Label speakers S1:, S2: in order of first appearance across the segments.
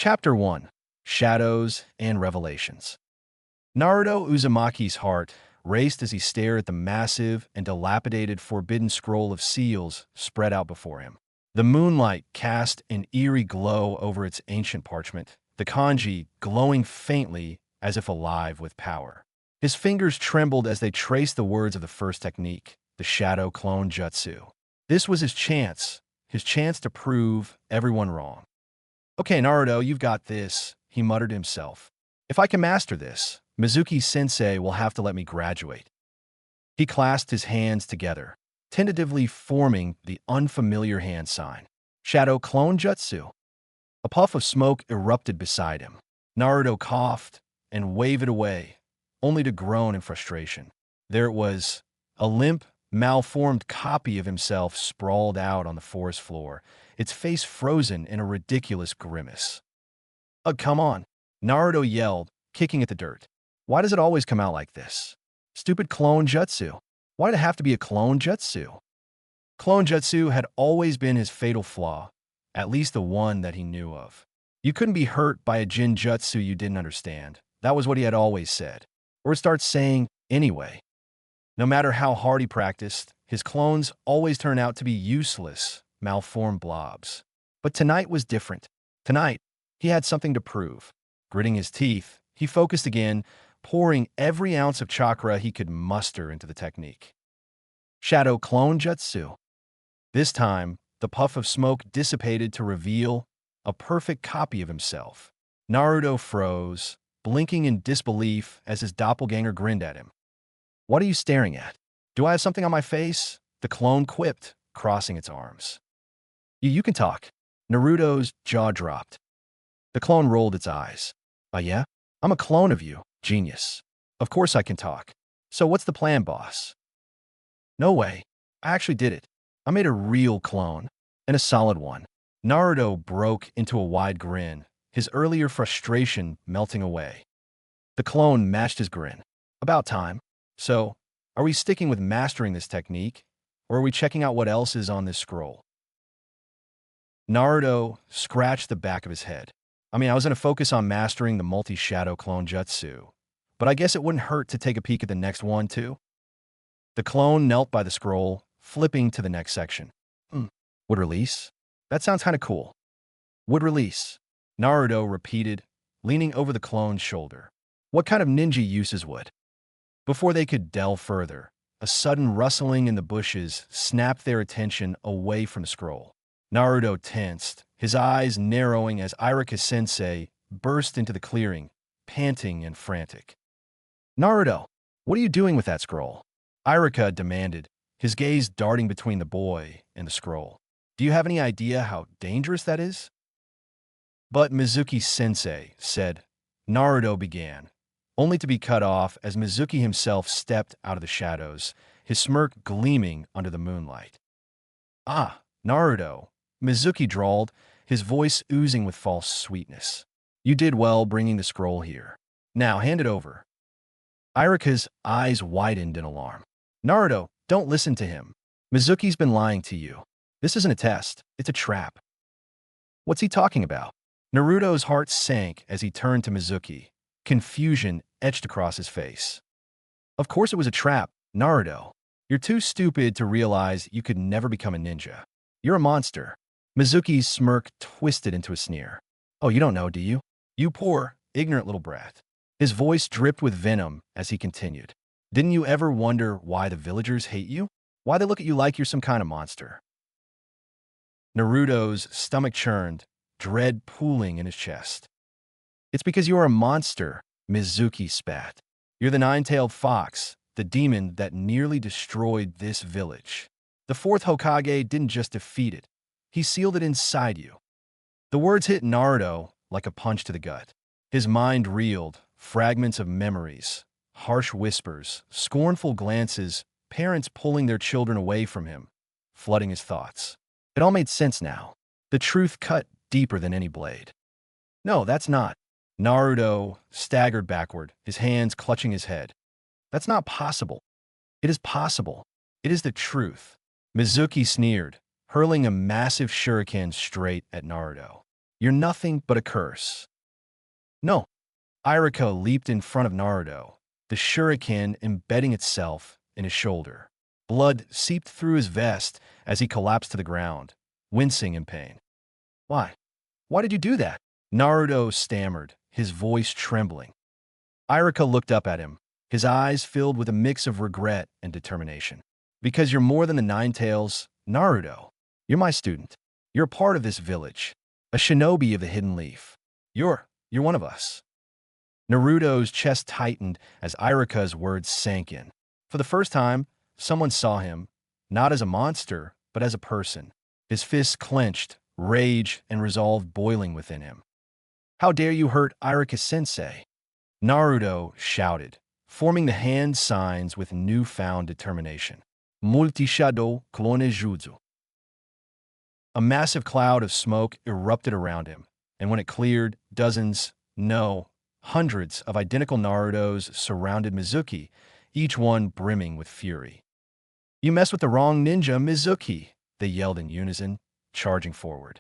S1: Chapter 1: Shadows and Revelations. Naruto Uzumaki's heart raced as he stared at the massive and dilapidated forbidden scroll of seals spread out before him. The moonlight cast an eerie glow over its ancient parchment, the kanji glowing faintly as if alive with power. His fingers trembled as they traced the words of the first technique, the Shadow Clone Jutsu. This was his chance to prove everyone wrong. "Okay, Naruto, you've got this," he muttered to himself. "If I can master this, Mizuki-sensei will have to let me graduate." He clasped his hands together, tentatively forming the unfamiliar hand sign. Shadow Clone Jutsu. A puff of smoke erupted beside him. Naruto coughed and waved it away, only to groan in frustration. There it was, a limp, malformed copy of himself sprawled out on the forest floor, its face frozen in a ridiculous grimace. Come on," Naruto yelled, kicking at the dirt. "Why does it always come out like this? Stupid clone jutsu. Why did it have to be a clone jutsu?" Clone jutsu had always been his fatal flaw, at least the one that he knew of. You couldn't be hurt by a jinjutsu you didn't understand. That was what he had always said, or would start saying anyway. No matter how hard he practiced, his clones always turned out to be useless, malformed blobs. But tonight was different. Tonight, he had something to prove. Gritting his teeth, he focused again, pouring every ounce of chakra he could muster into the technique. Shadow Clone Jutsu. This time, the puff of smoke dissipated to reveal a perfect copy of himself. Naruto froze, blinking in disbelief as his doppelganger grinned at him. "What are you staring at? Do I have something on my face?" the clone quipped, crossing its arms. You can talk." Naruto's jaw dropped. The clone rolled its eyes. Yeah? I'm a clone of you, genius. Of course I can talk. So what's the plan, boss?" "No way. I actually did it. I made a real clone, and a solid one." Naruto broke into a wide grin, his earlier frustration melting away. The clone matched his grin. "About time. So, are we sticking with mastering this technique, or are we checking out what else is on this scroll?" Naruto scratched the back of his head. I was going to focus on mastering the multi-shadow clone jutsu, but I guess it wouldn't hurt to take a peek at the next one, too. The clone knelt by the scroll, flipping to the next section. Would release? That sounds kind of cool. Would release, Naruto repeated, leaning over the clone's shoulder. What kind of ninja uses wood? Before they could delve further, a sudden rustling in the bushes snapped their attention away from the scroll. Naruto tensed, his eyes narrowing as Iruka-sensei burst into the clearing, panting and frantic. "Naruto, what are you doing with that scroll?" Iruka demanded, his gaze darting between the boy and the scroll. "Do you have any idea how dangerous that is?" "But Mizuki-sensei said," Naruto began, only to be cut off as Mizuki himself stepped out of the shadows, his smirk gleaming under the moonlight. "Ah, Naruto," Mizuki drawled, his voice oozing with false sweetness. "You did well bringing the scroll here. Now hand it over." Iruka's eyes widened in alarm. "Naruto, don't listen to him. Mizuki's been lying to you. This isn't a test, it's a trap." "What's he talking about?" Naruto's heart sank as he turned to Mizuki. Confusion etched across his face. "Of course it was a trap, Naruto. You're too stupid to realize you could never become a ninja. You're a monster." Mizuki's smirk twisted into a sneer. "Oh, you don't know, do you? You poor, ignorant little brat." His voice dripped with venom as he continued. "Didn't you ever wonder why the villagers hate you? Why they look at you like you're some kind of monster?" Naruto's stomach churned, dread pooling in his chest. "It's because you're a monster," Mizuki spat. "You're the nine-tailed fox, the demon that nearly destroyed this village. The fourth Hokage didn't just defeat it. He sealed it inside you." The words hit Naruto like a punch to the gut. His mind reeled, fragments of memories, harsh whispers, scornful glances, parents pulling their children away from him, flooding his thoughts. It all made sense now. The truth cut deeper than any blade. "No, that's not." Naruto staggered backward, his hands clutching his head. "That's not possible." "It is possible. It is the truth." Mizuki sneered, hurling a massive shuriken straight at Naruto. You're nothing but a curse. No. Irika leaped in front of Naruto, the shuriken embedding itself in his shoulder. Blood seeped through his vest as he collapsed to the ground, wincing in pain. Why? Why did you do that? Naruto stammered, his voice trembling. Irika looked up at him, his eyes filled with a mix of regret and determination. Because you're more than the Nine Tails, Naruto. You're my student. You're a part of this village, a shinobi of the Hidden Leaf. You're one of us. Naruto's chest tightened as Irika's words sank in. For the first time, someone saw him, not as a monster, but as a person. His fists clenched, rage and resolve boiling within him. How dare you hurt Irika-sensei? Naruto shouted, forming the hand signs with newfound determination. Multi-shadow clone jutsu. A massive cloud of smoke erupted around him, and when it cleared, hundreds of identical Narutos surrounded Mizuki, each one brimming with fury. You mess with the wrong ninja, Mizuki, they yelled in unison, charging forward.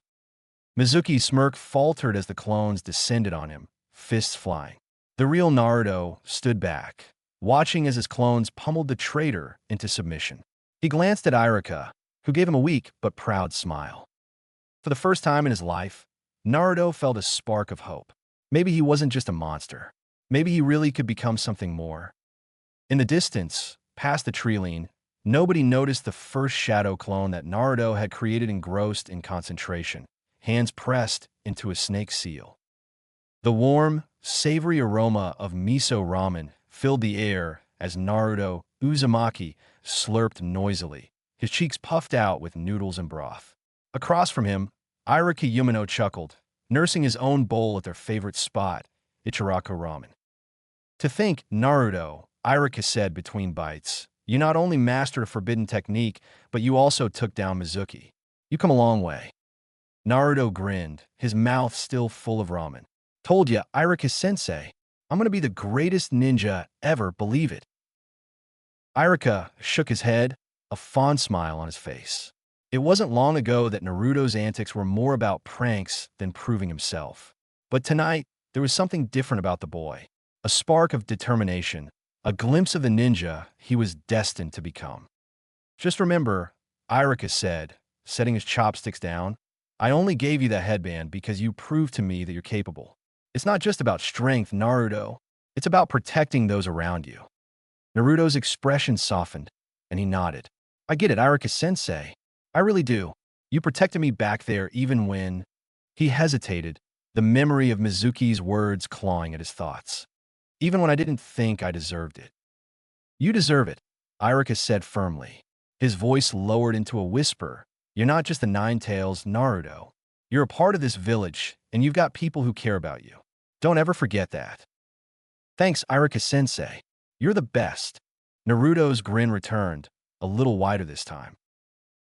S1: Mizuki's smirk faltered as the clones descended on him, fists flying. The real Naruto stood back, watching as his clones pummeled the traitor into submission. He glanced at Irika, who gave him a weak but proud smile. For the first time in his life, Naruto felt a spark of hope. Maybe he wasn't just a monster. Maybe he really could become something more. In the distance, past the tree line, nobody noticed the first shadow clone that Naruto had created engrossed in concentration, hands pressed into a snake seal. The warm, savory aroma of miso ramen filled the air as Naruto Uzumaki slurped noisily, his cheeks puffed out with noodles and broth. Across from him, Irika Yumino chuckled, nursing his own bowl at their favorite spot, Ichiraku ramen. To think, Naruto, Irika said between bites, you not only mastered a forbidden technique, but you also took down Mizuki. You come a long way. Naruto grinned, his mouth still full of ramen. Told ya, Irika-sensei, I'm gonna be the greatest ninja ever, believe it. Irika shook his head, a fond smile on his face. It wasn't long ago that Naruto's antics were more about pranks than proving himself. But tonight, there was something different about the boy. A spark of determination, a glimpse of the ninja he was destined to become. Just remember, Irika said, setting his chopsticks down, I only gave you that headband because you proved to me that you're capable. It's not just about strength, Naruto. It's about protecting those around you. Naruto's expression softened, and he nodded. I get it, Irika-sensei. I really do. You protected me back there even when... He hesitated, the memory of Mizuki's words clawing at his thoughts. Even when I didn't think I deserved it. You deserve it, Irika said firmly. His voice lowered into a whisper. You're not just the Nine Tails, Naruto. You're a part of this village, and you've got people who care about you. Don't ever forget that. Thanks, Irika-sensei. You're the best. Naruto's grin returned, a little wider this time.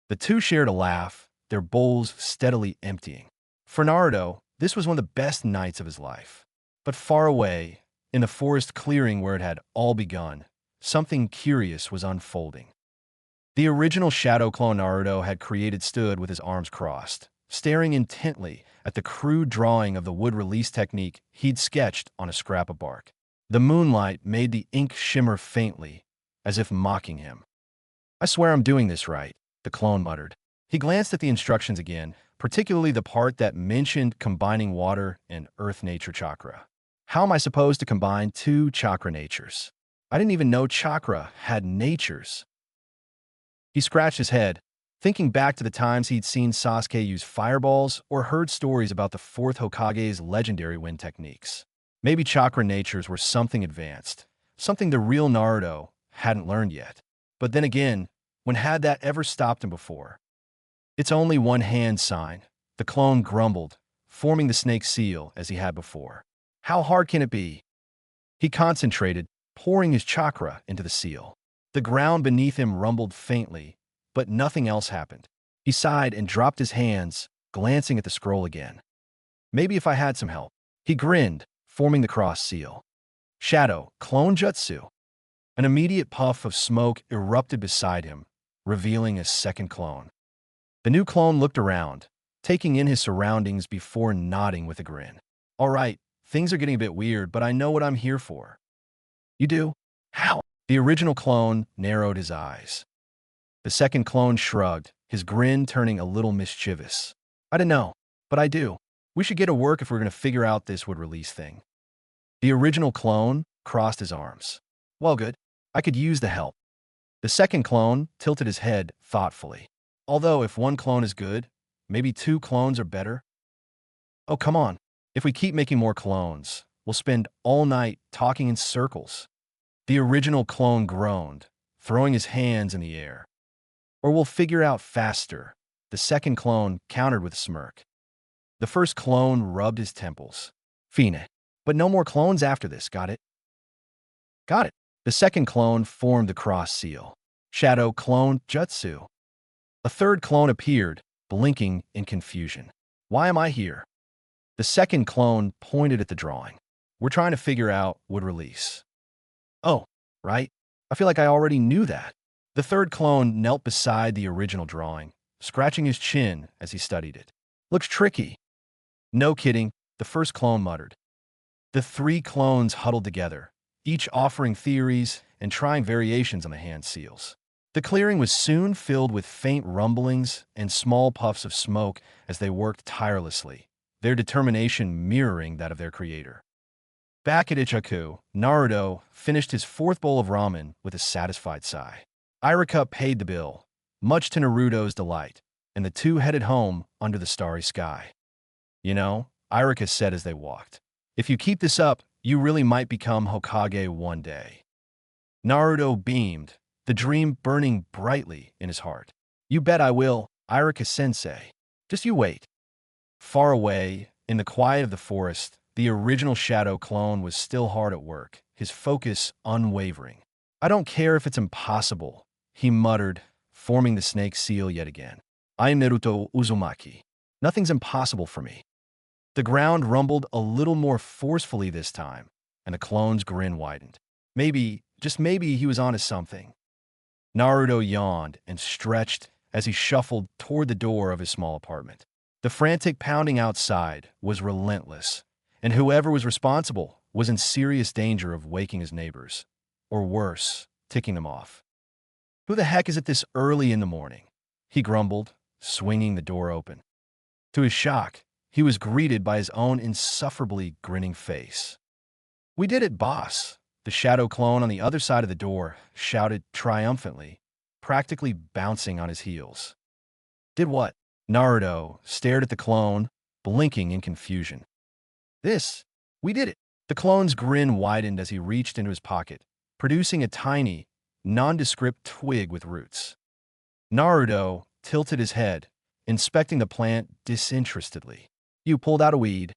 S1: The two shared a laugh, their bowls steadily emptying. For Naruto, this was one of the best nights of his life. But far away, in the forest clearing where it had all begun, something curious was unfolding. The original shadow clone Naruto had created stood with his arms crossed, staring intently at the crude drawing of the wood release technique he'd sketched on a scrap of bark. The moonlight made the ink shimmer faintly, as if mocking him. I swear I'm doing this right, the clone muttered. He glanced at the instructions again, particularly the part that mentioned combining water and earth-nature chakra. How am I supposed to combine two chakra natures? I didn't even know chakra had natures. He scratched his head, thinking back to the times he'd seen Sasuke use fireballs or heard stories about the fourth Hokage's legendary wind techniques. Maybe chakra natures were something advanced, something the real Naruto hadn't learned yet. But then again, when had that ever stopped him before? It's only one hand sign, the clone grumbled, forming the snake seal as he had before. How hard can it be? He concentrated, pouring his chakra into the seal. The ground beneath him rumbled faintly, but nothing else happened. He sighed and dropped his hands, glancing at the scroll again. Maybe if I had some help. He grinned, forming the cross seal. Shadow, clone jutsu. An immediate puff of smoke erupted beside him, revealing a second clone. The new clone looked around, taking in his surroundings before nodding with a grin. All right, things are getting a bit weird, but I know what I'm here for. You do? How? The original clone narrowed his eyes. The second clone shrugged, his grin turning a little mischievous. I don't know, but I do. We should get to work if we're going to figure out this would release thing. The original clone crossed his arms. Well, good. I could use the help. The second clone tilted his head thoughtfully. Although if one clone is good, maybe two clones are better. Oh, come on. If we keep making more clones, we'll spend all night talking in circles. The original clone groaned, throwing his hands in the air. Or we'll figure out faster, the second clone countered with a smirk. The first clone rubbed his temples. Fine. But no more clones after this, got it? Got it. The second clone formed the cross seal. Shadow clone jutsu. A third clone appeared, blinking in confusion. Why am I here? The second clone pointed at the drawing. We're trying to figure out would release. Oh, right. I feel like I already knew that. The third clone knelt beside the original drawing, scratching his chin as he studied it. Looks tricky. No kidding, the first clone muttered. The three clones huddled together, each offering theories and trying variations on the hand seals. The clearing was soon filled with faint rumblings and small puffs of smoke as they worked tirelessly, their determination mirroring that of their creator. Back at Ichaku, Naruto finished his fourth bowl of ramen with a satisfied sigh. Iruka paid the bill, much to Naruto's delight, and the two headed home under the starry sky. You know, Iruka said as they walked, if you keep this up, you really might become Hokage one day. Naruto beamed, the dream burning brightly in his heart. You bet I will, Iruka-sensei. Just you wait. Far away, in the quiet of the forest, the original Shadow clone was still hard at work, his focus unwavering. I don't care if it's impossible, he muttered, forming the snake seal yet again. I am Naruto Uzumaki. Nothing's impossible for me. The ground rumbled a little more forcefully this time, and the clone's grin widened. Maybe, just maybe, he was onto something. Naruto yawned and stretched as he shuffled toward the door of his small apartment. The frantic pounding outside was relentless, and whoever was responsible was in serious danger of waking his neighbors, or worse, ticking them off. Who the heck is it this early in the morning? He grumbled, swinging the door open. To his shock, he was greeted by his own insufferably grinning face. We did it, boss, the Shadow clone on the other side of the door shouted triumphantly, practically bouncing on his heels. Did what? Naruto stared at the clone, blinking in confusion. We did it. The clone's grin widened as he reached into his pocket, producing a tiny, nondescript twig with roots. Naruto tilted his head, inspecting the plant disinterestedly. You pulled out a weed.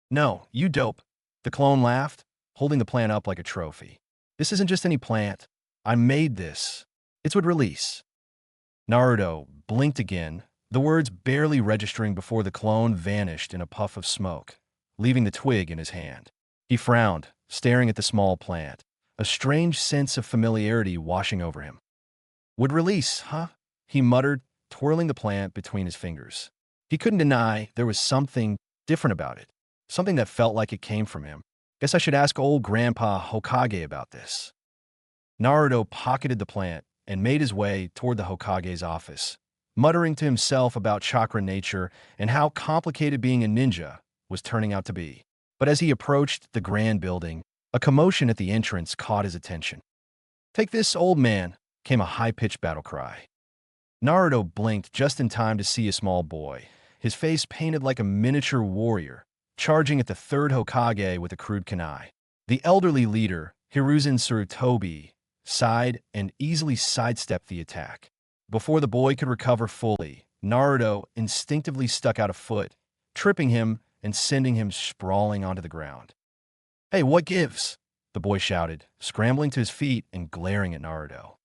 S1: No, you dope. The clone laughed, holding the plant up like a trophy. This isn't just any plant. I made this. It's would release. Naruto blinked again, the words barely registering before the clone vanished in a puff of smoke, leaving the twig in his hand. He frowned, staring at the small plant, a strange sense of familiarity washing over him. Would release, huh? He muttered, twirling the plant between his fingers. He couldn't deny there was something different about it, something that felt like it came from him. Guess I should ask old Grandpa Hokage about this. Naruto pocketed the plant and made his way toward the Hokage's office, muttering to himself about chakra nature and how complicated being a ninja was turning out to be. But as he approached the grand building, a commotion at the entrance caught his attention. Take this, old man, came a high-pitched battle cry. Naruto blinked just in time to see a small boy, his face painted like a miniature warrior, charging at the third Hokage with a crude kunai. The elderly leader, Hiruzen Sarutobi, sighed and easily sidestepped the attack. Before the boy could recover fully, Naruto instinctively stuck out a foot, tripping him and sending him sprawling onto the ground. Hey, what gives? The boy shouted, scrambling to his feet and glaring at Naruto.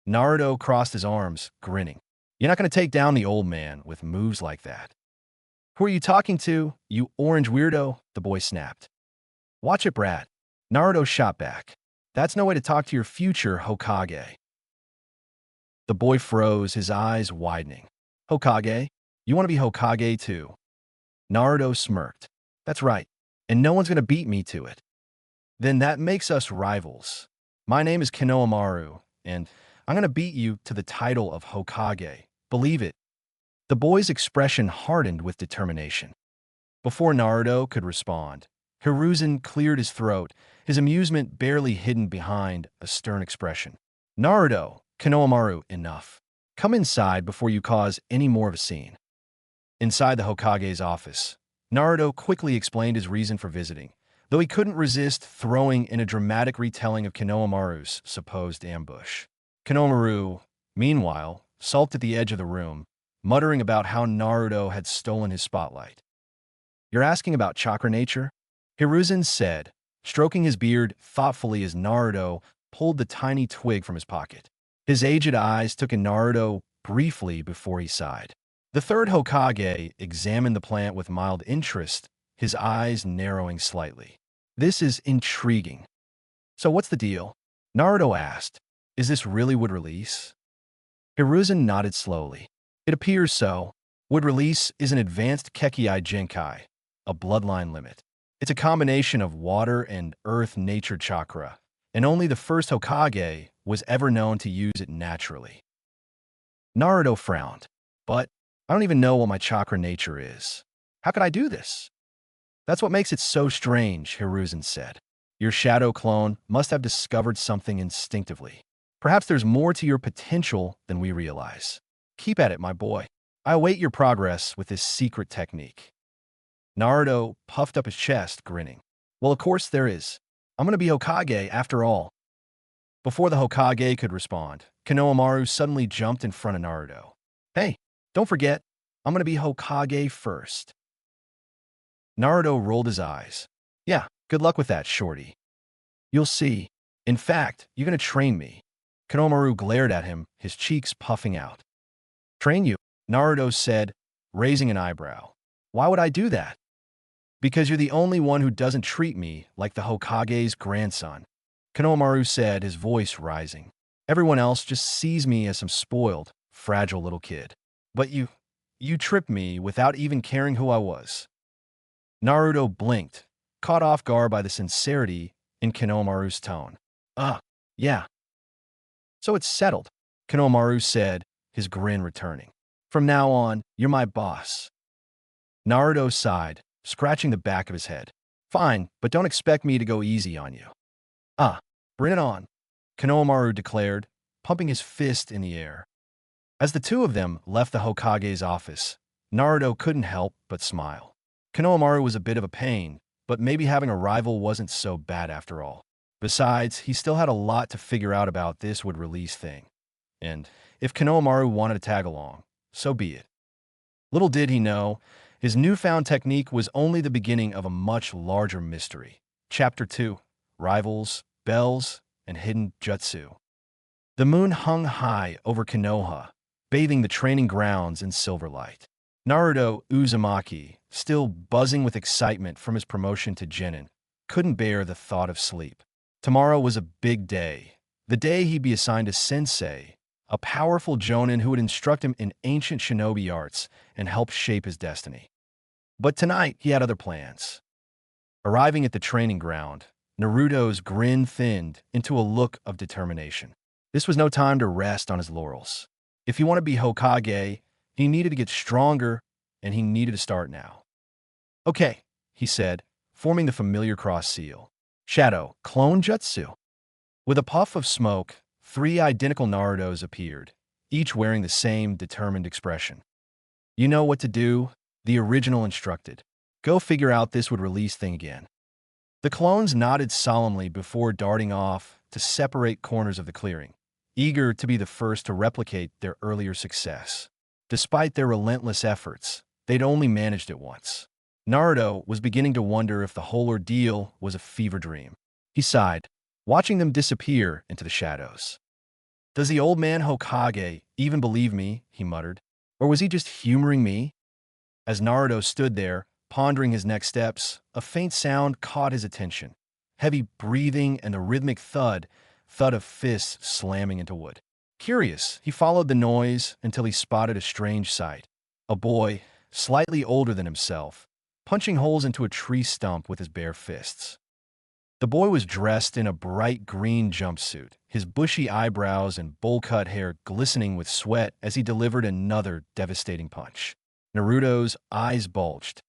S1: Naruto crossed his arms, grinning. You're not going to take down the old man with moves like that. Who are you talking to, you orange weirdo? The boy snapped. Watch it, brat. Naruto shot back. That's no way to talk to your future Hokage. The boy froze, his eyes widening. Hokage? You want to be Hokage too? Naruto smirked. That's right, and no one's going to beat me to it. Then that makes us rivals. My name is Konohamaru, and I'm going to beat you to the title of Hokage. Believe it. The boy's expression hardened with determination. Before Naruto could respond, Hiruzen cleared his throat, his amusement barely hidden behind a stern expression. Naruto, Konohamaru, enough. Come inside before you cause any more of a scene. Inside the Hokage's office, Naruto quickly explained his reason for visiting, though he couldn't resist throwing in a dramatic retelling of Konohamaru's supposed ambush. Konohamaru, meanwhile, sulked at the edge of the room, muttering about how Naruto had stolen his spotlight. You're asking about chakra nature? Hiruzen said, stroking his beard thoughtfully as Naruto pulled the tiny twig from his pocket. His aged eyes took in Naruto briefly before he sighed. The third Hokage examined the plant with mild interest, his eyes narrowing slightly. This is intriguing. So what's the deal? Naruto asked. Is this really wood release? Hiruzen nodded slowly. It appears so. Wood release is an advanced Kekii Genkai, a bloodline limit. It's a combination of water and earth nature chakra, and only the first Hokage was ever known to use it naturally. Naruto frowned. But I don't even know what my chakra nature is. How could I do this? That's what makes it so strange, Hiruzen said. Your shadow clone must have discovered something instinctively. Perhaps there's more to your potential than we realize. Keep at it, my boy. I await your progress with this secret technique. Naruto puffed up his chest, grinning. Well, of course there is. I'm going to be Hokage after all. Before the Hokage could respond, Konohamaru suddenly jumped in front of Naruto. Hey, don't forget, I'm going to be Hokage first. Naruto rolled his eyes. Yeah, good luck with that, shorty. You'll see. In fact, you're going to train me. Konohamaru glared at him, his cheeks puffing out. Train you? Naruto said, raising an eyebrow. Why would I do that? Because you're the only one who doesn't treat me like the Hokage's grandson. Konohamaru said, his voice rising. Everyone else just sees me as some spoiled, fragile little kid. But you tripped me without even caring who I was. Naruto blinked, caught off guard by the sincerity in Konohamaru's tone. Yeah. So it's settled, Konohamaru said, his grin returning. From now on, you're my boss. Naruto sighed, scratching the back of his head. Fine, but don't expect me to go easy on you. Bring it on, Konohamaru declared, pumping his fist in the air. As the two of them left the Hokage's office, Naruto couldn't help but smile. Konohamaru was a bit of a pain, but maybe having a rival wasn't so bad after all. Besides, he still had a lot to figure out about this would release thing. And if Konohamaru wanted to tag along, so be it. Little did he know, his newfound technique was only the beginning of a much larger mystery. Chapter 2: Rivals, Bells, and Hidden Jutsu. The moon hung high over Konoha, bathing the training grounds in silver light. Naruto Uzumaki, still buzzing with excitement from his promotion to Genin, couldn't bear the thought of sleep. Tomorrow was a big day, the day he'd be assigned a sensei, a powerful jonin who would instruct him in ancient shinobi arts and help shape his destiny. But tonight, he had other plans. Arriving at the training ground, Naruto's grin thinned into a look of determination. This was no time to rest on his laurels. If he wanted to be Hokage, he needed to get stronger, and he needed to start now. Okay, he said, forming the familiar cross seal. Shadow, clone jutsu. With a puff of smoke, 3 identical Narutos appeared, each wearing the same determined expression. You know what to do, the original instructed. Go figure out this would release thing again. The clones nodded solemnly before darting off to separate corners of the clearing, eager to be the first to replicate their earlier success. Despite their relentless efforts, they'd only managed it once. Naruto was beginning to wonder if the whole ordeal was a fever dream. He sighed, watching them disappear into the shadows. Does the old man Hokage even believe me? He muttered. Or was he just humoring me? As Naruto stood there, pondering his next steps, a faint sound caught his attention. Heavy breathing and the rhythmic thud of fists slamming into wood. Curious, he followed the noise until he spotted a strange sight. a boy, slightly older than himself, punching holes into a tree stump with his bare fists. The boy was dressed in a bright green jumpsuit, his bushy eyebrows and bowl-cut hair glistening with sweat as he delivered another devastating punch. Naruto's eyes bulged.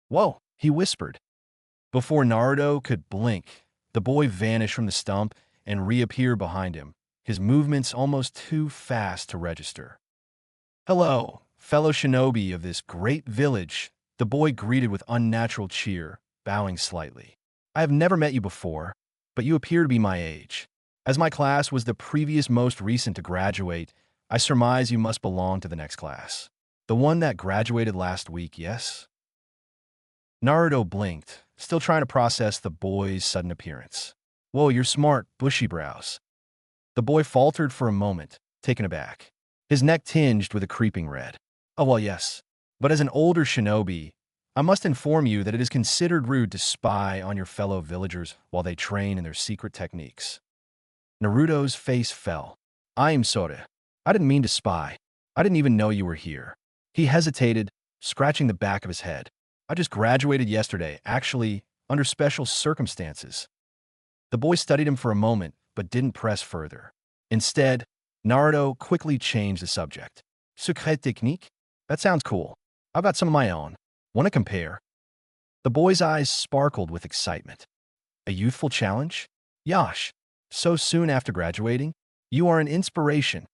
S1: "Whoa," he whispered. Before Naruto could blink, the boy vanished from the stump and reappeared behind him, his movements almost too fast to register. "Hello, fellow shinobi of this great village," the boy greeted with unnatural cheer, bowing slightly. "I have never met you before, but you appear to be my age. As my class was the previous most recent to graduate, I surmise you must belong to the next class. The one that graduated last week, yes?" Naruto blinked, still trying to process the boy's sudden appearance. "Whoa, you're smart, bushy brows." The boy faltered for a moment, taken aback. His neck tinged with a creeping red. "Oh, well, yes. But as an older shinobi, I must inform you that it is considered rude to spy on your fellow villagers while they train in their secret techniques." Naruto's face fell. "I am sorry. I didn't mean to spy. I didn't even know you were here." He hesitated, scratching the back of his head. "I just graduated yesterday, actually, under special circumstances." The boy studied him for a moment, but didn't press further. Instead, Naruto quickly changed the subject. "Secret technique? That sounds cool. I've got some of my own. Want to compare?" The boy's eyes sparkled with excitement. "A youthful challenge? Yash, so soon after graduating? You are an inspiration."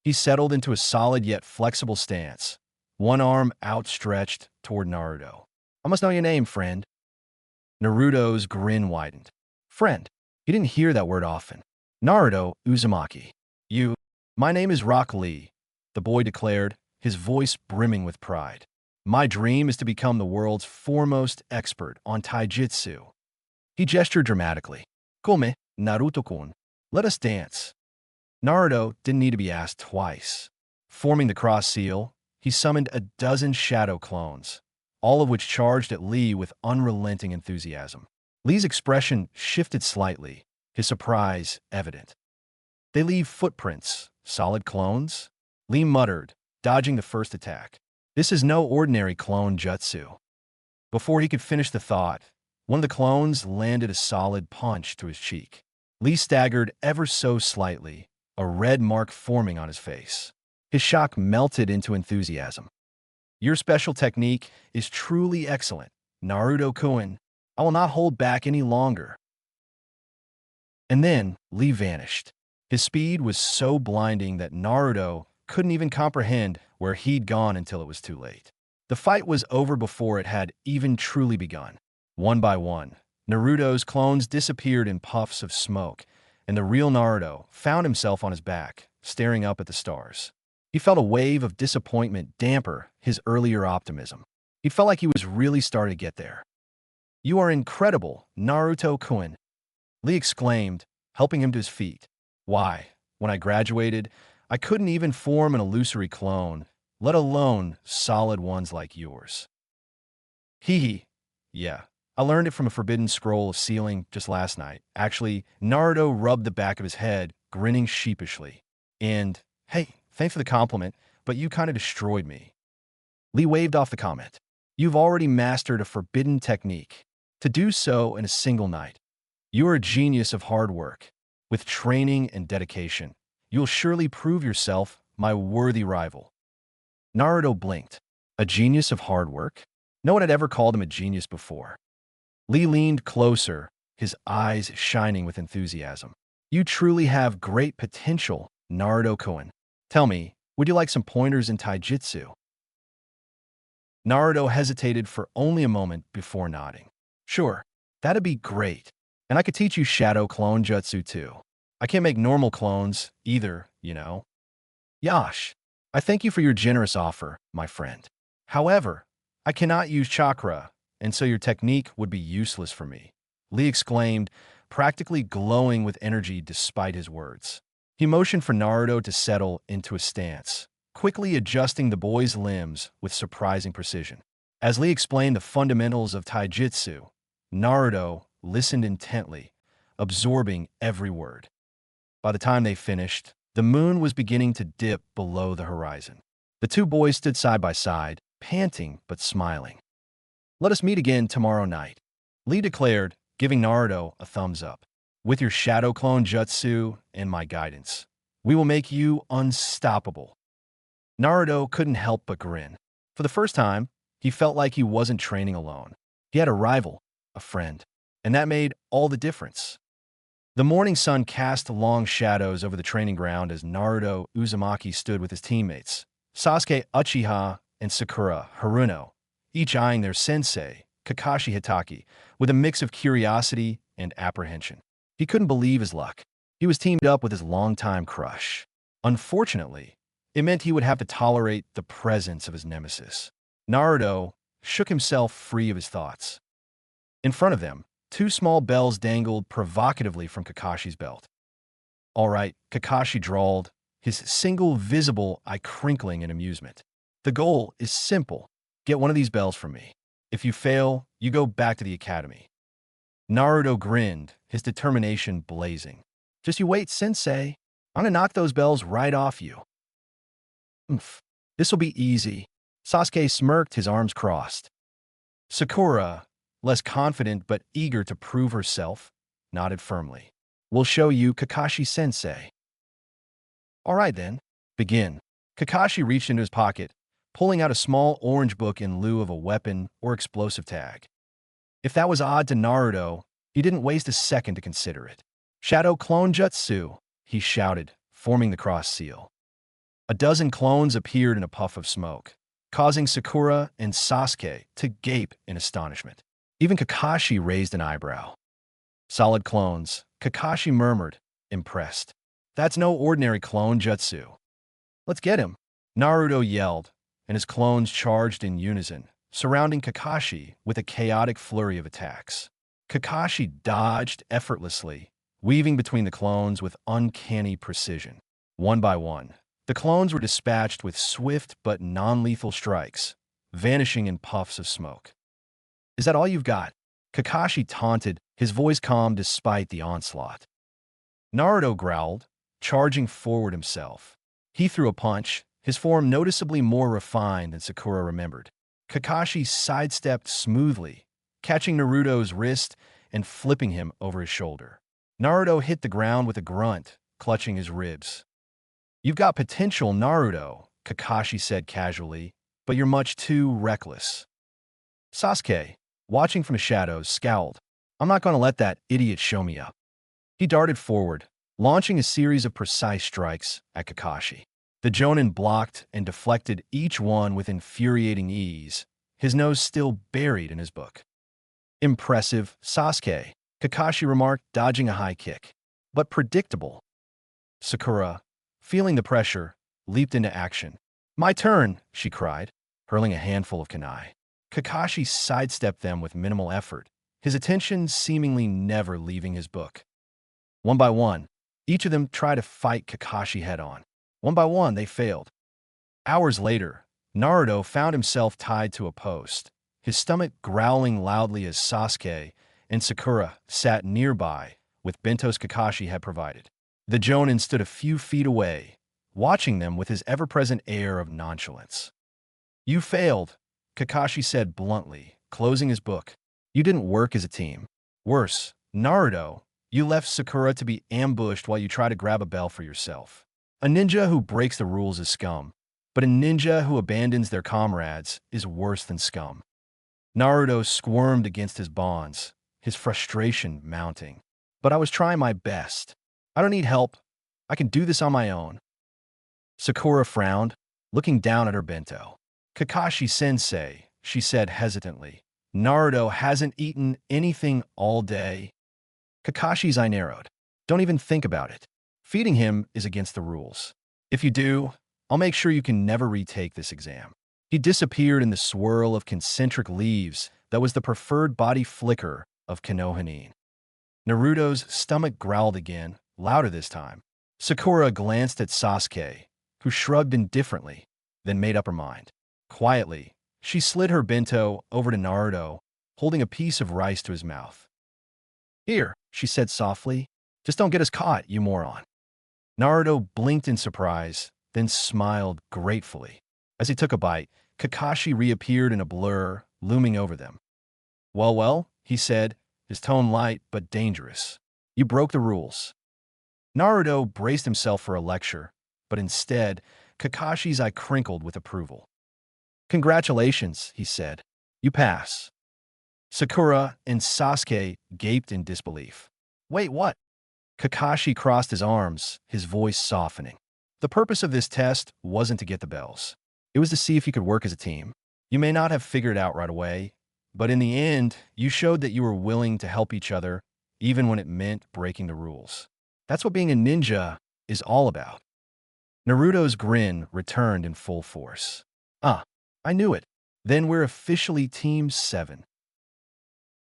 S1: He settled into a solid yet flexible stance, one arm outstretched toward Naruto. "I must know your name, friend." Naruto's grin widened. "Friend." He didn't hear that word often. "Naruto Uzumaki." "You." "My name is Rock Lee," the boy declared, his voice brimming with pride. "My dream is to become the world's foremost expert on taijutsu." He gestured dramatically. "Come, Naruto-kun. Let us dance." Naruto didn't need to be asked twice. Forming the cross seal, he summoned a dozen shadow clones, all of which charged at Lee with unrelenting enthusiasm. Lee's expression shifted slightly, his surprise evident. "They leave footprints, solid clones?" Lee muttered, dodging the first attack. "This is no ordinary clone jutsu." Before he could finish the thought, one of the clones landed a solid punch to his cheek. Lee staggered ever so slightly, a red mark forming on his face. His shock melted into enthusiasm. "Your special technique is truly excellent, Naruto-kun. I will not hold back any longer." And then Lee vanished. His speed was so blinding that Naruto couldn't even comprehend where he'd gone until it was too late. The fight was over before it had even truly begun. One by one, Naruto's clones disappeared in puffs of smoke, and the real Naruto found himself on his back, staring up at the stars. He felt a wave of disappointment damper his earlier optimism. He felt like he was really starting to get there. "You are incredible, Naruto-kun," Lee exclaimed, helping him to his feet. "Why, when I graduated, I couldn't even form an illusory clone, let alone solid ones like yours." Hee hee. "Yeah, I learned it from a forbidden scroll of sealing just last night." Actually, Naruto rubbed the back of his head, grinning sheepishly. "And, hey, thanks for the compliment, but you kind of destroyed me." Lee waved off the comment. "You've already mastered a forbidden technique. To do so in a single night. You are a genius of hard work. With training and dedication, you'll surely prove yourself my worthy rival." Naruto blinked. A genius of hard work? No one had ever called him a genius before. Lee leaned closer, his eyes shining with enthusiasm. "You truly have great potential, Naruto-kun. Tell me, would you like some pointers in taijutsu?" Naruto hesitated for only a moment before nodding. "Sure, that'd be great. And I could teach you shadow clone jutsu too. I can't make normal clones either, you know." "Yash, I thank you for your generous offer, my friend. However, I cannot use chakra, and so your technique would be useless for me," Lee exclaimed, practically glowing with energy despite his words. He motioned for Naruto to settle into a stance, quickly adjusting the boy's limbs with surprising precision. As Lee explained the fundamentals of taijutsu, Naruto listened intently, absorbing every word. By the time they finished, the moon was beginning to dip below the horizon. The two boys stood side by side, panting but smiling. Let us meet again tomorrow night, Lee declared, giving Naruto a thumbs up. With your shadow clone jutsu and my guidance, we will make you unstoppable. Naruto couldn't help but grin. For the first time, he felt like he wasn't training alone. He had a rival, a friend, and that made all the difference. The morning sun cast long shadows over the training ground as Naruto Uzumaki stood with his teammates, Sasuke Uchiha and Sakura Haruno, each eyeing their sensei, Kakashi Hitaki, with a mix of curiosity and apprehension. He couldn't believe his luck. He was teamed up with his longtime crush. Unfortunately, it meant he would have to tolerate the presence of his nemesis. Naruto shook himself free of his thoughts. In front of them, two small bells dangled provocatively from Kakashi's belt. All right, Kakashi drawled, his single visible eye crinkling in amusement. The goal is simple. Get one of these bells from me. If you fail, you go back to the academy. Naruto grinned, his determination blazing. Just you wait, sensei. I'm gonna knock those bells right off you. Oomph. This'll be easy. Sasuke smirked, his arms crossed. Sakura, less confident but eager to prove herself, nodded firmly. We'll show you, Kakashi-sensei. All right then, begin. Kakashi reached into his pocket, pulling out a small orange book in lieu of a weapon or explosive tag. If that was odd to Naruto, he didn't waste a second to consider it. Shadow Clone Jutsu, he shouted, forming the cross seal. A dozen clones appeared in a puff of smoke, causing Sakura and Sasuke to gape in astonishment. Even Kakashi raised an eyebrow. Solid clones, Kakashi murmured, impressed. That's no ordinary clone jutsu. Let's get him, Naruto yelled, and his clones charged in unison, surrounding Kakashi with a chaotic flurry of attacks. Kakashi dodged effortlessly, weaving between the clones with uncanny precision. One by one, the clones were dispatched with swift but non-lethal strikes, vanishing in puffs of smoke. Is that all you've got? Kakashi taunted, his voice calm despite the onslaught. Naruto growled, charging forward himself. He threw a punch, his form noticeably more refined than Sakura remembered. Kakashi sidestepped smoothly, catching Naruto's wrist and flipping him over his shoulder. Naruto hit the ground with a grunt, clutching his ribs. You've got potential, Naruto, Kakashi said casually, but you're much too reckless. Sasuke, watching from the shadows, scowled. I'm not going to let that idiot show me up. He darted forward, launching a series of precise strikes at Kakashi. The Jonin blocked and deflected each one with infuriating ease, his nose still buried in his book. Impressive, Sasuke, Kakashi remarked, dodging a high kick. But predictable. Sakura, feeling the pressure, leaped into action. My turn, she cried, hurling a handful of kunai. Kakashi sidestepped them with minimal effort, his attention seemingly never leaving his book. One by one, each of them tried to fight Kakashi head-on. One by one, they failed. Hours later, Naruto found himself tied to a post, his stomach growling loudly as Sasuke and Sakura sat nearby with bentos Kakashi had provided. The Jonin stood a few feet away, watching them with his ever-present air of nonchalance. You failed, Kakashi said bluntly, closing his book. You didn't work as a team. Worse, Naruto, you left Sakura to be ambushed while you try to grab a bell for yourself. A ninja who breaks the rules is scum, but a ninja who abandons their comrades is worse than scum. Naruto squirmed against his bonds, his frustration mounting. But I was trying my best. I don't need help. I can do this on my own. Sakura frowned, looking down at her bento. Kakashi-sensei, she said hesitantly. Naruto hasn't eaten anything all day. Kakashi's eye narrowed. Don't even think about it. Feeding him is against the rules. If you do, I'll make sure you can never retake this exam. He disappeared in the swirl of concentric leaves that was the preferred body flicker of Konohinin. Naruto's stomach growled again, louder this time. Sakura glanced at Sasuke, who shrugged indifferently, then made up her mind. Quietly, she slid her bento over to Naruto, holding a piece of rice to his mouth. Here, she said softly, just don't get us caught, you moron. Naruto blinked in surprise, then smiled gratefully. As he took a bite, Kakashi reappeared in a blur, looming over them. Well, he said, his tone light but dangerous. You broke the rules. Naruto braced himself for a lecture, but instead, Kakashi's eye crinkled with approval. Congratulations, he said. You pass. Sakura and Sasuke gaped in disbelief. Wait, what? Kakashi crossed his arms, his voice softening. The purpose of this test wasn't to get the bells. It was to see if you could work as a team. You may not have figured it out right away, but in the end, you showed that you were willing to help each other, even when it meant breaking the rules. That's what being a ninja is all about. Naruto's grin returned in full force. Ah, I knew it. Then we're officially Team 7.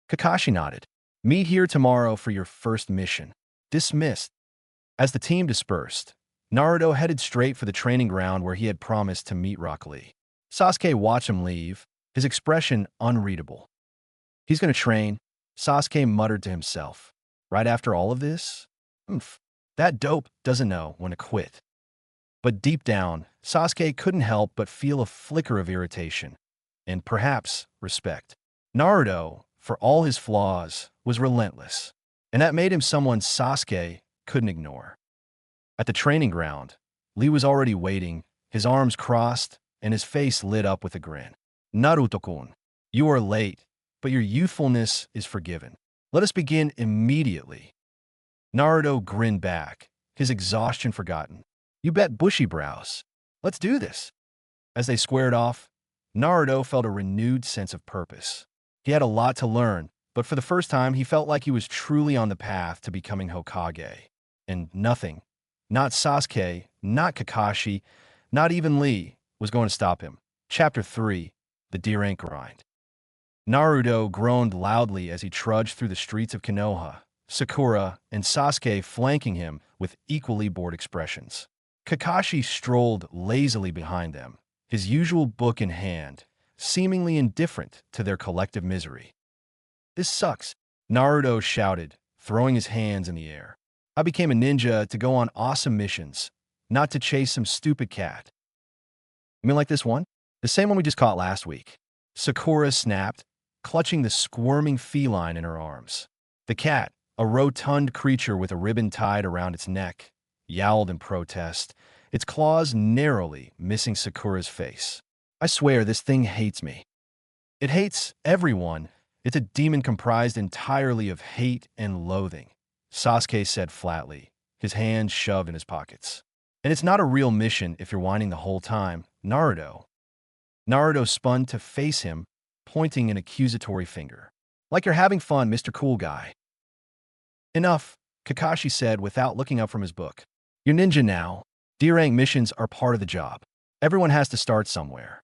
S1: Kakashi nodded. Meet here tomorrow for your first mission. Dismissed. As the team dispersed, Naruto headed straight for the training ground where he had promised to meet Rock Lee. Sasuke watched him leave, his expression unreadable. He's going to train, Sasuke muttered to himself. Right after all of this? That dope doesn't know when to quit. But deep down, Sasuke couldn't help but feel a flicker of irritation, and perhaps respect. Naruto, for all his flaws, was relentless, and that made him someone Sasuke couldn't ignore. At the training ground, Lee was already waiting, his arms crossed, and his face lit up with a grin. Naruto-kun, you are late, but your youthfulness is forgiven. Let us begin immediately. Naruto grinned back, his exhaustion forgotten. You bet bushy brows. Let's do this. As they squared off, Naruto felt a renewed sense of purpose. He had a lot to learn, but for the first time he felt like he was truly on the path to becoming Hokage. And nothing, not Sasuke, not Kakashi, not even Lee, was going to stop him. Chapter 3, The D-Rank Grind. Naruto groaned loudly as he trudged through the streets of Konoha, Sakura and Sasuke flanking him with equally bored expressions. Kakashi strolled lazily behind them, his usual book in hand, seemingly indifferent to their collective misery. This sucks, Naruto shouted, throwing his hands in the air. I became a ninja to go on awesome missions, not to chase some stupid cat. You mean like this one? The same one we just caught last week. Sakura snapped, clutching the squirming feline in her arms. The cat, a rotund creature with a ribbon tied around its neck, yowled in protest, its claws narrowly missing Sakura's face. I swear this thing hates me. It hates everyone. It's a demon comprised entirely of hate and loathing, Sasuke said flatly, his hands shoved in his pockets. And it's not a real mission if you're whining the whole time, Naruto. Naruto spun to face him, pointing an accusatory finger. Like you're having fun, Mr. Cool Guy. Enough, Kakashi said without looking up from his book. You're ninja now. D-rank missions are part of the job. Everyone has to start somewhere.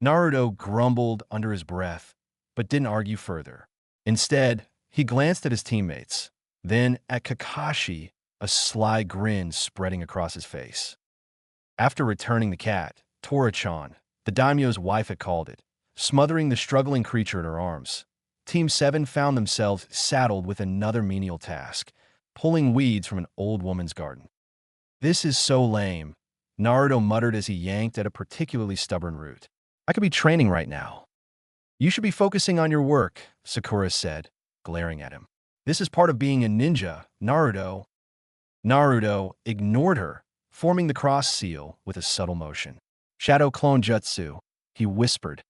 S1: Naruto grumbled under his breath, but didn't argue further. Instead, he glanced at his teammates, then at Kakashi, a sly grin spreading across his face. After returning the cat, Tora-chan, the daimyo's wife had called it, smothering the struggling creature in her arms, Team 7 found themselves saddled with another menial task, pulling weeds from an old woman's garden. This is so lame, Naruto muttered as he yanked at a particularly stubborn root. I could be training right now. You should be focusing on your work, Sakura said, glaring at him. This is part of being a ninja, Naruto. Naruto ignored her, forming the cross seal with a subtle motion. Shadow clone jutsu, he whispered.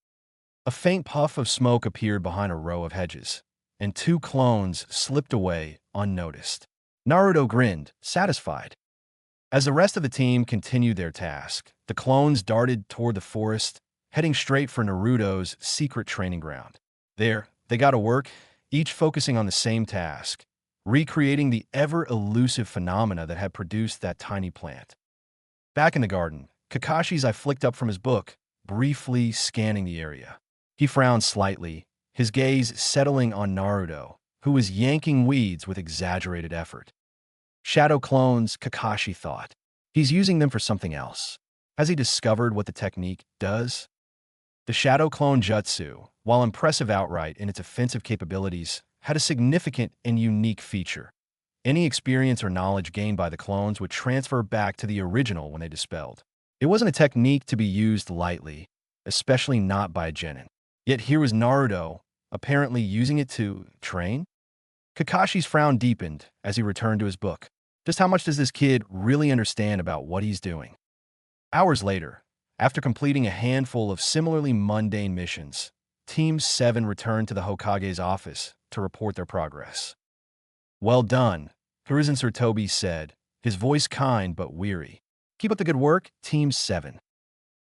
S1: A faint puff of smoke appeared behind a row of hedges, and 2 clones slipped away unnoticed. Naruto grinned, satisfied. As the rest of the team continued their task, the clones darted toward the forest, heading straight for Naruto's secret training ground. There, they got to work, each focusing on the same task, recreating the ever-elusive phenomena that had produced that tiny plant. Back in the garden, Kakashi's eye flicked up from his book, briefly scanning the area. He frowned slightly, his gaze settling on Naruto, who was yanking weeds with exaggerated effort. Shadow clones, Kakashi thought. He's using them for something else. Has he discovered what the technique does? The Shadow Clone Jutsu, while impressive outright in its offensive capabilities, had a significant and unique feature. Any experience or knowledge gained by the clones would transfer back to the original when they dispelled. It wasn't a technique to be used lightly, especially not by a genin. Yet here was Naruto, apparently using it to train? Kakashi's frown deepened as he returned to his book. Just how much does this kid really understand about what he's doing? Hours later, after completing a handful of similarly mundane missions, Team 7 returned to the Hokage's office to report their progress. "Well done," Hiruzen Sarutobi said, his voice kind but weary. "Keep up the good work, Team 7.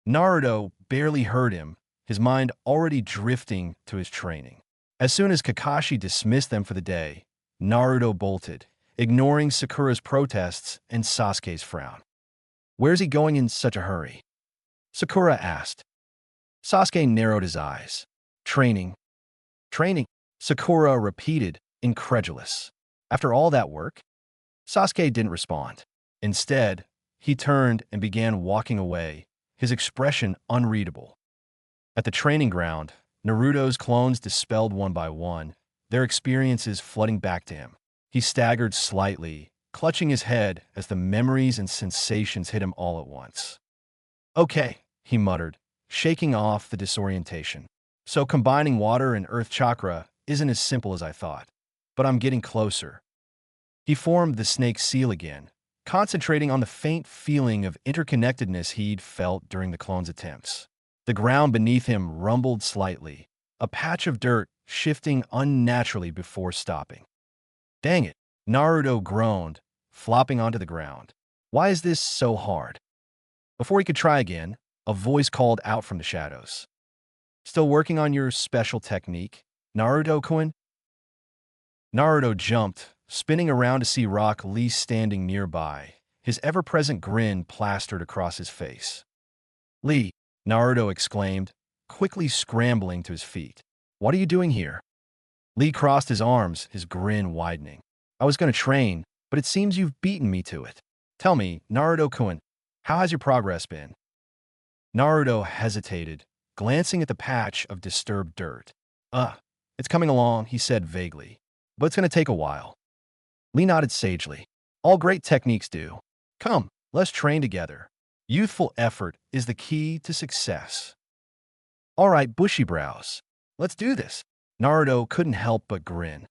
S1: Naruto barely heard him, his mind already drifting to his training. As soon as Kakashi dismissed them for the day, Naruto bolted, ignoring Sakura's protests and Sasuke's frown. "Where's he going in such a hurry?" Sakura asked. Sasuke narrowed his eyes. "Training. Training," Sakura repeated, incredulous. "After all that work?" Sasuke didn't respond. Instead, he turned and began walking away, his expression unreadable. At the training ground, Naruto's clones dispelled one by one, their experiences flooding back to him. He staggered slightly, clutching his head as the memories and sensations hit him all at once. "Okay," he muttered, shaking off the disorientation. "So combining water and earth chakra isn't as simple as I thought. But I'm getting closer." He formed the snake seal again, concentrating on the faint feeling of interconnectedness he'd felt during the clone's attempts. The ground beneath him rumbled slightly, a patch of dirt shifting unnaturally before stopping. "Dang it," Naruto groaned, flopping onto the ground. "Why is this so hard?" Before he could try again, a voice called out from the shadows. "Still working on your special technique, Naruto-kun?" Naruto jumped, spinning around to see Rock Lee standing nearby, his ever-present grin plastered across his face. "Lee," Naruto exclaimed, quickly scrambling to his feet. "What are you doing here?" Lee crossed his arms, his grin widening. "I was going to train, but it seems you've beaten me to it. Tell me, Naruto-kun, how has your progress been?" Naruto hesitated, glancing at the patch of disturbed dirt. It's coming along," he said vaguely, "but it's going to take a while." Lee nodded sagely. "All great techniques do. Come, let's train together. Youthful effort is the key to success." "All right, bushy brows. Let's do this." Naruto couldn't help but grin.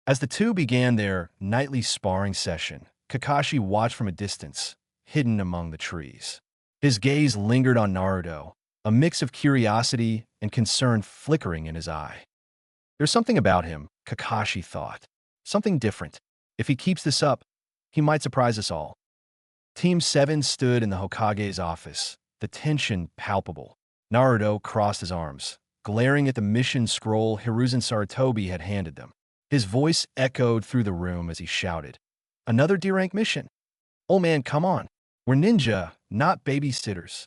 S1: As the two began their nightly sparring session, Kakashi watched from a distance, hidden among the trees. His gaze lingered on Naruto, a mix of curiosity and concern flickering in his eye. There's something about him, Kakashi thought. Something different. If he keeps this up, he might surprise us all. Team 7 stood in the Hokage's office, the tension palpable. Naruto crossed his arms, glaring at the mission scroll Hiruzen Sarutobi had handed them. His voice echoed through the room as he shouted, "Another D-rank mission? Old man, come on. We're ninja, not babysitters."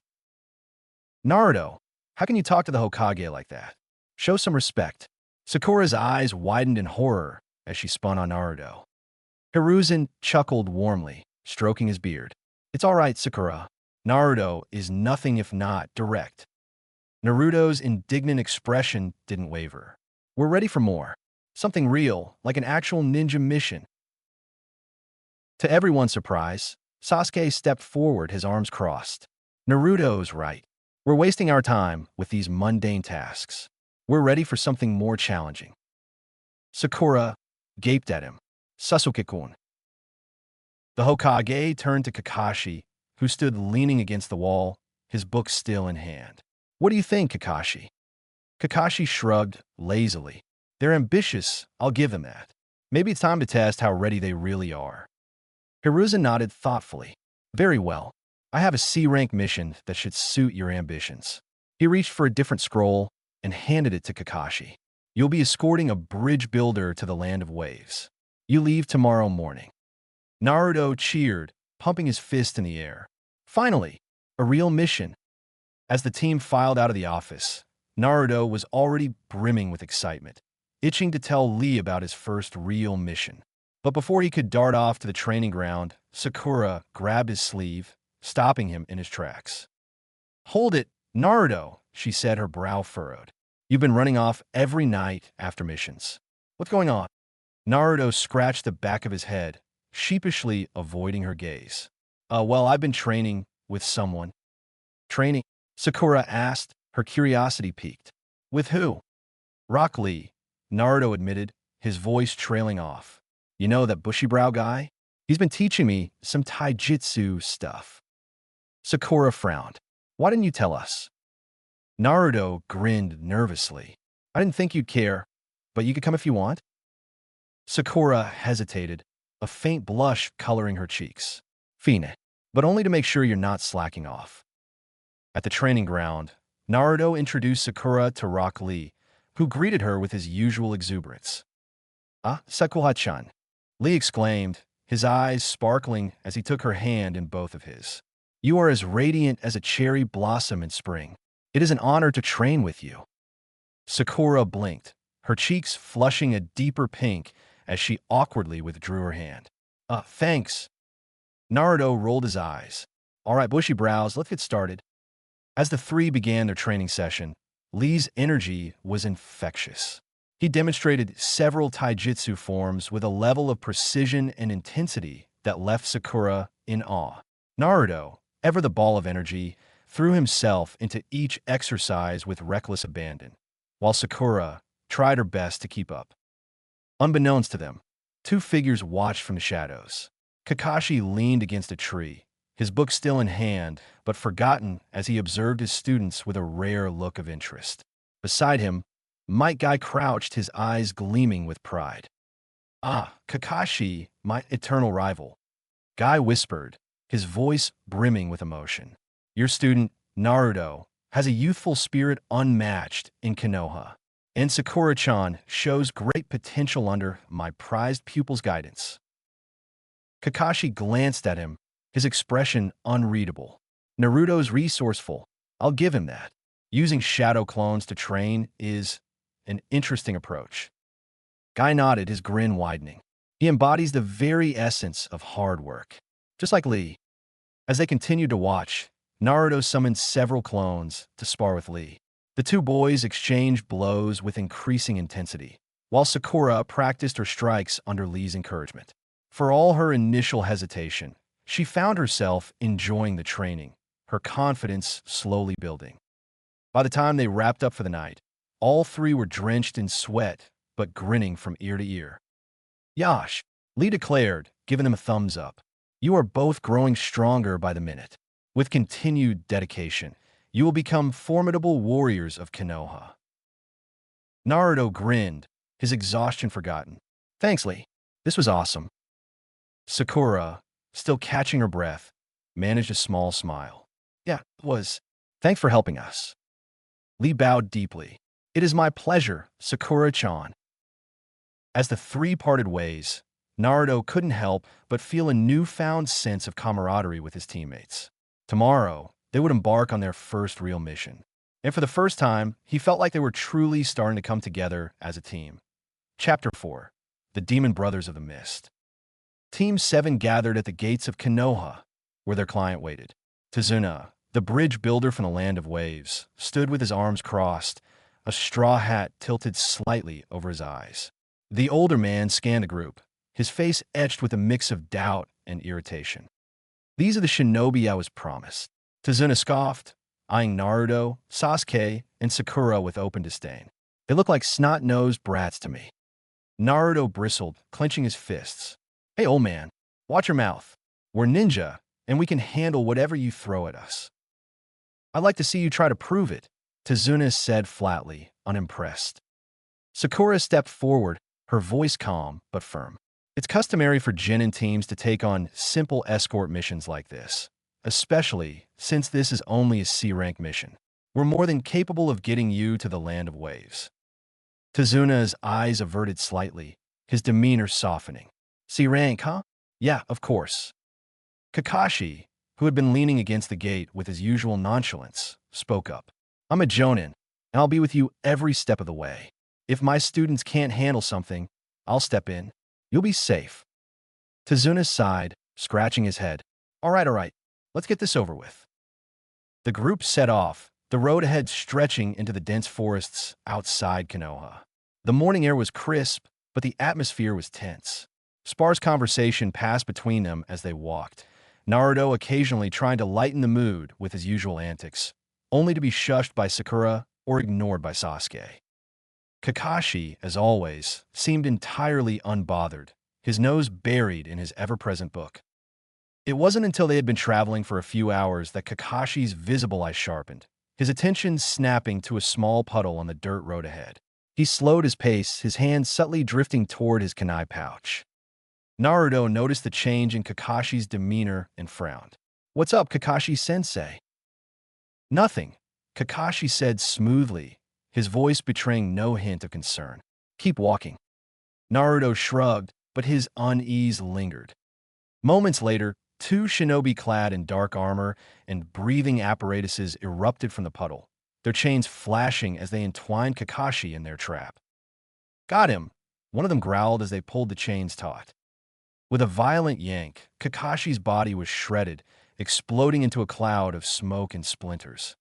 S1: "Naruto, how can you talk to the Hokage like that? Show some respect." Sakura's eyes widened in horror as she spun on Naruto. Hiruzen chuckled warmly, stroking his beard. "It's all right, Sakura. Naruto is nothing if not direct." Naruto's indignant expression didn't waver. "We're ready for more. Something real, like an actual ninja mission." To everyone's surprise, Sasuke stepped forward, his arms crossed. "Naruto's right. We're wasting our time with these mundane tasks. We're ready for something more challenging." Sakura gaped at him. "Sasuke-kun." The Hokage turned to Kakashi, who stood leaning against the wall, his book still in hand. "What do you think, Kakashi?" Kakashi shrugged lazily. "They're ambitious, I'll give them that. Maybe it's time to test how ready they really are." Hiruzen nodded thoughtfully. "Very well. I have a C-rank mission that should suit your ambitions." He reached for a different scroll and handed it to Kakashi. "You'll be escorting a bridge builder to the Land of Waves. You leave tomorrow morning." Naruto cheered, pumping his fist in the air. Finally, a real mission. As the team filed out of the office, Naruto was already brimming with excitement, itching to tell Lee about his first real mission. But before he could dart off to the training ground, Sakura grabbed his sleeve, stopping him in his tracks. "Hold it, Naruto," she said, her brow furrowed. "You've been running off every night after missions. What's going on?" Naruto scratched the back of his head, sheepishly avoiding her gaze. Well, I've been training with someone." Training? Sakura asked, her curiosity piqued. With who? Rock Lee, Naruto admitted, his voice trailing off. You know that bushy-brow guy? He's been teaching me some taijutsu stuff. Sakura frowned. Why didn't you tell us? Naruto grinned nervously. I didn't think you'd care, but you could come if you want. Sakura hesitated, a faint blush coloring her cheeks. Fine, but only to make sure you're not slacking off. At the training ground, Naruto introduced Sakura to Rock Lee, who greeted her with his usual exuberance. Ah, Sakura-chan, Lee exclaimed, his eyes sparkling as he took her hand in both of his. You are as radiant as a cherry blossom in spring. It is an honor to train with you. Sakura blinked, her cheeks flushing a deeper pink as she awkwardly withdrew her hand. Thanks. Naruto rolled his eyes. All right, bushy brows, let's get started. As the three began their training session, Lee's energy was infectious. He demonstrated several taijutsu forms with a level of precision and intensity that left Sakura in awe. Naruto, ever the ball of energy, threw himself into each exercise with reckless abandon, while Sakura tried her best to keep up. Unbeknownst to them, two figures watched from the shadows. Kakashi leaned against a tree, his book still in hand, but forgotten as he observed his students with a rare look of interest. Beside him, Might Guy crouched, his eyes gleaming with pride. Ah, Kakashi, my eternal rival, Guy whispered, his voice brimming with emotion. Your student, Naruto, has a youthful spirit unmatched in Konoha, and Sakura-chan shows great potential under my prized pupil's guidance. Kakashi glanced at him, his expression unreadable. Naruto's resourceful, I'll give him that. Using shadow clones to train is an interesting approach. Guy nodded, his grin widening. He embodies the very essence of hard work. Just like Lee. As they continued to watch, Naruto summoned several clones to spar with Lee. The two boys exchanged blows with increasing intensity, while Sakura practiced her strikes under Lee's encouragement. For all her initial hesitation, she found herself enjoying the training, her confidence slowly building. By the time they wrapped up for the night, all three were drenched in sweat, but grinning from ear to ear. Yash, Lee declared, giving them a thumbs up. You are both growing stronger by the minute. With continued dedication, you will become formidable warriors of Konoha. Naruto grinned, his exhaustion forgotten. Thanks, Lee. This was awesome. Sakura, still catching her breath, managed a small smile. Yeah, it was. Thanks for helping us. Lee bowed deeply. It is my pleasure, Sakura-chan. As the three parted ways, Naruto couldn't help but feel a newfound sense of camaraderie with his teammates. Tomorrow, they would embark on their first real mission. And for the first time, he felt like they were truly starting to come together as a team. Chapter 4. The Demon Brothers of the Mist. Team 7 gathered at the gates of Konoha, where their client waited. Tazuna, the bridge builder from the Land of Waves, stood with his arms crossed, a straw hat tilted slightly over his eyes. The older man scanned the group, his face etched with a mix of doubt and irritation. These are the shinobi I was promised. Tazuna scoffed, eyeing Naruto, Sasuke, and Sakura with open disdain. They look like snot-nosed brats to me. Naruto bristled, clenching his fists. Hey, old man, watch your mouth. We're ninja, and we can handle whatever you throw at us. I'd like to see you try to prove it, Tazuna said flatly, unimpressed. Sakura stepped forward, her voice calm but firm. It's customary for genin teams to take on simple escort missions like this, especially since this is only a C-rank mission. We're more than capable of getting you to the Land of Waves. Tazuna's eyes averted slightly, his demeanor softening. C-rank, huh? Yeah, of course. Kakashi, who had been leaning against the gate with his usual nonchalance, spoke up. I'm a jonin, and I'll be with you every step of the way. If my students can't handle something, I'll step in. You'll be safe. Tazuna sighed, scratching his head. All right, let's get this over with. The group set off, the road ahead stretching into the dense forests outside Konoha. The morning air was crisp, but the atmosphere was tense. Sparse conversation passed between them as they walked, Naruto occasionally trying to lighten the mood with his usual antics, only to be shushed by Sakura or ignored by Sasuke. Kakashi, as always, seemed entirely unbothered, his nose buried in his ever-present book. It wasn't until they had been traveling for a few hours that Kakashi's visible eyes sharpened, his attention snapping to a small puddle on the dirt road ahead. He slowed his pace, his hand subtly drifting toward his kunai pouch. Naruto noticed the change in Kakashi's demeanor and frowned. "What's up, Kakashi-sensei?" "Nothing," Kakashi said smoothly, his voice betraying no hint of concern. "Keep walking." Naruto shrugged, but his unease lingered. Moments later, two shinobi clad in dark armor and breathing apparatuses erupted from the puddle, their chains flashing as they entwined Kakashi in their trap. "Got him," one of them growled as they pulled the chains taut. With a violent yank, Kakashi's body was shredded, exploding into a cloud of smoke and splinters.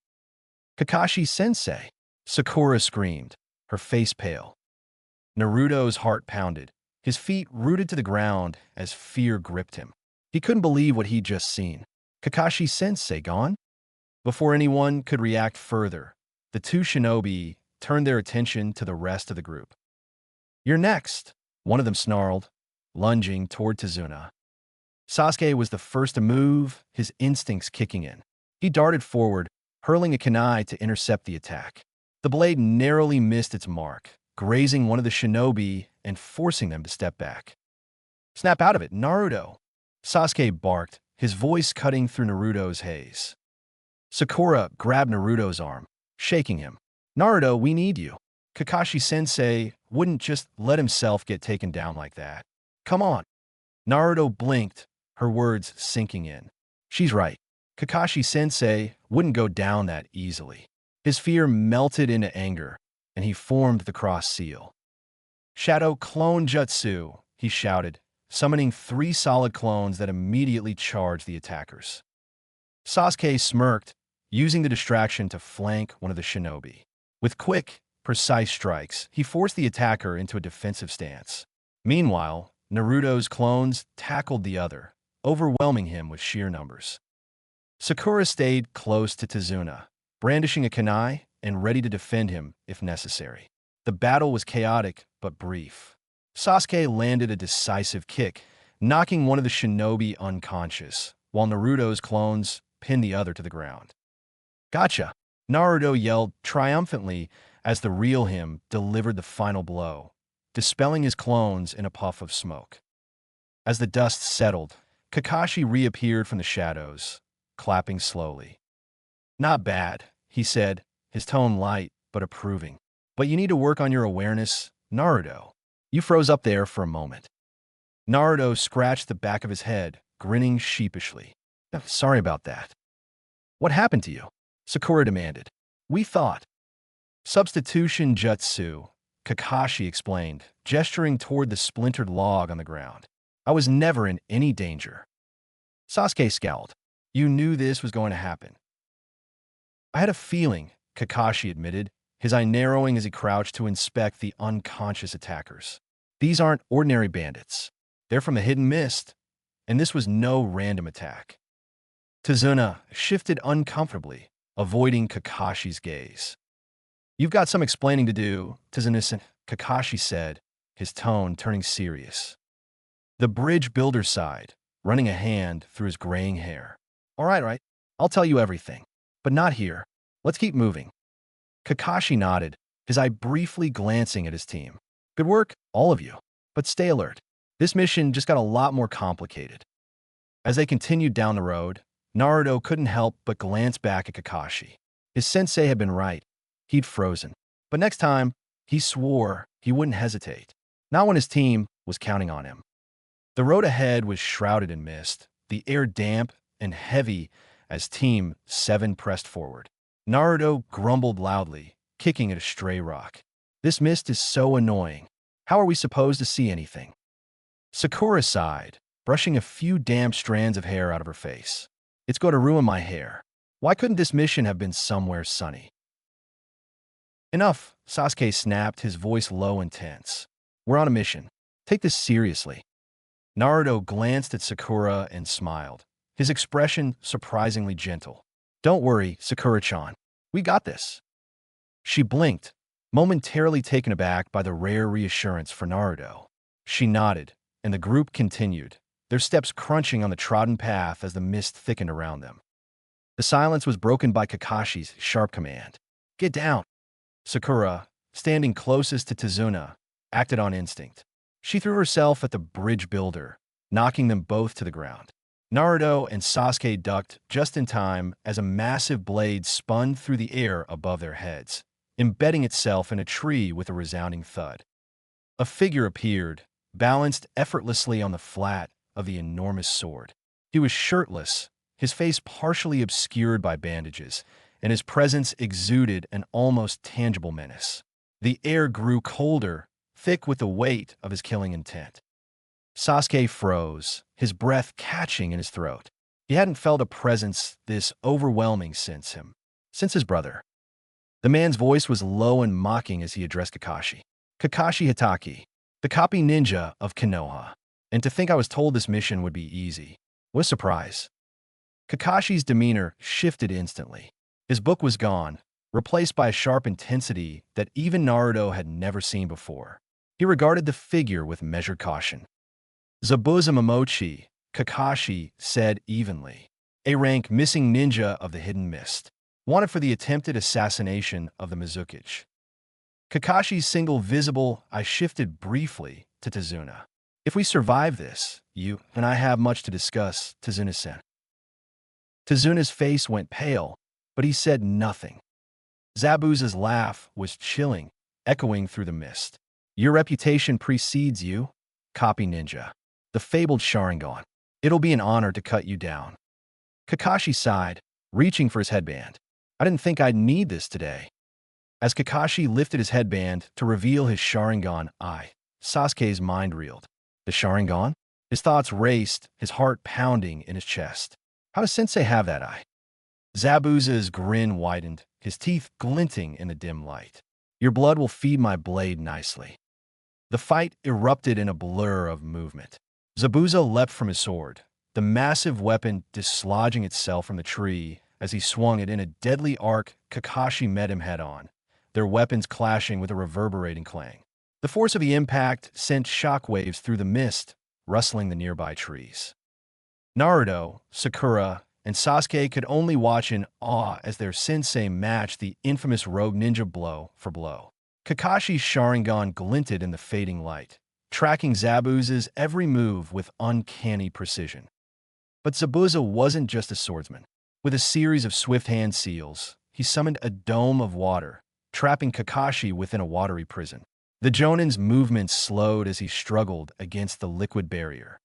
S1: "Kakashi-sensei!" Sakura screamed, her face pale. Naruto's heart pounded, his feet rooted to the ground as fear gripped him. He couldn't believe what he'd just seen. Kakashi-sensei gone? Before anyone could react further, the two shinobi turned their attention to the rest of the group. "You're next," one of them snarled, lunging toward Tazuna. Sasuke was the first to move, his instincts kicking in. He darted forward, hurling a kunai to intercept the attack. The blade narrowly missed its mark, grazing one of the shinobi and forcing them to step back. "Snap out of it, Naruto!" Sasuke barked, his voice cutting through Naruto's haze. Sakura grabbed Naruto's arm, shaking him. "Naruto, we need you. Kakashi-sensei wouldn't just let himself get taken down like that. Come on." Naruto blinked, her words sinking in. She's right. Kakashi-sensei wouldn't go down that easily. His fear melted into anger, and he formed the cross seal. "Shadow Clone Jutsu," he shouted, summoning 3 solid clones that immediately charged the attackers. Sasuke smirked, using the distraction to flank one of the shinobi. With quick, precise strikes, he forced the attacker into a defensive stance. Meanwhile, Naruto's clones tackled the other, overwhelming him with sheer numbers. Sakura stayed close to Tazuna, brandishing a kunai and ready to defend him if necessary. The battle was chaotic but brief. Sasuke landed a decisive kick, knocking one of the shinobi unconscious, while Naruto's clones pinned the other to the ground. "Gotcha!" Naruto yelled triumphantly as the real him delivered the final blow, dispelling his clones in a puff of smoke. As the dust settled, Kakashi reappeared from the shadows, clapping slowly. "Not bad," he said, his tone light but approving. "But you need to work on your awareness, Naruto. You froze up there for a moment." Naruto scratched the back of his head, grinning sheepishly. "Sorry about that." "What happened to you?" Sakura demanded. "We thought." "Substitution jutsu," Kakashi explained, gesturing toward the splintered log on the ground. "I was never in any danger." Sasuke scowled. "You knew this was going to happen." "I had a feeling," Kakashi admitted, his eye narrowing as he crouched to inspect the unconscious attackers. "These aren't ordinary bandits. They're from the hidden mist, and this was no random attack." Tazuna shifted uncomfortably, avoiding Kakashi's gaze. "You've got some explaining to do, Tazuna," Kakashi said, his tone turning serious. The bridge builder sighed, running a hand through his graying hair. All right. I'll tell you everything. But not here. Let's keep moving." Kakashi nodded, his eye briefly glancing at his team. "Good work, all of you. But stay alert. This mission just got a lot more complicated." As they continued down the road, Naruto couldn't help but glance back at Kakashi. His sensei had been right. He'd frozen. But next time, he swore he wouldn't hesitate. Not when his team was counting on him. The road ahead was shrouded in mist, the air damp and heavy as Team 7 pressed forward. Naruto grumbled loudly, kicking at a stray rock. "This mist is so annoying. How are we supposed to see anything?" Sakura sighed, brushing a few damp strands of hair out of her face. "It's going to ruin my hair. Why couldn't this mission have been somewhere sunny?" "Enough," Sasuke snapped, his voice low and tense. "We're on a mission. Take this seriously." Naruto glanced at Sakura and smiled, his expression surprisingly gentle. "Don't worry, Sakura-chan. We got this." She blinked, momentarily taken aback by the rare reassurance for Naruto. She nodded, and the group continued, their steps crunching on the trodden path as the mist thickened around them. The silence was broken by Kakashi's sharp command. "Get down!" Sakura, standing closest to Tazuna, acted on instinct. She threw herself at the bridge builder, knocking them both to the ground. Naruto and Sasuke ducked just in time as a massive blade spun through the air above their heads, embedding itself in a tree with a resounding thud. A figure appeared, balanced effortlessly on the flat of the enormous sword. He was shirtless, his face partially obscured by bandages, and his presence exuded an almost tangible menace. The air grew colder, thick with the weight of his killing intent. Sasuke froze, his breath catching in his throat. He hadn't felt a presence this overwhelming since his brother. The man's voice was low and mocking as he addressed Kakashi. "Kakashi Hitaki, the copy ninja of Konoha. And to think I was told this mission would be easy. What a surprise." Kakashi's demeanor shifted instantly. His book was gone, replaced by a sharp intensity that even Naruto had never seen before. He regarded the figure with measured caution. "Zabuza Momochi," Kakashi said evenly. "A rank missing ninja of the Hidden Mist. Wanted for the attempted assassination of the Mizukichi." Kakashi's single visible eye shifted briefly to Tazuna. "If we survive this, you and I have much to discuss, Tazuna-san." Tazuna's face went pale, but he said nothing. Zabuza's laugh was chilling, echoing through the mist. "Your reputation precedes you, copy ninja. The fabled Sharingan. It'll be an honor to cut you down." Kakashi sighed, reaching for his headband. "I didn't think I'd need this today." As Kakashi lifted his headband to reveal his Sharingan eye, Sasuke's mind reeled. The Sharingan? His thoughts raced, his heart pounding in his chest. How does Sensei have that eye? Zabuza's grin widened, his teeth glinting in the dim light. "Your blood will feed my blade nicely." The fight erupted in a blur of movement. Zabuza leapt from his sword, the massive weapon dislodging itself from the tree as he swung it in a deadly arc. Kakashi met him head-on, their weapons clashing with a reverberating clang. The force of the impact sent shockwaves through the mist, rustling the nearby trees. Naruto, Sakura, and Sasuke could only watch in awe as their sensei matched the infamous rogue ninja blow for blow. Kakashi's Sharingan glinted in the fading light, tracking Zabuza's every move with uncanny precision. But Zabuza wasn't just a swordsman. With a series of swift hand seals, he summoned a dome of water, trapping Kakashi within a watery prison. The Jonin's movements slowed as he struggled against the liquid barrier.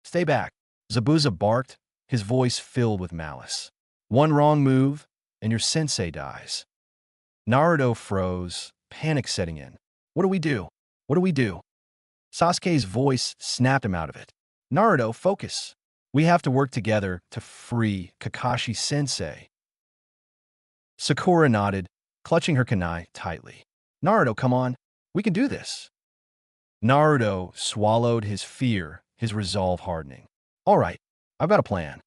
S1: "Stay back," Zabuza barked, his voice filled with malice. "One wrong move, and your sensei dies." Naruto froze, panic setting in. "What do we do? What do we do?" Sasuke's voice snapped him out of it. "Naruto, focus. We have to work together to free Kakashi-sensei." Sakura nodded, clutching her kunai tightly. "Naruto, come on. We can do this." Naruto swallowed his fear, his resolve hardening. "All right, I've got a plan."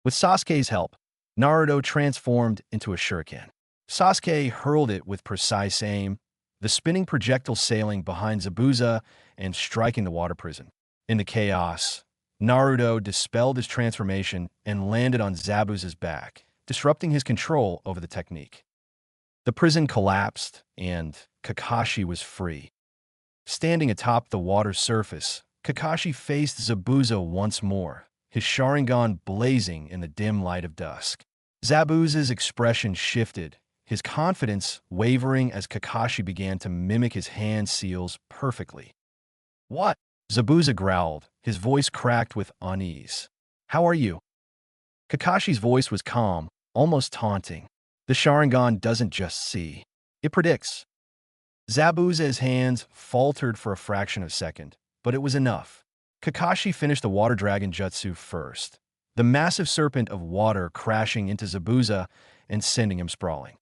S1: With Sasuke's help, Naruto transformed into a shuriken. Sasuke hurled it with precise aim, the spinning projectile sailing behind Zabuza and striking the water prison. In the chaos, Naruto dispelled his transformation and landed on Zabuza's back, disrupting his control over the technique. The prison collapsed, and Kakashi was free. Standing atop the water's surface, Kakashi faced Zabuza once more, his Sharingan blazing in the dim light of dusk. Zabuza's expression shifted, his confidence wavering as Kakashi began to mimic his hand seals perfectly. "What?" Zabuza growled, his voice cracked with unease. "How are you?" Kakashi's voice was calm, almost taunting. "The Sharingan doesn't just see. It predicts." Zabuza's hands faltered for a fraction of a second, but it was enough. Kakashi finished the Water Dragon Jutsu first, the massive serpent of water crashing into Zabuza and sending him sprawling.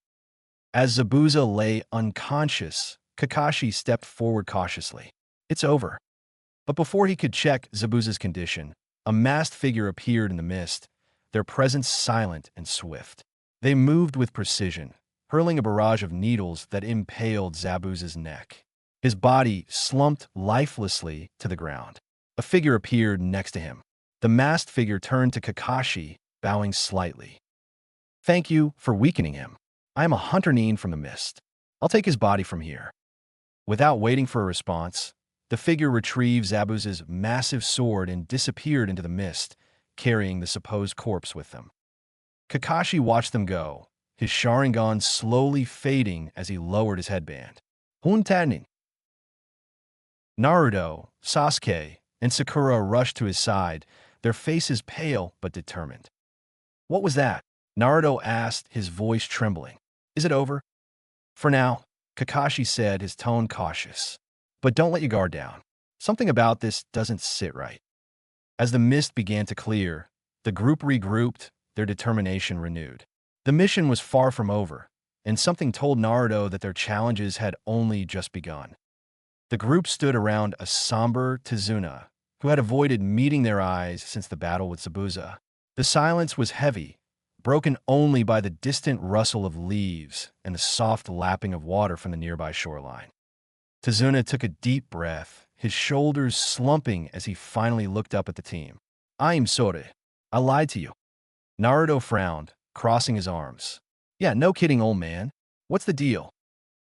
S1: As Zabuza lay unconscious, Kakashi stepped forward cautiously. "It's over." But before he could check Zabuza's condition, A masked figure appeared in the mist, their presence silent and swift. They moved with precision, hurling a barrage of needles that impaled Zabuza's neck. His body slumped lifelessly to the ground. A figure appeared next to him. The masked figure turned to Kakashi, bowing slightly. "Thank you for weakening him. I am a hunter Nin from the mist. I'll take his body from here." Without waiting for a response, the figure retrieved Zabuza's massive sword and disappeared into the mist, carrying the supposed corpse with them. Kakashi watched them go, his Sharingan slowly fading as he lowered his headband. Huntanin. Naruto, Sasuke, and Sakura rushed to his side, their faces pale but determined. "What was that?" Naruto asked, his voice trembling. "Is it over?" "For now," Kakashi said, his tone cautious. "But don't let your guard down. Something about this doesn't sit right." As the mist began to clear, the group regrouped, their determination renewed. The mission was far from over, and something told Naruto that their challenges had only just begun. The group stood around a somber Tazuna, who had avoided meeting their eyes since the battle with Zabuza. The silence was heavy, broken only by the distant rustle of leaves and the soft lapping of water from the nearby shoreline. Tazuna took a deep breath, his shoulders slumping as he finally looked up at the team. "I am sorry. I lied to you." Naruto frowned, crossing his arms. "Yeah, no kidding, old man. What's the deal?"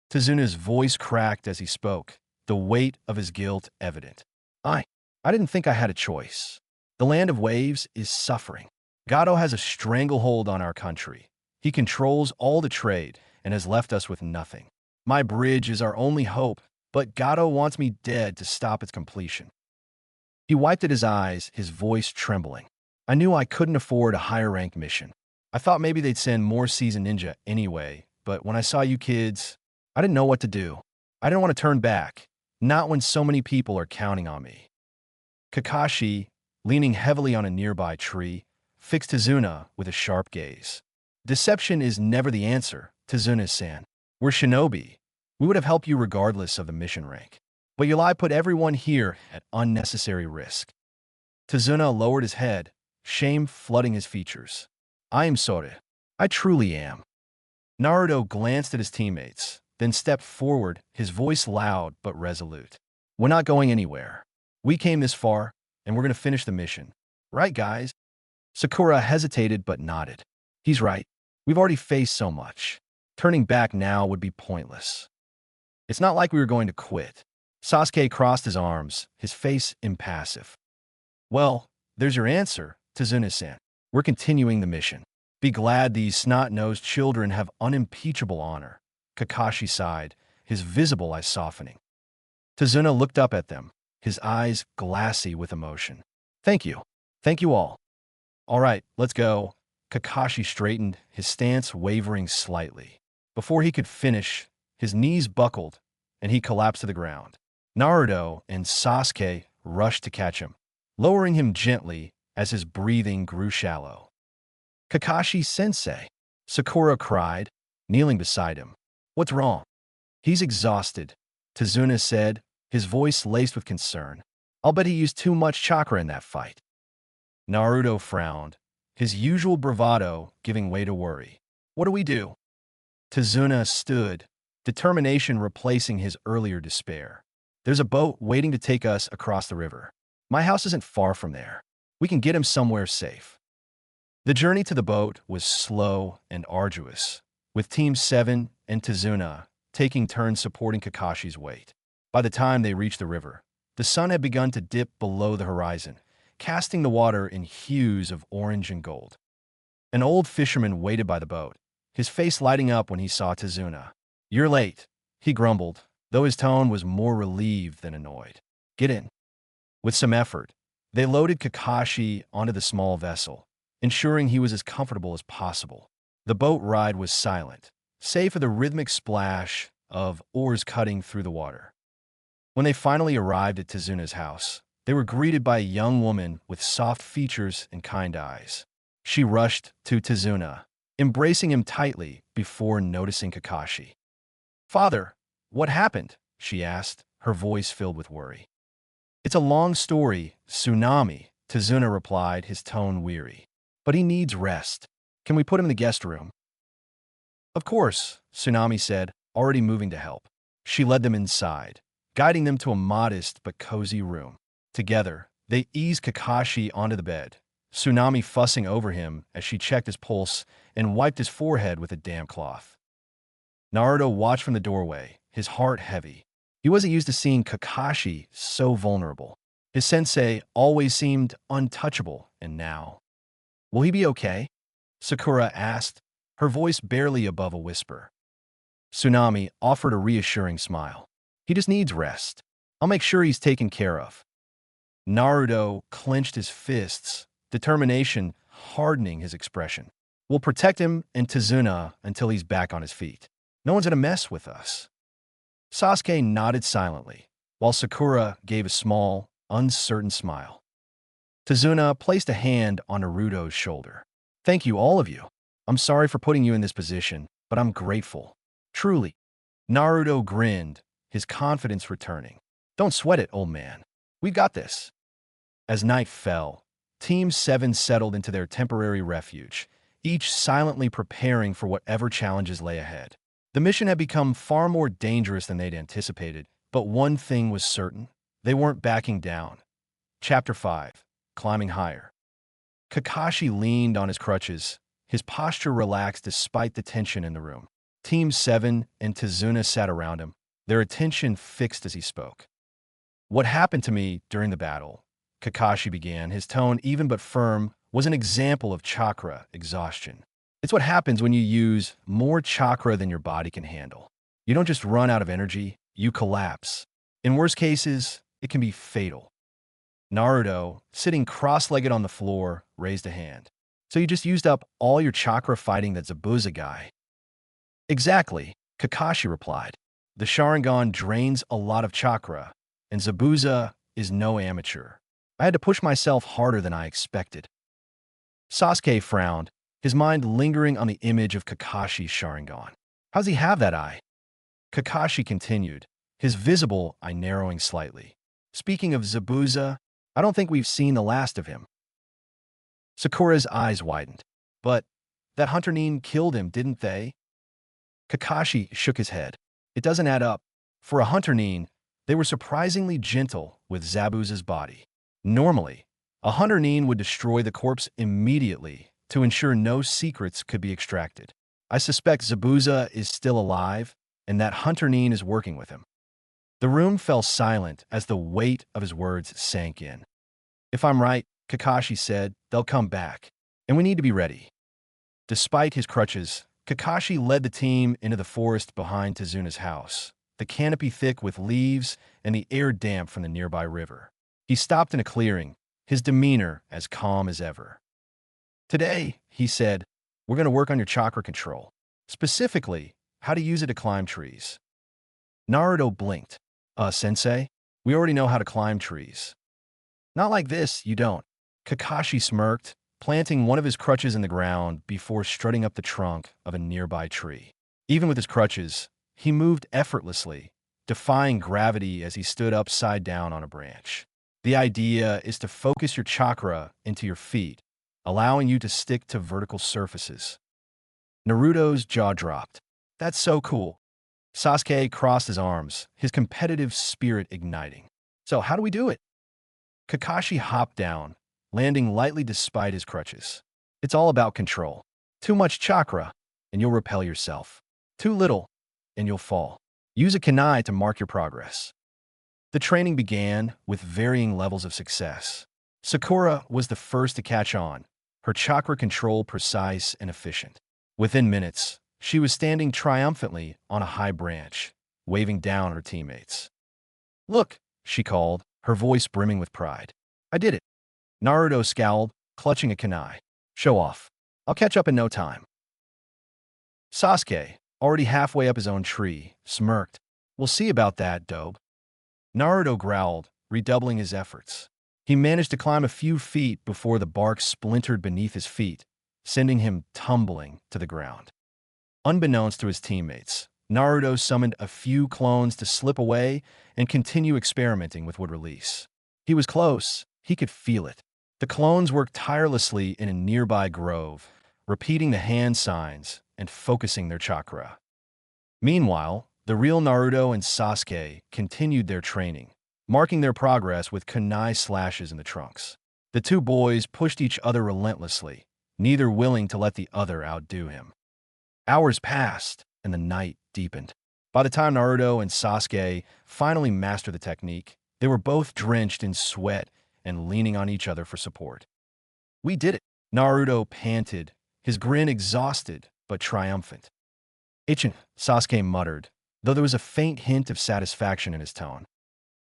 S1: Tazuna's voice cracked as he spoke, the weight of his guilt evident. I didn't think I had a choice. The land of waves is suffering. Gato has a stranglehold on our country. He controls all the trade and has left us with nothing. My bridge is our only hope, but Gato wants me dead to stop its completion." He wiped at his eyes, his voice trembling. "I knew I couldn't afford a higher-ranked mission. I thought maybe they'd send more seasoned ninja anyway, but when I saw you kids, I didn't know what to do. I didn't want to turn back, not when so many people are counting on me." Kakashi, leaning heavily on a nearby tree, fixed Tazuna with a sharp gaze. "Deception is never the answer, Tazuna-san. We're shinobi. We would have helped you regardless of the mission rank. But your lie put everyone here at unnecessary risk." Tazuna lowered his head, shame flooding his features. "I am sorry. I truly am." Naruto glanced at his teammates, then stepped forward, his voice loud but resolute. "We're not going anywhere. We came this far, and we're going to finish the mission. Right, guys?" Sakura hesitated but nodded. "He's right. We've already faced so much. Turning back now would be pointless." "It's not like we were going to quit." Sasuke crossed his arms, his face impassive. "Well, there's your answer, Tazuna-san. We're continuing the mission. Be glad these snot-nosed children have unimpeachable honor." Kakashi sighed, his visible eyes softening. Tazuna looked up at them, his eyes glassy with emotion. "Thank you. Thank you all." "All right, let's go." Kakashi straightened, his stance wavering slightly. Before he could finish, his knees buckled, and he collapsed to the ground. Naruto and Sasuke rushed to catch him, lowering him gently as his breathing grew shallow. "Kakashi-sensei," Sakura cried, kneeling beside him. "What's wrong?" "He's exhausted," Tazuna said, his voice laced with concern. "I'll bet he used too much chakra in that fight." Naruto frowned, his usual bravado giving way to worry. "What do we do?" Tazuna stood, determination replacing his earlier despair. "There's a boat waiting to take us across the river. My house isn't far from there. We can get him somewhere safe." The journey to the boat was slow and arduous, with Team 7 and Tazuna taking turns supporting Kakashi's weight. By the time they reached the river, the sun had begun to dip below the horizon, casting the water in hues of orange and gold. An old fisherman waited by the boat, his face lighting up when he saw Tazuna. "You're late," he grumbled, though his tone was more relieved than annoyed. "Get in." With some effort, they loaded Kakashi onto the small vessel, ensuring he was as comfortable as possible. The boat ride was silent, save for the rhythmic splash of oars cutting through the water. When they finally arrived at Tazuna's house, they were greeted by a young woman with soft features and kind eyes. She rushed to Tazuna, embracing him tightly before noticing Kakashi. "Father, what happened?" she asked, her voice filled with worry. "It's a long story, Tsunami," Tazuna replied, his tone weary. But he needs rest. Can we put him in the guest room? Of course, Tsunami said, already moving to help. She led them inside, guiding them to a modest but cozy room. Together, they eased Kakashi onto the bed, Tsunami fussing over him as she checked his pulse and wiped his forehead with a damp cloth. Naruto watched from the doorway, his heart heavy. He wasn't used to seeing Kakashi so vulnerable. His sensei always seemed untouchable, and now... Will he be okay? Sakura asked, her voice barely above a whisper. Tsunami offered a reassuring smile. He just needs rest. I'll make sure he's taken care of. Naruto clenched his fists, determination hardening his expression. We'll protect him and Tazuna until he's back on his feet. No one's gonna mess with us. Sasuke nodded silently, while Sakura gave a small, uncertain smile. Tazuna placed a hand on Naruto's shoulder. Thank you, all of you. I'm sorry for putting you in this position, but I'm grateful. Truly. Naruto grinned, his confidence returning. Don't sweat it, old man. We've got this. As night fell, Team 7 settled into their temporary refuge, each silently preparing for whatever challenges lay ahead. The mission had become far more dangerous than they'd anticipated, but one thing was certain. They weren't backing down. Chapter 5. Climbing Higher. Kakashi leaned on his crutches, his posture relaxed despite the tension in the room. Team 7 and Tazuna sat around him, their attention fixed as he spoke. What happened to me during the battle, Kakashi began, his tone even but firm, was an example of chakra exhaustion. It's what happens when you use more chakra than your body can handle. You don't just run out of energy, you collapse. In worst cases, it can be fatal. Naruto, sitting cross-legged on the floor, raised a hand. So you just used up all your chakra fighting that Zabuza guy? Exactly, Kakashi replied. The Sharingan drains a lot of chakra, and Zabuza is no amateur. I had to push myself harder than I expected. Sasuke frowned, his mind lingering on the image of Kakashi's Sharingan. How's he have that eye? Kakashi continued, his visible eye narrowing slightly. Speaking of Zabuza, I don't think we've seen the last of him. Sakura's eyes widened. But that Hunter Nin killed him, didn't they? Kakashi shook his head. It doesn't add up. For a Hunter Nin, they were surprisingly gentle with Zabuza's body. Normally, a Hunter Nin would destroy the corpse immediately to ensure no secrets could be extracted. I suspect Zabuza is still alive, and that Hunter Nin is working with him. The room fell silent as the weight of his words sank in. If I'm right, Kakashi said, they'll come back, and we need to be ready. Despite his crutches, Kakashi led the team into the forest behind Tazuna's house, the canopy thick with leaves and the air damp from the nearby river. He stopped in a clearing, his demeanor as calm as ever. Today, he said, we're going to work on your chakra control. Specifically, how to use it to climb trees. Naruto blinked. Sensei, we already know how to climb trees. Not like this, you don't. Kakashi smirked, planting one of his crutches in the ground before strutting up the trunk of a nearby tree. Even with his crutches, he moved effortlessly, defying gravity as he stood upside down on a branch. The idea is to focus your chakra into your feet, allowing you to stick to vertical surfaces. Naruto's jaw dropped. That's so cool. Sasuke crossed his arms, his competitive spirit igniting. So how do we do it? Kakashi hopped down, landing lightly despite his crutches. It's all about control. Too much chakra, and you'll repel yourself. Too little, and you'll fall. Use a kunai to mark your progress. The training began with varying levels of success. Sakura was the first to catch on, her chakra control precise and efficient. Within minutes, she was standing triumphantly on a high branch, waving down her teammates. Look, she called, her voice brimming with pride. I did it. Naruto scowled, clutching a kunai. Show off. I'll catch up in no time. Sasuke, already halfway up his own tree, smirked. We'll see about that, dope. Naruto growled, redoubling his efforts. He managed to climb a few feet before the bark splintered beneath his feet, sending him tumbling to the ground. Unbeknownst to his teammates, Naruto summoned a few clones to slip away and continue experimenting with wood release. He was close. He could feel it. The clones worked tirelessly in a nearby grove, repeating the hand signs and focusing their chakra. Meanwhile, the real Naruto and Sasuke continued their training, marking their progress with kunai slashes in the trunks. The two boys pushed each other relentlessly, neither willing to let the other outdo him. Hours passed, and the night deepened. By the time Naruto and Sasuke finally mastered the technique, they were both drenched in sweat and leaning on each other for support. "We did it," Naruto panted, his grin exhausted but triumphant. "Ichin," Sasuke muttered, though there was a faint hint of satisfaction in his tone.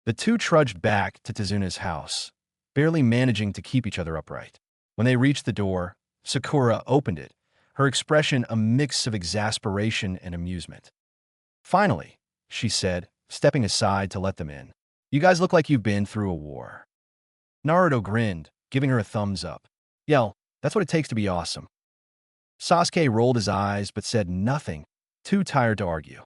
S1: The two trudged back to Tezuna's house, barely managing to keep each other upright. When they reached the door, Sakura opened it, her expression a mix of exasperation and amusement. "Finally," she said, stepping aside to let them in. "You guys look like you've been through a war." Naruto grinned, giving her a thumbs up. "Yell, that's what it takes to be awesome." Sasuke rolled his eyes but said nothing, too tired to argue.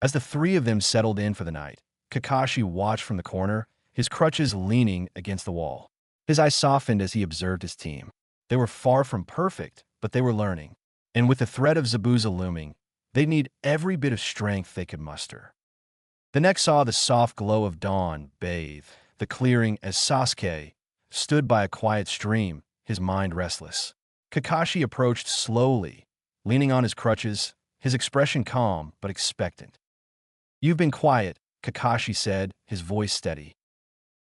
S1: As the three of them settled in for the night, Kakashi watched from the corner, his crutches leaning against the wall. His eyes softened as he observed his team. They were far from perfect, but they were learning. And with the threat of Zabuza looming, they'd need every bit of strength they could muster. The next saw the soft glow of dawn bathe the clearing as Sasuke stood by a quiet stream, his mind restless. Kakashi approached slowly, leaning on his crutches, his expression calm but expectant. "You've been quiet," Kakashi said, his voice steady.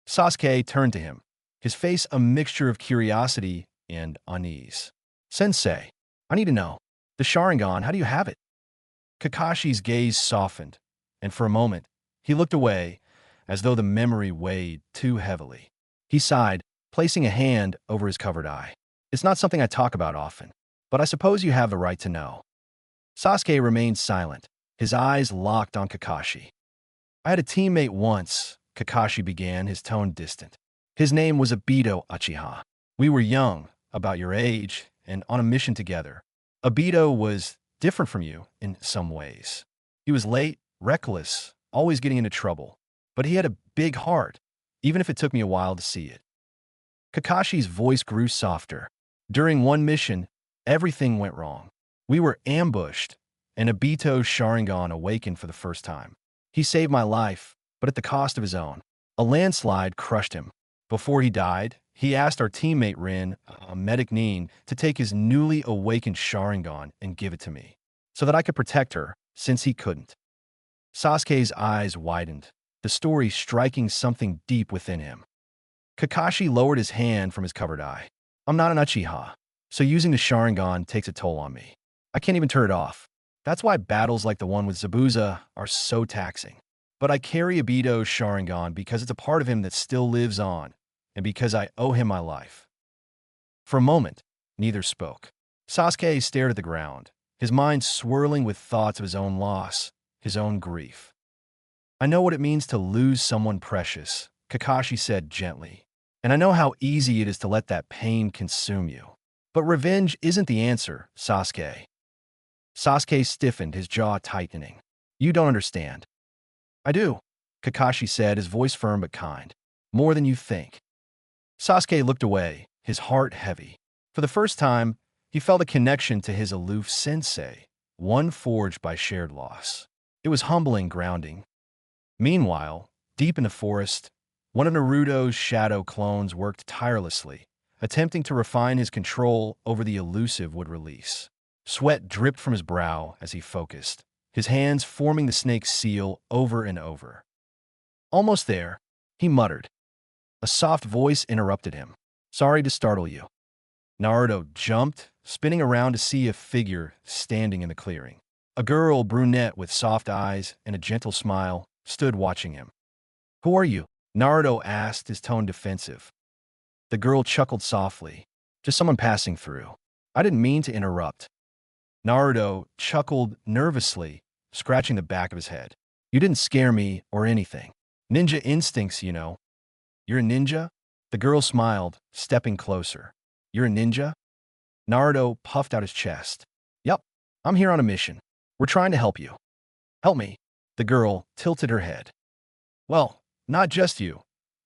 S1: Sasuke turned to him, his face a mixture of curiosity and unease. "Sensei, I need to know. The Sharingan, how do you have it?" Kakashi's gaze softened, and for a moment, he looked away, as though the memory weighed too heavily. He sighed, placing a hand over his covered eye. "It's not something I talk about often, but I suppose you have the right to know." Sasuke remained silent, his eyes locked on Kakashi. "I had a teammate once," Kakashi began, his tone distant. "His name was Obito Uchiha. We were young, about your age, and on a mission together. Obito was different from you in some ways. He was late, reckless, always getting into trouble. But he had a big heart, even if it took me a while to see it." Kakashi's voice grew softer. "During one mission, everything went wrong. We were ambushed, and Obito's Sharingan awakened for the first time. He saved my life, but at the cost of his own. A landslide crushed him. Before he died, he asked our teammate Rin, a medic Nin, to take his newly awakened Sharingan and give it to me, so that I could protect her, since he couldn't." Sasuke's eyes widened, the story striking something deep within him. Kakashi lowered his hand from his covered eye. "I'm not an Uchiha, so using the Sharingan takes a toll on me. I can't even turn it off. That's why battles like the one with Zabuza are so taxing. But I carry Obito's Sharingan because it's a part of him that still lives on, and because I owe him my life." For a moment, neither spoke. Sasuke stared at the ground, his mind swirling with thoughts of his own loss, his own grief. "I know what it means to lose someone precious," Kakashi said gently. "And I know how easy it is to let that pain consume you. But revenge isn't the answer, Sasuke." Sasuke stiffened, his jaw tightening. "You don't understand." "I do," Kakashi said, his voice firm but kind. "More than you think." Sasuke looked away, his heart heavy. For the first time, he felt a connection to his aloof sensei, one forged by shared loss. It was humbling, grounding. Meanwhile, deep in the forest, one of Naruto's shadow clones worked tirelessly, attempting to refine his control over the elusive wood release. Sweat dripped from his brow as he focused, his hands forming the snake's seal over and over. "Almost there," he muttered. A soft voice interrupted him. "Sorry to startle you." Naruto jumped, spinning around to see a figure standing in the clearing. A girl, brunette with soft eyes and a gentle smile, stood watching him. "Who are you?" Naruto asked, his tone defensive. The girl chuckled softly. "Just someone passing through. I didn't mean to interrupt." Naruto chuckled nervously, scratching the back of his head. "You didn't scare me or anything. Ninja instincts, you know." "You're a ninja?" The girl smiled, stepping closer. "You're a ninja?" Naruto puffed out his chest. "Yup, I'm here on a mission. We're trying to help you." "Help me?" The girl tilted her head. "Well, not just you,"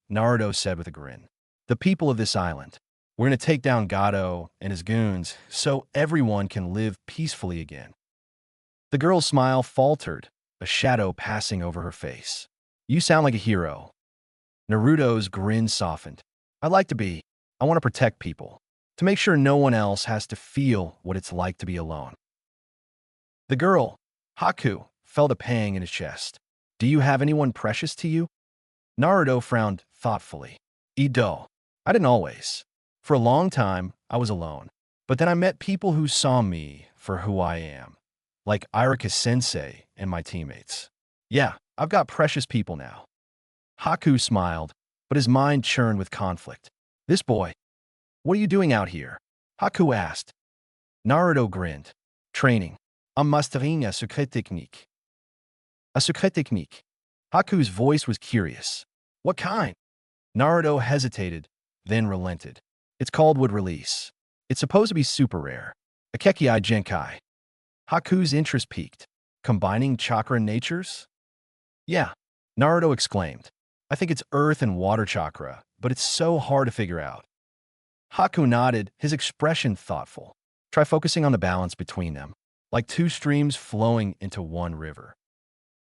S1: Naruto said with a grin. "The people of this island. We're going to take down Gato and his goons so everyone can live peacefully again. The girl's smile faltered, a shadow passing over her face. You sound like a hero. Naruto's grin softened. I'd like to be. I want to protect people, to make sure no one else has to feel what it's like to be alone. The girl, Haku, felt a pang in his chest. Do you have anyone precious to you? Naruto frowned thoughtfully. Ido. I didn't always. For a long time, I was alone. But then I met people who saw me for who I am, like Irika-sensei and my teammates. Yeah, I've got precious people now. Haku smiled, but his mind churned with conflict. This boy, what are you doing out here? Haku asked. Naruto grinned. Training. I'm mastering a secret technique. A secret technique. Haku's voice was curious. What kind? Naruto hesitated, then relented. It's called wood release. It's supposed to be super rare. Akekiai Genkai. Haku's interest peaked. Combining chakra and natures? Yeah, Naruto exclaimed. I think it's earth and water chakra, but it's so hard to figure out. Haku nodded, his expression thoughtful. Try focusing on the balance between them, like two streams flowing into one river.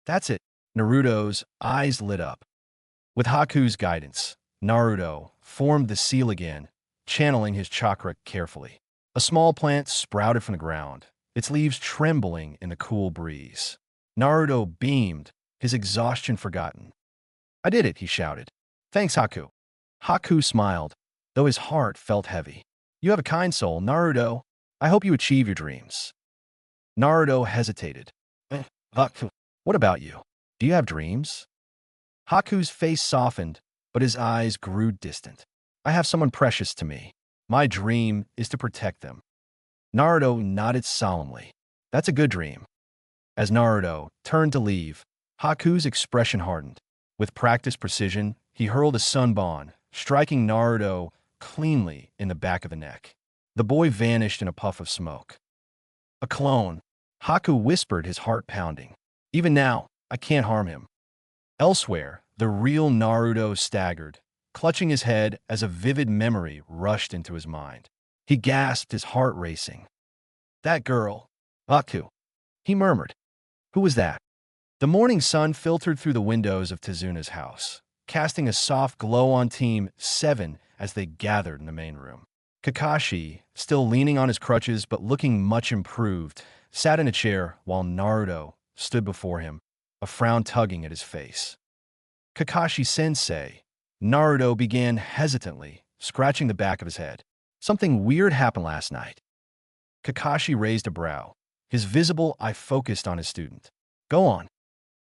S1: That's it. Naruto's eyes lit up. With Haku's guidance, Naruto formed the seal again, channeling his chakra carefully. A small plant sprouted from the ground, its leaves trembling in the cool breeze. Naruto beamed, his exhaustion forgotten. I did it, he shouted. Thanks, Haku. Haku smiled, though his heart felt heavy. You have a kind soul, Naruto. I hope you achieve your dreams. Naruto hesitated. Haku, what about you? Do you have dreams? Haku's face softened, but his eyes grew distant. I have someone precious to me. My dream is to protect them. Naruto nodded solemnly. That's a good dream. As Naruto turned to leave, Haku's expression hardened. With practiced precision, he hurled a sunbon, striking Naruto cleanly in the back of the neck. The boy vanished in a puff of smoke. A clone. Haku whispered, his heart pounding. Even now, I can't harm him. Elsewhere, the real Naruto staggered, clutching his head as a vivid memory rushed into his mind. He gasped, his heart racing. That girl, Haku. He murmured. Who was that? The morning sun filtered through the windows of Tezuna's house, casting a soft glow on Team 7 as they gathered in the main room. Kakashi, still leaning on his crutches but looking much improved, sat in a chair while Naruto stood before him, a frown tugging at his face. Kakashi-sensei, Naruto began hesitantly, scratching the back of his head. Something weird happened last night. Kakashi raised a brow, his visible eye focused on his student. Go on.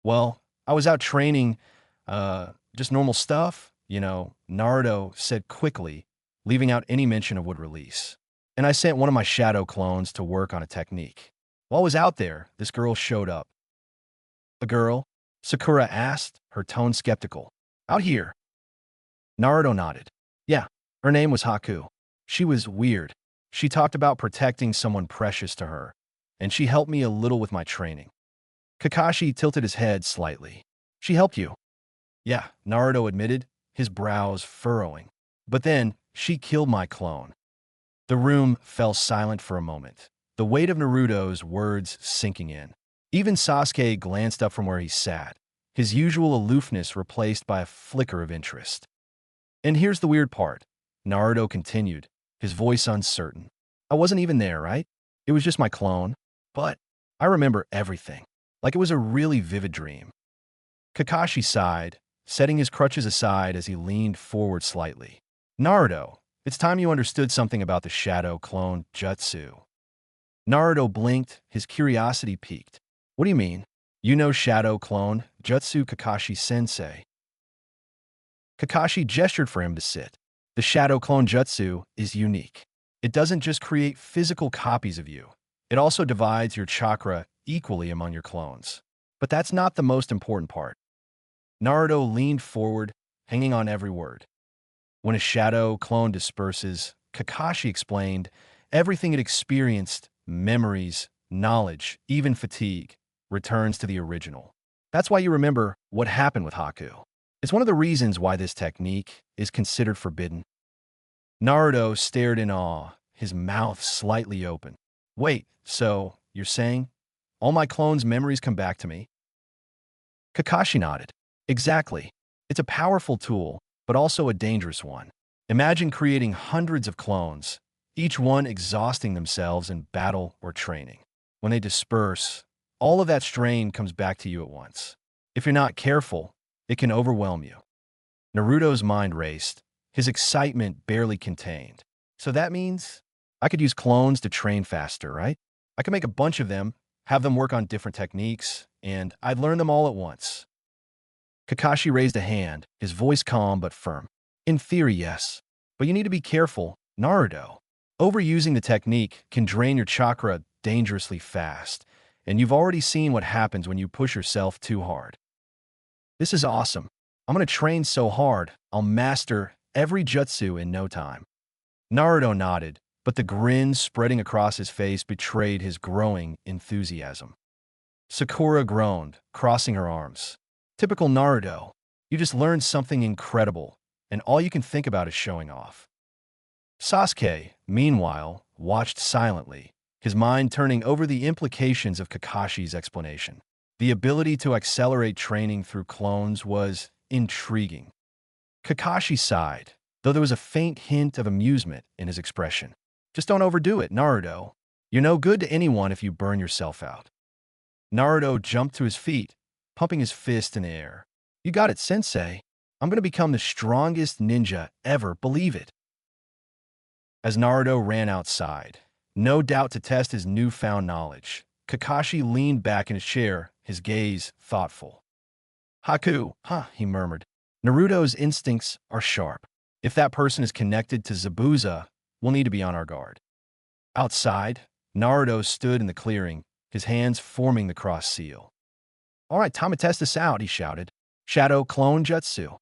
S1: Well, I was out training, just normal stuff, Naruto said quickly, leaving out any mention of wood release. And I sent one of my shadow clones to work on a technique. While I was out there, this girl showed up. A girl? Sakura asked, her tone skeptical. Out here. Naruto nodded. Yeah, her name was Haku. She was weird. She talked about protecting someone precious to her, and she helped me a little with my training. Kakashi tilted his head slightly. She helped you? Yeah, Naruto admitted, his brows furrowing. But then, she killed my clone. The room fell silent for a moment, the weight of Naruto's words sinking in. Even Sasuke glanced up from where he sat, his usual aloofness replaced by a flicker of interest. And here's the weird part, Naruto continued, his voice uncertain. I wasn't even there, right? It was just my clone. But I remember everything, like it was a really vivid dream. Kakashi sighed, setting his crutches aside as he leaned forward slightly. Naruto, it's time you understood something about the shadow clone jutsu. Naruto blinked, his curiosity piqued. What do you mean? You know shadow clone jutsu, Kakashi-sensei. Kakashi gestured for him to sit. The shadow clone jutsu is unique. It doesn't just create physical copies of you. It also divides your chakra equally among your clones. But that's not the most important part. Naruto leaned forward, hanging on every word. When a shadow clone disperses, Kakashi explained, everything it experienced, memories, knowledge, even fatigue, returns to the original. That's why you remember what happened with Haku. It's one of the reasons why this technique is considered forbidden. Naruto stared in awe, his mouth slightly open. Wait, so you're saying all my clones' memories come back to me? Kakashi nodded. Exactly. It's a powerful tool, but also a dangerous one. Imagine creating hundreds of clones, each one exhausting themselves in battle or training. When they disperse, all of that strain comes back to you at once. If you're not careful, it can overwhelm you. Naruto's mind raced, his excitement barely contained. So that means I could use clones to train faster, right? I could make a bunch of them, have them work on different techniques, and I'd learn them all at once. Kakashi raised a hand, his voice calm but firm. In theory, yes. But you need to be careful, Naruto. Overusing the technique can drain your chakra dangerously fast, and you've already seen what happens when you push yourself too hard. This is awesome. I'm going to train so hard, I'll master every jutsu in no time. Naruto nodded, but the grin spreading across his face betrayed his growing enthusiasm. Sakura groaned, crossing her arms. Typical Naruto. You just learned something incredible, and all you can think about is showing off. Sasuke, meanwhile, watched silently, his mind turning over the implications of Kakashi's explanation. The ability to accelerate training through clones was intriguing. Kakashi sighed, though there was a faint hint of amusement in his expression. Just don't overdo it, Naruto. You're no good to anyone if you burn yourself out. Naruto jumped to his feet, pumping his fist in the air. You got it, sensei. I'm going to become the strongest ninja ever, believe it. As Naruto ran outside, no doubt to test his newfound knowledge, Kakashi leaned back in his chair, his gaze thoughtful. Haku, he murmured. Naruto's instincts are sharp. If that person is connected to Zabuza, we'll need to be on our guard. Outside, Naruto stood in the clearing, his hands forming the cross seal. All right, time to test this out, he shouted. Shadow Clone Jutsu.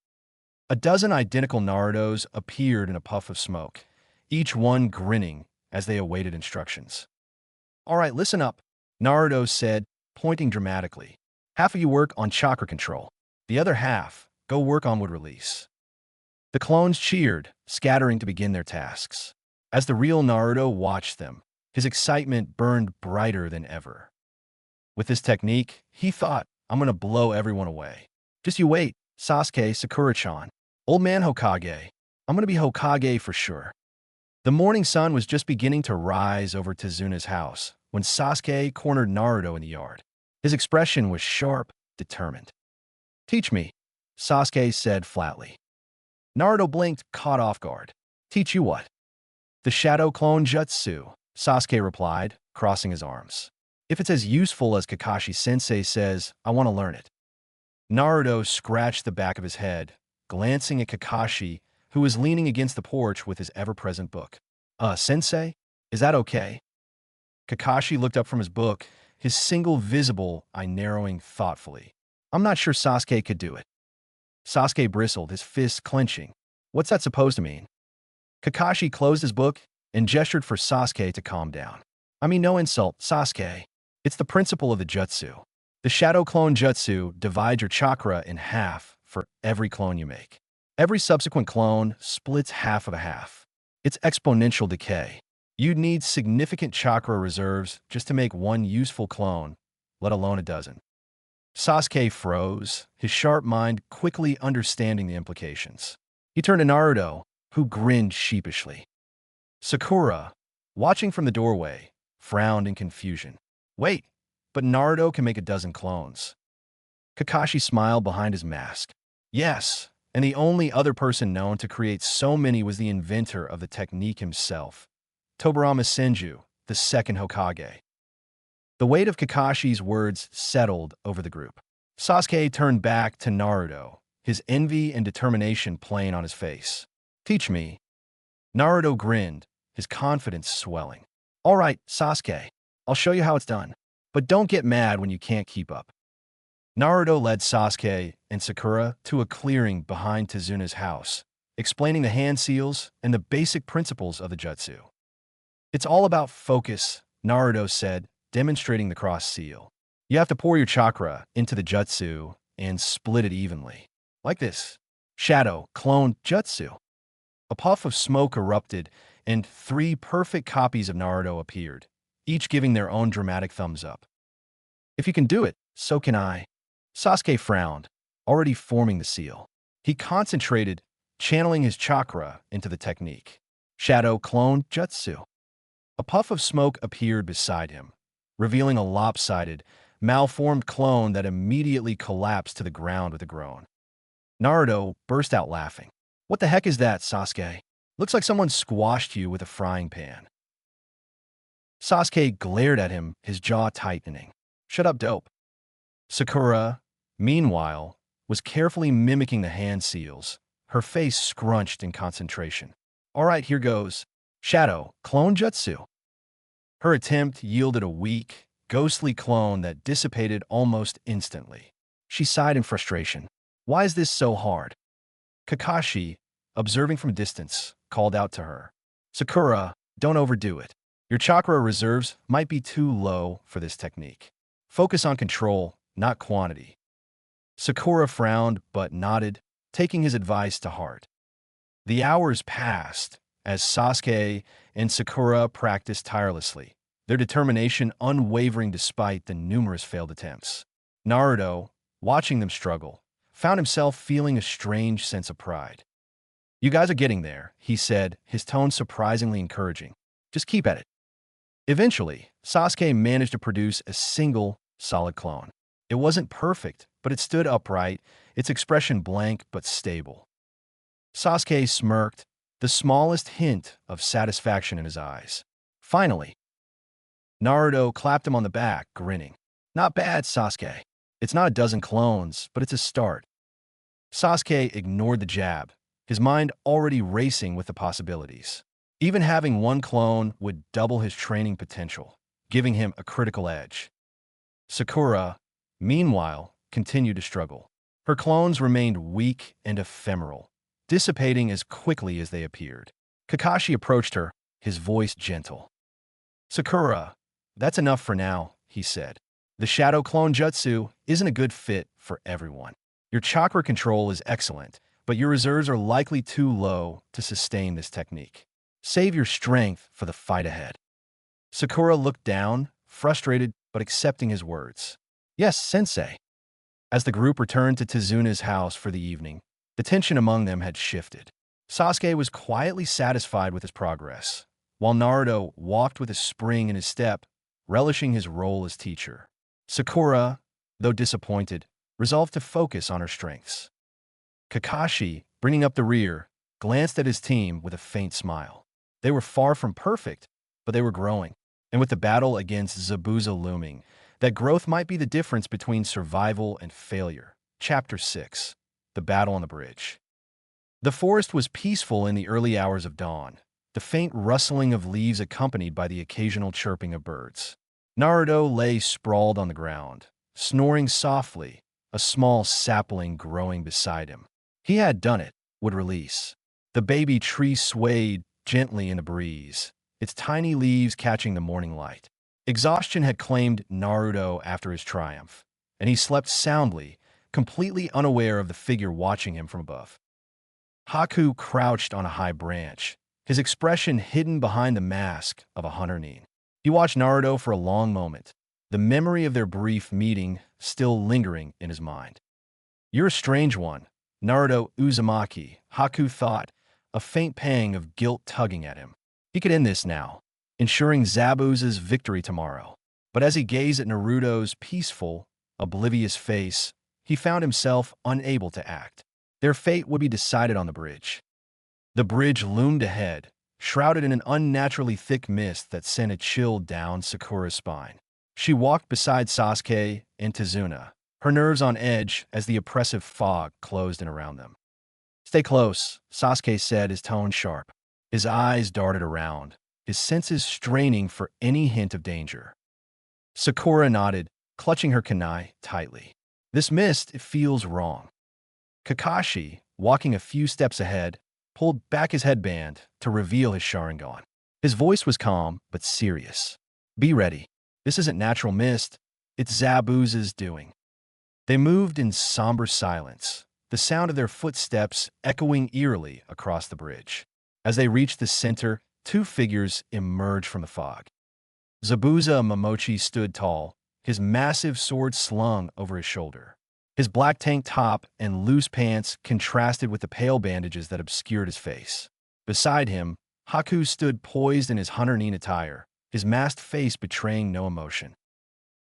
S1: A dozen identical Narutos appeared in a puff of smoke, each one grinning as they awaited instructions. All right, listen up, Naruto said, pointing dramatically. Half of you work on chakra control. The other half, go work on wood release. The clones cheered, scattering to begin their tasks. As the real Naruto watched them, his excitement burned brighter than ever. With this technique, he thought, I'm going to blow everyone away. Just you wait, Sasuke Sakura-chan. Old man Hokage. I'm going to be Hokage for sure. The morning sun was just beginning to rise over Tezuna's house when Sasuke cornered Naruto in the yard. His expression was sharp, determined. Teach me, Sasuke said flatly. Naruto blinked, caught off guard. Teach you what? The Shadow Clone Jutsu, Sasuke replied, crossing his arms. If it's as useful as Kakashi-sensei says, I want to learn it. Naruto scratched the back of his head, glancing at Kakashi, who was leaning against the porch with his ever-present book. Sensei? Is that okay? Kakashi looked up from his book, his single visible eye narrowing thoughtfully. I'm not sure Sasuke could do it. Sasuke bristled, his fists clenching. What's that supposed to mean? Kakashi closed his book and gestured for Sasuke to calm down. I mean, no insult, Sasuke. It's the principle of the jutsu. The Shadow Clone Jutsu divides your chakra in half for every clone you make. Every subsequent clone splits half of a half. It's exponential decay. You'd need significant chakra reserves just to make one useful clone, let alone a dozen. Sasuke froze, his sharp mind quickly understanding the implications. He turned to Naruto, who grinned sheepishly. Sakura, watching from the doorway, frowned in confusion. Wait, but Naruto can make a dozen clones. Kakashi smiled behind his mask. Yes, and the only other person known to create so many was the inventor of the technique himself, Tobirama Senju, the second Hokage. The weight of Kakashi's words settled over the group. Sasuke turned back to Naruto, his envy and determination plain on his face. Teach me. Naruto grinned, his confidence swelling. All right, Sasuke, I'll show you how it's done. But don't get mad when you can't keep up. Naruto led Sasuke and Sakura to a clearing behind Tezuna's house, explaining the hand seals and the basic principles of the jutsu. It's all about focus, Naruto said, demonstrating the cross seal. You have to pour your chakra into the jutsu and split it evenly. Like this. Shadow Clone Jutsu. A puff of smoke erupted, and 3 perfect copies of Naruto appeared, each giving their own dramatic thumbs up. If you can do it, so can I. Sasuke frowned, already forming the seal. He concentrated, channeling his chakra into the technique. Shadow Clone Jutsu. A puff of smoke appeared beside him, revealing a lopsided, malformed clone that immediately collapsed to the ground with a groan. Naruto burst out laughing. What the heck is that, Sasuke? Looks like someone squashed you with a frying pan. Sasuke glared at him, his jaw tightening. Shut up, dope. Sakura, meanwhile, was carefully mimicking the hand seals, her face scrunched in concentration. All right, here goes. Shadow, clone jutsu. Her attempt yielded a weak, ghostly clone that dissipated almost instantly. She sighed in frustration. Why is this so hard? Kakashi, observing from a distance, called out to her. Sakura, don't overdo it. Your chakra reserves might be too low for this technique. Focus on control, not quantity. Sakura frowned but nodded, taking his advice to heart. The hours passed as Sasuke and Sakura practiced tirelessly, their determination unwavering despite the numerous failed attempts. Naruto, watching them struggle, found himself feeling a strange sense of pride. You guys are getting there, he said, his tone surprisingly encouraging. Just keep at it. Eventually, Sasuke managed to produce a single, solid clone. It wasn't perfect, but it stood upright, its expression blank but stable. Sasuke smirked, the smallest hint of satisfaction in his eyes. Finally, Naruto clapped him on the back, grinning. Not bad, Sasuke. It's not a dozen clones, but it's a start. Sasuke ignored the jab, his mind already racing with the possibilities. Even having one clone would double his training potential, giving him a critical edge. Sakura, meanwhile, continued to struggle. Her clones remained weak and ephemeral, dissipating as quickly as they appeared. Kakashi approached her, his voice gentle. Sakura, that's enough for now, he said. The Shadow Clone Jutsu isn't a good fit for everyone. Your chakra control is excellent, but your reserves are likely too low to sustain this technique. Save your strength for the fight ahead. Sakura looked down, frustrated but accepting his words. Yes, sensei. As the group returned to Tezuna's house for the evening, the tension among them had shifted. Sasuke was quietly satisfied with his progress, while Naruto walked with a spring in his step, relishing his role as teacher. Sakura, though disappointed, resolved to focus on her strengths. Kakashi, bringing up the rear, glanced at his team with a faint smile. They were far from perfect, but they were growing. And with the battle against Zabuza looming, that growth might be the difference between survival and failure. Chapter 6. The Battle on the Bridge. The forest was peaceful in the early hours of dawn, the faint rustling of leaves accompanied by the occasional chirping of birds. Naruto lay sprawled on the ground, snoring softly, a small sapling growing beside him. He had done it, would release. The baby tree swayed gently in the breeze, its tiny leaves catching the morning light. Exhaustion had claimed Naruto after his triumph, and he slept soundly, completely unaware of the figure watching him from above. Haku crouched on a high branch, his expression hidden behind the mask of a hunter nin. He watched Naruto for a long moment, the memory of their brief meeting still lingering in his mind. You're a strange one, Naruto Uzumaki, Haku thought, a faint pang of guilt tugging at him. He could end this now, ensuring Zabuza's victory tomorrow. But as he gazed at Naruto's peaceful, oblivious face, he found himself unable to act. Their fate would be decided on the bridge. The bridge loomed ahead, shrouded in an unnaturally thick mist that sent a chill down Sakura's spine. She walked beside Sasuke and Tezuna, her nerves on edge as the oppressive fog closed in around them. Stay close, Sasuke said, his tone sharp. His eyes darted around, his senses straining for any hint of danger. Sakura nodded, clutching her kunai tightly. This mist, it feels wrong. Kakashi, walking a few steps ahead, pulled back his headband to reveal his Sharingan. His voice was calm but serious. Be ready. This isn't natural mist. It's Zabuza's doing. They moved in somber silence, the sound of their footsteps echoing eerily across the bridge. As they reached the center, two figures emerged from the fog. Zabuza Momochi stood tall, his massive sword slung over his shoulder. His black tank top and loose pants contrasted with the pale bandages that obscured his face. Beside him, Haku stood poised in his hunter nin attire, his masked face betraying no emotion.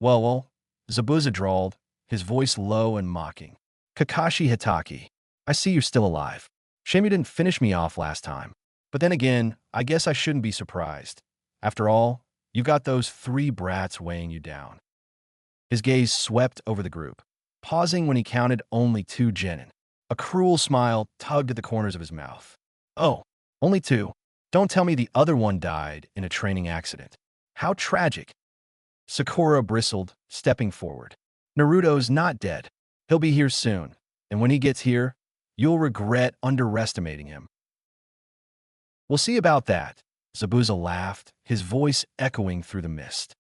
S1: Well, Zabuza drawled, his voice low and mocking. Kakashi Hitaki, I see you're still alive. Shame you didn't finish me off last time. But then again, I guess I shouldn't be surprised. After all, you've got those three brats weighing you down. His gaze swept over the group, pausing when he counted only 2 genin. A cruel smile tugged at the corners of his mouth. Oh, only 2. Don't tell me the other one died in a training accident. How tragic. Sakura bristled, stepping forward. Naruto's not dead. He'll be here soon, and when he gets here, you'll regret underestimating him. We'll see about that, Zabuza laughed, his voice echoing through the mist.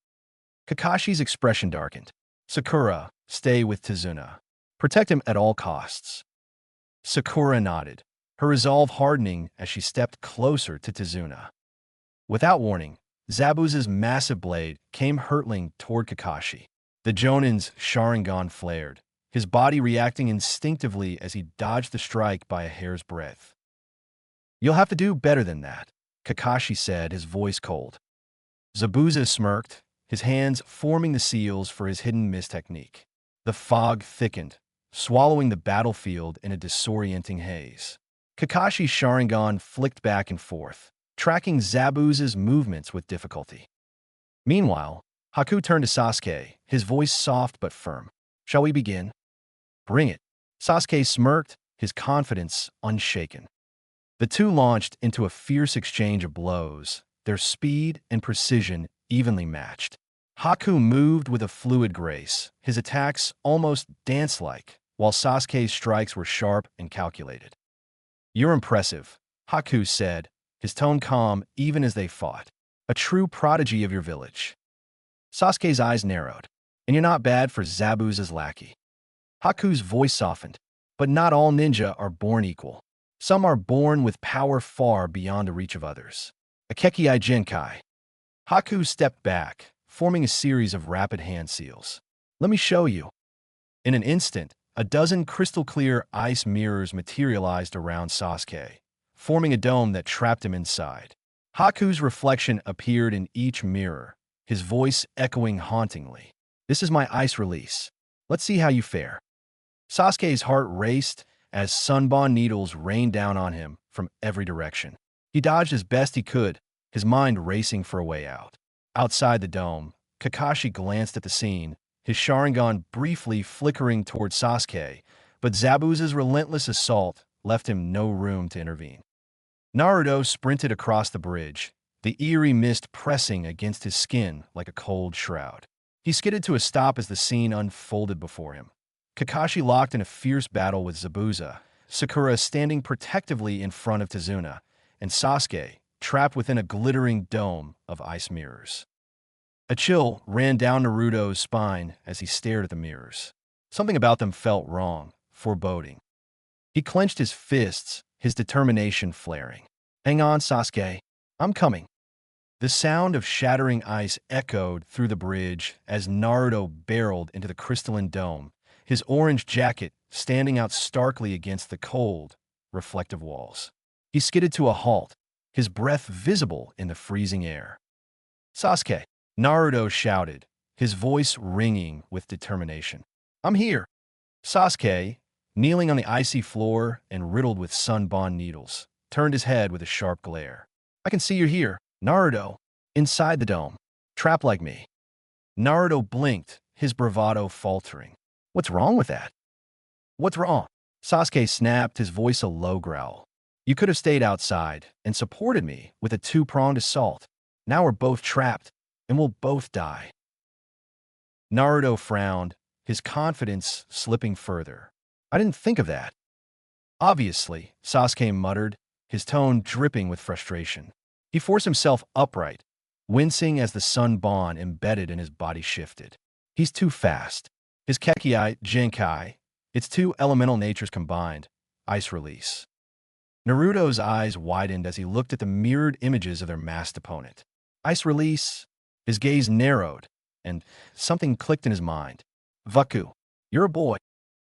S1: Kakashi's expression darkened. Sakura, stay with Tazuna. Protect him at all costs. Sakura nodded, her resolve hardening as she stepped closer to Tazuna. Without warning, Zabuza's massive blade came hurtling toward Kakashi. The Jonin's Sharingan flared, his body reacting instinctively as he dodged the strike by a hair's breadth. You'll have to do better than that, Kakashi said, his voice cold. Zabuza smirked, his hands forming the seals for his hidden mist technique. The fog thickened, swallowing the battlefield in a disorienting haze. Kakashi's Sharingan flicked back and forth, tracking Zabuza's movements with difficulty. Meanwhile, Haku turned to Sasuke, his voice soft but firm. Shall we begin? Bring it. Sasuke smirked, his confidence unshaken. The two launched into a fierce exchange of blows, their speed and precision evenly matched. Haku moved with a fluid grace, his attacks almost dance-like, while Sasuke's strikes were sharp and calculated. You're impressive, Haku said, his tone calm even as they fought. A true prodigy of your village. Sasuke's eyes narrowed. And you're not bad for Zabuza's lackey. Haku's voice softened. But not all ninja are born equal. Some are born with power far beyond the reach of others. Akekiai Jinkai. Haku stepped back, forming a series of rapid hand seals. Let me show you. In an instant, a dozen crystal-clear ice mirrors materialized around Sasuke, forming a dome that trapped him inside. Haku's reflection appeared in each mirror, his voice echoing hauntingly. This is my ice release. Let's see how you fare. Sasuke's heart raced as sunbond needles rained down on him from every direction. He dodged as best he could, his mind racing for a way out. Outside the dome, Kakashi glanced at the scene, his Sharingan briefly flickering toward Sasuke, but Zabuza's relentless assault left him no room to intervene. Naruto sprinted across the bridge, the eerie mist pressing against his skin like a cold shroud. He skidded to a stop as the scene unfolded before him. Kakashi locked in a fierce battle with Zabuza, Sakura standing protectively in front of Tazuna, and Sasuke trapped within a glittering dome of ice mirrors. A chill ran down Naruto's spine as he stared at the mirrors. Something about them felt wrong, foreboding. He clenched his fists, his determination flaring. Hang on, Sasuke. I'm coming. The sound of shattering ice echoed through the bridge as Naruto barreled into the crystalline dome, his orange jacket standing out starkly against the cold, reflective walls. He skidded to a halt, his breath visible in the freezing air. Sasuke, Naruto shouted, his voice ringing with determination. I'm here. Sasuke, kneeling on the icy floor and riddled with sunbond needles, turned his head with a sharp glare. I can see you're here, Naruto, inside the dome, trapped like me. Naruto blinked, his bravado faltering. What's wrong with that? What's wrong? Sasuke snapped, his voice a low growl. You could have stayed outside and supported me with a two-pronged assault. Now we're both trapped, and we'll both die. Naruto frowned, his confidence slipping further. I didn't think of that. Obviously, Sasuke muttered, his tone dripping with frustration. He forced himself upright, wincing as the sun bond embedded in his body shifted. He's too fast. His Kekiai Jinkai, its two elemental natures combined, ice release. Naruto's eyes widened as he looked at the mirrored images of their masked opponent. Ice release. His gaze narrowed, and something clicked in his mind. Vaku, you're a boy.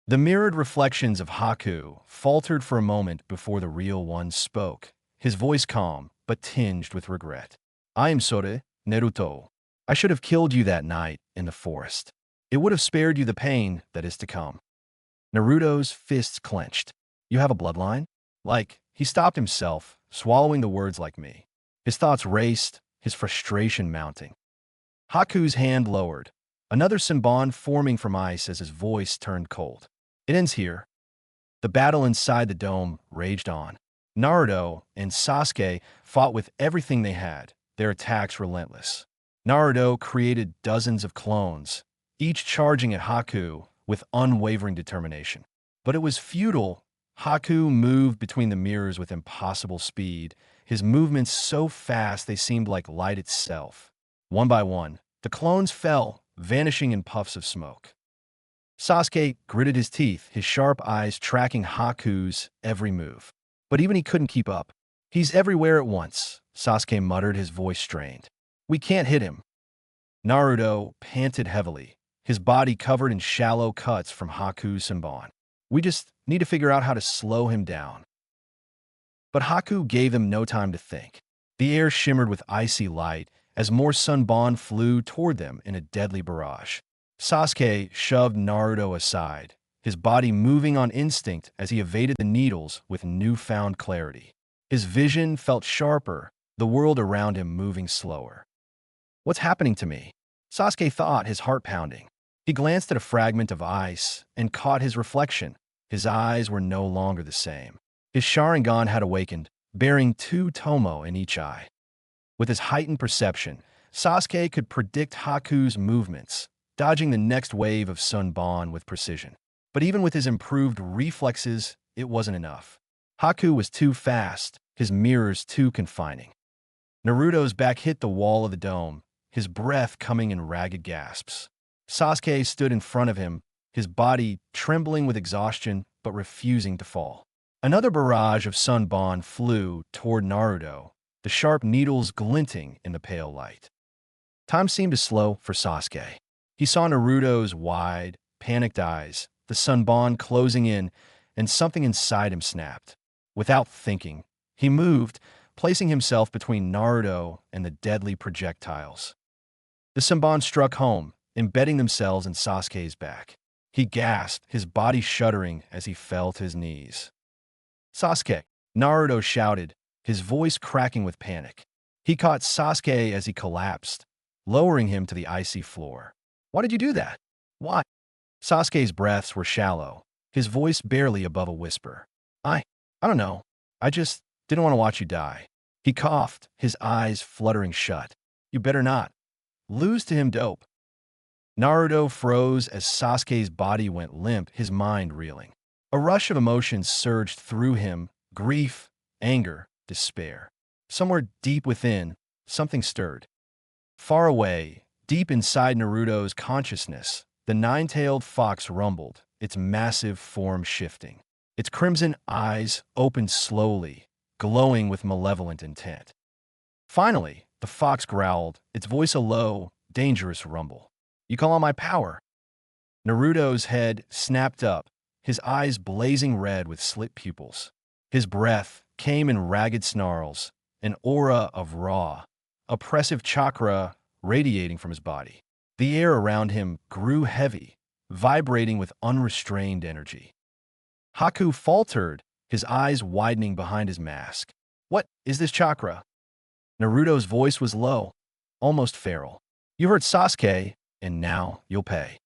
S1: The mirrored reflections of Haku faltered for a moment before the real one spoke, his voice calm but tinged with regret. I am sorry, Naruto. I should have killed you that night in the forest. It would have spared you the pain that is to come. Naruto's fists clenched. You have a bloodline? He stopped himself, swallowing the words like me. His thoughts raced, his frustration mounting. Haku's hand lowered, another Senbon forming from ice as his voice turned cold. It ends here. The battle inside the dome raged on. Naruto and Sasuke fought with everything they had, their attacks relentless. Naruto created dozens of clones, each charging at Haku with unwavering determination. But it was futile. Haku moved between the mirrors with impossible speed, his movements so fast they seemed like light itself. One by one, the clones fell, vanishing in puffs of smoke. Sasuke gritted his teeth, his sharp eyes tracking Haku's every move. But even he couldn't keep up. He's everywhere at once, Sasuke muttered, his voice strained. We can't hit him. Naruto panted heavily, his body covered in shallow cuts from Haku's Senbon. We just need to figure out how to slow him down. But Haku gave them no time to think. The air shimmered with icy light as more Senbon flew toward them in a deadly barrage. Sasuke shoved Naruto aside, his body moving on instinct as he evaded the needles with newfound clarity. His vision felt sharper, the world around him moving slower. What's happening to me? Sasuke thought, his heart pounding. He glanced at a fragment of ice and caught his reflection. His eyes were no longer the same. His Sharingan had awakened, bearing 2 Tomo in each eye. With his heightened perception, Sasuke could predict Haku's movements, dodging the next wave of Senbon with precision. But even with his improved reflexes, it wasn't enough. Haku was too fast, his mirrors too confining. Naruto's back hit the wall of the dome, his breath coming in ragged gasps. Sasuke stood in front of him, his body trembling with exhaustion but refusing to fall. Another barrage of Senbon flew toward Naruto, the sharp needles glinting in the pale light. Time seemed to slow for Sasuke. He saw Naruto's wide, panicked eyes, the Senbon closing in, and something inside him snapped. Without thinking, he moved, placing himself between Naruto and the deadly projectiles. The Senbon struck home, embedding themselves in Sasuke's back. He gasped, his body shuddering as he fell to his knees. Sasuke, Naruto shouted, his voice cracking with panic. He caught Sasuke as he collapsed, lowering him to the icy floor. Why did you do that? Why? Sasuke's breaths were shallow, his voice barely above a whisper. I don't know. I just didn't want to watch you die. He coughed, his eyes fluttering shut. You better not. Lose to him, dope. Naruto froze as Sasuke's body went limp, his mind reeling. A rush of emotions surged through him, grief, anger, despair. Somewhere deep within, something stirred. Far away, deep inside Naruto's consciousness, the nine-tailed fox rumbled, its massive form shifting. Its crimson eyes opened slowly, glowing with malevolent intent. Finally, the fox growled, its voice a low, dangerous rumble. You call on my power? Naruto's head snapped up, his eyes blazing red with slit pupils. His breath came in ragged snarls, an aura of raw, oppressive chakra radiating from his body. The air around him grew heavy, vibrating with unrestrained energy. Haku faltered, his eyes widening behind his mask. What is this chakra? Naruto's voice was low, almost feral. You heard Sasuke, and now you'll pay.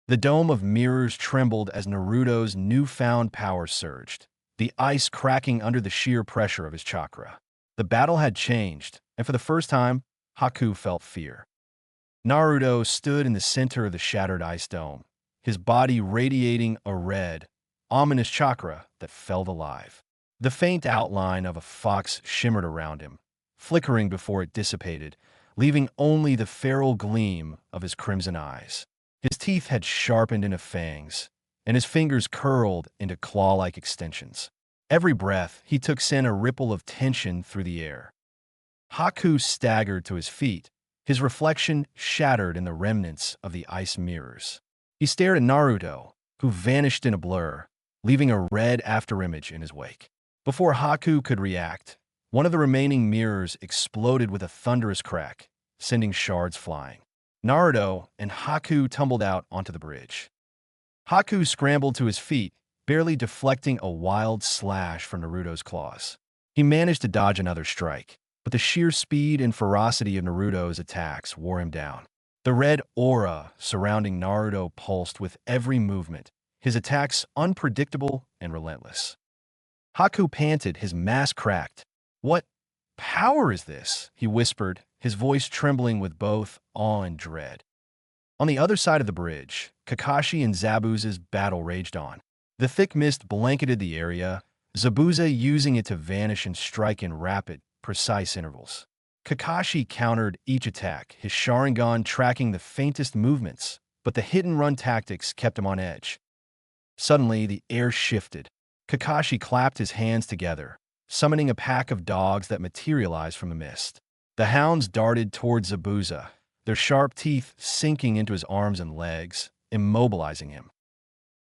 S1: The dome of mirrors trembled as Naruto's newfound power surged, the ice cracking under the sheer pressure of his chakra. The battle had changed, and for the first time, Haku felt fear. Naruto stood in the center of the shattered ice dome, his body radiating a red, ominous chakra that felt alive. The faint outline of a fox shimmered around him, flickering before it dissipated, leaving only the feral gleam of his crimson eyes. His teeth had sharpened into fangs, and his fingers curled into claw-like extensions. Every breath he took sent a ripple of tension through the air. Haku staggered to his feet, his reflection shattered in the remnants of the ice mirrors. He stared at Naruto, who vanished in a blur, leaving a red afterimage in his wake. Before Haku could react, one of the remaining mirrors exploded with a thunderous crack, sending shards flying. Naruto and Haku tumbled out onto the bridge. Haku scrambled to his feet, barely deflecting a wild slash from Naruto's claws. He managed to dodge another strike, but the sheer speed and ferocity of Naruto's attacks wore him down. The red aura surrounding Naruto pulsed with every movement, his attacks unpredictable and relentless. Haku panted, his mask cracked. "What power is this?" he whispered, his voice trembling with both awe and dread. On the other side of the bridge, Kakashi and Zabuza's battle raged on. The thick mist blanketed the area, Zabuza using it to vanish and strike in rapid, precise intervals. Kakashi countered each attack, his Sharingan tracking the faintest movements, but the hit-and-run tactics kept him on edge. Suddenly, the air shifted. Kakashi clapped his hands together, summoning a pack of dogs that materialized from the mist. The hounds darted towards Zabuza, their sharp teeth sinking into his arms and legs, immobilizing him.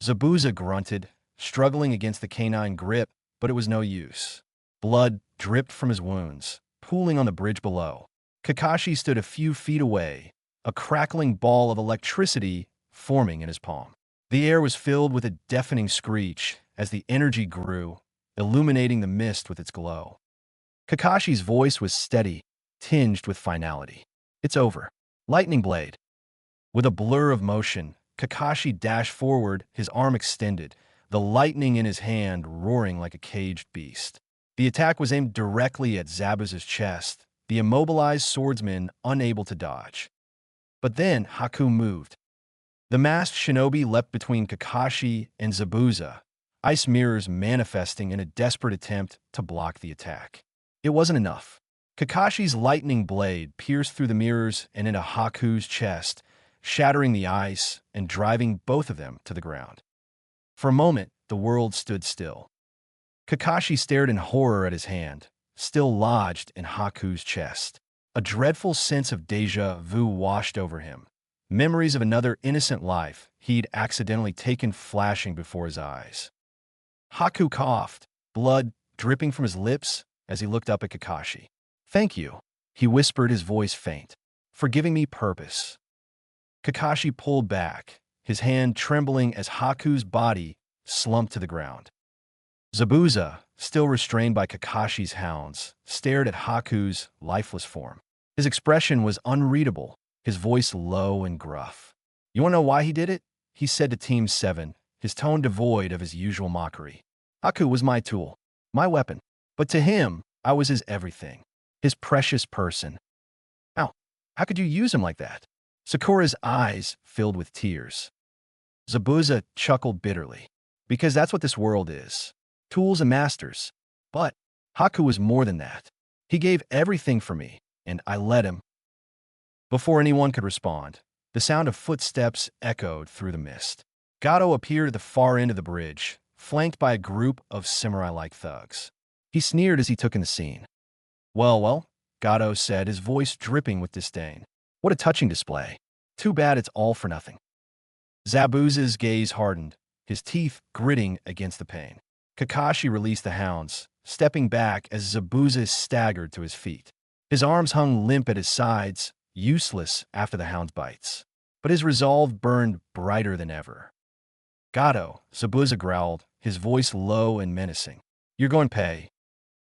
S1: Zabuza grunted, struggling against the canine grip, but it was no use. Blood dripped from his wounds, pooling on the bridge below. Kakashi stood a few feet away, a crackling ball of electricity forming in his palm. The air was filled with a deafening screech as the energy grew, illuminating the mist with its glow. Kakashi's voice was steady, tinged with finality. "It's over. Lightning Blade." With a blur of motion, Kakashi dashed forward, his arm extended, the lightning in his hand roaring like a caged beast. The attack was aimed directly at Zabuza's chest, the immobilized swordsman unable to dodge. But then Haku moved. The masked shinobi leapt between Kakashi and Zabuza, ice mirrors manifesting in a desperate attempt to block the attack. It wasn't enough. Kakashi's lightning blade pierced through the mirrors and into Haku's chest, shattering the ice and driving both of them to the ground. For a moment, the world stood still. Kakashi stared in horror at his hand, still lodged in Haku's chest. A dreadful sense of déjà vu washed over him. Memories of another innocent life he'd accidentally taken flashing before his eyes. Haku coughed, blood dripping from his lips as he looked up at Kakashi. "Thank you," he whispered, his voice faint, "for giving me purpose." Kakashi pulled back, his hand trembling as Haku's body slumped to the ground. Zabuza, still restrained by Kakashi's hounds, stared at Haku's lifeless form. His expression was unreadable, his voice low and gruff. "You want to know why he did it?" he said to Team 7, his tone devoid of his usual mockery. "Haku was my tool, my weapon. But to him, I was his everything, his precious person. How could you use him like that?" Sakura's eyes filled with tears. Zabuza chuckled bitterly. "Because that's what this world is. Tools and masters. But Haku was more than that. He gave everything for me, and I let him." Before anyone could respond, the sound of footsteps echoed through the mist. Gato appeared at the far end of the bridge, flanked by a group of samurai-like thugs. He sneered as he took in the scene. Well, Gato said, his voice dripping with disdain. "What a touching display. Too bad it's all for nothing." Zabuza's gaze hardened, his teeth gritting against the pain. Kakashi released the hounds, stepping back as Zabuza staggered to his feet. His arms hung limp at his sides, useless after the hound's bites. But his resolve burned brighter than ever. "Gato," Zabuza growled, his voice low and menacing. "You're going to pay."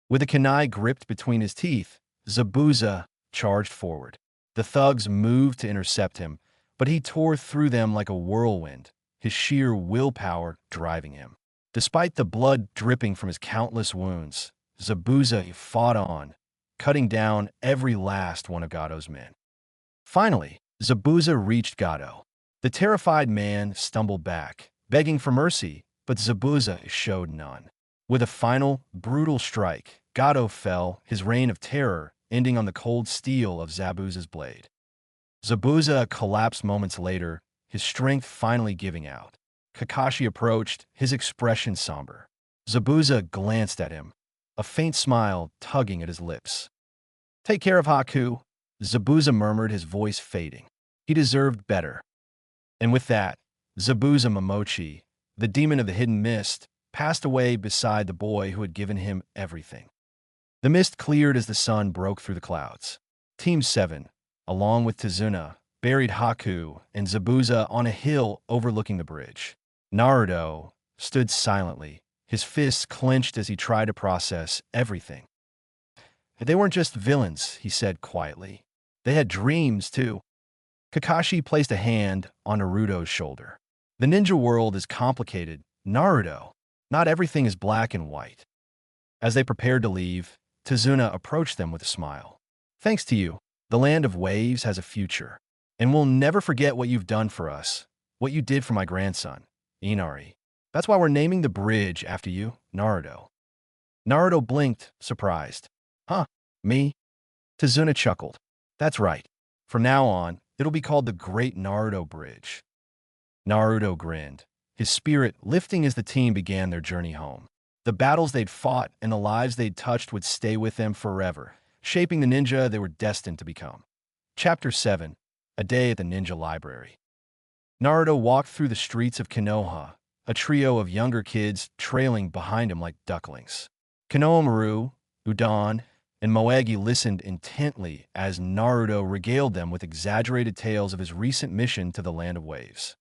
S1: With a kunai gripped between his teeth, Zabuza charged forward. The thugs moved to intercept him, but he tore through them like a whirlwind, his sheer willpower driving him. Despite the blood dripping from his countless wounds, Zabuza fought on, cutting down every last one of Gato's men. Finally, Zabuza reached Gato. The terrified man stumbled back, begging for mercy, but Zabuza showed none. With a final, brutal strike, Gato fell, his reign of terror ending on the cold steel of Zabuza's blade. Zabuza collapsed moments later, his strength finally giving out. Kakashi approached, his expression somber. Zabuza glanced at him, a faint smile tugging at his lips. Take care of Haku, Zabuza murmured, his voice fading. He deserved better. And with that, Zabuza Momochi, the demon of the hidden mist, passed away beside the boy who had given him everything. The mist cleared as the sun broke through the clouds. Team 7, along with Tazuna, buried Haku and Zabuza on a hill overlooking the bridge. Naruto stood silently, his fists clenched as he tried to process everything. They weren't just villains, he said quietly. They had dreams, too. Kakashi placed a hand on Naruto's shoulder. The ninja world is complicated, Naruto. Not everything is black and white. As they prepared to leave, Tazuna approached them with a smile. Thanks to you, the land of waves has a future. And we'll never forget what you've done for us, what you did for my grandson, Inari. That's why we're naming the bridge after you, Naruto. Naruto blinked, surprised. Huh, me? Tazuna chuckled. That's right. From now on, it'll be called the Great Naruto Bridge. Naruto grinned, his spirit lifting as the team began their journey home. The battles they'd fought and the lives they'd touched would stay with them forever, shaping the ninja they were destined to become. Chapter 7. A Day at the Ninja Library. Naruto walked through the streets of Konoha, a trio of younger kids trailing behind him like ducklings. Konohamaru, Udon, and Moegi listened intently as Naruto regaled them with exaggerated tales of his recent mission to the Land of Waves.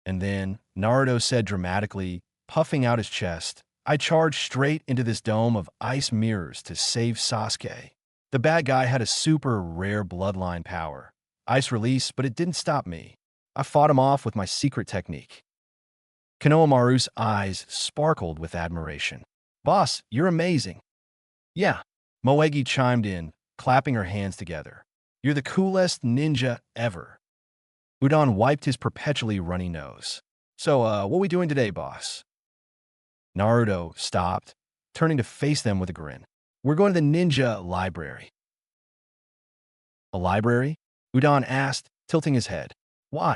S1: And then, Naruto said dramatically, puffing out his chest, I charged straight into this dome of ice mirrors to save Sasuke. The bad guy had a super rare bloodline power. Ice release, but it didn't stop me. I fought him off with my secret technique. Konohamaru's eyes sparkled with admiration. Boss, you're amazing. Yeah, Moegi chimed in, clapping her hands together. You're the coolest ninja ever. Udon wiped his perpetually runny nose. So, what we doing today, boss? Naruto stopped, turning to face them with a grin. We're going to the ninja library. A library? Udon asked, tilting his head. Why?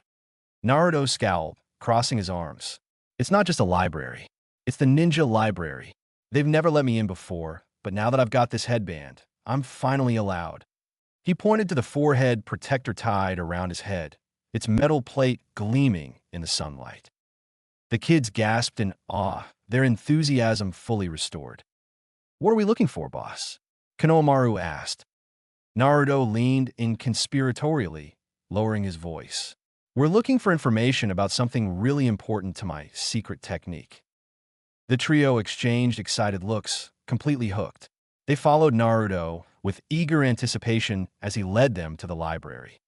S1: Naruto scowled, crossing his arms. It's not just a library. It's the ninja library. They've never let me in before, but now that I've got this headband, I'm finally allowed. He pointed to the forehead protector tied around his head, its metal plate gleaming in the sunlight. The kids gasped in awe, their enthusiasm fully restored. What are we looking for, boss? Konohamaru asked. Naruto leaned in conspiratorially, lowering his voice. We're looking for information about something really important to my secret technique. The trio exchanged excited looks, completely hooked. They followed Naruto with eager anticipation as he led them to the library.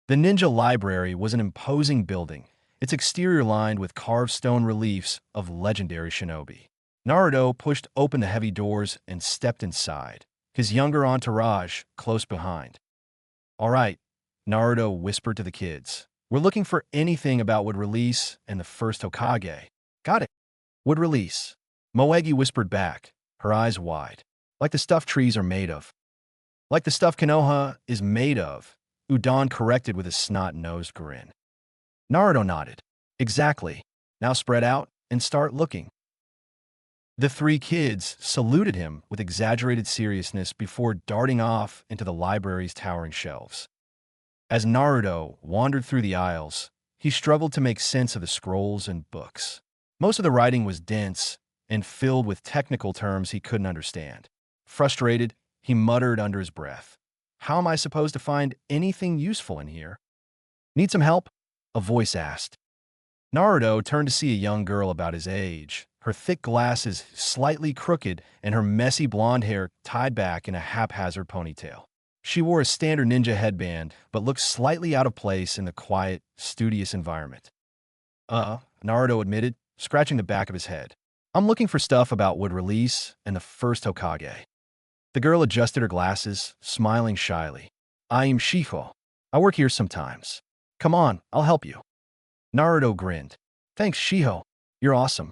S1: The ninja library was an imposing building, its exterior lined with carved stone reliefs of legendary shinobi. Naruto pushed open the heavy doors and stepped inside, his younger entourage close behind. All right, Naruto whispered to the kids. We're looking for anything about Wood Release and the first Hokage. Got it. Wood Release. Moegi whispered back, her eyes wide. Like the stuff trees are made of. Like the stuff Konoha is made of, Udon corrected with a snot-nosed grin. Naruto nodded. Exactly. Now spread out and start looking. The three kids saluted him with exaggerated seriousness before darting off into the library's towering shelves. As Naruto wandered through the aisles, he struggled to make sense of the scrolls and books. Most of the writing was dense and filled with technical terms he couldn't understand. Frustrated, he muttered under his breath, How am I supposed to find anything useful in here? Need some help? A voice asked. Naruto turned to see a young girl about his age, her thick glasses slightly crooked and her messy blonde hair tied back in a haphazard ponytail. She wore a standard ninja headband, but looked slightly out of place in the quiet, studious environment. Naruto admitted, scratching the back of his head. I'm looking for stuff about Wood Release and the first Hokage. The girl adjusted her glasses, smiling shyly. I am Shiho. I work here sometimes. Come on, I'll help you. Naruto grinned. Thanks, Shiho. You're awesome.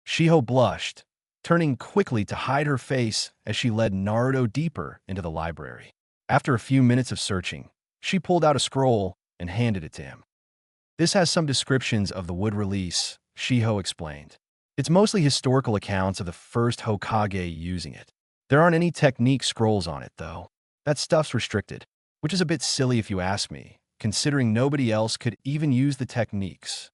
S1: Shiho blushed, turning quickly to hide her face as she led Naruto deeper into the library. After a few minutes of searching, she pulled out a scroll and handed it to him. This has some descriptions of the Wood Release, Shiho explained. It's mostly historical accounts of the first Hokage using it. There aren't any technique scrolls on it, though. That stuff's restricted, which is a bit silly if you ask me, considering nobody else could even use the techniques.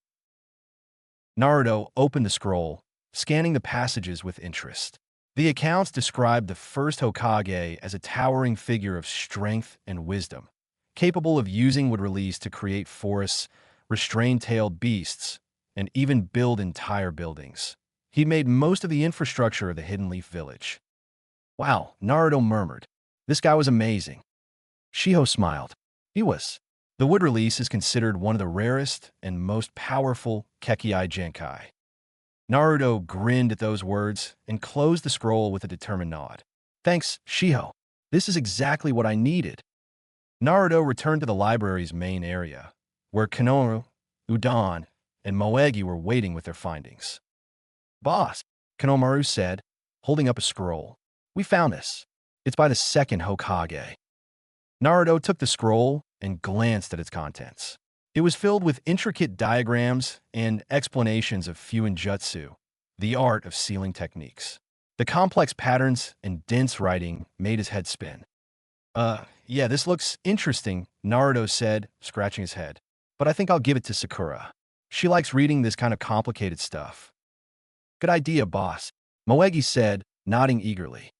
S1: Naruto opened the scroll, scanning the passages with interest. The accounts described the first Hokage as a towering figure of strength and wisdom, capable of using wood release to create forests, restrain tailed beasts, and even build entire buildings. He made most of the infrastructure of the Hidden Leaf Village. Wow, Naruto murmured. This guy was amazing. Shiho smiled. He was. The wood release is considered one of the rarest and most powerful Kekkei Genkai. Naruto grinned at those words and closed the scroll with a determined nod. Thanks, Shiho. This is exactly what I needed. Naruto returned to the library's main area, where Konoha, Udon, and Moegi were waiting with their findings. Boss, Konohamaru said, holding up a scroll. We found this. It's by the second Hokage. Naruto took the scroll and glanced at its contents. It was filled with intricate diagrams and explanations of Fuin Jutsu, the art of sealing techniques. The complex patterns and dense writing made his head spin. Yeah, this looks interesting, Naruto said, scratching his head. But I think I'll give it to Sakura. She likes reading this kind of complicated stuff. Good idea, boss, Moegi said, nodding eagerly.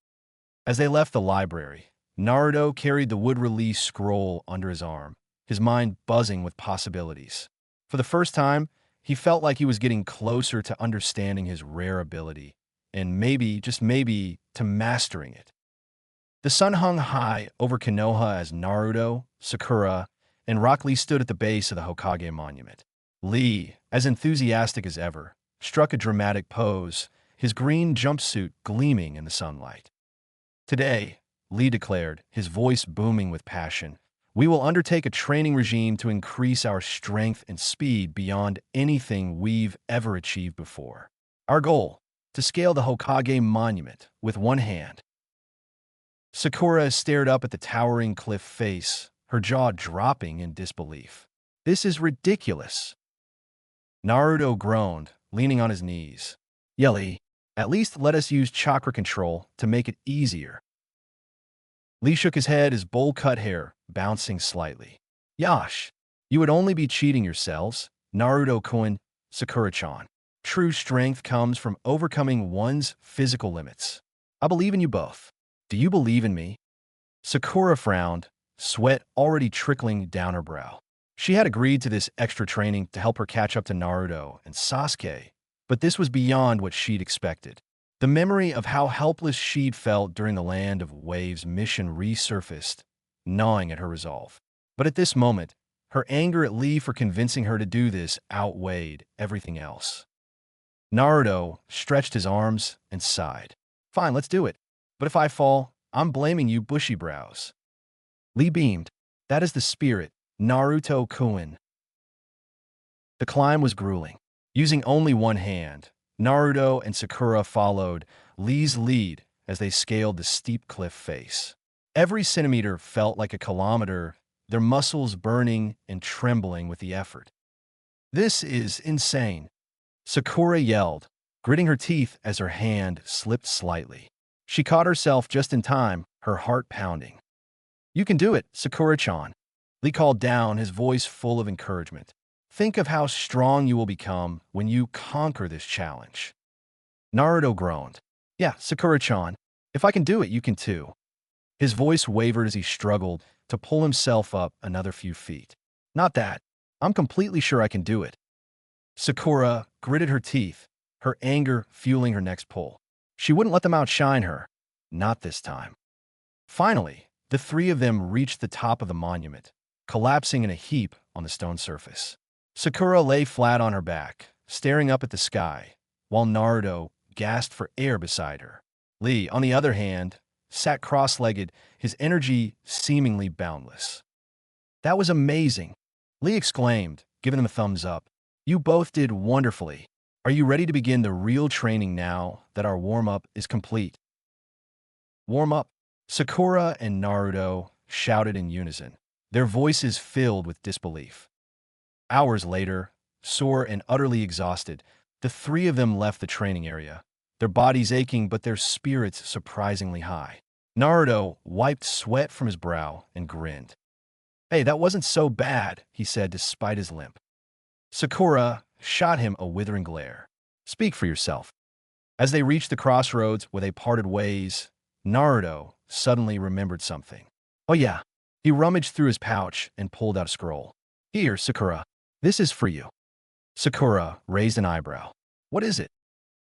S1: As they left the library, Naruto carried the wood release scroll under his arm, his mind buzzing with possibilities. For the first time, he felt like he was getting closer to understanding his rare ability, and maybe, just maybe, to mastering it. The sun hung high over Konoha as Naruto, Sakura, and Rock Lee stood at the base of the Hokage monument. Lee, as enthusiastic as ever, struck a dramatic pose, his green jumpsuit gleaming in the sunlight. Today, Lee declared, his voice booming with passion, we will undertake a training regime to increase our strength and speed beyond anything we've ever achieved before. Our goal, to scale the Hokage monument with one hand. Sakura stared up at the towering cliff face, her jaw dropping in disbelief. This is ridiculous. Naruto groaned, leaning on his knees. Lee, at least let us use chakra control to make it easier. Lee shook his head, his bowl-cut hair bouncing slightly. Yash, you would only be cheating yourselves, Naruto-kun, Sakura-chan. True strength comes from overcoming one's physical limits. I believe in you both. Do you believe in me? Sakura frowned, sweat already trickling down her brow. She had agreed to this extra training to help her catch up to Naruto and Sasuke, but this was beyond what she'd expected. The memory of how helpless she'd felt during the Land of Waves mission resurfaced, gnawing at her resolve. But at this moment, her anger at Lee for convincing her to do this outweighed everything else. Naruto stretched his arms and sighed. Fine, let's do it. But if I fall, I'm blaming you, bushy brows. Lee beamed. That is the spirit, Naruto-kun. The climb was grueling. Using only one hand, Naruto and Sakura followed Lee's lead as they scaled the steep cliff face. Every centimeter felt like a kilometer, their muscles burning and trembling with the effort. This is insane, Sakura yelled, gritting her teeth as her hand slipped slightly. She caught herself just in time, her heart pounding. You can do it, Sakura-chan. Lee called down, his voice full of encouragement. Think of how strong you will become when you conquer this challenge. Naruto groaned. Yeah, Sakura-chan, if I can do it, you can too. His voice wavered as he struggled to pull himself up another few feet. Not that. I'm completely sure I can do it. Sakura gritted her teeth, her anger fueling her next pull. She wouldn't let them outshine her. Not this time. Finally, the three of them reached the top of the monument, collapsing in a heap on the stone surface. Sakura lay flat on her back, staring up at the sky, while Naruto gasped for air beside her. Lee, on the other hand, sat cross-legged, his energy seemingly boundless. That was amazing, Lee exclaimed, giving him a thumbs up. You both did wonderfully. Are you ready to begin the real training now that our warm-up is complete? Warm-up? Sakura and Naruto shouted in unison, their voices filled with disbelief. Hours later, sore and utterly exhausted, The three of them left the training area, their bodies aching but their spirits surprisingly high. Naruto wiped sweat from his brow and grinned. "Hey, that wasn't so bad," he said despite his limp. Sakura shot him a withering glare. "Speak for yourself." As they reached the crossroads where they parted ways, Naruto suddenly remembered something. Oh yeah, he rummaged through his pouch and pulled out a scroll. "Here, Sakura. This is for you." Sakura raised an eyebrow. "What is it?"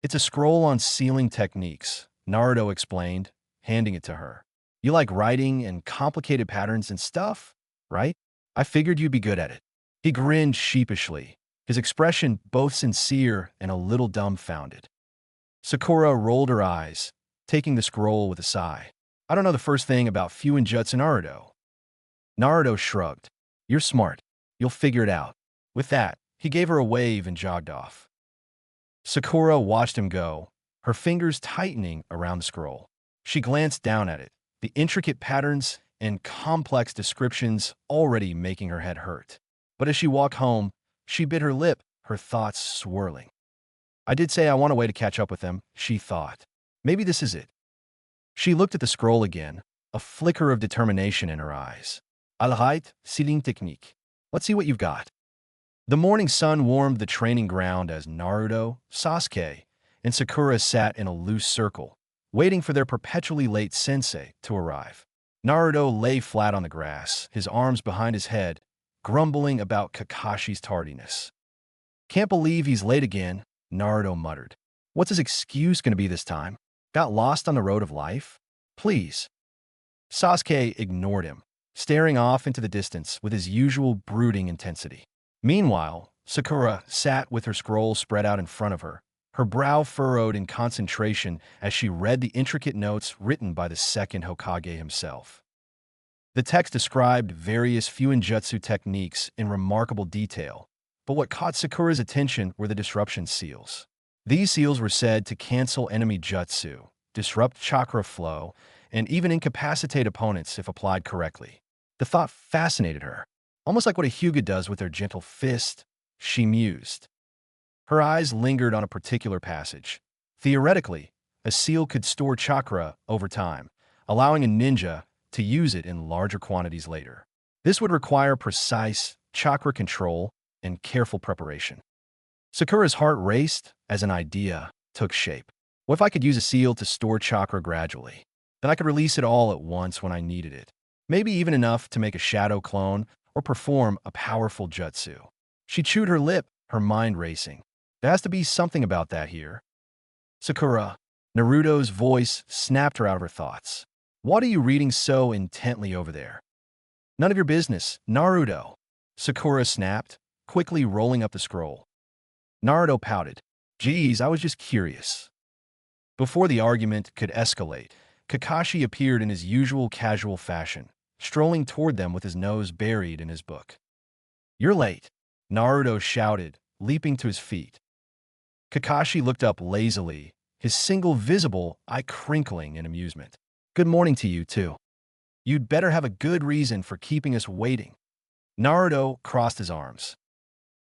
S1: "It's a scroll on sealing techniques," Naruto explained, handing it to her. "You like writing and complicated patterns and stuff, right? I figured you'd be good at it." He grinned sheepishly, his expression both sincere and a little dumbfounded. Sakura rolled her eyes, taking the scroll with a sigh. "I don't know the first thing about Fuinjutsu Naruto." Naruto shrugged. "You're smart. You'll figure it out." With that, he gave her a wave and jogged off. Sakura watched him go, her fingers tightening around the scroll. She glanced down at it, the intricate patterns and complex descriptions already making her head hurt. But as she walked home, she bit her lip, her thoughts swirling. "I did say I want a way to catch up with them," she thought. "Maybe this is it." She looked at the scroll again, a flicker of determination in her eyes. "Alright, sealing technique. Let's see what you've got." The morning sun warmed the training ground as Naruto, Sasuke, and Sakura sat in a loose circle, waiting for their perpetually late sensei to arrive. Naruto lay flat on the grass, his arms behind his head, grumbling about Kakashi's tardiness. "Can't believe he's late again," Naruto muttered. "What's his excuse going to be this time? Got lost on the road of life? Please." Sasuke ignored him, staring off into the distance with his usual brooding intensity. Meanwhile, Sakura sat with her scroll spread out in front of her, her brow furrowed in concentration as she read the intricate notes written by the second Hokage himself. The text described various Fuinjutsu techniques in remarkable detail, but what caught Sakura's attention were the disruption seals. These seals were said to cancel enemy jutsu, disrupt chakra flow, and even incapacitate opponents if applied correctly. The thought fascinated her. Almost like what a Hyuga does with their gentle fist, she mused. Her eyes lingered on a particular passage. Theoretically, a seal could store chakra over time, allowing a ninja to use it in larger quantities later. This would require precise chakra control and careful preparation. Sakura's heart raced as an idea took shape. What if I could use a seal to store chakra gradually? Then I could release it all at once when I needed it. Maybe even enough to make a shadow clone or perform a powerful jutsu. She chewed her lip, her mind racing. There has to be something about that here. "Sakura," Naruto's voice snapped her out of her thoughts. "What are you reading so intently over there?" "None of your business, Naruto," Sakura snapped, quickly rolling up the scroll. Naruto pouted. "Geez, I was just curious." Before the argument could escalate, Kakashi appeared in his usual casual fashion, strolling toward them with his nose buried in his book. "You're late," Naruto shouted, leaping to his feet. Kakashi looked up lazily, his single visible eye crinkling in amusement. "Good morning to you, too. You'd better have a good reason for keeping us waiting." Naruto crossed his arms.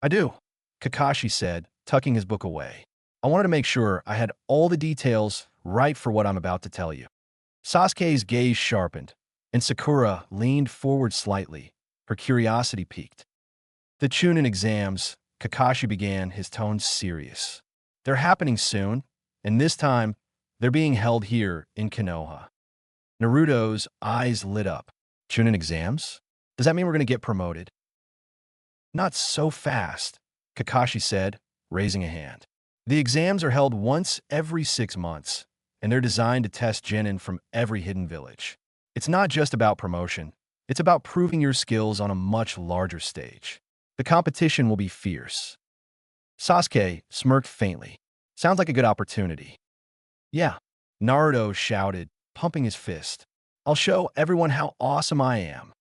S1: "I do," Kakashi said, tucking his book away. "I wanted to make sure I had all the details right for what I'm about to tell you." Sasuke's gaze sharpened, and Sakura leaned forward slightly, her curiosity piqued. "The Chunin exams," Kakashi began, his tone serious. "They're happening soon, and this time, they're being held here in Konoha." Naruto's eyes lit up. "Chunin exams? Does that mean we're going to get promoted?" "Not so fast," Kakashi said, raising a hand. "The exams are held once every 6 months, and they're designed to test genin from every hidden village. It's not just about promotion. It's about proving your skills on a much larger stage. The competition will be fierce." Sasuke smirked faintly. "Sounds like a good opportunity." "Yeah," Naruto shouted, pumping his fist. "I'll show everyone how awesome I am."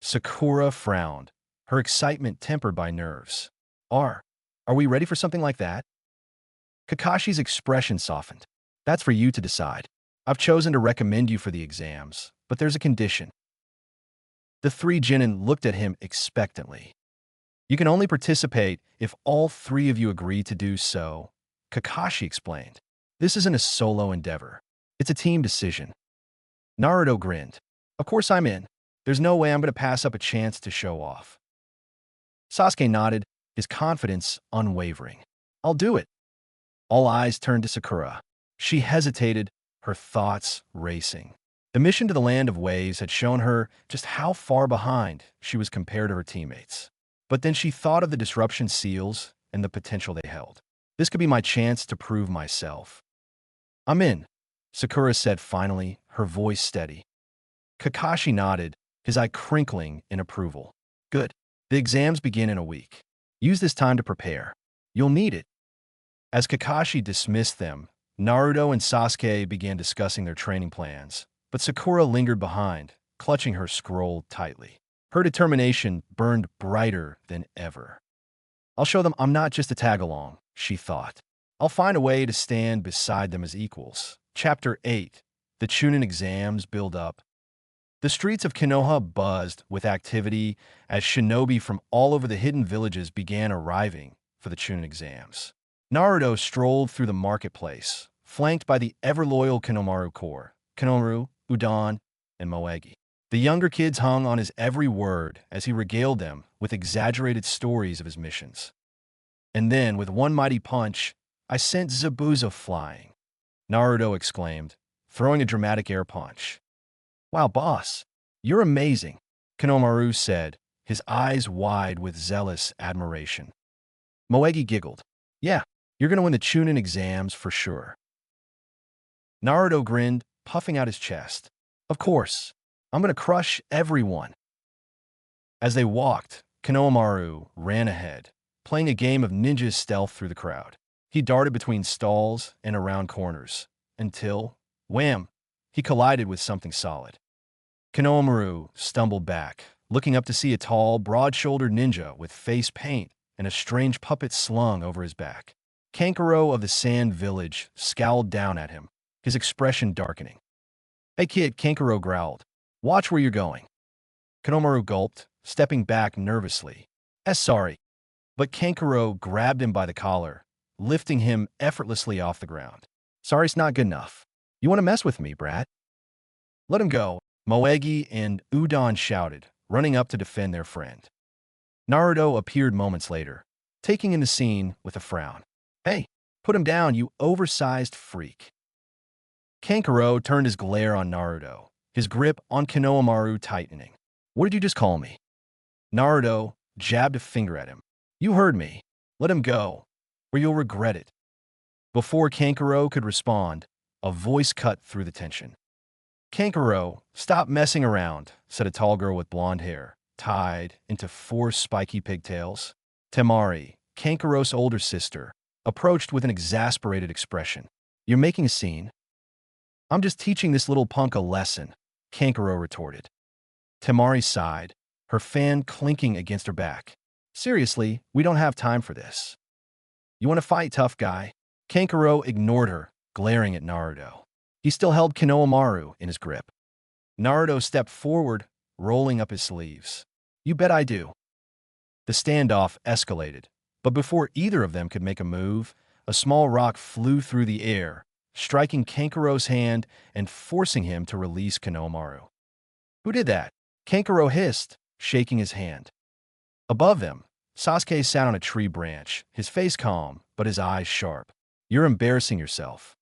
S1: Sakura frowned, her excitement tempered by nerves. Are we ready for something like that?" Kakashi's expression softened. "That's for you to decide. I've chosen to recommend you for the exams, but there's a condition." The three genin looked at him expectantly. You can only participate if all three of you agree to do so, Kakashi explained. This isn't a solo endeavor. It's a team decision. Naruto grinned. Of course I'm in. There's no way I'm going to pass up a chance to show off. Sasuke nodded, his confidence unwavering. I'll do it. All eyes turned to Sakura. She hesitated, her thoughts racing. The mission to the Land of Waves had shown her just how far behind she was compared to her teammates. But then she thought of the disruption seals and the potential they held. This could be my chance to prove myself. I'm in, Sakura said finally, her voice steady. Kakashi nodded, his eye crinkling in approval. Good. The exams begin in a week. Use this time to prepare. You'll need it. As Kakashi dismissed them, Naruto and Sasuke began discussing their training plans, but Sakura lingered behind, clutching her scroll tightly. Her determination burned brighter than ever. I'll show them I'm not just a tag-along, she thought. I'll find a way to stand beside them as equals. Chapter 8. The Chunin exams build up. The streets of Konoha buzzed with activity as shinobi from all over the hidden villages began arriving for the Chunin exams. Naruto strolled through the marketplace, flanked by the ever-loyal Konohamaru Corps, Konohamaru, Udon, and Moegi. The younger kids hung on his every word as he regaled them with exaggerated stories of his missions. And then, with one mighty punch, I sent Zabuza flying, Naruto exclaimed, throwing a dramatic air punch. Wow, boss, you're amazing, Konohamaru said, his eyes wide with zealous admiration. Moegi giggled. Yeah, you're going to win the Chunin exams for sure. Naruto grinned, puffing out his chest. Of course, I'm going to crush everyone. As they walked, Konohamaru ran ahead, playing a game of ninja stealth through the crowd. He darted between stalls and around corners, until, wham, he collided with something solid. Konohamaru stumbled back, looking up to see a tall, broad-shouldered ninja with face paint and a strange puppet slung over his back. Kankuro of the Sand Village scowled down at him, his expression darkening. Hey kid, Kankuro growled. Watch where you're going. Konohamaru gulped, stepping back nervously. Sorry. But Kankuro grabbed him by the collar, lifting him effortlessly off the ground. Sorry's not good enough. You want to mess with me, brat? Let him go, Moegi and Udon shouted, running up to defend their friend. Naruto appeared moments later, taking in the scene with a frown. Hey, put him down, you oversized freak. Kankuro turned his glare on Naruto, his grip on Konohamaru tightening. What did you just call me? Naruto jabbed a finger at him. You heard me. Let him go, or you'll regret it. Before Kankuro could respond, a voice cut through the tension. Kankuro, stop messing around, said a tall girl with blonde hair, tied into 4 spiky pigtails. Temari, Kankuro's older sister, approached with an exasperated expression. You're making a scene? I'm just teaching this little punk a lesson, Kankuro retorted. Temari sighed, her fan clinking against her back. Seriously, we don't have time for this. You want to fight, tough guy? Kankuro ignored her, glaring at Naruto. He still held Konohamaru in his grip. Naruto stepped forward, rolling up his sleeves. You bet I do. The standoff escalated, but before either of them could make a move, a small rock flew through the air, striking Kankuro's hand and forcing him to release Konohamaru. Who did that? Kankuro hissed, shaking his hand. Above them, Sasuke sat on a tree branch, his face calm, but his eyes sharp. You're embarrassing yourself.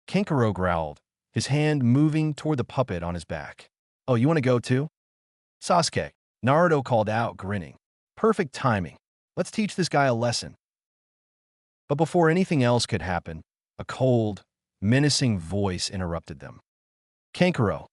S1: Kankuro growled, his hand moving toward the puppet on his back. Oh, you want to go too? Sasuke, Naruto called out, grinning. Perfect timing. Let's teach this guy a lesson. But before anything else could happen, a cold, menacing voice interrupted them. Kankuro.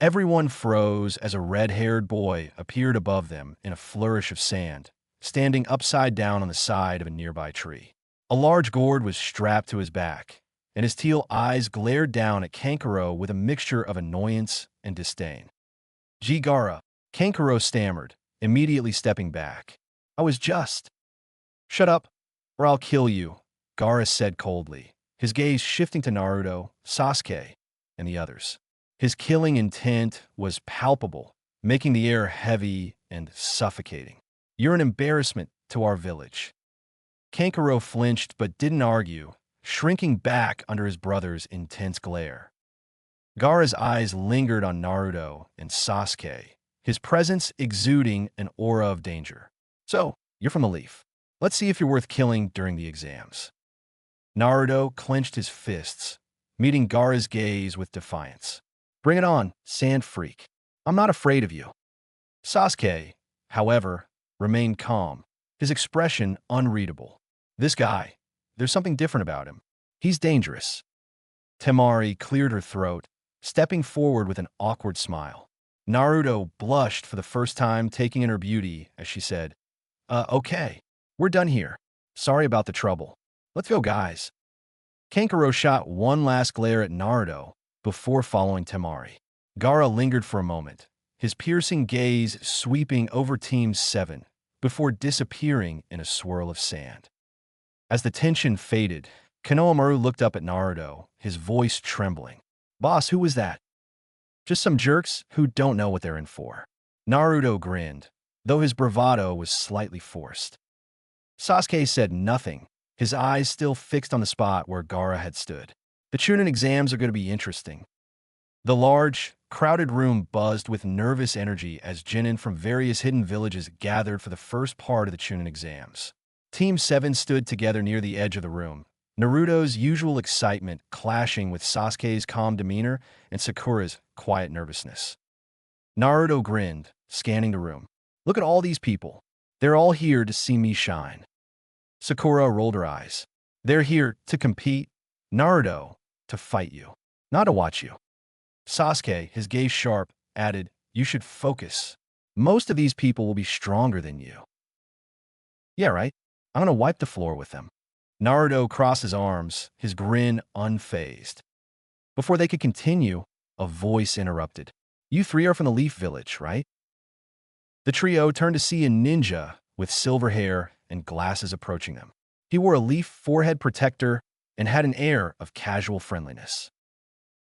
S1: Everyone froze as a red-haired boy appeared above them in a flourish of sand, standing upside down on the side of a nearby tree. A large gourd was strapped to his back, and his teal eyes glared down at Kankuro with a mixture of annoyance and disdain. Jigara, Kankuro stammered, immediately stepping back. I was just... Shut up, or I'll kill you, Gaara said coldly, his gaze shifting to Naruto, Sasuke, and the others. His killing intent was palpable, making the air heavy and suffocating. You're an embarrassment to our village. Kankuro flinched but didn't argue, shrinking back under his brother's intense glare. Gaara's eyes lingered on Naruto and Sasuke, his presence exuding an aura of danger. So, you're from the Leaf. Let's see if you're worth killing during the exams. Naruto clenched his fists, meeting Gaara's gaze with defiance. Bring it on, sand freak. I'm not afraid of you. Sasuke, however, remained calm, his expression unreadable. This guy, there's something different about him. He's dangerous. Temari cleared her throat, stepping forward with an awkward smile. Naruto blushed for the first time, taking in her beauty as she said, okay, we're done here. Sorry about the trouble. Let's go, guys. Kankuro shot one last glare at Naruto before following Temari. Gaara lingered for a moment, his piercing gaze sweeping over Team 7 before disappearing in a swirl of sand. As the tension faded, Konohamaru looked up at Naruto, his voice trembling. Boss, who was that? Just some jerks who don't know what they're in for. Naruto grinned, though his bravado was slightly forced. Sasuke said nothing, his eyes still fixed on the spot where Gaara had stood. The Chunin exams are going to be interesting. The large, crowded room buzzed with nervous energy as genin from various hidden villages gathered for the first part of the Chunin exams. Team 7 stood together near the edge of the room, Naruto's usual excitement clashing with Sasuke's calm demeanor and Sakura's quiet nervousness. Naruto grinned, scanning the room. Look at all these people. They're all here to see me shine. Sakura rolled her eyes. They're here to compete. Naruto, to fight you, not to watch you. Sasuke, his gaze sharp, added, you should focus. Most of these people will be stronger than you. Yeah, right? I'm gonna wipe the floor with them. Naruto crossed his arms, his grin unfazed. Before they could continue, a voice interrupted. You three are from the Leaf Village, right? The trio turned to see a ninja with silver hair and glasses approaching them. He wore a leaf forehead protector and had an air of casual friendliness.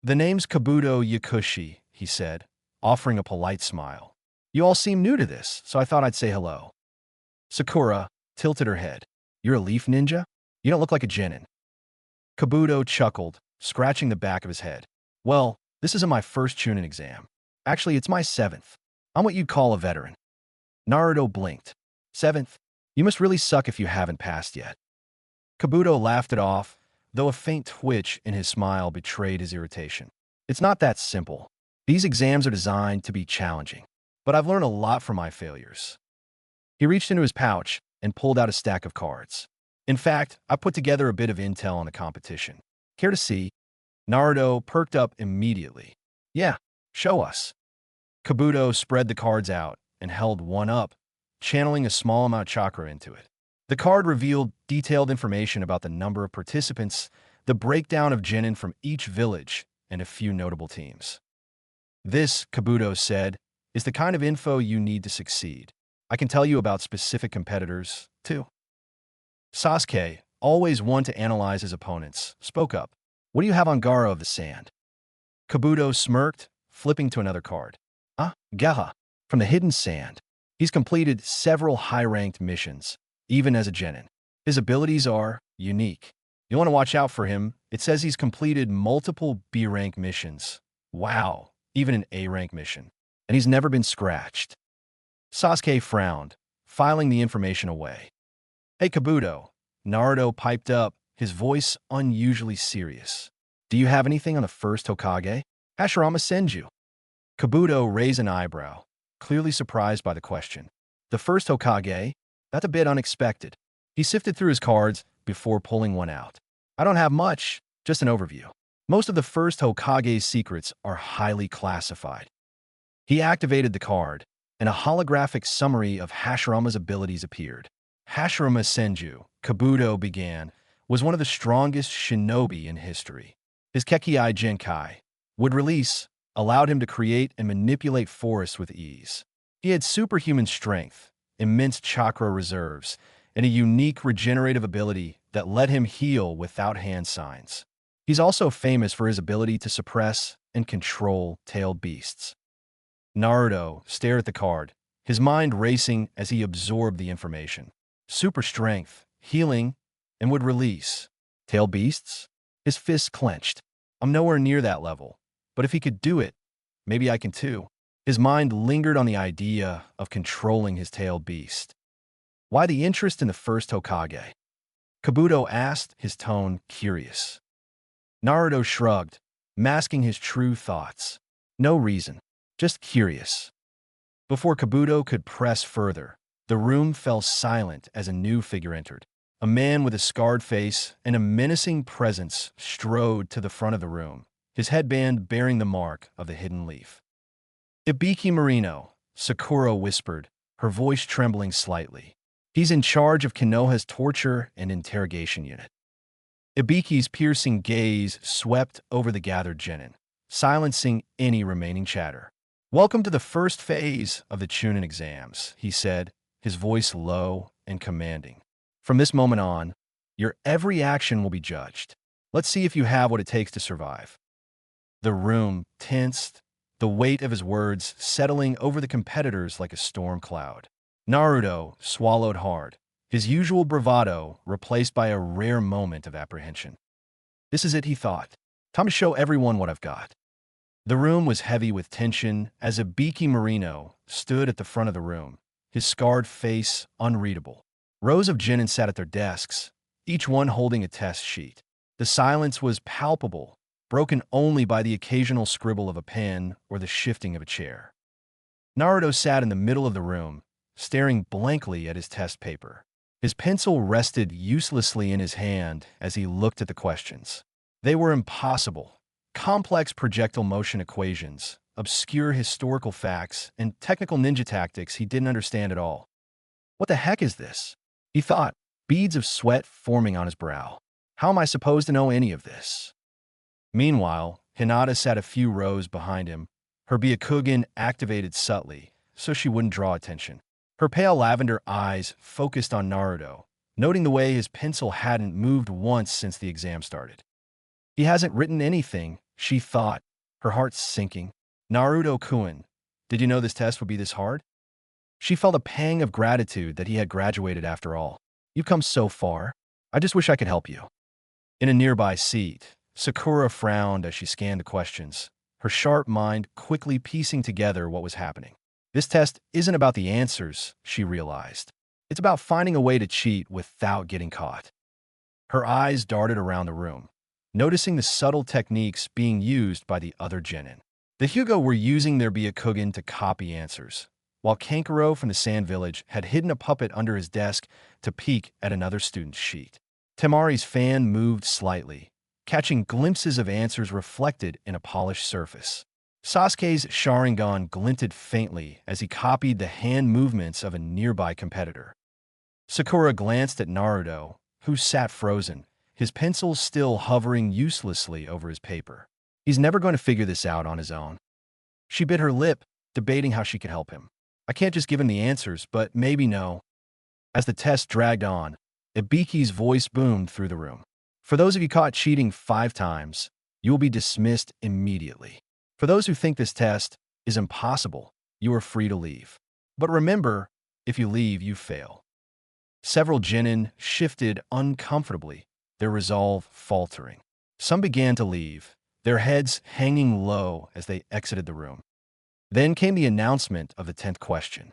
S1: The name's Kabuto Yakushi, he said, offering a polite smile. You all seem new to this, so I thought I'd say hello. Sakura tilted her head. You're a leaf ninja? You don't look like a genin. Kabuto chuckled, scratching the back of his head. Well, this isn't my first Chunin exam. Actually, it's my 7th. I'm what you'd call a veteran. Naruto blinked. 7th? You must really suck if you haven't passed yet. Kabuto laughed it off, though a faint twitch in his smile betrayed his irritation. It's not that simple. These exams are designed to be challenging, but I've learned a lot from my failures. He reached into his pouch and pulled out a stack of cards. In fact, I put together a bit of intel on the competition. Care to see? Naruto perked up immediately. Yeah, show us. Kabuto spread the cards out and held one up, channeling a small amount of chakra into it. The card revealed detailed information about the number of participants, the breakdown of genin from each village, and a few notable teams. This, Kabuto said, is the kind of info you need to succeed. I can tell you about specific competitors, too. Sasuke, always one to analyze his opponents, spoke up. What do you have on Gaara of the Sand? Kabuto smirked, flipping to another card. Gaha, from the Hidden Sand. He's completed several high-ranked missions, even as a genin. His abilities are unique. You want to watch out for him. It says he's completed multiple B-rank missions. Wow, even an A-rank mission. And he's never been scratched. Sasuke frowned, filing the information away. Hey, Kabuto. Naruto piped up, his voice unusually serious. Do you have anything on the first Hokage? Hashirama Senju. Kabuto raised an eyebrow, clearly surprised by the question. The first Hokage? That's a bit unexpected. He sifted through his cards before pulling one out. I don't have much, just an overview. Most of the first Hokage's secrets are highly classified. He activated the card, and a holographic summary of Hashirama's abilities appeared. Hashirama Senju, Kabuto began, was one of the strongest shinobi in history. His Kekkei Genkai would release, allowed him to create and manipulate forests with ease. He had superhuman strength, immense chakra reserves, and a unique regenerative ability that let him heal without hand signs. He's also famous for his ability to suppress and control tailed beasts. Naruto stared at the card, his mind racing as he absorbed the information. Super strength, healing, and would release. Tail beasts? His fists clenched. I'm nowhere near that level. But if he could do it, maybe I can too. His mind lingered on the idea of controlling his tail beast. Why the interest in the first Hokage? Kabuto asked, his tone curious. Naruto shrugged, masking his true thoughts. No reason, just curious. Before Kabuto could press further, the room fell silent as a new figure entered. A man with a scarred face and a menacing presence strode to the front of the room, his headband bearing the mark of the hidden leaf. Ibiki Marino, Sakura whispered, her voice trembling slightly. He's in charge of Konoha's torture and interrogation unit. Ibiki's piercing gaze swept over the gathered genin, silencing any remaining chatter. Welcome to the first phase of the Chunin exams, he said, his voice low and commanding. From this moment on, your every action will be judged. Let's see if you have what it takes to survive. The room tensed, the weight of his words settling over the competitors like a storm cloud. Naruto swallowed hard, his usual bravado replaced by a rare moment of apprehension. This is it, he thought. Time to show everyone what I've got. The room was heavy with tension as Ibiki Marino stood at the front of the room, his scarred face unreadable. Rows of genin sat at their desks, each one holding a test sheet. The silence was palpable, broken only by the occasional scribble of a pen or the shifting of a chair. Naruto sat in the middle of the room, staring blankly at his test paper. His pencil rested uselessly in his hand as he looked at the questions. They were impossible. Complex projectile motion equations, obscure historical facts, and technical ninja tactics he didn't understand at all. What the heck is this? He thought, beads of sweat forming on his brow. How am I supposed to know any of this? Meanwhile, Hinata sat a few rows behind him, her Byakugan activated subtly, so she wouldn't draw attention. Her pale lavender eyes focused on Naruto, noting the way his pencil hadn't moved once since the exam started. He hasn't written anything, she thought, her heart sinking. Naruto-kun, did you know this test would be this hard? She felt a pang of gratitude that he had graduated after all. You've come so far. I just wish I could help you. In a nearby seat, Sakura frowned as she scanned the questions, her sharp mind quickly piecing together what was happening. This test isn't about the answers, she realized. It's about finding a way to cheat without getting caught. Her eyes darted around the room, noticing the subtle techniques being used by the other genin. The Hyuga were using their Byakugan to copy answers, while Kankuro from the Sand Village had hidden a puppet under his desk to peek at another student's sheet. Temari's fan moved slightly, catching glimpses of answers reflected in a polished surface. Sasuke's Sharingan glinted faintly as he copied the hand movements of a nearby competitor. Sakura glanced at Naruto, who sat frozen, his pencil still hovering uselessly over his paper. He's never going to figure this out on his own. She bit her lip, debating how she could help him. I can't just give him the answers, but maybe no. As the test dragged on, Ibiki's voice boomed through the room. For those of you caught cheating 5 times, you will be dismissed immediately. For those who think this test is impossible, you are free to leave. But remember, if you leave, you fail. Several genin shifted uncomfortably, their resolve faltering. Some began to leave, their heads hanging low as they exited the room. Then came the announcement of the 10th question.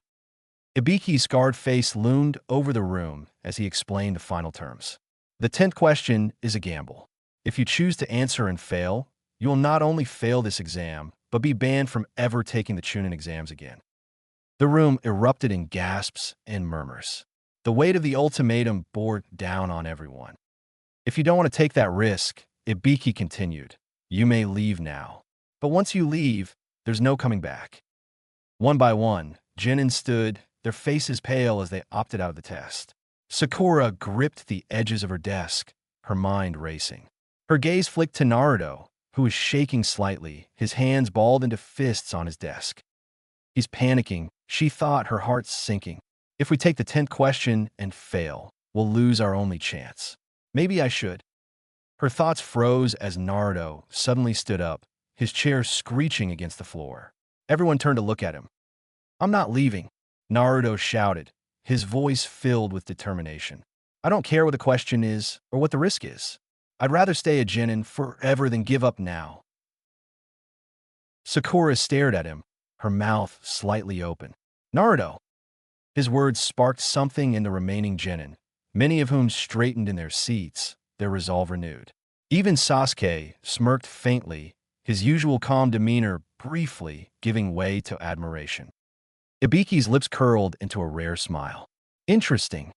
S1: Ibiki's scarred face loomed over the room as he explained the final terms. The 10th question is a gamble. If you choose to answer and fail, you will not only fail this exam, but be banned from ever taking the Chunin exams again. The room erupted in gasps and murmurs. The weight of the ultimatum bore down on everyone. If you don't want to take that risk, Ibiki continued, you may leave now. But once you leave, there's no coming back. One by one, genin stood, their faces pale as they opted out of the test. Sakura gripped the edges of her desk, her mind racing. Her gaze flicked to Naruto, who was shaking slightly, his hands balled into fists on his desk. He's panicking, she thought, her heart sinking. If we take the 10th question and fail, we'll lose our only chance. Maybe I should. Her thoughts froze as Naruto suddenly stood up, his chair screeching against the floor. Everyone turned to look at him. I'm not leaving. Naruto shouted, his voice filled with determination. I don't care what the question is or what the risk is. I'd rather stay a genin forever than give up now. Sakura stared at him, her mouth slightly open. Naruto! His words sparked something in the remaining genin, many of whom straightened in their seats, their resolve renewed. Even Sasuke smirked faintly, his usual calm demeanor briefly giving way to admiration. Ibiki's lips curled into a rare smile. Interesting.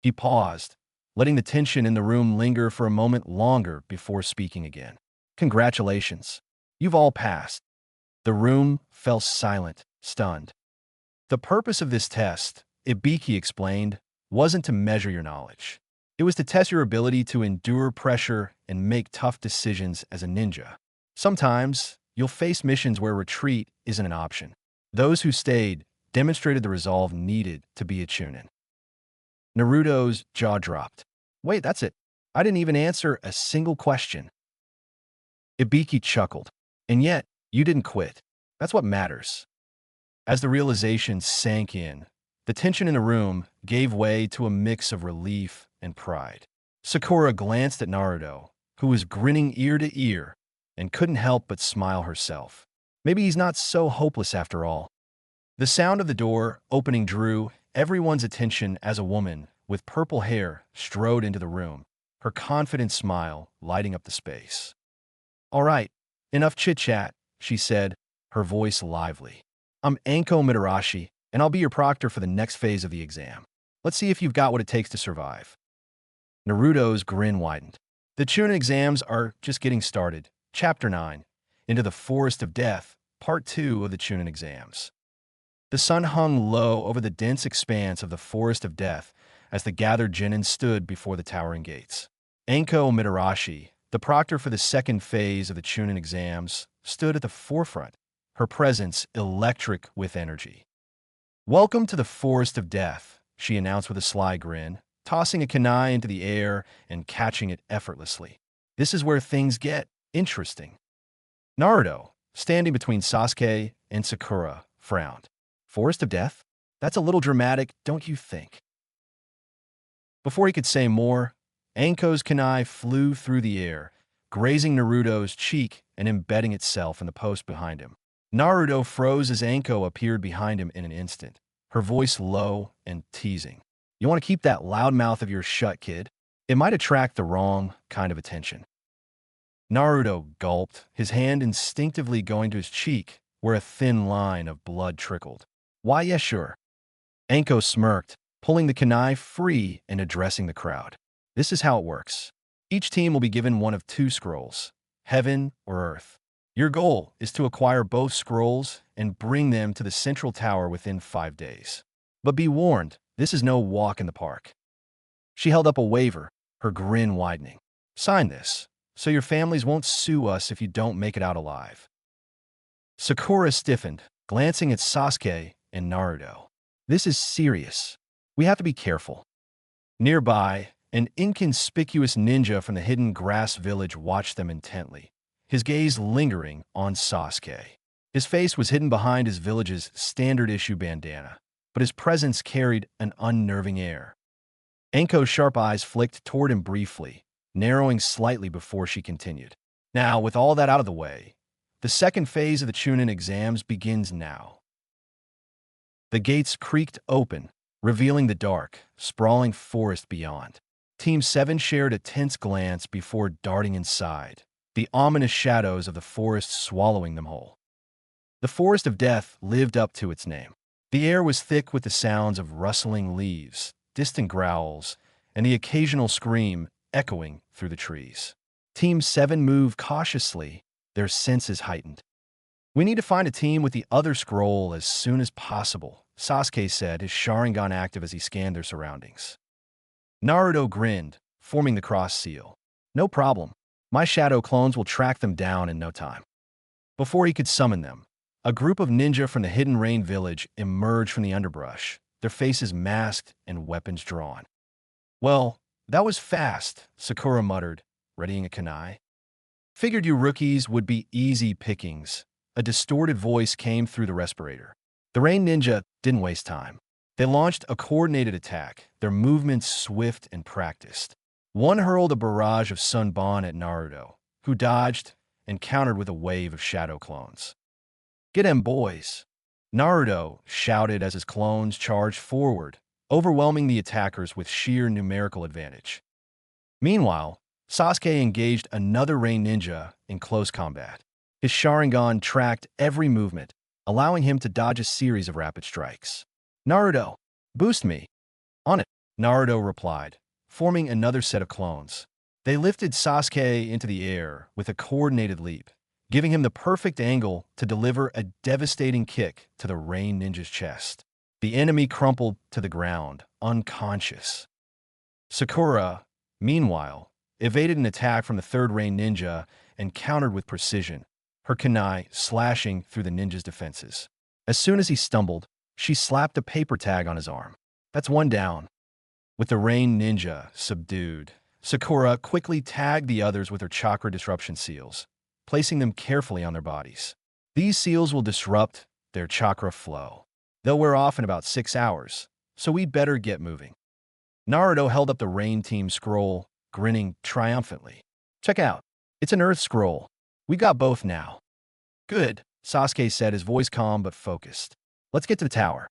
S1: He paused, letting the tension in the room linger for a moment longer before speaking again. Congratulations. You've all passed. The room fell silent, stunned. The purpose of this test, Ibiki explained, wasn't to measure your knowledge. It was to test your ability to endure pressure and make tough decisions as a ninja. Sometimes, you'll face missions where retreat isn't an option. Those who stayed demonstrated the resolve needed to be a Chunin. Naruto's jaw dropped. Wait, that's it. I didn't even answer a single question. Ibiki chuckled. And yet, you didn't quit. That's what matters. As the realization sank in, the tension in the room gave way to a mix of relief and pride. Sakura glanced at Naruto, who was grinning ear to ear, and couldn't help but smile herself. Maybe he's not so hopeless after all. The sound of the door opening drew everyone's attention as a woman with purple hair strode into the room, her confident smile lighting up the space. All right, enough chit-chat, she said, her voice lively. I'm Anko Mitarashi, and I'll be your proctor for the next phase of the exam. Let's see if you've got what it takes to survive. Naruto's grin widened. The Chunin exams are just getting started. Chapter 9, Into the Forest of Death, Part 2 of the Chunin exams. The sun hung low over the dense expanse of the Forest of Death as the gathered genin stood before the towering gates. Anko Mitarashi, the proctor for the second phase of the Chunin exams, stood at the forefront, her presence electric with energy. Welcome to the Forest of Death, she announced with a sly grin, tossing a kunai into the air and catching it effortlessly. This is where things get interesting. Naruto, standing between Sasuke and Sakura, frowned. Forest of Death? That's a little dramatic, don't you think? Before he could say more, Anko's kunai flew through the air, grazing Naruto's cheek and embedding itself in the post behind him. Naruto froze as Anko appeared behind him in an instant, her voice low and teasing. You want to keep that loud mouth of yours shut, kid? It might attract the wrong kind of attention. Naruto gulped, his hand instinctively going to his cheek, where a thin line of blood trickled. Why, yes, sure. Anko smirked, pulling the kunai free and addressing the crowd. This is how it works. Each team will be given one of two scrolls, Heaven or Earth. Your goal is to acquire both scrolls and bring them to the central tower within 5 days. But be warned, this is no walk in the park. She held up a waiver, her grin widening. Sign this, so your families won't sue us if you don't make it out alive. Sakura stiffened, glancing at Sasuke and Naruto. This is serious. We have to be careful. Nearby, an inconspicuous ninja from the hidden grass village watched them intently, his gaze lingering on Sasuke. His face was hidden behind his village's standard-issue bandana, but his presence carried an unnerving air. Anko's sharp eyes flicked toward him briefly, narrowing slightly before she continued. Now, with all that out of the way, the second phase of the Chunin exams begins now. The gates creaked open, revealing the dark, sprawling forest beyond. Team 7 shared a tense glance before darting inside, the ominous shadows of the forest swallowing them whole. The Forest of Death lived up to its name. The air was thick with the sounds of rustling leaves, distant growls, and the occasional scream echoing through the trees. Team 7 moved cautiously, their senses heightened. We need to find a team with the other scroll as soon as possible, Sasuke said, his Sharingan active as he scanned their surroundings. Naruto grinned, forming the cross seal. No problem. My shadow clones will track them down in no time. Before he could summon them, a group of ninja from the Hidden Rain village emerged from the underbrush, their faces masked and weapons drawn. Well, that was fast, Sakura muttered, readying a kunai. Figured you rookies would be easy pickings. A distorted voice came through the respirator. The Rain Ninja didn't waste time. They launched a coordinated attack, their movements swift and practiced. One hurled a barrage of Sunbon at Naruto, who dodged and countered with a wave of shadow clones. "Get 'em, boys!" Naruto shouted as his clones charged forward, overwhelming the attackers with sheer numerical advantage. Meanwhile, Sasuke engaged another Rain Ninja in close combat. His Sharingan tracked every movement, allowing him to dodge a series of rapid strikes. "Naruto, boost me." "On it," Naruto replied, forming another set of clones. They lifted Sasuke into the air with a coordinated leap, giving him the perfect angle to deliver a devastating kick to the Rain Ninja's chest. The enemy crumpled to the ground, unconscious. Sakura, meanwhile, evaded an attack from the third Rain Ninja and countered with precision, her kunai slashing through the ninja's defenses. As soon as he stumbled, she slapped a paper tag on his arm. "That's one down." With the Rain Ninja subdued, Sakura quickly tagged the others with her chakra disruption seals, placing them carefully on their bodies. These seals will disrupt their chakra flow. They'll wear off in about 6 hours, so we'd better get moving. Naruto held up the Rain Team scroll, grinning triumphantly. "Check out. It's an Earth scroll. We got both now." "Good," Sasuke said, his voice calm but focused. "Let's get to the tower."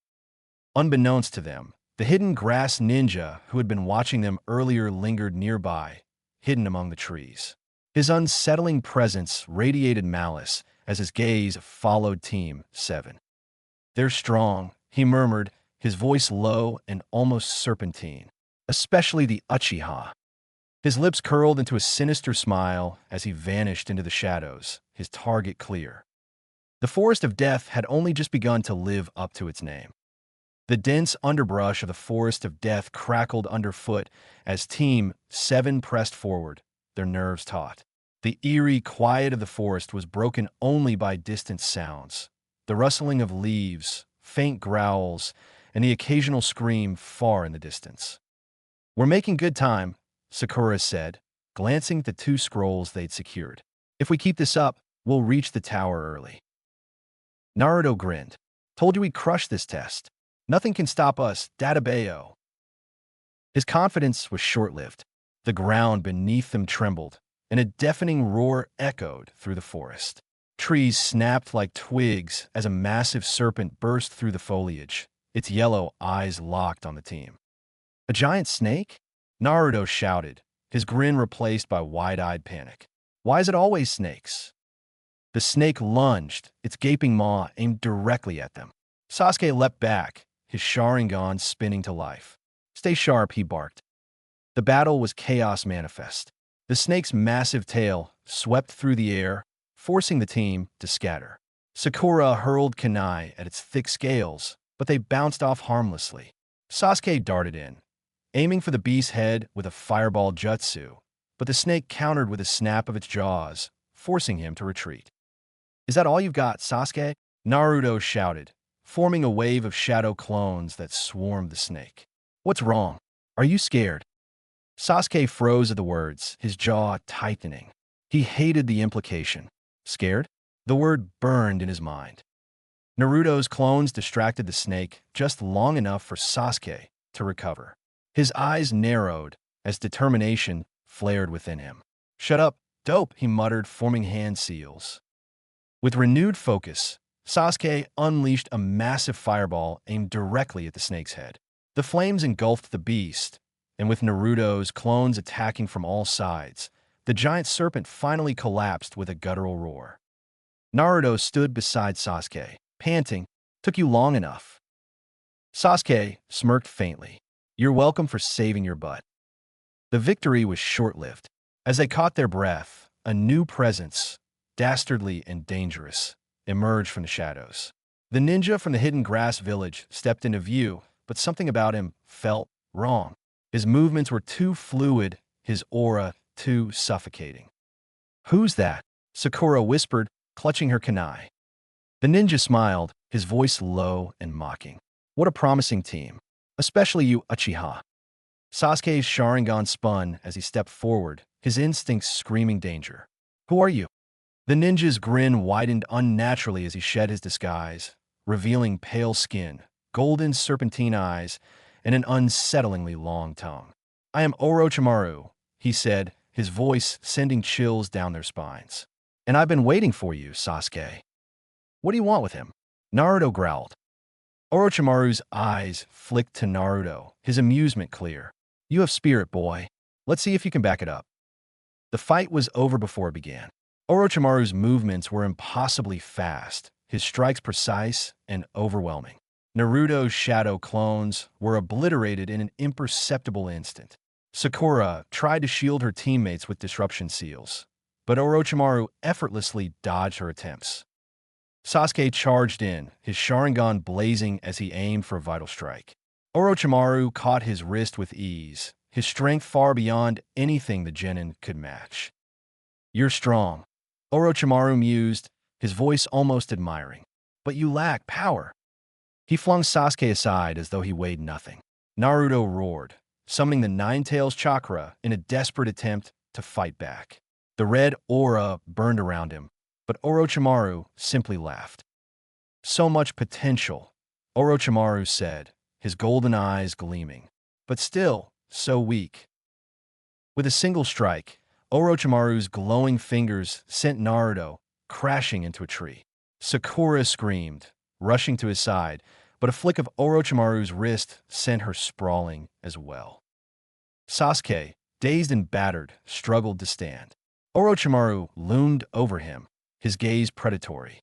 S1: Unbeknownst to them, the hidden grass ninja who had been watching them earlier lingered nearby, hidden among the trees. His unsettling presence radiated malice as his gaze followed Team 7. "They're strong," he murmured, his voice low and almost serpentine. "Especially the Uchiha." His lips curled into a sinister smile as he vanished into the shadows, his target clear. The Forest of Death had only just begun to live up to its name. The dense underbrush of the Forest of Death crackled underfoot as Team 7 pressed forward, their nerves taut. The eerie quiet of the forest was broken only by distant sounds, the rustling of leaves, faint growls, and the occasional scream far in the distance. "We're making good time," Sakura said, glancing at the 2 scrolls they'd secured. "If we keep this up, we'll reach the tower early." Naruto grinned. "Told you we'd crush this test. Nothing can stop us, Dadabayo." His confidence was short-lived. The ground beneath them trembled, and a deafening roar echoed through the forest. Trees snapped like twigs as a massive serpent burst through the foliage, its yellow eyes locked on the team. "A giant snake?" Naruto shouted, his grin replaced by wide-eyed panic. "Why is it always snakes?" The snake lunged, its gaping maw aimed directly at them. Sasuke leapt back, his Sharingan spinning to life. "Stay sharp," he barked. The battle was chaos manifest. The snake's massive tail swept through the air, forcing the team to scatter. Sakura hurled kunai at its thick scales, but they bounced off harmlessly. Sasuke darted in, aiming for the beast's head with a fireball jutsu, but the snake countered with a snap of its jaws, forcing him to retreat. "Is that all you've got, Sasuke?" Naruto shouted, forming a wave of shadow clones that swarmed the snake. "What's wrong? Are you scared?" Sasuke froze at the words, his jaw tightening. He hated the implication. Scared? The word burned in his mind. Naruto's clones distracted the snake just long enough for Sasuke to recover. His eyes narrowed as determination flared within him. "Shut up, dope," he muttered, forming hand seals. With renewed focus, Sasuke unleashed a massive fireball aimed directly at the snake's head. The flames engulfed the beast, and with Naruto's clones attacking from all sides, the giant serpent finally collapsed with a guttural roar. Naruto stood beside Sasuke, panting. "Took you long enough." Sasuke smirked faintly. "You're welcome for saving your butt." The victory was short-lived. As they caught their breath, a new presence, dastardly and dangerous, emerged from the shadows. The ninja from the hidden grass village stepped into view, but something about him felt wrong. His movements were too fluid, his aura too suffocating. "Who's that?" Sakura whispered, clutching her kunai. The ninja smiled, his voice low and mocking. "What a promising team. Especially you, Uchiha." Sasuke's Sharingan spun as he stepped forward, his instincts screaming danger. "Who are you?" The ninja's grin widened unnaturally as he shed his disguise, revealing pale skin, golden serpentine eyes, and an unsettlingly long tongue. "I am Orochimaru," he said, his voice sending chills down their spines. "And I've been waiting for you, Sasuke." "What do you want with him?" Naruto growled. Orochimaru's eyes flicked to Naruto, his amusement clear. "You have spirit, boy. Let's see if you can back it up." The fight was over before it began. Orochimaru's movements were impossibly fast, his strikes precise and overwhelming. Naruto's shadow clones were obliterated in an imperceptible instant. Sakura tried to shield her teammates with disruption seals, but Orochimaru effortlessly dodged her attempts. Sasuke charged in, his Sharingan blazing as he aimed for a vital strike. Orochimaru caught his wrist with ease, his strength far beyond anything the genin could match. "You're strong," Orochimaru mused, his voice almost admiring. "But you lack power." He flung Sasuke aside as though he weighed nothing. Naruto roared, summoning the Nine-Tails chakra in a desperate attempt to fight back. The red aura burned around him, but Orochimaru simply laughed. "So much potential," Orochimaru said, his golden eyes gleaming, "but still so weak." With a single strike, Orochimaru's glowing fingers sent Naruto crashing into a tree. Sakura screamed, rushing to his side, but a flick of Orochimaru's wrist sent her sprawling as well. Sasuke, dazed and battered, struggled to stand. Orochimaru loomed over him, his gaze predatory.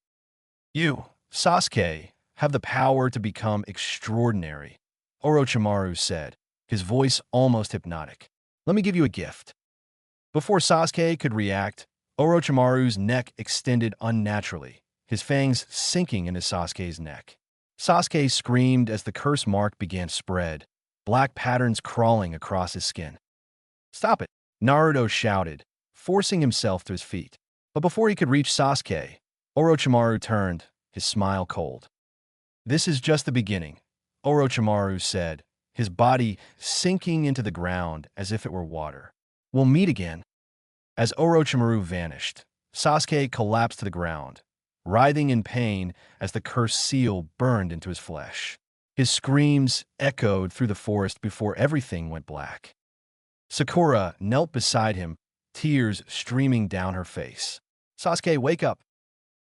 S1: "You, Sasuke, have the power to become extraordinary," Orochimaru said, his voice almost hypnotic. "Let me give you a gift." Before Sasuke could react, Orochimaru's neck extended unnaturally, his fangs sinking into Sasuke's neck. Sasuke screamed as the curse mark began to spread, black patterns crawling across his skin. "Stop it!" Naruto shouted, forcing himself to his feet. But before he could reach Sasuke, Orochimaru turned, his smile cold. "This is just the beginning," Orochimaru said, his body sinking into the ground as if it were water. "We'll meet again." As Orochimaru vanished, Sasuke collapsed to the ground, writhing in pain as the cursed seal burned into his flesh. His screams echoed through the forest before everything went black. Sakura knelt beside him, tears streaming down her face. "Sasuke, wake up!"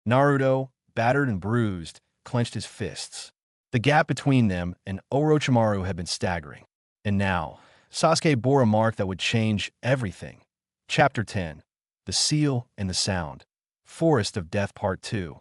S1: Naruto, battered and bruised, clenched his fists. The gap between them and Orochimaru had been staggering. And now, Sasuke bore a mark that would change everything. Chapter 10. The Seal and the Sound. Forest of Death Part 2.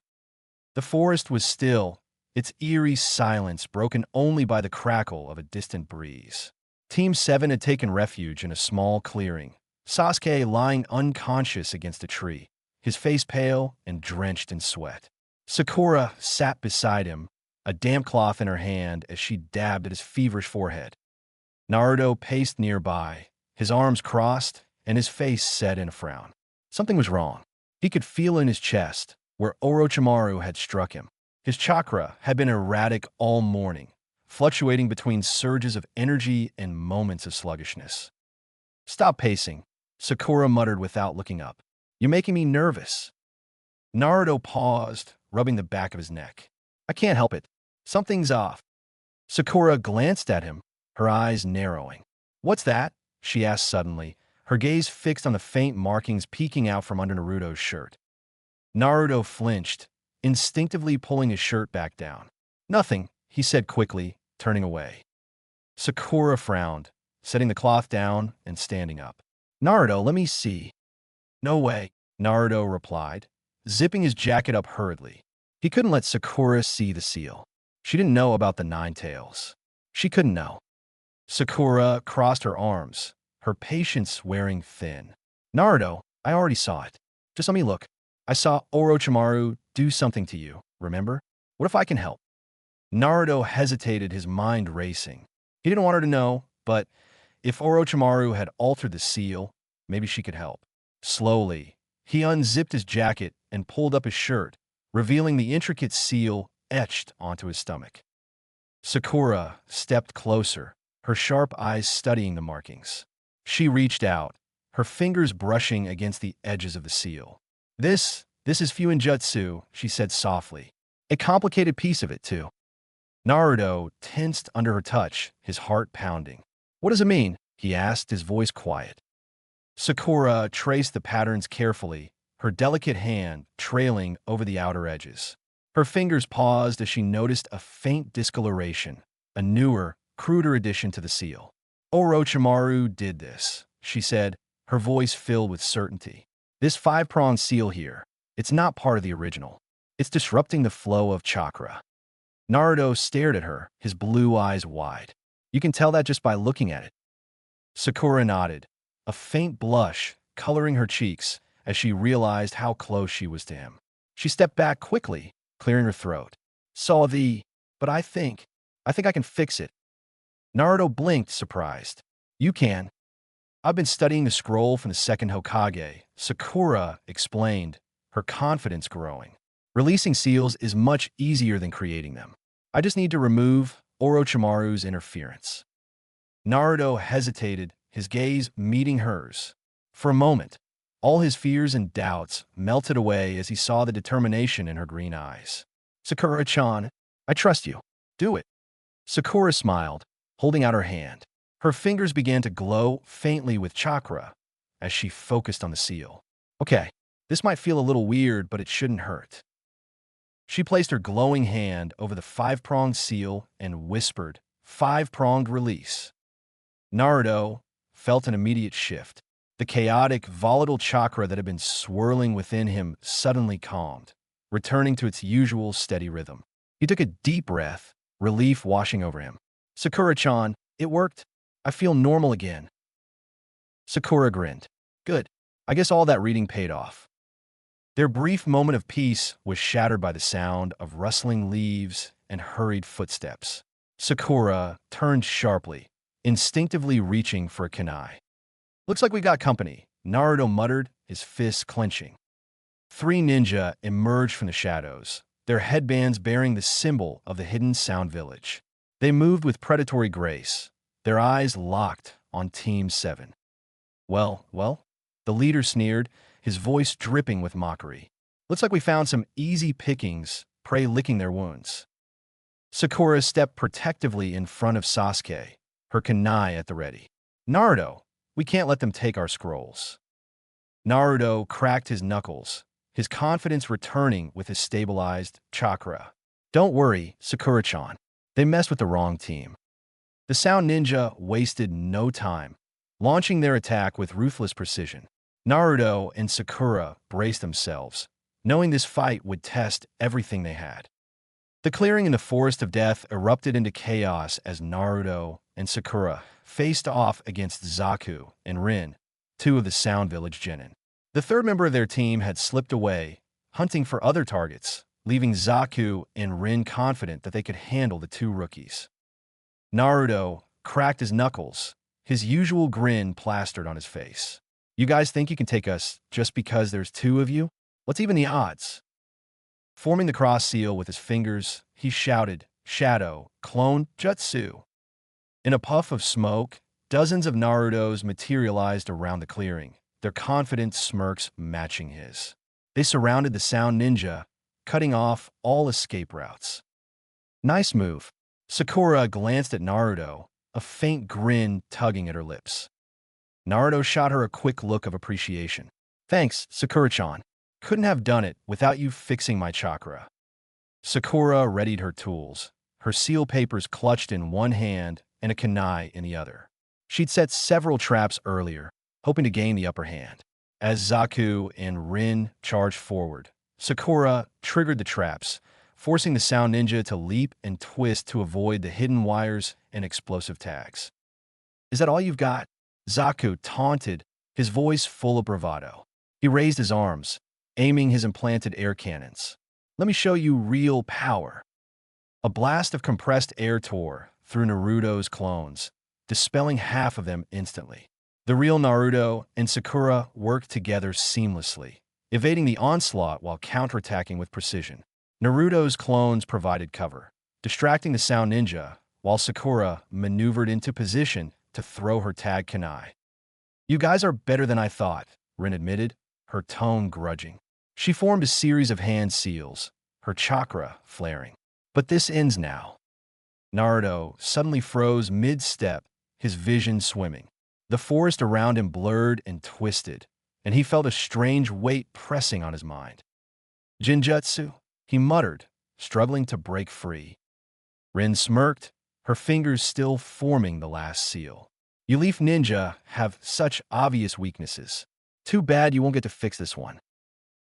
S1: The forest was still, its eerie silence broken only by the crackle of a distant breeze. Team 7 had taken refuge in a small clearing, Sasuke lying unconscious against a tree, his face pale and drenched in sweat. Sakura sat beside him, a damp cloth in her hand as she dabbed at his feverish forehead. Naruto paced nearby, his arms crossed and his face set in a frown. Something was wrong. He could feel in his chest, where Orochimaru had struck him. His chakra had been erratic all morning, fluctuating between surges of energy and moments of sluggishness. "Stop pacing," Sakura muttered without looking up. "You're making me nervous." Naruto paused, rubbing the back of his neck. "I can't help it. Something's off." Sakura glanced at him, her eyes narrowing. "What's that?" she asked suddenly, her gaze fixed on the faint markings peeking out from under Naruto's shirt. Naruto flinched, instinctively pulling his shirt back down. "Nothing," he said quickly, turning away. Sakura frowned, setting the cloth down and standing up. "Naruto, let me see." "No way," Naruto replied, zipping his jacket up hurriedly. He couldn't let Sakura see the seal. She didn't know about the Nine-Tails. She couldn't know. Sakura crossed her arms, her patience wearing thin. "Naruto, I already saw it. Just let me look. I saw Orochimaru do something to you, remember? What if I can help?" Naruto hesitated, his mind racing. He didn't want her to know, but if Orochimaru had altered the seal, maybe she could help. Slowly, he unzipped his jacket and pulled up his shirt, revealing the intricate seal etched onto his stomach. Sakura stepped closer, her sharp eyes studying the markings. She reached out, her fingers brushing against the edges of the seal. This is Fuinjutsu," she said softly, A complicated piece of it, too. Naruto tensed under her touch, his heart pounding. What does it mean? He asked, his voice quiet. Sakura traced the patterns carefully, her delicate hand trailing over the outer edges. Her fingers paused as she noticed a faint discoloration, a newer, cruder addition to the seal. Orochimaru did this, she said, her voice filled with certainty. This five-pronged seal here, it's not part of the original. It's disrupting the flow of chakra. Naruto stared at her, his blue eyes wide. You can tell that just by looking at it. Sakura nodded, a faint blush coloring her cheeks as she realized how close she was to him. She stepped back quickly, clearing her throat. But I think I can fix it. Naruto blinked, surprised. You can. I've been studying the scroll from the second Hokage, Sakura explained, her confidence growing. Releasing seals is much easier than creating them. I just need to remove Orochimaru's interference. Naruto hesitated, his gaze meeting hers. For a moment, all his fears and doubts melted away as he saw the determination in her green eyes. Sakura-chan, I trust you. Do it. Sakura smiled, holding out her hand. Her fingers began to glow faintly with chakra as she focused on the seal. Okay, this might feel a little weird, but it shouldn't hurt. She placed her glowing hand over the five-pronged seal and whispered, five-pronged release. Naruto felt an immediate shift. The chaotic, volatile chakra that had been swirling within him suddenly calmed, returning to its usual steady rhythm. He took a deep breath, relief washing over him. Sakura-chan, it worked. I feel normal again. Sakura grinned. Good. I guess all that reading paid off. Their brief moment of peace was shattered by the sound of rustling leaves and hurried footsteps. Sakura turned sharply, instinctively reaching for a kunai. Looks like we got company, Naruto muttered, his fists clenching. Three ninja emerged from the shadows, their headbands bearing the symbol of the hidden Sound Village. They moved with predatory grace, their eyes locked on Team 7. Well, the leader sneered, his voice dripping with mockery. Looks like we found some easy pickings, prey licking their wounds. Sakura stepped protectively in front of Sasuke, her kunai at the ready. Naruto, we can't let them take our scrolls. Naruto cracked his knuckles, his confidence returning with his stabilized chakra. Don't worry, Sakura-chan. They messed with the wrong team. The Sound Ninja wasted no time, launching their attack with ruthless precision. Naruto and Sakura braced themselves, knowing this fight would test everything they had. The clearing in the Forest of Death erupted into chaos as Naruto and Sakura faced off against Zaku and Rin, two of the Sound Village genin. The third member of their team had slipped away, hunting for other targets, leaving Zaku and Rin confident that they could handle the two rookies. Naruto cracked his knuckles, his usual grin plastered on his face. You guys think you can take us just because there's two of you? What's even the odds? Forming the cross seal with his fingers, he shouted, Shadow, Clone, Jutsu. In a puff of smoke, dozens of Narutos materialized around the clearing, their confident smirks matching his. They surrounded the Sound Ninja, cutting off all escape routes. Nice move. Sakura glanced at Naruto, a faint grin tugging at her lips. Naruto shot her a quick look of appreciation. Thanks, Sakura-chan. Couldn't have done it without you fixing my chakra. Sakura readied her tools, her seal papers clutched in one hand and a kunai in the other. She'd set several traps earlier, hoping to gain the upper hand. As Zaku and Rin charged forward, Sakura triggered the traps, forcing the Sound Ninja to leap and twist to avoid the hidden wires and explosive tags. Is that all you've got? Zaku taunted, his voice full of bravado. He raised his arms, aiming his implanted air cannons. Let me show you real power. A blast of compressed air tore through Naruto's clones, dispelling half of them instantly. The real Naruto and Sakura worked together seamlessly, evading the onslaught while counterattacking with precision. Naruto's clones provided cover, distracting the Sound Ninja, while Sakura maneuvered into position to throw her tag kunai. You guys are better than I thought, Rin admitted, her tone grudging. She formed a series of hand seals, her chakra flaring. But this ends now. Naruto suddenly froze mid-step, his vision swimming. The forest around him blurred and twisted, and he felt a strange weight pressing on his mind. Jinjutsu, he muttered, struggling to break free. Rin smirked, her fingers still forming the last seal. You Leaf Ninja have such obvious weaknesses. Too bad you won't get to fix this one.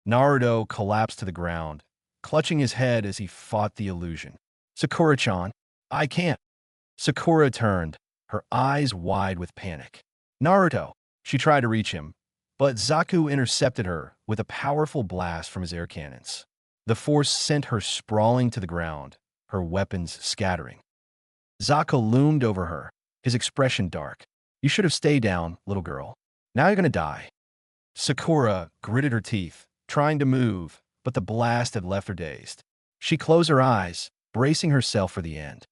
S1: Naruto collapsed to the ground, clutching his head as he fought the illusion. Sakura-chan, I can't. Sakura turned, her eyes wide with panic. Naruto, she tried to reach him, but Zaku intercepted her with a powerful blast from his air cannons. The force sent her sprawling to the ground, her weapons scattering. Zaku loomed over her, his expression dark. You should have stayed down, little girl. Now you're gonna die. Sakura gritted her teeth, trying to move, but the blast had left her dazed. She closed her eyes, bracing herself for the end.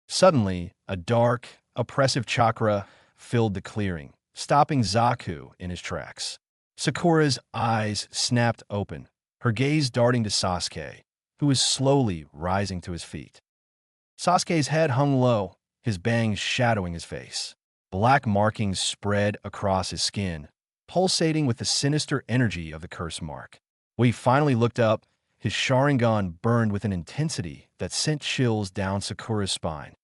S1: Suddenly, a dark, oppressive chakra filled the clearing, stopping Zaku in his tracks. Sakura's eyes snapped open, her gaze darting to Sasuke, who was slowly rising to his feet. Sasuke's head hung low, his bangs shadowing his face. Black markings spread across his skin, pulsating with the sinister energy of the curse mark. When he finally looked up, his Sharingan burned with an intensity that sent chills down Sakura's spine.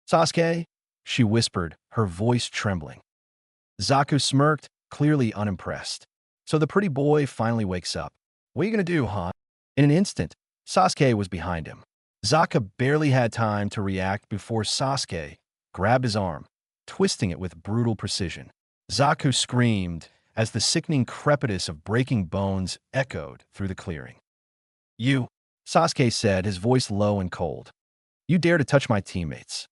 S1: Sasuke, she whispered, her voice trembling. Zaku smirked, clearly unimpressed. So the pretty boy finally wakes up. What are you gonna do, huh? In an instant, Sasuke was behind him. Zaku barely had time to react before Sasuke grabbed his arm, twisting it with brutal precision. Zaku screamed as the sickening crepitus of breaking bones echoed through the clearing. You, Sasuke said, his voice low and cold. You dare to touch my teammates.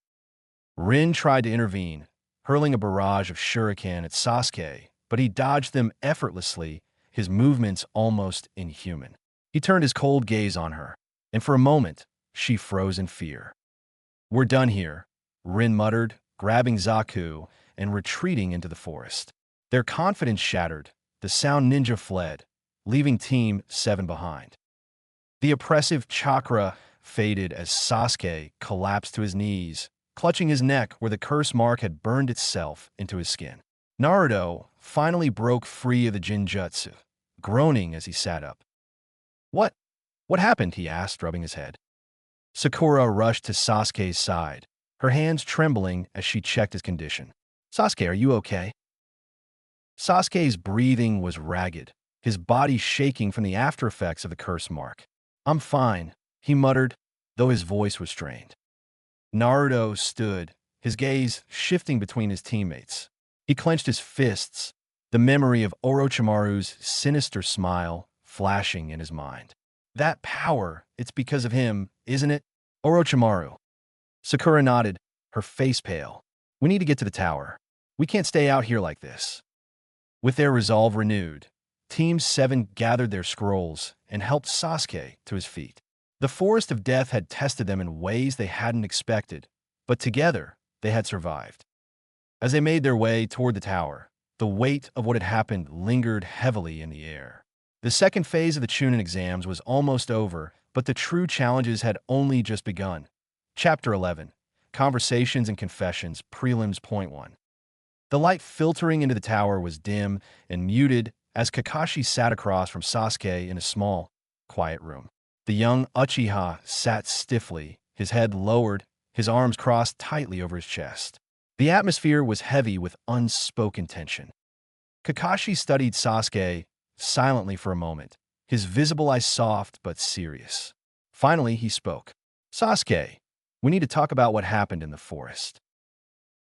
S1: Rin tried to intervene, hurling a barrage of shuriken at Sasuke, but he dodged them effortlessly, his movements almost inhuman. He turned his cold gaze on her, and for a moment, she froze in fear. We're done here, Rin muttered, grabbing Zaku and retreating into the forest. Their confidence shattered, the sound ninja fled, leaving Team 7 behind. The oppressive chakra faded as Sasuke collapsed to his knees, clutching his neck where the curse mark had burned itself into his skin. Naruto finally broke free of the Jinjutsu, groaning as he sat up. What? What happened? He asked, rubbing his head. Sakura rushed to Sasuke's side, her hands trembling as she checked his condition. Sasuke, are you okay? Sasuke's breathing was ragged, his body shaking from the aftereffects of the curse mark. I'm fine, he muttered, though his voice was strained. Naruto stood, his gaze shifting between his teammates. He clenched his fists, the memory of Orochimaru's sinister smile flashing in his mind. That power, it's because of him, isn't it? Orochimaru. Sakura nodded, her face pale. We need to get to the tower. We can't stay out here like this. With their resolve renewed, Team 7 gathered their scrolls and helped Sasuke to his feet. The Forest of Death had tested them in ways they hadn't expected, but together they had survived. As they made their way toward the tower, the weight of what had happened lingered heavily in the air. The second phase of the Chunin exams was almost over, but the true challenges had only just begun. Chapter 11, Conversations and Confessions, Prelims Point 1. The light filtering into the tower was dim and muted as Kakashi sat across from Sasuke in a small, quiet room. The young Uchiha sat stiffly, his head lowered, his arms crossed tightly over his chest. The atmosphere was heavy with unspoken tension. Kakashi studied Sasuke silently for a moment, his visible eyes soft but serious. Finally, he spoke. Sasuke, we need to talk about what happened in the forest.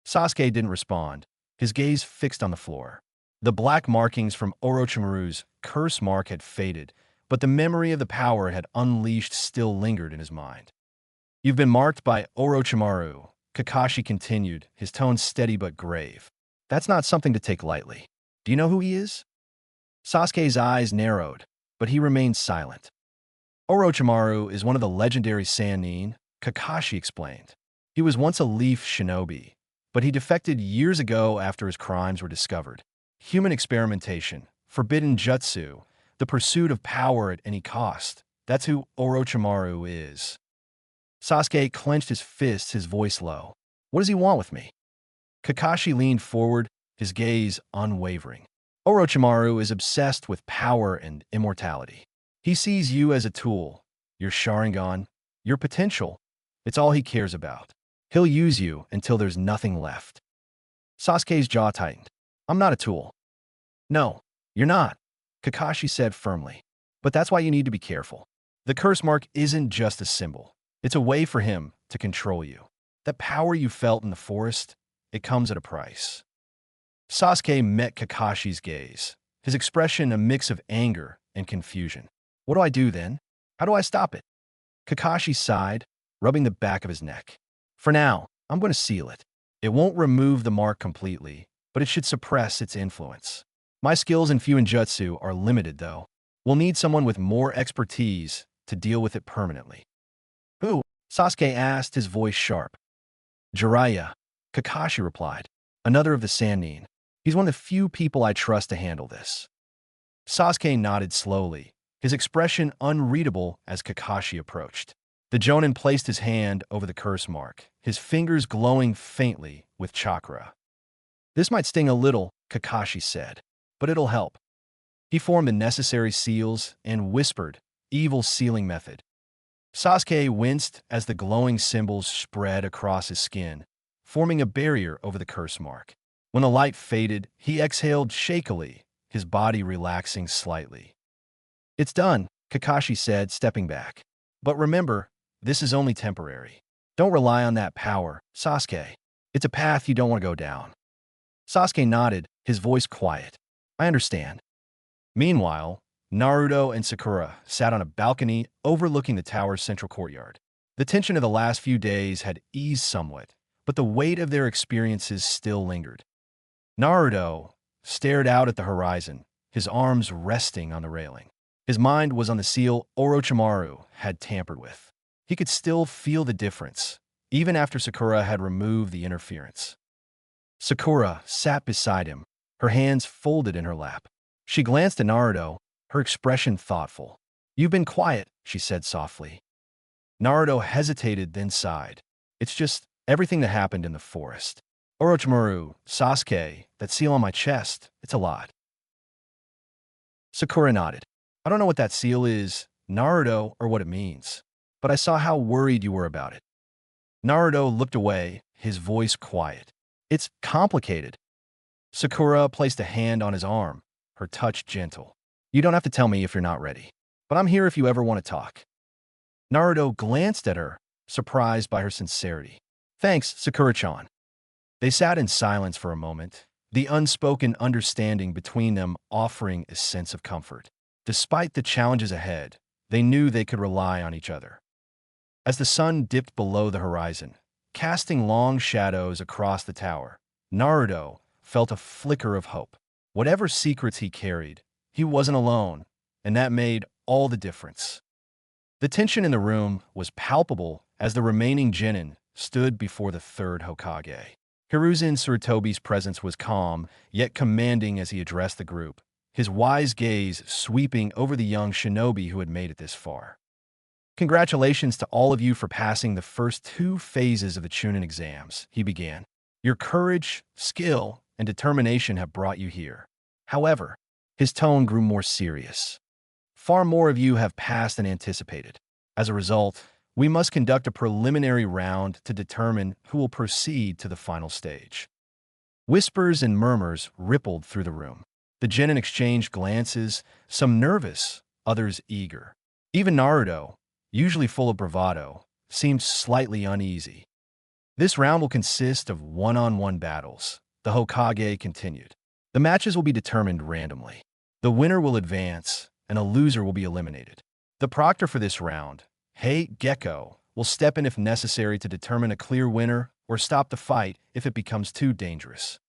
S1: Sasuke didn't respond, his gaze fixed on the floor. The black markings from Orochimaru's curse mark had faded, but the memory of the power it had unleashed still lingered in his mind. You've been marked by Orochimaru, Kakashi continued, his tone steady but grave. That's not something to take lightly. Do you know who he is? Sasuke's eyes narrowed, but he remained silent. Orochimaru is one of the legendary Sannin, Kakashi explained. He was once a Leaf shinobi, but he defected years ago after his crimes were discovered. Human experimentation, forbidden jutsu, the pursuit of power at any cost. That's who Orochimaru is. Sasuke clenched his fists, his voice low. What does he want with me? Kakashi leaned forward, his gaze unwavering. Orochimaru is obsessed with power and immortality. He sees you as a tool, your Sharingan, your potential. It's all he cares about. He'll use you until there's nothing left. Sasuke's jaw tightened. I'm not a tool. No, you're not, Kakashi said firmly. But that's why you need to be careful. The curse mark isn't just a symbol. It's a way for him to control you. That power you felt in the forest, it comes at a price. Sasuke met Kakashi's gaze, his expression a mix of anger and confusion. What do I do then? How do I stop it? Kakashi sighed, rubbing the back of his neck. For now, I'm going to seal it. It won't remove the mark completely, but it should suppress its influence. My skills in Fuinjutsu are limited, though. We'll need someone with more expertise to deal with it permanently. Who? Sasuke asked, his voice sharp. Jiraiya, Kakashi replied. Another of the Sannin. He's one of the few people I trust to handle this. Sasuke nodded slowly, his expression unreadable as Kakashi approached. The Jonin placed his hand over the curse mark, his fingers glowing faintly with chakra. This might sting a little, Kakashi said, but it'll help. He formed the necessary seals and whispered, evil sealing method. Sasuke winced as the glowing symbols spread across his skin, forming a barrier over the curse mark. When the light faded, he exhaled shakily, his body relaxing slightly. It's done, Kakashi said, stepping back. But remember, this is only temporary. Don't rely on that power, Sasuke. It's a path you don't want to go down. Sasuke nodded, his voice quiet. I understand. Meanwhile, Naruto and Sakura sat on a balcony overlooking the tower's central courtyard. The tension of the last few days had eased somewhat, but the weight of their experiences still lingered. Naruto stared out at the horizon, his arms resting on the railing. His mind was on the seal Orochimaru had tampered with. He could still feel the difference, even after Sakura had removed the interference. Sakura sat beside him, her hands folded in her lap. She glanced at Naruto, her expression thoughtful. You've been quiet, she said softly. Naruto hesitated, then sighed. It's just everything that happened in the forest. Orochimaru, Sasuke, that seal on my chest, it's a lot. Sakura nodded. I don't know what that seal is, Naruto, or what it means, but I saw how worried you were about it. Naruto looked away, his voice quiet. It's complicated. Sakura placed a hand on his arm, her touch gentle. You don't have to tell me if you're not ready, but I'm here if you ever want to talk. Naruto glanced at her, surprised by her sincerity. Thanks, Sakura-chan. They sat in silence for a moment, the unspoken understanding between them offering a sense of comfort. Despite the challenges ahead, they knew they could rely on each other. As the sun dipped below the horizon, casting long shadows across the tower, Naruto felt a flicker of hope. Whatever secrets he carried, he wasn't alone, and that made all the difference. The tension in the room was palpable as the remaining genin stood before the third Hokage. Hiruzen Sarutobi's presence was calm, yet commanding as he addressed the group, his wise gaze sweeping over the young shinobi who had made it this far. Congratulations to all of you for passing the first 2 phases of the Chunin exams, he began. Your courage, skill, and determination have brought you here. However, his tone grew more serious. Far more of you have passed than anticipated. As a result, we must conduct a preliminary round to determine who will proceed to the final stage. Whispers and murmurs rippled through the room. The genin exchanged glances, some nervous, others eager. Even Naruto, usually full of bravado, seemed slightly uneasy. This round will consist of one-on-one battles, the Hokage continued. The matches will be determined randomly. The winner will advance, and a loser will be eliminated. The proctor for this round, Hey Gecko, will step in if necessary to determine a clear winner or stop the fight if it becomes too dangerous.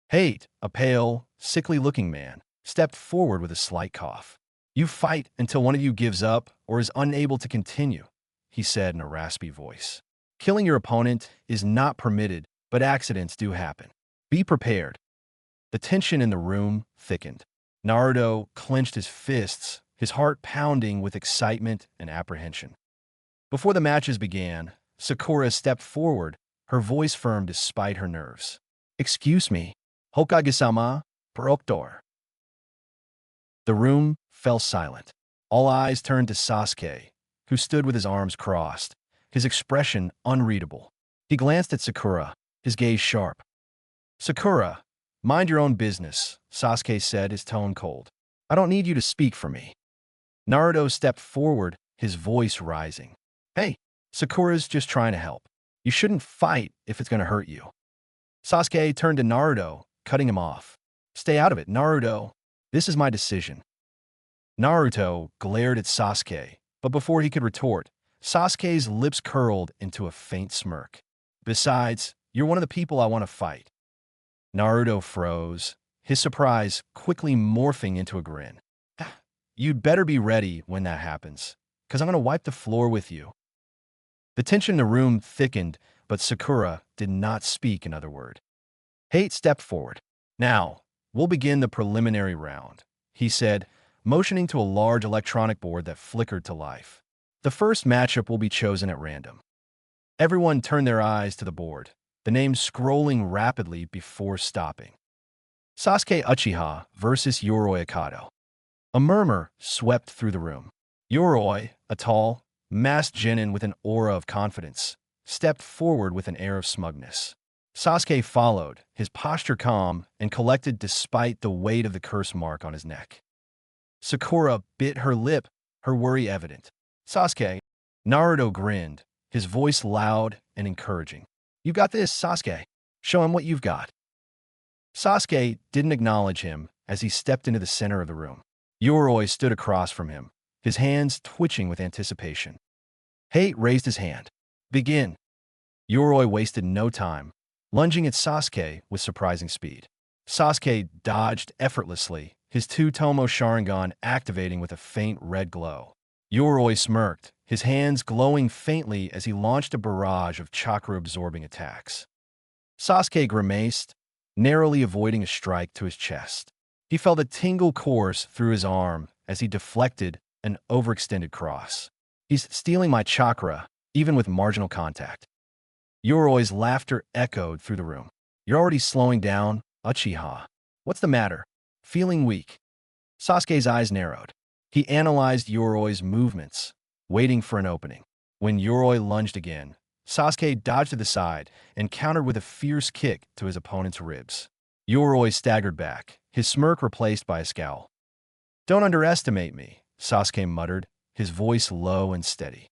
S1: Hate, a pale, sickly-looking man, stepped forward with a slight cough. You fight until one of you gives up or is unable to continue, he said in a raspy voice. Killing your opponent is not permitted, but accidents do happen. Be prepared. The tension in the room thickened. Naruto clenched his fists, his heart pounding with excitement and apprehension. Before the matches began, Sakura stepped forward, her voice firm despite her nerves. "Excuse me, Hokage-sama, Proctor." The room fell silent. All eyes turned to Sasuke, who stood with his arms crossed, his expression unreadable. He glanced at Sakura, his gaze sharp. "Sakura, mind your own business," Sasuke said, his tone cold. "I don't need you to speak for me." Naruto stepped forward, his voice rising. "Hey, Sakura's just trying to help. You shouldn't fight if it's going to hurt you." Sasuke turned to Naruto, cutting him off. "Stay out of it, Naruto. This is my decision." Naruto glared at Sasuke, but before he could retort, Sasuke's lips curled into a faint smirk. "Besides, you're one of the people I want to fight." Naruto froze, his surprise quickly morphing into a grin. "You'd better be ready when that happens, because I'm going to wipe the floor with you." The tension in the room thickened, but Sakura did not speak another word. Hate stepped forward. "Now, we'll begin the preliminary round," he said, motioning to a large electronic board that flickered to life. "The first matchup will be chosen at random." Everyone turned their eyes to the board, the names scrolling rapidly before stopping. Sasuke Uchiha versus Yoroi Akato. A murmur swept through the room. Yoroi, a tall, masked genin with an aura of confidence, stepped forward with an air of smugness. Sasuke followed, his posture calm and collected despite the weight of the curse mark on his neck. Sakura bit her lip, her worry evident. "Sasuke." Naruto grinned, his voice loud and encouraging. "You got this, Sasuke. Show him what you've got." Sasuke didn't acknowledge him as he stepped into the center of the room. Yoroi stood across from him, his hands twitching with anticipation. Hate raised his hand. "Begin." Yoroi wasted no time, lunging at Sasuke with surprising speed. Sasuke dodged effortlessly, his two-tomo Sharingan activating with a faint red glow. Yoroi smirked, his hands glowing faintly as he launched a barrage of chakra-absorbing attacks. Sasuke grimaced, narrowly avoiding a strike to his chest. He felt a tingle course through his arm as he deflected an overextended cross. "He's stealing my chakra, even with marginal contact." Yoroi's laughter echoed through the room. "You're already slowing down, Uchiha. What's the matter? Feeling weak?" Sasuke's eyes narrowed. He analyzed Yoroi's movements, waiting for an opening. When Yoroi lunged again, Sasuke dodged to the side and countered with a fierce kick to his opponent's ribs. Yoroi staggered back, his smirk replaced by a scowl. "Don't underestimate me," Sasuke muttered, his voice low and steady.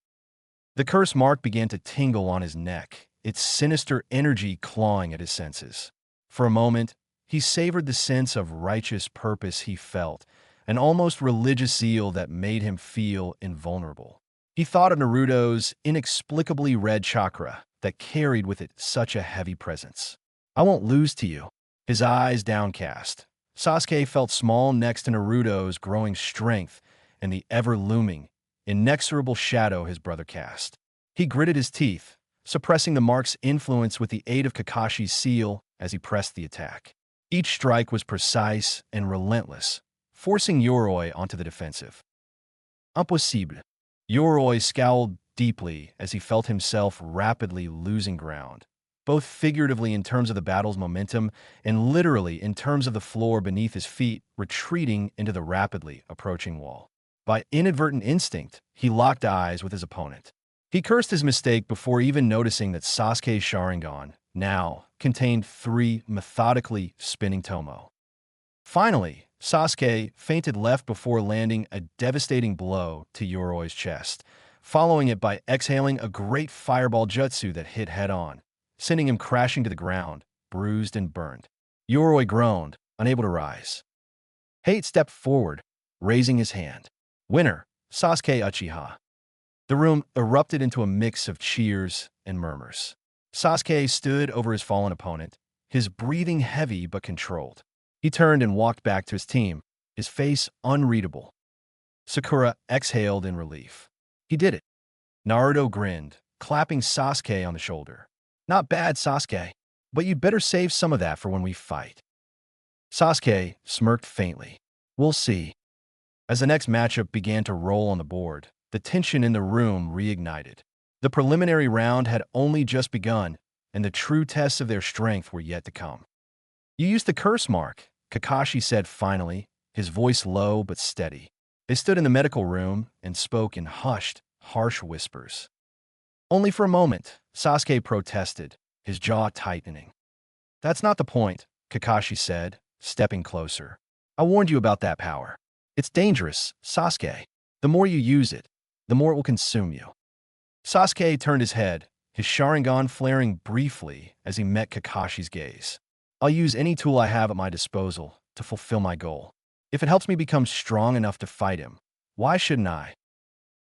S1: The curse mark began to tingle on his neck, its sinister energy clawing at his senses. For a moment, he savored the sense of righteous purpose he felt, an almost religious zeal that made him feel invulnerable. He thought of Naruto's inexplicably red chakra that carried with it such a heavy presence. "I won't lose to you." His eyes downcast, Sasuke felt small next to Naruto's growing strength and the ever-looming, inexorable shadow his brother cast. He gritted his teeth, suppressing the mark's influence with the aid of Kakashi's seal as he pressed the attack. Each strike was precise and relentless, forcing Yoroi onto the defensive. "Impossible." Yoroi scowled deeply as he felt himself rapidly losing ground, both figuratively in terms of the battle's momentum and literally in terms of the floor beneath his feet retreating into the rapidly approaching wall. By inadvertent instinct, he locked eyes with his opponent. He cursed his mistake before even noticing that Sasuke's Sharingan now contained 3 methodically spinning tomo. Finally, Sasuke feinted left before landing a devastating blow to Yoroi's chest, following it by exhaling a great fireball jutsu that hit head-on, sending him crashing to the ground, bruised and burned. Yoroi groaned, unable to rise. Hate stepped forward, raising his hand. "Winner, Sasuke Uchiha." The room erupted into a mix of cheers and murmurs. Sasuke stood over his fallen opponent, his breathing heavy but controlled. He turned and walked back to his team, his face unreadable. Sakura exhaled in relief. He did it. Naruto grinned, clapping Sasuke on the shoulder. "Not bad, Sasuke, but you'd better save some of that for when we fight." Sasuke smirked faintly. "We'll see." As the next matchup began to roll on the board, the tension in the room reignited. The preliminary round had only just begun, and the true tests of their strength were yet to come. "You used the curse mark," Kakashi said finally, his voice low but steady. They stood in the medical room and spoke in hushed, harsh whispers. "Only for a moment," Sasuke protested, his jaw tightening. "That's not the point," Kakashi said, stepping closer. "I warned you about that power. It's dangerous, Sasuke. The more you use it, the more it will consume you." Sasuke turned his head, his Sharingan flaring briefly as he met Kakashi's gaze. "I'll use any tool I have at my disposal to fulfill my goal. If it helps me become strong enough to fight him, why shouldn't I?"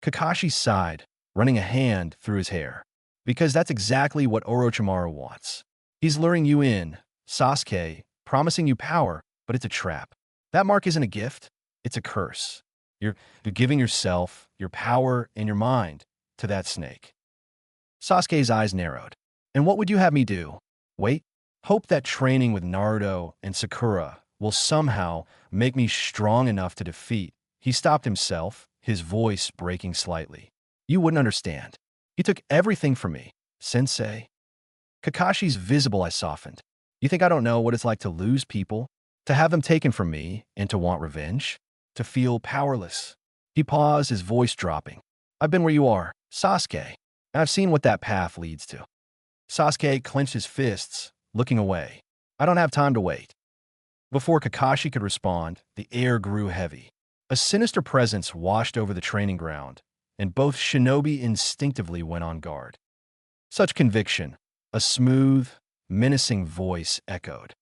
S1: Kakashi sighed, running a hand through his hair. "Because that's exactly what Orochimaru wants. He's luring you in, Sasuke, promising you power, but it's a trap. That mark isn't a gift, it's a curse. You're giving yourself, your power, and your mind to that snake." Sasuke's eyes narrowed. "And what would you have me do? Wait? Hope that training with Naruto and Sakura will somehow make me strong enough to defeat." He stopped himself, his voice breaking slightly. "You wouldn't understand. You took everything from me, Sensei." Kakashi's visible eyes softened. "You think I don't know what it's like to lose people? To have them taken from me and to want revenge? To feel powerless?" He paused, his voice dropping. "I've been where you are, Sasuke, and I've seen what that path leads to." Sasuke clenched his fists, looking away. "I don't have time to wait." Before Kakashi could respond, the air grew heavy. A sinister presence washed over the training ground, and both shinobi instinctively went on guard. Such conviction, a smooth, menacing voice echoed.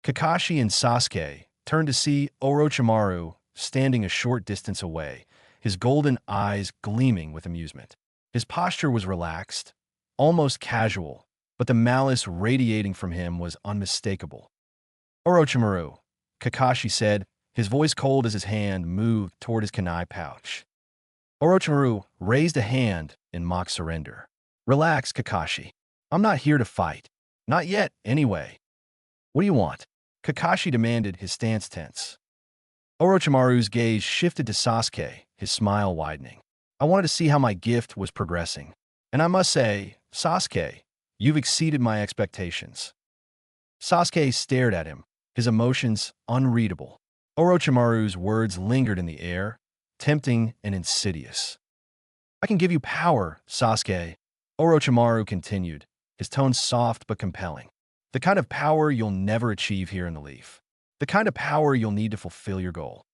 S1: Kakashi and Sasuke turned to see Orochimaru standing a short distance away, his golden eyes gleaming with amusement. His posture was relaxed, almost casual, but the malice radiating from him was unmistakable. "Orochimaru," Kakashi said, his voice cold as his hand moved toward his kunai pouch. Orochimaru raised a hand in mock surrender. "Relax, Kakashi. I'm not here to fight. Not yet, anyway." "What do you want?" Kakashi demanded, his stance tense. Orochimaru's gaze shifted to Sasuke, his smile widening. "I wanted to see how my gift was progressing. And I must say, Sasuke, you've exceeded my expectations." Sasuke stared at him, his emotions unreadable. Orochimaru's words lingered in the air, tempting and insidious. "I can give you power, Sasuke," Orochimaru continued, his tone soft but compelling. "The kind of power you'll never achieve here in the Leaf. The kind of power you'll need to fulfill your goal."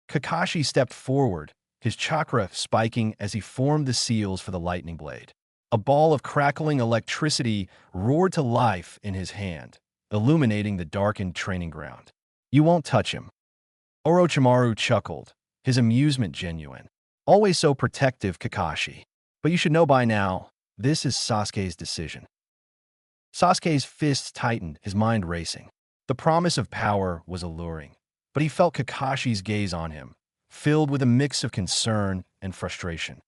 S1: Kakashi stepped forward, his chakra spiking as he formed the seals for the lightning blade. A ball of crackling electricity roared to life in his hand, illuminating the darkened training ground. "You won't touch him." Orochimaru chuckled, his amusement genuine. "Always so protective, Kakashi. But you should know by now, this is Sasuke's decision." Sasuke's fists tightened, his mind racing. The promise of power was alluring, but he felt Kakashi's gaze on him, filled with a mix of concern and frustration.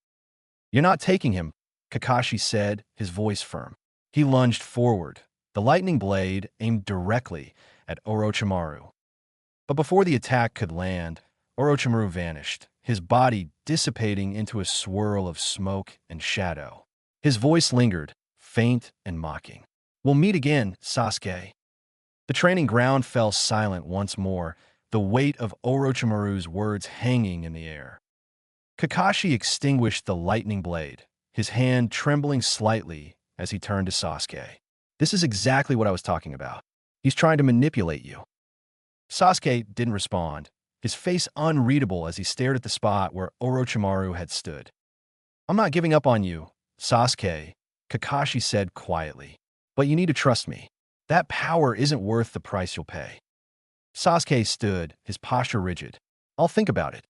S1: "You're not taking him," Kakashi said, his voice firm. He lunged forward, the lightning blade aimed directly at Orochimaru. But before the attack could land, Orochimaru vanished, his body dissipating into a swirl of smoke and shadow. His voice lingered, faint and mocking. "We'll meet again, Sasuke." The training ground fell silent once more, the weight of Orochimaru's words hanging in the air. Kakashi extinguished the lightning blade, his hand trembling slightly as he turned to Sasuke. "This is exactly what I was talking about. He's trying to manipulate you." Sasuke didn't respond, his face unreadable as he stared at the spot where Orochimaru had stood. "I'm not giving up on you, Sasuke," Kakashi said quietly. "But you need to trust me. That power isn't worth the price you'll pay." Sasuke stood, his posture rigid. "I'll think about it."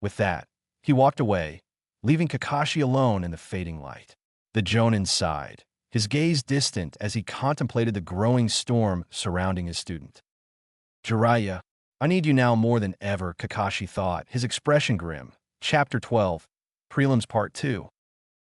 S1: With that, he walked away, leaving Kakashi alone in the fading light. The Jonin sighed, his gaze distant as he contemplated the growing storm surrounding his student. "Jiraiya, I need you now more than ever," Kakashi thought, his expression grim. Chapter 12, Prelims Part 2.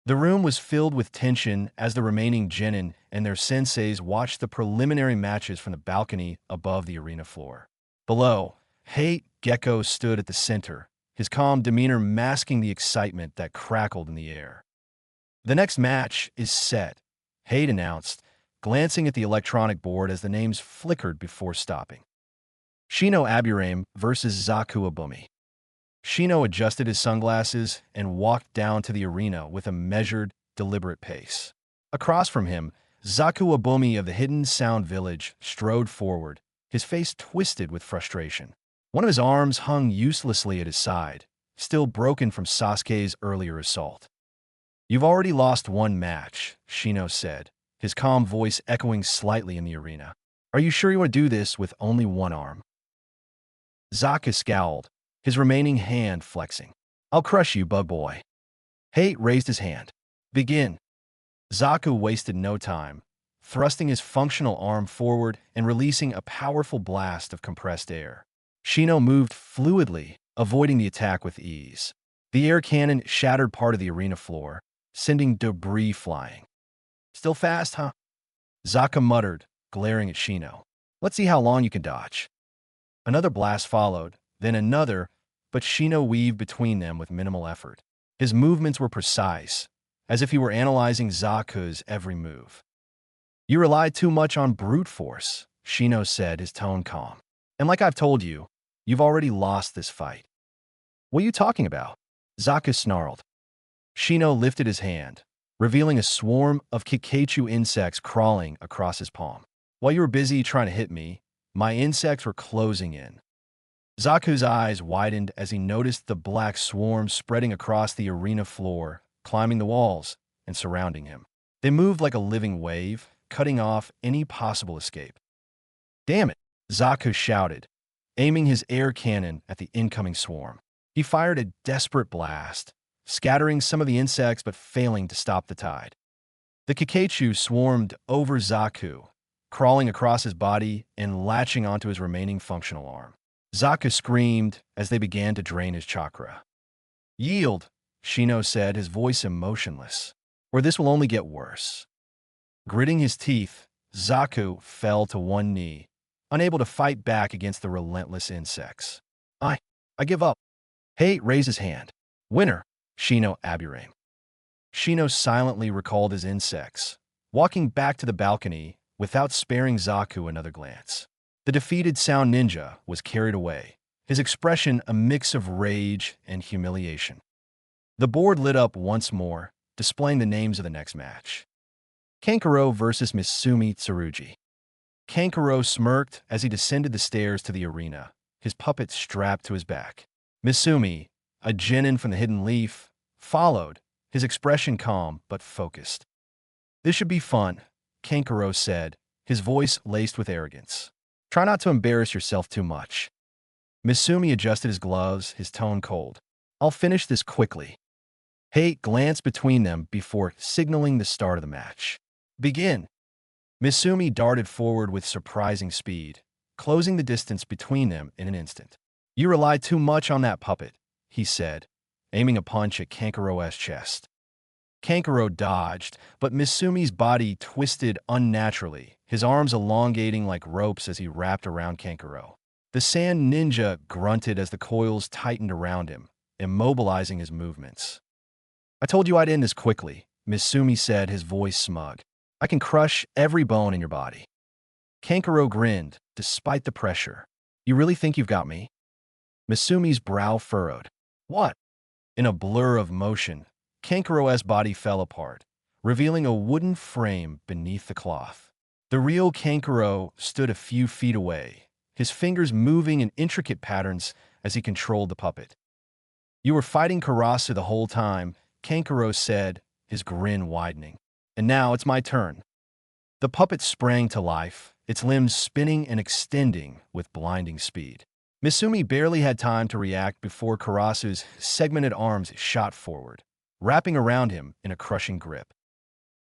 S1: The room was filled with tension as the remaining genin and their senseis watched the preliminary matches from the balcony above the arena floor. Below, Hate Gecko stood at the center, his calm demeanor masking the excitement that crackled in the air. The next match is set, Hate announced, glancing at the electronic board as the names flickered before stopping. Shino Aburame versus Zaku Abumi. Shino adjusted his sunglasses and walked down to the arena with a measured, deliberate pace. Across from him, Zaku Abumi of the Hidden Sound Village strode forward, his face twisted with frustration. One of his arms hung uselessly at his side, still broken from Sasuke's earlier assault. "You've already lost one match," Shino said, his calm voice echoing slightly in the arena. "Are you sure you want to do this with only one arm?" Zaku scowled, his remaining hand flexing. "I'll crush you, bug boy." Hate raised his hand. "Begin." Zaku wasted no time, thrusting his functional arm forward and releasing a powerful blast of compressed air. Shino moved fluidly, avoiding the attack with ease. The air cannon shattered part of the arena floor, sending debris flying. "Still fast, huh?" Zaku muttered, glaring at Shino. "Let's see how long you can dodge." Another blast followed, then another, but Shino weaved between them with minimal effort. His movements were precise, as if he were analyzing Zaku's every move. "You rely too much on brute force," Shino said, his tone calm. "And like I've told you, you've already lost this fight." "What are you talking about?" Zaku snarled. Shino lifted his hand, revealing a swarm of Kikachu insects crawling across his palm. "While you were busy trying to hit me, my insects were closing in." Zaku's eyes widened as he noticed the black swarm spreading across the arena floor, climbing the walls, and surrounding him. They moved like a living wave, cutting off any possible escape. "Damn it!" Zaku shouted, aiming his air cannon at the incoming swarm. He fired a desperate blast, scattering some of the insects but failing to stop the tide. The Kikachu swarmed over Zaku, crawling across his body and latching onto his remaining functional arm. Zaku screamed as they began to drain his chakra. "Yield," Shino said, his voice emotionless, "or this will only get worse." Gritting his teeth, Zaku fell to one knee, unable to fight back against the relentless insects. I give up." Hate raised his hand. "Winner, Shino Aburame." Shino silently recalled his insects, walking back to the balcony without sparing Zaku another glance. The defeated Sound Ninja was carried away, his expression a mix of rage and humiliation. The board lit up once more, displaying the names of the next match. Kankuro versus Misumi Tsurugi. Kankuro smirked as he descended the stairs to the arena, his puppet strapped to his back. Misumi, a genin from the Hidden Leaf, followed, his expression calm but focused. "This should be fun," Kankuro said, his voice laced with arrogance. "Try not to embarrass yourself too much." Misumi adjusted his gloves, his tone cold. "I'll finish this quickly." Hate glanced between them before signaling the start of the match. "Begin." Misumi darted forward with surprising speed, closing the distance between them in an instant. "You rely too much on that puppet," he said, aiming a punch at Kankuro's chest. Kankuro dodged, but Misumi's body twisted unnaturally, his arms elongating like ropes as he wrapped around Kankuro. The Sand Ninja grunted as the coils tightened around him, immobilizing his movements. "I told you I'd end this quickly," Misumi said, his voice smug. "I can crush every bone in your body." Kankuro grinned, despite the pressure. "You really think you've got me?" Misumi's brow furrowed. "What?" In a blur of motion, Kankuro's body fell apart, revealing a wooden frame beneath the cloth. The real Kankuro stood a few feet away, his fingers moving in intricate patterns as he controlled the puppet. "You were fighting Karasu the whole time," Kankuro said, his grin widening. "And now it's my turn." The puppet sprang to life, its limbs spinning and extending with blinding speed. Misumi barely had time to react before Karasu's segmented arms shot forward, wrapping around him in a crushing grip.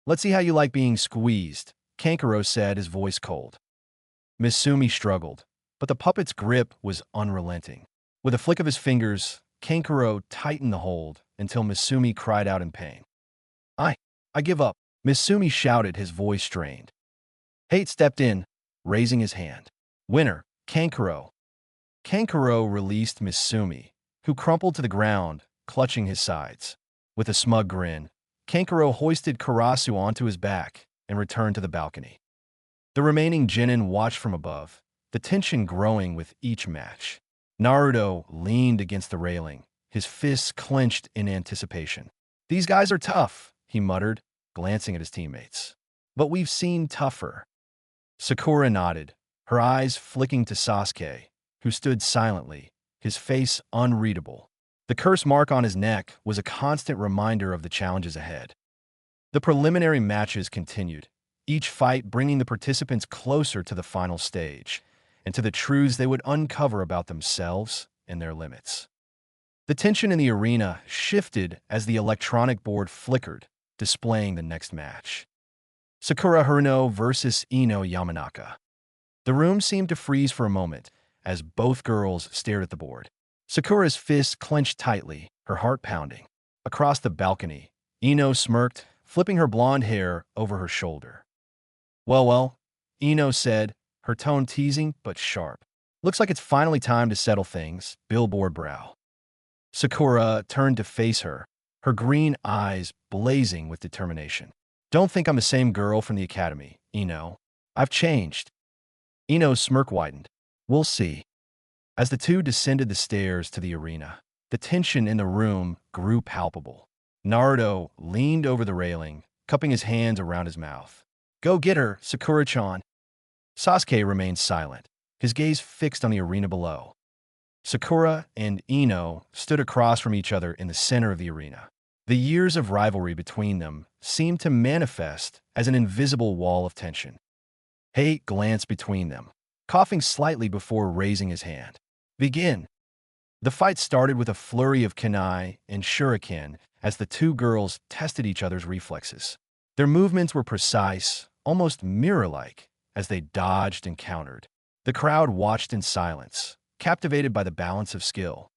S1: "Let's see how you like being squeezed," Kankuro said, his voice cold. Misumi struggled, but the puppet's grip was unrelenting. With a flick of his fingers, Kankuro tightened the hold until Misumi cried out in pain. I give up," Misumi shouted, his voice strained. Hate stepped in, raising his hand. "Winner, Kankuro." Kankuro released Misumi, who crumpled to the ground, clutching his sides. With a smug grin, Kankuro hoisted Karasu onto his back and returned to the balcony. The remaining genin watched from above, the tension growing with each match. Naruto leaned against the railing, his fists clenched in anticipation. "These guys are tough," he muttered, glancing at his teammates. "But we've seen tougher." Sakura nodded, her eyes flicking to Sasuke, who stood silently, his face unreadable. The curse mark on his neck was a constant reminder of the challenges ahead. The preliminary matches continued, each fight bringing the participants closer to the final stage and to the truths they would uncover about themselves and their limits. The tension in the arena shifted as the electronic board flickered, displaying the next match. Sakura Haruno versus Ino Yamanaka. The room seemed to freeze for a moment as both girls stared at the board. Sakura's fists clenched tightly, her heart pounding. Across the balcony, Ino smirked, flipping her blonde hair over her shoulder. Well, Ino said, her tone teasing but sharp. "Looks like it's finally time to settle things, billboard brow." Sakura turned to face her, her green eyes blazing with determination. "Don't think I'm the same girl from the academy, Ino. I've changed." Ino's smirk widened. "We'll see." As the two descended the stairs to the arena, the tension in the room grew palpable. Naruto leaned over the railing, cupping his hands around his mouth. "Go get her, Sakura-chan." Sasuke remained silent, his gaze fixed on the arena below. Sakura and Ino stood across from each other in the center of the arena. The years of rivalry between them seemed to manifest as an invisible wall of tension. Hate glanced between them, coughing slightly before raising his hand. "Begin." The fight started with a flurry of kunai and shuriken as the two girls tested each other's reflexes. Their movements were precise, almost mirror-like, as they dodged and countered. The crowd watched in silence, captivated by the balance of skill.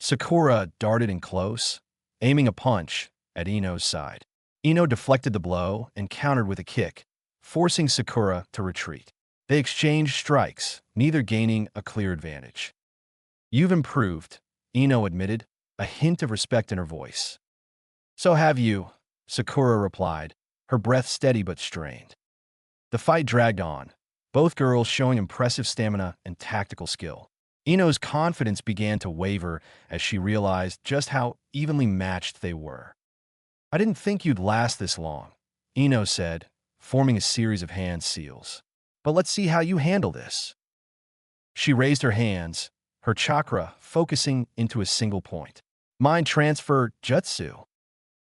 S1: Sakura darted in close, aiming a punch at Ino's side. Ino deflected the blow and countered with a kick, forcing Sakura to retreat. They exchanged strikes, neither gaining a clear advantage. "You've improved," Ino admitted, a hint of respect in her voice. "So have you," Sakura replied, her breath steady but strained. The fight dragged on, both girls showing impressive stamina and tactical skill. Ino's confidence began to waver as she realized just how evenly matched they were. "I didn't think you'd last this long," Ino said, forming a series of hand seals. "But let's see how you handle this." She raised her hands, her chakra focusing into a single point. "Mind transfer jutsu."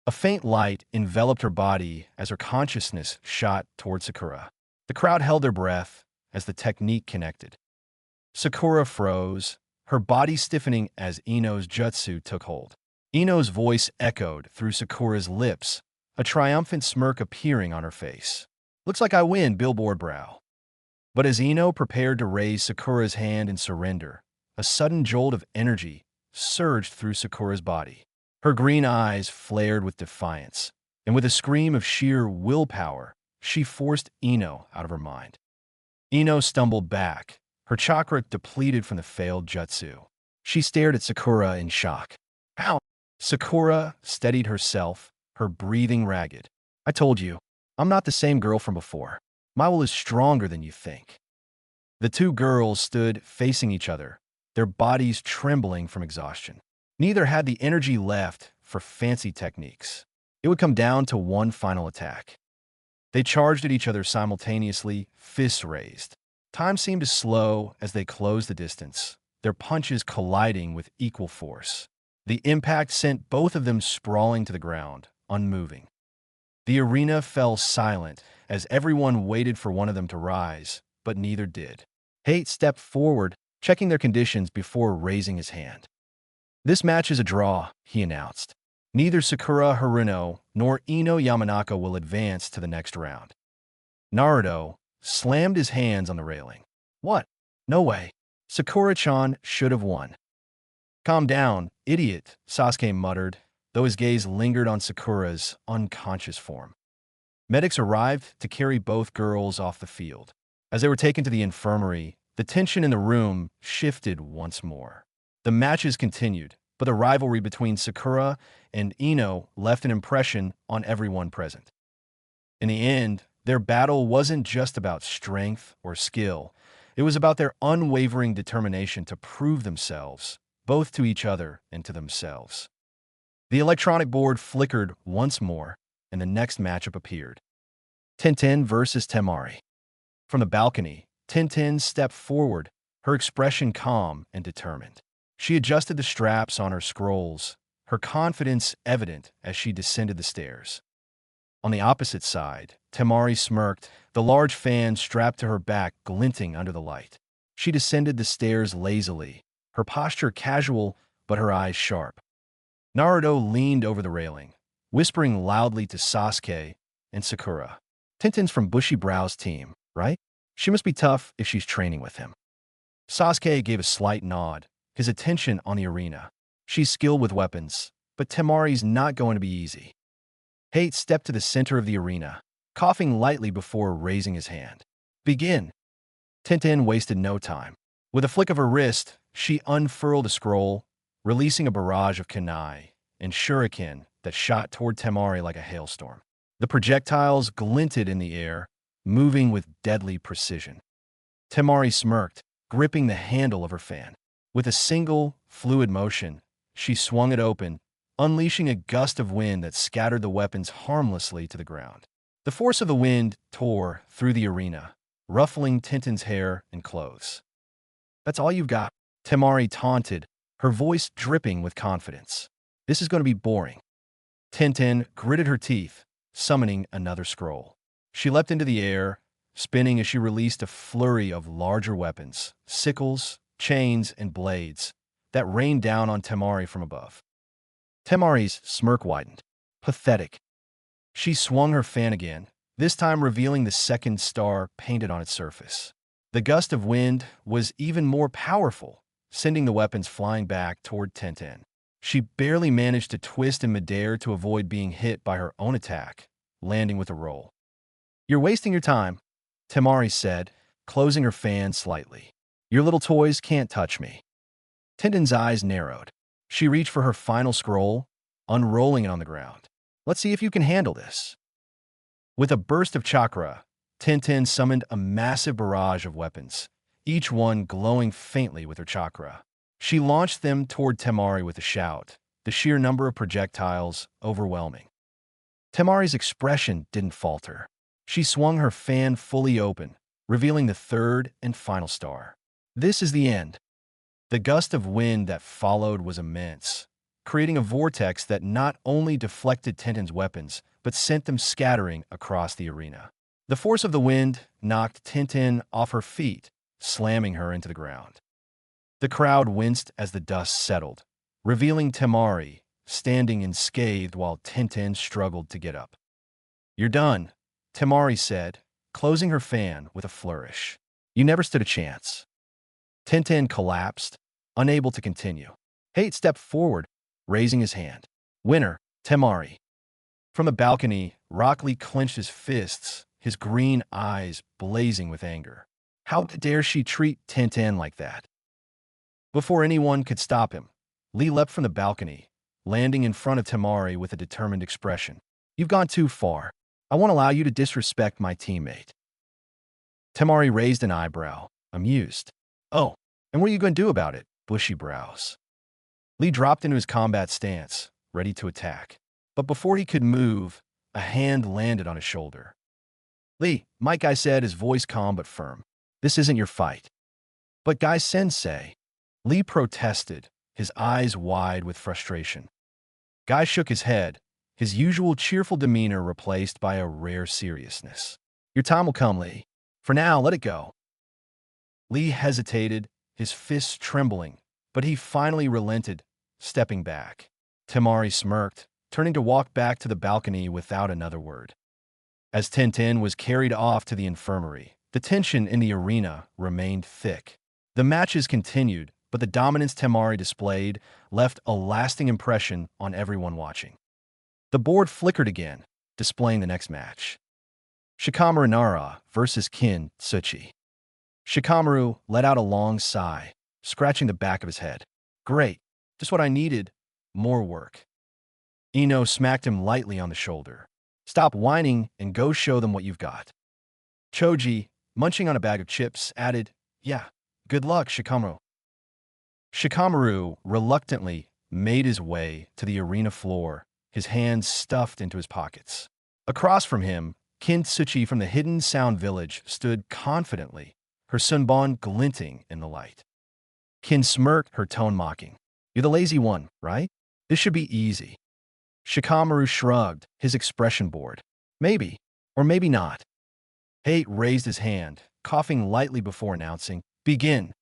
S1: A faint light enveloped her body as her consciousness shot toward Sakura. The crowd held their breath as the technique connected. Sakura froze, her body stiffening as Ino's jutsu took hold. Ino's voice echoed through Sakura's lips, a triumphant smirk appearing on her face. "Looks like I win, billboard brow." But as Ino prepared to raise Sakura's hand in surrender, a sudden jolt of energy surged through Sakura's body. Her green eyes flared with defiance, and with a scream of sheer willpower, she forced Ino out of her mind. Ino stumbled back, her chakra depleted from the failed jutsu. She stared at Sakura in shock. "How?" Sakura steadied herself, her breathing ragged. "I told you, I'm not the same girl from before. My will is stronger than you think." The two girls stood facing each other, their bodies trembling from exhaustion. Neither had the energy left for fancy techniques. It would come down to one final attack. They charged at each other simultaneously, fists raised. Time seemed to slow as they closed the distance, their punches colliding with equal force. The impact sent both of them sprawling to the ground, unmoving. The arena fell silent as everyone waited for one of them to rise, but neither did. Hate stepped forward, checking their conditions before raising his hand. "This match is a draw," he announced. "Neither Sakura Haruno nor Ino Yamanaka will advance to the next round." Naruto slammed his hands on the railing. "What? No way. Sakura-chan should have won." "Calm down, idiot," Sasuke muttered, though his gaze lingered on Sakura's unconscious form. Medics arrived to carry both girls off the field. As they were taken to the infirmary, The tension in the room shifted once more. The matches continued, but the rivalry between Sakura and Ino left an impression on everyone present. In the end, their battle wasn't just about strength or skill. It was about their unwavering determination to prove themselves, both to each other and to themselves. The electronic board flickered once more, and the next matchup appeared. Tintin versus Temari. From the balcony, Tintin stepped forward, her expression calm and determined. She adjusted the straps on her scrolls, her confidence evident as she descended the stairs. On the opposite side, Temari smirked, the large fan strapped to her back glinting under the light. She descended the stairs lazily, her posture casual but her eyes sharp. Naruto leaned over the railing, whispering loudly to Sasuke and Sakura. Tintin's from Bushy Brow's team, right? She must be tough if she's training with him. Sasuke gave a slight nod, his attention on the arena. She's skilled with weapons, but Temari's not going to be easy. Hate stepped to the center of the arena, coughing lightly before raising his hand. Begin. Tintin wasted no time. With a flick of her wrist, she unfurled a scroll, releasing a barrage of kunai and shuriken that shot toward Temari like a hailstorm. The projectiles glinted in the air, moving with deadly precision. Temari smirked, gripping the handle of her fan. With a single, fluid motion, she swung it open, unleashing a gust of wind that scattered the weapons harmlessly to the ground. The force of the wind tore through the arena, ruffling Tintin's hair and clothes. "That's all you've got," Temari taunted, her voice dripping with confidence. "This is going to be boring." Tintin gritted her teeth, summoning another scroll. She leapt into the air, spinning as she released a flurry of larger weapons, sickles, chains, and blades, that rained down on Temari from above. Temari's smirk widened. Pathetic. She swung her fan again, this time revealing the second star painted on its surface. The gust of wind was even more powerful, sending the weapons flying back toward Tintin. She barely managed to twist in midair to avoid being hit by her own attack, landing with a roll. "You're wasting your time," Temari said, closing her fan slightly. "Your little toys can't touch me." Tintin's eyes narrowed. She reached for her final scroll, unrolling it on the ground. "Let's see if you can handle this." With a burst of chakra, Tintin summoned a massive barrage of weapons, each one glowing faintly with her chakra. She launched them toward Temari with a shout, the sheer number of projectiles overwhelming. Temari's expression didn't falter. She swung her fan fully open, revealing the third and final star. "This is the end." The gust of wind that followed was immense, creating a vortex that not only deflected Tintin's weapons, but sent them scattering across the arena. The force of the wind knocked Tintin off her feet, slamming her into the ground. The crowd winced as the dust settled, revealing Temari standing unscathed while Tintin struggled to get up. "You're done," Temari said, closing her fan with a flourish. "You never stood a chance." Tintin collapsed, unable to continue. Hate stepped forward, raising his hand. "Winner, Temari." From the balcony, Rock Lee clenched his fists, his green eyes blazing with anger. How dare she treat Tintin like that? Before anyone could stop him, Lee leapt from the balcony, landing in front of Temari with a determined expression. "You've gone too far. I won't allow you to disrespect my teammate." Temari raised an eyebrow, amused. "Oh, and what are you going to do about it, bushy brows?" Lee dropped into his combat stance, ready to attack. But before he could move, a hand landed on his shoulder. "Lee," Mike Guy said, his voice calm but firm. "This isn't your fight." "But Guy-sensei," Lee protested, his eyes wide with frustration. Guy shook his head, his usual cheerful demeanor replaced by a rare seriousness. "Your time will come, Lee. For now, let it go." Lee hesitated, his fists trembling, but he finally relented, stepping back. Temari smirked, turning to walk back to the balcony without another word. As Tintin was carried off to the infirmary, the tension in the arena remained thick. The matches continued, but the dominance Temari displayed left a lasting impression on everyone watching. The board flickered again, displaying the next match. Shikamaru Nara versus Kin Tsuchi. Shikamaru let out a long sigh, scratching the back of his head. Great. Just what I needed. More work. Ino smacked him lightly on the shoulder. Stop whining and go show them what you've got. Choji, munching on a bag of chips, added, Yeah, good luck, Shikamaru. Shikamaru reluctantly made his way to the arena floor, his hands stuffed into his pockets. Across from him, Kintsuchi from the hidden sound village stood confidently, her sunbon glinting in the light. Kin smirked, her tone mocking. You're the lazy one, right? This should be easy. Shikamaru shrugged, his expression bored. Maybe, or maybe not. Hate raised his hand, coughing lightly before announcing, Begin.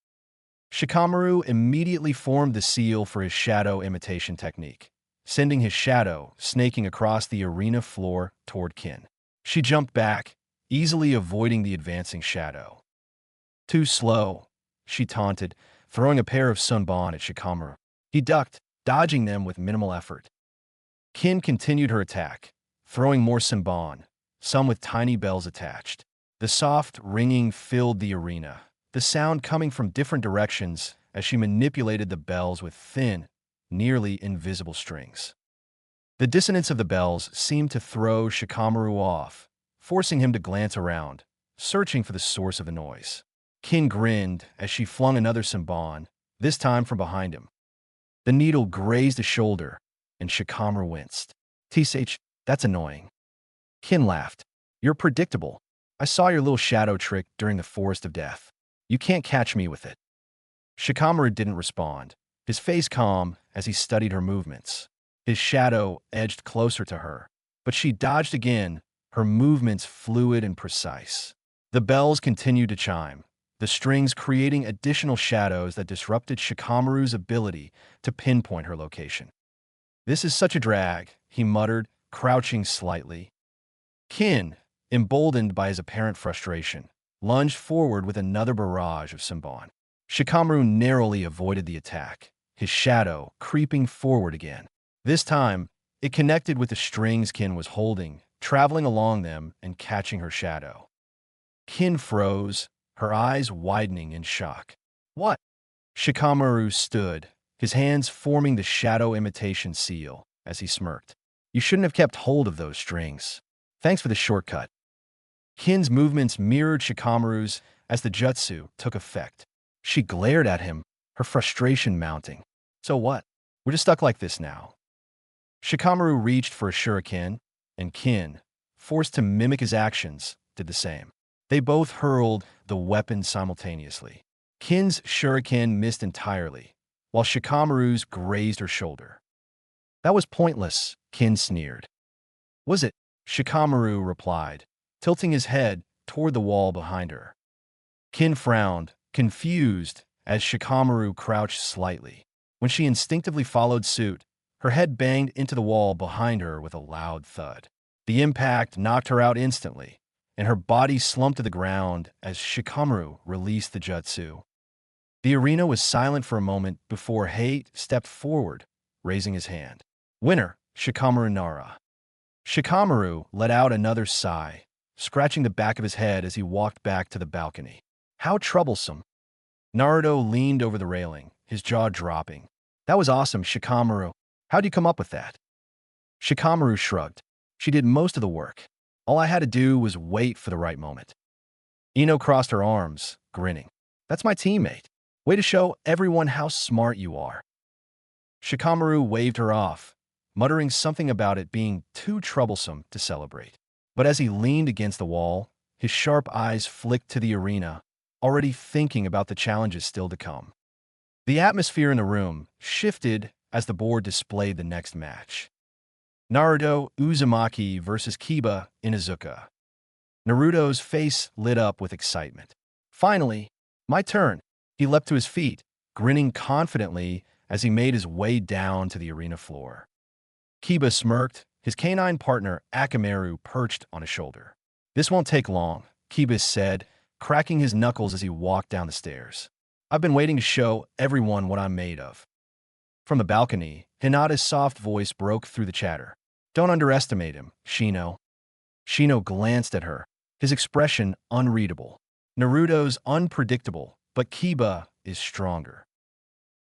S1: Shikamaru immediately formed the seal for his shadow imitation technique, sending his shadow snaking across the arena floor toward Kin. She jumped back, easily avoiding the advancing shadow. Too slow, she taunted, throwing a pair of sunbon at Shikamaru. He ducked, dodging them with minimal effort. Kin continued her attack, throwing more sunbon, some with tiny bells attached. The soft ringing filled the arena, the sound coming from different directions as she manipulated the bells with thin, nearly invisible strings. The dissonance of the bells seemed to throw Shikamaru off, forcing him to glance around, searching for the source of the noise. Kin grinned as she flung another sunbon, this time from behind him. The needle grazed a shoulder, and Shikamaru winced. Tsh, that's annoying. Kin laughed. You're predictable. I saw your little shadow trick during the Forest of Death. You can't catch me with it. Shikamaru didn't respond, his face calm as he studied her movements. His shadow edged closer to her, but she dodged again, her movements fluid and precise. The bells continued to chime, the strings creating additional shadows that disrupted Shikamaru's ability to pinpoint her location. This is such a drag, he muttered, crouching slightly. Kin, emboldened by his apparent frustration, lunged forward with another barrage of sunbon. Shikamaru narrowly avoided the attack, his shadow creeping forward again. This time, it connected with the strings Kin was holding, traveling along them and catching her shadow. Kin froze, her eyes widening in shock. What? Shikamaru stood, his hands forming the shadow imitation seal, as he smirked. You shouldn't have kept hold of those strings. Thanks for the shortcut. Kin's movements mirrored Shikamaru's as the jutsu took effect. She glared at him, her frustration mounting. So what? We're just stuck like this now. Shikamaru reached for a shuriken, and Kin, forced to mimic his actions, did the same. They both hurled the weapon simultaneously. Kin's shuriken missed entirely, while Shikamaru's grazed her shoulder. That was pointless, Kin sneered. Was it? Shikamaru replied, tilting his head toward the wall behind her. Kin frowned, confused, as Shikamaru crouched slightly. When she instinctively followed suit, her head banged into the wall behind her with a loud thud. The impact knocked her out instantly, and her body slumped to the ground as Shikamaru released the jutsu. The arena was silent for a moment before Hate stepped forward, raising his hand. Winner, Shikamaru Nara. Shikamaru let out another sigh, scratching the back of his head as he walked back to the balcony. How troublesome. Naruto leaned over the railing, his jaw dropping. That was awesome, Shikamaru. How'd you come up with that? Shikamaru shrugged. She did most of the work. All I had to do was wait for the right moment. Ino crossed her arms, grinning. That's my teammate. Way to show everyone how smart you are. Shikamaru waved her off, muttering something about it being too troublesome to celebrate. But as he leaned against the wall, his sharp eyes flicked to the arena, already thinking about the challenges still to come. The atmosphere in the room shifted as the board displayed the next match. Naruto Uzumaki versus Kiba Inuzuka. Naruto's face lit up with excitement. Finally, my turn. He leapt to his feet, grinning confidently as he made his way down to the arena floor. Kiba smirked, his canine partner Akamaru perched on his shoulder. This won't take long, Kiba said, cracking his knuckles as he walked down the stairs. I've been waiting to show everyone what I'm made of. From the balcony, Hinata's soft voice broke through the chatter. Don't underestimate him, Shino. Shino glanced at her, his expression unreadable. Naruto's unpredictable, but Kiba is stronger.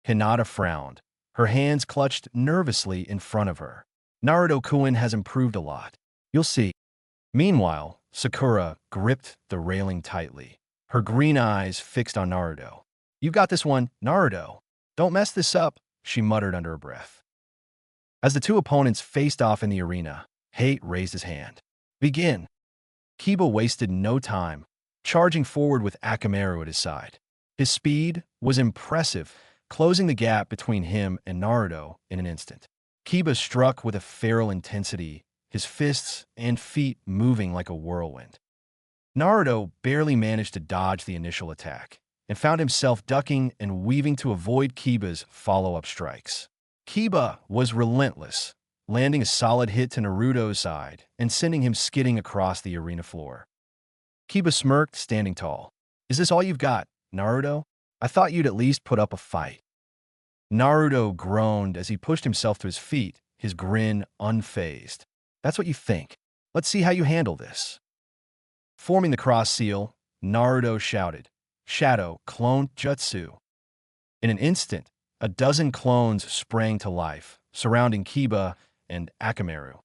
S1: Hinata frowned. Her hands clutched nervously in front of her. Naruto-kun has improved a lot. You'll see. Meanwhile, Sakura gripped the railing tightly, her green eyes fixed on Naruto. "You got this one, Naruto. Don't mess this up," she muttered under her breath. As the two opponents faced off in the arena, Hate raised his hand. "Begin." Kiba wasted no time, charging forward with Akamaru at his side. His speed was impressive, closing the gap between him and Naruto in an instant. Kiba struck with a feral intensity, his fists and feet moving like a whirlwind. Naruto barely managed to dodge the initial attack and found himself ducking and weaving to avoid Kiba's follow-up strikes. Kiba was relentless, landing a solid hit to Naruto's side and sending him skidding across the arena floor. Kiba smirked, standing tall. "Is this all you've got, Naruto? I thought you'd at least put up a fight." Naruto groaned as he pushed himself to his feet, his grin unfazed. "That's what you think. Let's see how you handle this." Forming the cross seal, Naruto shouted, "Shadow, clone jutsu." In an instant, a dozen clones sprang to life, surrounding Kiba and Akamaru.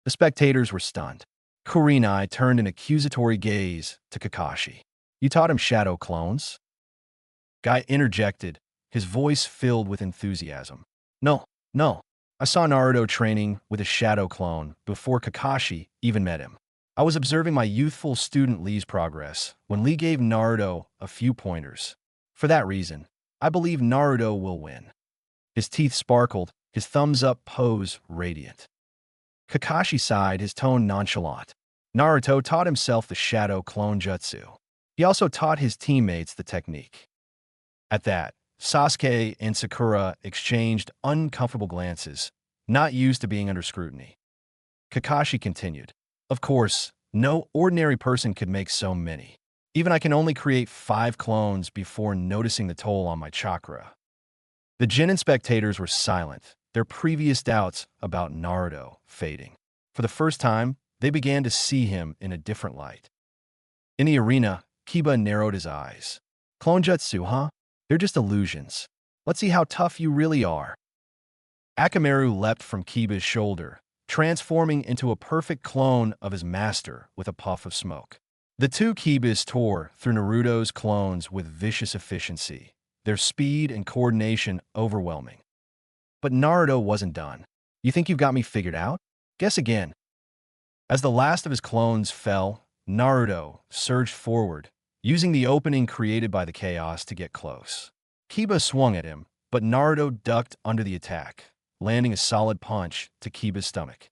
S1: The spectators were stunned. Kurenai turned an accusatory gaze to Kakashi. "You taught him shadow clones?" Guy interjected, his voice filled with enthusiasm. No. I saw Naruto training with a shadow clone before Kakashi even met him. I was observing my youthful student Lee's progress when Lee gave Naruto a few pointers. For that reason, I believe Naruto will win." His teeth sparkled, his thumbs-up pose radiant. Kakashi sighed, his tone nonchalant. Naruto taught himself the shadow clone jutsu. He also taught his teammates the technique. At that, Sasuke and Sakura exchanged uncomfortable glances, not used to being under scrutiny. Kakashi continued, "Of course, no ordinary person could make so many. Even I can only create 5 clones before noticing the toll on my chakra." The Genin spectators were silent, their previous doubts about Naruto fading. For the first time, they began to see him in a different light. In the arena, Kiba narrowed his eyes. "Clone jutsu, huh? They're just illusions. Let's see how tough you really are." Akamaru leapt from Kiba's shoulder, transforming into a perfect clone of his master with a puff of smoke. The two Kibas tore through Naruto's clones with vicious efficiency, their speed and coordination overwhelming. But Naruto wasn't done. "You think you've got me figured out? Guess again." As the last of his clones fell, Naruto surged forward, using the opening created by the chaos to get close. Kiba swung at him, but Naruto ducked under the attack, landing a solid punch to Kiba's stomach.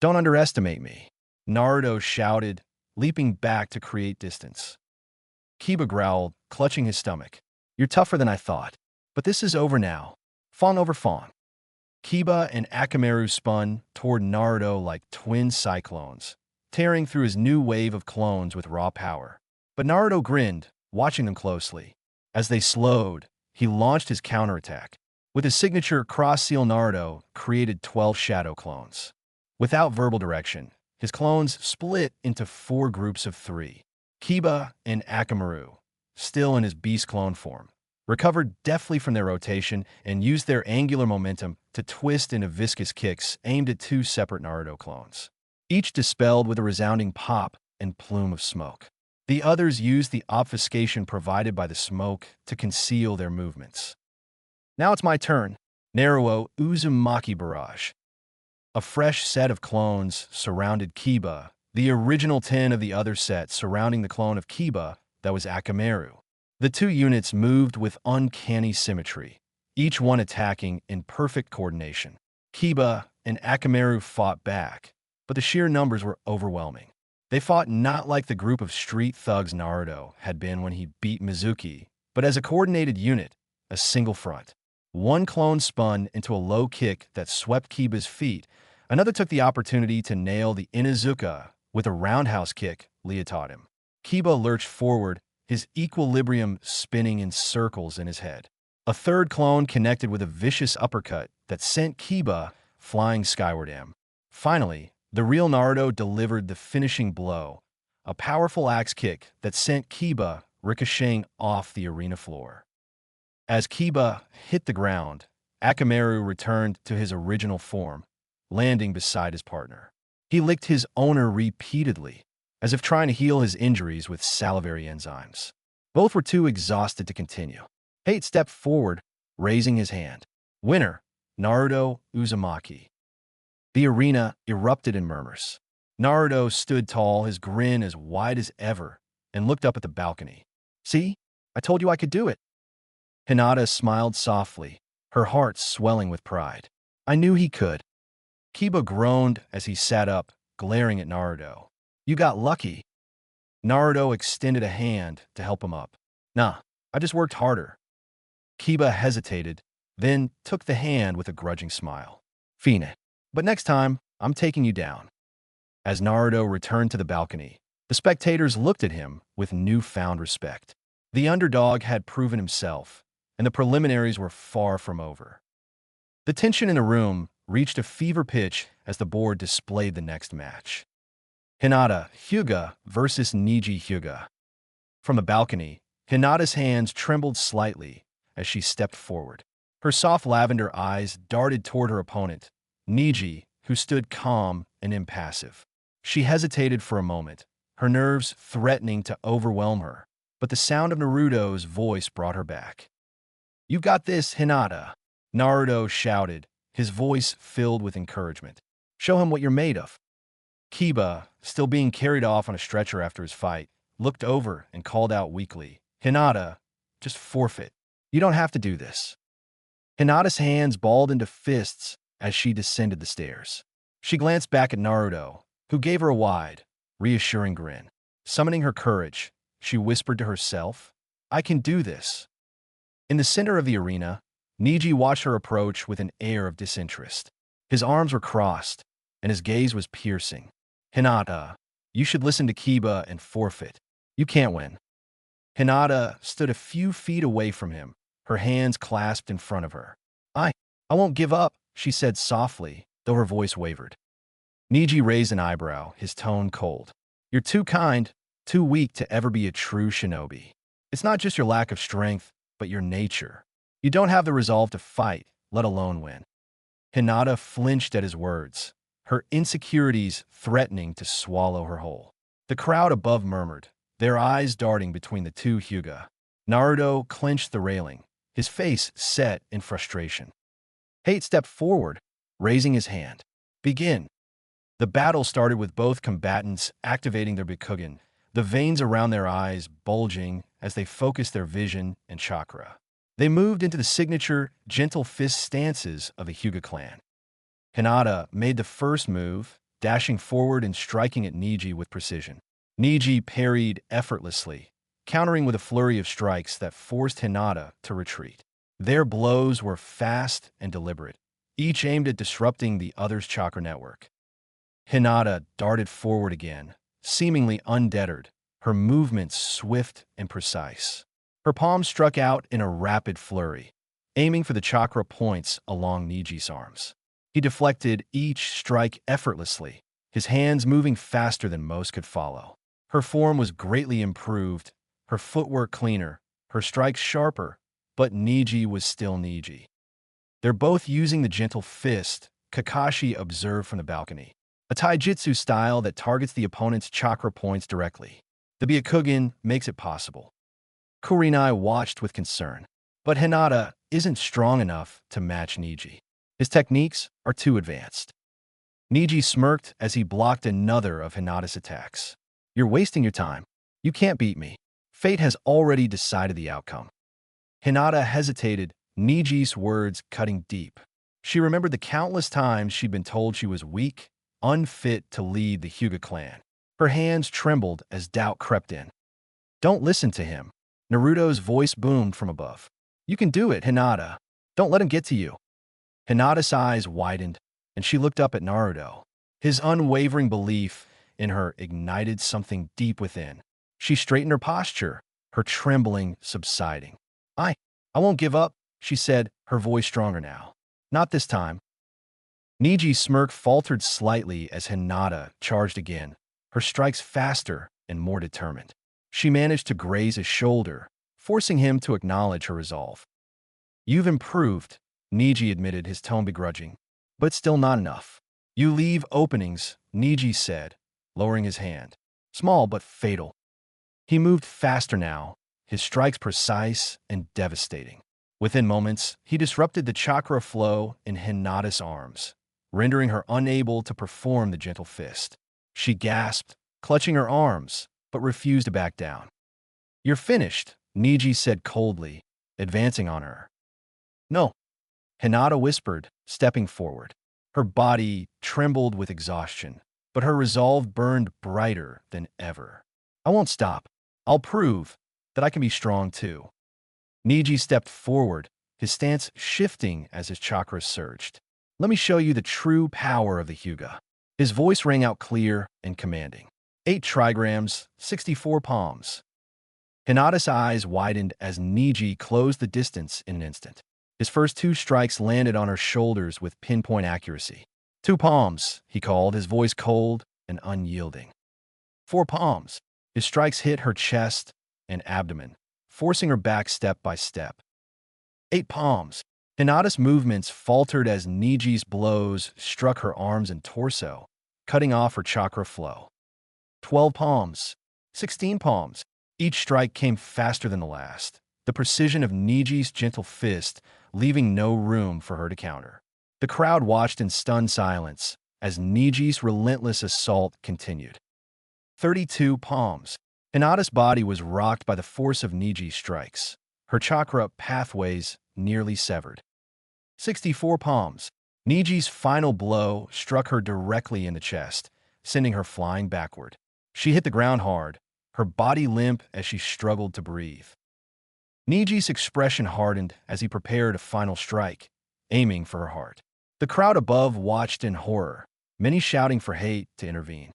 S1: "Don't underestimate me," Naruto shouted, leaping back to create distance. Kiba growled, clutching his stomach. "You're tougher than I thought, but this is over now. Fawn over fawn." Kiba and Akamaru spun toward Naruto like twin cyclones, tearing through his new wave of clones with raw power. But Naruto grinned, watching them closely. As they slowed, he launched his counterattack. With his signature cross-seal, Naruto created 12 shadow clones. Without verbal direction, his clones split into 4 groups of 3. Kiba and Akamaru, still in his beast clone form, recovered deftly from their rotation and used their angular momentum to twist into viscous kicks aimed at 2 separate Naruto clones, each dispelled with a resounding pop and plume of smoke. The others used the obfuscation provided by the smoke to conceal their movements. "Now it's my turn." Naruto Uzumaki Barrage. A fresh set of clones surrounded Kiba, the original 10 of the other set surrounding the clone of Kiba that was Akamaru. The two units moved with uncanny symmetry, each one attacking in perfect coordination. Kiba and Akamaru fought back, but the sheer numbers were overwhelming. They fought not like the group of street thugs Naruto had been when he beat Mizuki, but as a coordinated unit, a single front. One clone spun into a low kick that swept Kiba's feet. Another took the opportunity to nail the Inuzuka with a roundhouse kick Lia taught him. Kiba lurched forward, his equilibrium spinning in circles in his head. A third clone connected with a vicious uppercut that sent Kiba flying skyward. Finally, the real Naruto delivered the finishing blow, a powerful axe kick that sent Kiba ricocheting off the arena floor. As Kiba hit the ground, Akamaru returned to his original form, landing beside his partner. He licked his owner repeatedly, as if trying to heal his injuries with salivary enzymes. Both were too exhausted to continue. Tate stepped forward, raising his hand. Winner, Naruto Uzumaki. The arena erupted in murmurs. Naruto stood tall, his grin as wide as ever, and looked up at the balcony. See? I told you I could do it. Hinata smiled softly, her heart swelling with pride. I knew he could. Kiba groaned as he sat up, glaring at Naruto. You got lucky. Naruto extended a hand to help him up. Nah, I just worked harder. Kiba hesitated, then took the hand with a grudging smile. Fine. But next time, I'm taking you down. As Naruto returned to the balcony, the spectators looked at him with newfound respect. The underdog had proven himself, and the preliminaries were far from over. The tension in the room reached a fever pitch as the board displayed the next match. Hinata Hyuga versus Neji Hyuga. From the balcony, Hinata's hands trembled slightly as she stepped forward. Her soft lavender eyes darted toward her opponent, Neji, who stood calm and impassive. She hesitated for a moment, her nerves threatening to overwhelm her, but the sound of Naruto's voice brought her back. You got this, Hinata, Naruto shouted, his voice filled with encouragement. Show him what you're made of. Kiba, still being carried off on a stretcher after his fight, looked over and called out weakly, Hinata, just forfeit. You don't have to do this. Hinata's hands balled into fists as she descended the stairs. She glanced back at Naruto, who gave her a wide, reassuring grin. Summoning her courage, she whispered to herself, I can do this. In the center of the arena, Neji watched her approach with an air of disinterest. His arms were crossed, and his gaze was piercing. Hinata, you should listen to Kiba and forfeit. You can't win. Hinata stood a few feet away from him, her hands clasped in front of her. I won't give up, she said softly, though her voice wavered. Neji raised an eyebrow, his tone cold. You're too kind, too weak to ever be a true shinobi. It's not just your lack of strength, but your nature. You don't have the resolve to fight, let alone win. Hinata flinched at his words, her insecurities threatening to swallow her whole. The crowd above murmured, their eyes darting between the two Hyuga. Naruto clenched the railing, his face set in frustration. Tate stepped forward, raising his hand. Begin. The battle started with both combatants activating their Bikugan, the veins around their eyes bulging as they focused their vision and chakra. They moved into the signature gentle fist stances of the Hyuga clan. Hinata made the first move, dashing forward and striking at Neji with precision. Neji parried effortlessly, countering with a flurry of strikes that forced Hinata to retreat. Their blows were fast and deliberate, each aimed at disrupting the other's chakra network. Hinata darted forward again, seemingly undeterred, her movements swift and precise. Her palm struck out in a rapid flurry, aiming for the chakra points along Neji's arms. He deflected each strike effortlessly, his hands moving faster than most could follow. Her form was greatly improved, her footwork cleaner, her strikes sharper, but Neji was still Neji. They're both using the gentle fist, Kakashi observed from the balcony, a taijutsu style that targets the opponent's chakra points directly. The Byakugan makes it possible. Kurenai watched with concern, but Hinata isn't strong enough to match Neji. His techniques are too advanced. Neji smirked as he blocked another of Hinata's attacks. You're wasting your time. You can't beat me. Fate has already decided the outcome. Hinata hesitated, Neji's words cutting deep. She remembered the countless times she'd been told she was weak, unfit to lead the Hyuga clan. Her hands trembled as doubt crept in. Don't listen to him. Naruto's voice boomed from above. You can do it, Hinata. Don't let him get to you. Hinata's eyes widened, and she looked up at Naruto. His unwavering belief in her ignited something deep within. She straightened her posture, her trembling subsiding. I won't give up, she said, her voice stronger now. Not this time. Neji's smirk faltered slightly as Hinata charged again, her strikes faster and more determined. She managed to graze his shoulder, forcing him to acknowledge her resolve. "You've improved," Niji admitted, his tone begrudging, "but still not enough." "You leave openings," Niji said, lowering his hand. "Small but fatal." He moved faster now, his strikes precise and devastating. Within moments, he disrupted the chakra flow in Hinata's arms, rendering her unable to perform the gentle fist. She gasped, clutching her arms, but refused to back down. "You're finished," Niji said coldly, advancing on her. "No," Hinata whispered, stepping forward. Her body trembled with exhaustion, but her resolve burned brighter than ever. "I won't stop. I'll prove that I can be strong too." Niji stepped forward, his stance shifting as his chakras surged. "Let me show you the true power of the Hyuga." His voice rang out clear and commanding. 8 trigrams, 64 palms. Hinata's eyes widened as Niji closed the distance in an instant. His first 2 strikes landed on her shoulders with pinpoint accuracy. 2 palms, he called, his voice cold and unyielding. 4 palms. His strikes hit her chest and abdomen, forcing her back step by step. 8 palms. Hinata's movements faltered as Niji's blows struck her arms and torso, cutting off her chakra flow. 12 palms. 16 palms. Each strike came faster than the last, the precision of Niji's gentle fist leaving no room for her to counter. The crowd watched in stunned silence as Niji's relentless assault continued. 32 palms. Hinata's body was rocked by the force of Niji's strikes, her chakra pathways nearly severed. 64 palms. Niji's final blow struck her directly in the chest, sending her flying backward. She hit the ground hard, her body limp as she struggled to breathe. Niji's expression hardened as he prepared a final strike, aiming for her heart. The crowd above watched in horror, many shouting for Hate to intervene.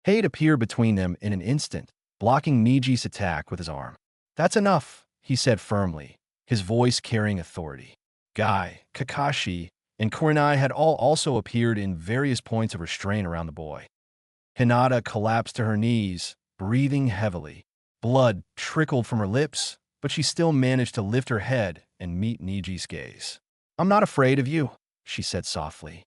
S1: Hate appeared between them in an instant, blocking Niji's attack with his arm. "That's enough," he said firmly, his voice carrying authority. Guy, Kakashi, and Kurenai had all also appeared in various points of restraint around the boy. Hinata collapsed to her knees, breathing heavily. Blood trickled from her lips, but she still managed to lift her head and meet Niji's gaze. "I'm not afraid of you," she said softly.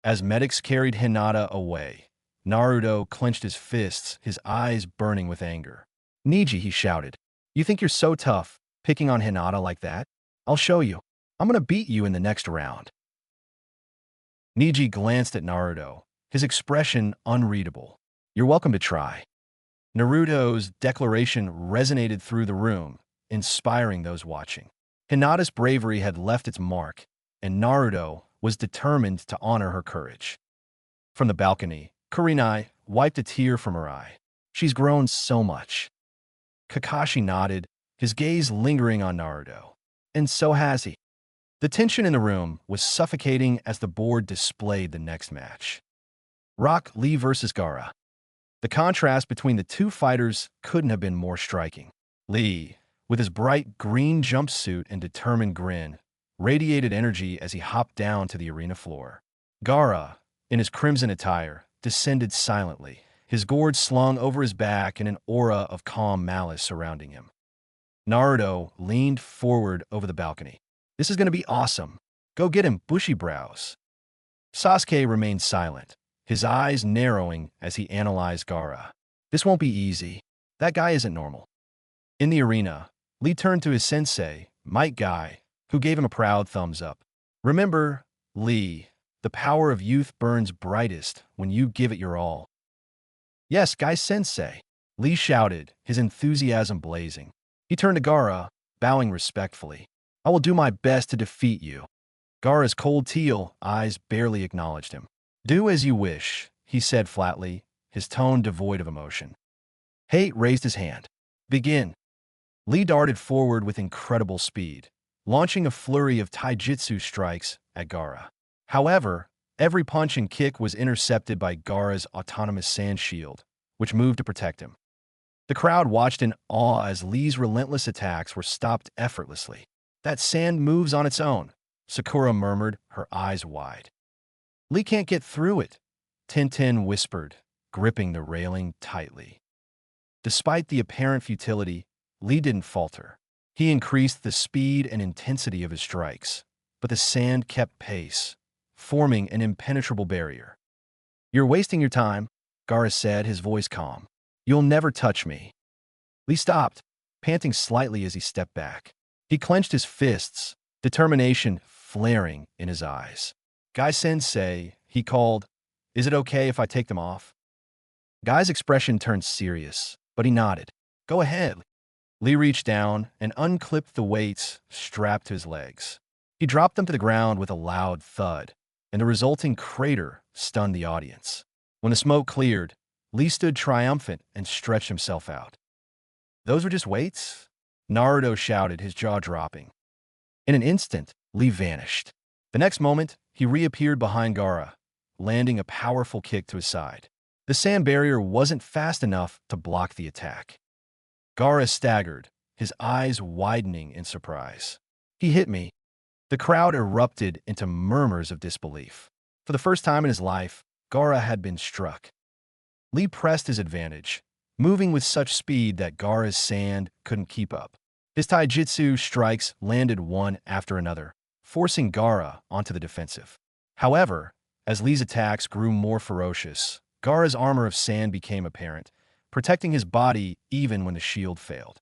S1: As medics carried Hinata away, Naruto clenched his fists, his eyes burning with anger. "Niji," he shouted, "you think you're so tough, picking on Hinata like that? I'll show you. I'm gonna beat you in the next round." Niji glanced at Naruto, his expression unreadable. "You're welcome to try." Naruto's declaration resonated through the room, inspiring those watching. Hinata's bravery had left its mark, and Naruto was determined to honor her courage. From the balcony, Kurenai wiped a tear from her eye. "She's grown so much." Kakashi nodded, his gaze lingering on Naruto. "And so has he." The tension in the room was suffocating as the board displayed the next match. Rock Lee versus Gaara. The contrast between the two fighters couldn't have been more striking. Lee, with his bright green jumpsuit and determined grin, radiated energy as he hopped down to the arena floor. Gaara, in his crimson attire, descended silently, his gourd slung over his back and an aura of calm malice surrounding him. Naruto leaned forward over the balcony. "This is going to be awesome. Go get him, bushy brows." Sasuke remained silent, his eyes narrowing as he analyzed Gaara. "This won't be easy. That guy isn't normal." In the arena, Lee turned to his sensei, Might Guy, who gave him a proud thumbs up. "Remember, Lee, the power of youth burns brightest when you give it your all." "Yes, Guy Sensei," Lee shouted, his enthusiasm blazing. He turned to Gaara, bowing respectfully. "I will do my best to defeat you." Gaara's cold teal eyes barely acknowledged him. "Do as you wish," he said flatly, his tone devoid of emotion. Hate raised his hand. "Begin." Lee darted forward with incredible speed, launching a flurry of taijutsu strikes at Gaara. However, every punch and kick was intercepted by Gaara's autonomous sand shield, which moved to protect him. The crowd watched in awe as Lee's relentless attacks were stopped effortlessly. "That sand moves on its own," Sakura murmured, her eyes wide. "Lee can't get through it," Tintin whispered, gripping the railing tightly. Despite the apparent futility, Lee didn't falter. He increased the speed and intensity of his strikes, but the sand kept pace, forming an impenetrable barrier. "You're wasting your time," Gaara said, his voice calm. "You'll never touch me." Lee stopped, panting slightly as he stepped back. He clenched his fists, determination flaring in his eyes. "Guy-sensei," he called, "is it okay if I take them off?" Guy's expression turned serious, but he nodded. "Go ahead." Lee reached down and unclipped the weights strapped to his legs. He dropped them to the ground with a loud thud, and the resulting crater stunned the audience. When the smoke cleared, Lee stood triumphant and stretched himself out. "Those were just weights?" Naruto shouted, his jaw dropping. In an instant, Lee vanished. The next moment, he reappeared behind Gaara, landing a powerful kick to his side. The sand barrier wasn't fast enough to block the attack. Gaara staggered, his eyes widening in surprise. "He hit me." The crowd erupted into murmurs of disbelief. For the first time in his life, Gaara had been struck. Lee pressed his advantage, moving with such speed that Gaara's sand couldn't keep up. His taijutsu strikes landed one after another, forcing Gaara onto the defensive. However, as Lee's attacks grew more ferocious, Gaara's armor of sand became apparent, protecting his body even when the shield failed.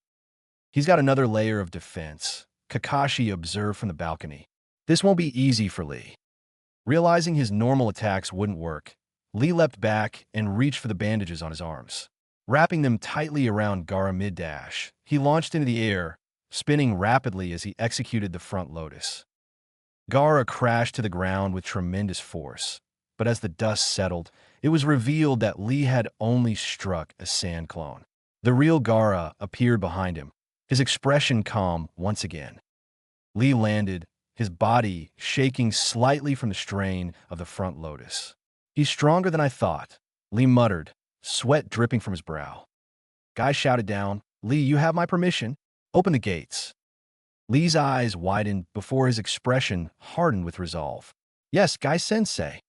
S1: "He's got another layer of defense," Kakashi observed from the balcony. "This won't be easy for Lee." Realizing his normal attacks wouldn't work, Lee leapt back and reached for the bandages on his arms. Wrapping them tightly around Gaara mid-dash, he launched into the air, spinning rapidly as he executed the front lotus. Gaara crashed to the ground with tremendous force, but as the dust settled, it was revealed that Lee had only struck a sand clone. The real Gaara appeared behind him, his expression calm once again. Lee landed, his body shaking slightly from the strain of the front lotus. "He's stronger than I thought," Lee muttered, sweat dripping from his brow. Guy shouted down, "Lee, you have my permission. Open the gates." Lee's eyes widened before his expression hardened with resolve. "Yes, Guy-sensei."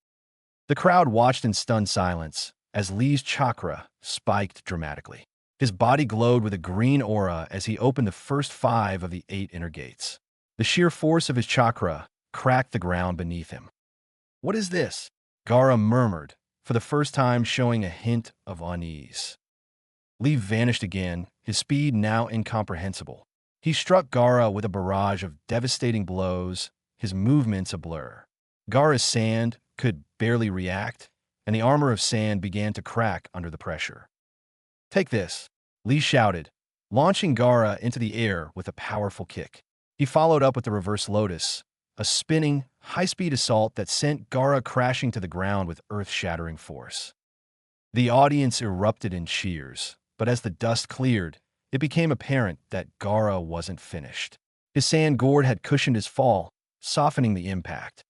S1: The crowd watched in stunned silence as Lee's chakra spiked dramatically. His body glowed with a green aura as he opened the first 5 of the 8 inner gates. The sheer force of his chakra cracked the ground beneath him. "What is this?" Gaara murmured, for the first time showing a hint of unease. Lee vanished again, his speed now incomprehensible. He struck Gaara with a barrage of devastating blows, his movements a blur. Gaara's sand could barely react, and the armor of sand began to crack under the pressure. "Take this," Lee shouted, launching Gaara into the air with a powerful kick. He followed up with the reverse lotus, a spinning, high-speed assault that sent Gaara crashing to the ground with earth-shattering force. The audience erupted in cheers, but as the dust cleared, it became apparent that Gaara wasn't finished. His sand gourd had cushioned his fall, softening the impact.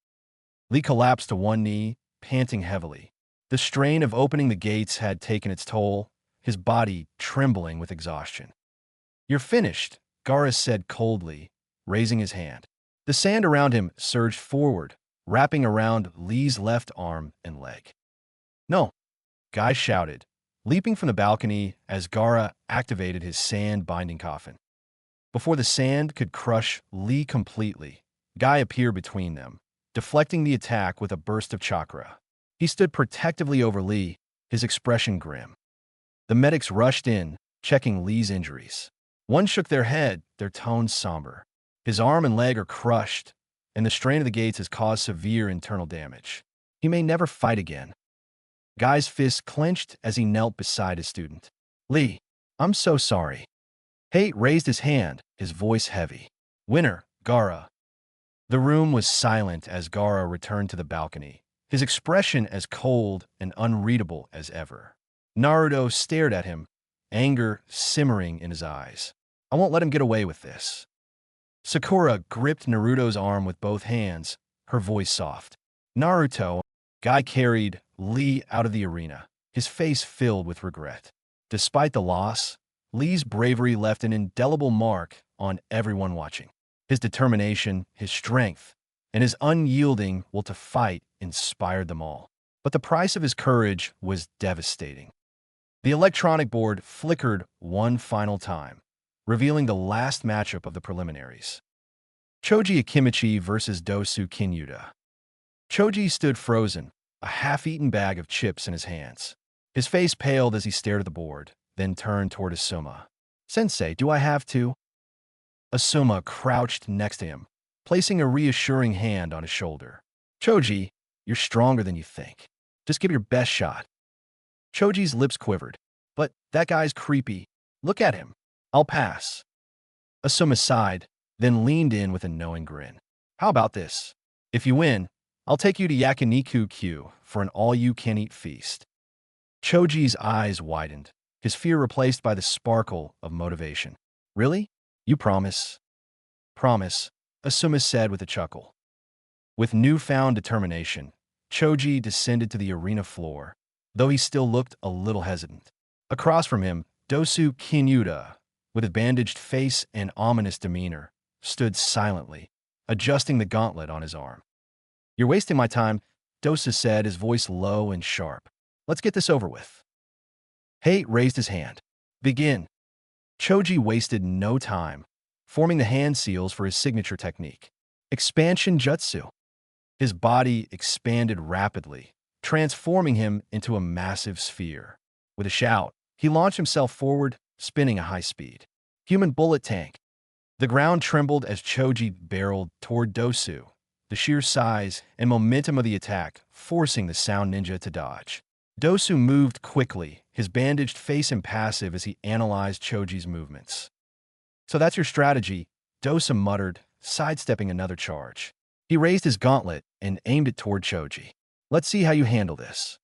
S1: Lee collapsed to one knee, panting heavily. The strain of opening the gates had taken its toll, his body trembling with exhaustion. "You're finished," Gaara said coldly, raising his hand. The sand around him surged forward, wrapping around Lee's left arm and leg. "No," Guy shouted, leaping from the balcony as Gaara activated his sand-binding coffin. Before the sand could crush Lee completely, Guy appeared between them, deflecting the attack with a burst of chakra. He stood protectively over Lee, his expression grim. The medics rushed in, checking Lee's injuries. One shook their head, their tones somber. "His arm and leg are crushed, and the strain of the gates has caused severe internal damage. He may never fight again." Guy's fist clenched as he knelt beside his student. "Lee, I'm so sorry." Hate raised his hand, his voice heavy. "Winner, Gaara." The room was silent as Gaara returned to the balcony, his expression as cold and unreadable as ever. Naruto stared at him, anger simmering in his eyes. "I won't let him get away with this." Sakura gripped Naruto's arm with both hands, her voice soft. "Naruto." Guy carried Lee out of the arena, his face filled with regret. Despite the loss, Lee's bravery left an indelible mark on everyone watching. His determination, his strength, and his unyielding will to fight inspired them all. But the price of his courage was devastating. The electronic board flickered one final time, revealing the last matchup of the preliminaries. Choji Akimichi versus Dosu Kinyuta. Choji stood frozen, a half-eaten bag of chips in his hands. His face paled as he stared at the board, then turned toward Asuma. "Sensei, do I have to?" Asuma crouched next to him, placing a reassuring hand on his shoulder. "Choji, you're stronger than you think. Just give your best shot." Choji's lips quivered. "But that guy's creepy. Look at him. I'll pass." Asuma sighed, then leaned in with a knowing grin. "How about this? If you win, I'll take you to Yakiniku-Q for an all-you-can-eat feast." Choji's eyes widened, his fear replaced by the sparkle of motivation. "Really? You promise?" "Promise," Asuma said with a chuckle. With newfound determination, Choji descended to the arena floor, though he still looked a little hesitant. Across from him, Dosu Kinyuta, with a bandaged face and ominous demeanor, stood silently, adjusting the gauntlet on his arm. "You're wasting my time," Dosu said, his voice low and sharp. "Let's get this over with." Hate raised his hand. "Begin." Choji wasted no time, forming the hand seals for his signature technique, Expansion Jutsu. His body expanded rapidly, transforming him into a massive sphere. With a shout, he launched himself forward, spinning at high speed. Human bullet tank. The ground trembled as Choji barreled toward Dosu, the sheer size and momentum of the attack forcing the sound ninja to dodge. Dosu moved quickly, his bandaged face impassive as he analyzed Choji's movements. "So that's your strategy," Dosu muttered, sidestepping another charge. He raised his gauntlet and aimed it toward Choji. "Let's see how you handle this."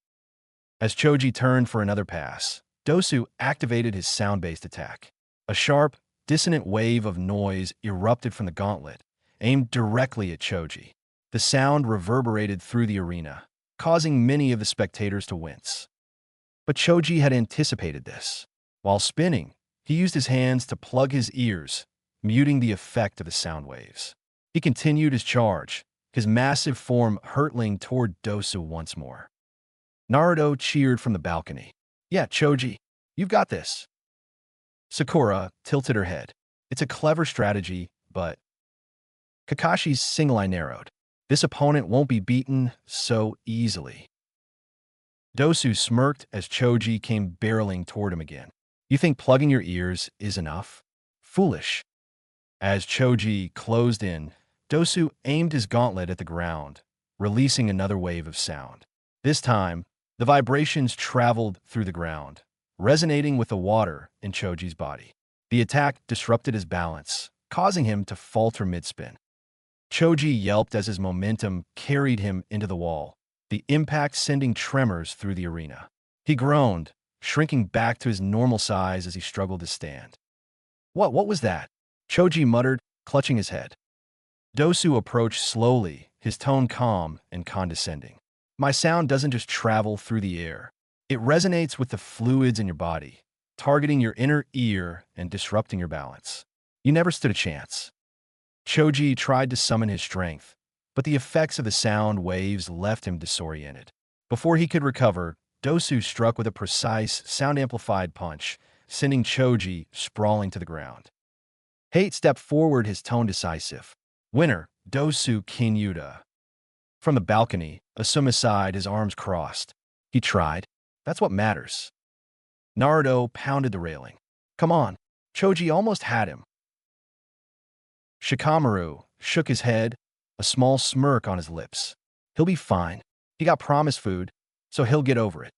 S1: As Choji turned for another pass, Dosu activated his sound-based attack. A sharp, dissonant wave of noise erupted from the gauntlet, aimed directly at Choji. The sound reverberated through the arena, causing many of the spectators to wince. But Choji had anticipated this. While spinning, he used his hands to plug his ears, muting the effect of the sound waves. He continued his charge, his massive form hurtling toward Dosu once more. Naruto cheered from the balcony. "Yeah, Choji, you've got this." Sakura tilted her head. "It's a clever strategy, but..." Kakashi's single eye narrowed. "This opponent won't be beaten so easily." Dosu smirked as Choji came barreling toward him again. "You think plugging your ears is enough? Foolish." As Choji closed in, Dosu aimed his gauntlet at the ground, releasing another wave of sound. This time, the vibrations traveled through the ground, resonating with the water in Choji's body. The attack disrupted his balance, causing him to falter mid-spin. Choji yelped as his momentum carried him into the wall, the impact sending tremors through the arena. He groaned, shrinking back to his normal size as he struggled to stand. What was that?" Choji muttered, clutching his head. Dosu approached slowly, his tone calm and condescending. "My sound doesn't just travel through the air. It resonates with the fluids in your body, targeting your inner ear and disrupting your balance. You never stood a chance." Choji tried to summon his strength, but the effects of the sound waves left him disoriented. Before he could recover, Dosu struck with a precise, sound-amplified punch, sending Choji sprawling to the ground. Hate stepped forward, his tone decisive. "Winner, Dosu Kinyuta." From the balcony, Asuma sighed, his arms crossed. "He tried. That's what matters." Naruto pounded the railing. "Come on, Choji almost had him." Shikamaru shook his head, a small smirk on his lips. "He'll be fine. He got promised food, so he'll get over it."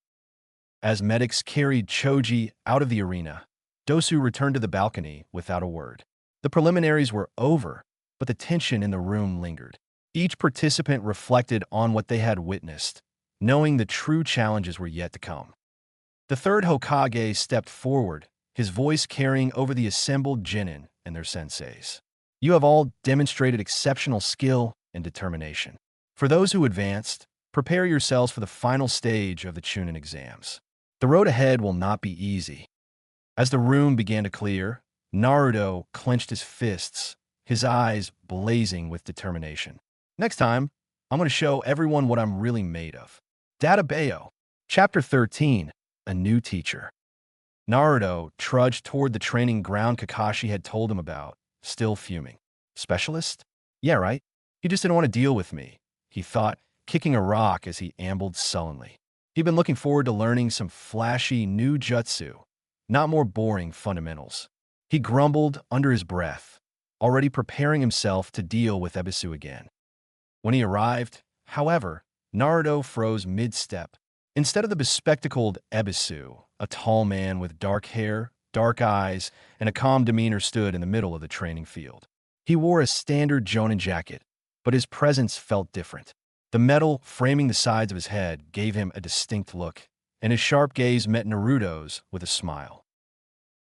S1: As medics carried Choji out of the arena, Dosu returned to the balcony without a word. The preliminaries were over, but the tension in the room lingered. Each participant reflected on what they had witnessed, knowing the true challenges were yet to come. The third Hokage stepped forward, his voice carrying over the assembled genin and their senseis. "You have all demonstrated exceptional skill and determination. For those who advanced, prepare yourselves for the final stage of the Chunin exams. The road ahead will not be easy." As the room began to clear, Naruto clenched his fists, his eyes blazing with determination. "Next time, I'm going to show everyone what I'm really made of." Data Bayo. Chapter 13, A New Teacher. Naruto trudged toward the training ground Kakashi had told him about, still fuming. Specialist? Yeah, right. He just didn't want to deal with me, he thought, kicking a rock as he ambled sullenly. He'd been looking forward to learning some flashy new jutsu, not more boring fundamentals. He grumbled under his breath, already preparing himself to deal with Ebisu again. When he arrived, however, Naruto froze mid-step. Instead of the bespectacled Ebisu, a tall man with dark hair, dark eyes, and a calm demeanor stood in the middle of the training field. He wore a standard Jonin jacket, but his presence felt different. The metal framing the sides of his head gave him a distinct look, and his sharp gaze met Naruto's with a smile.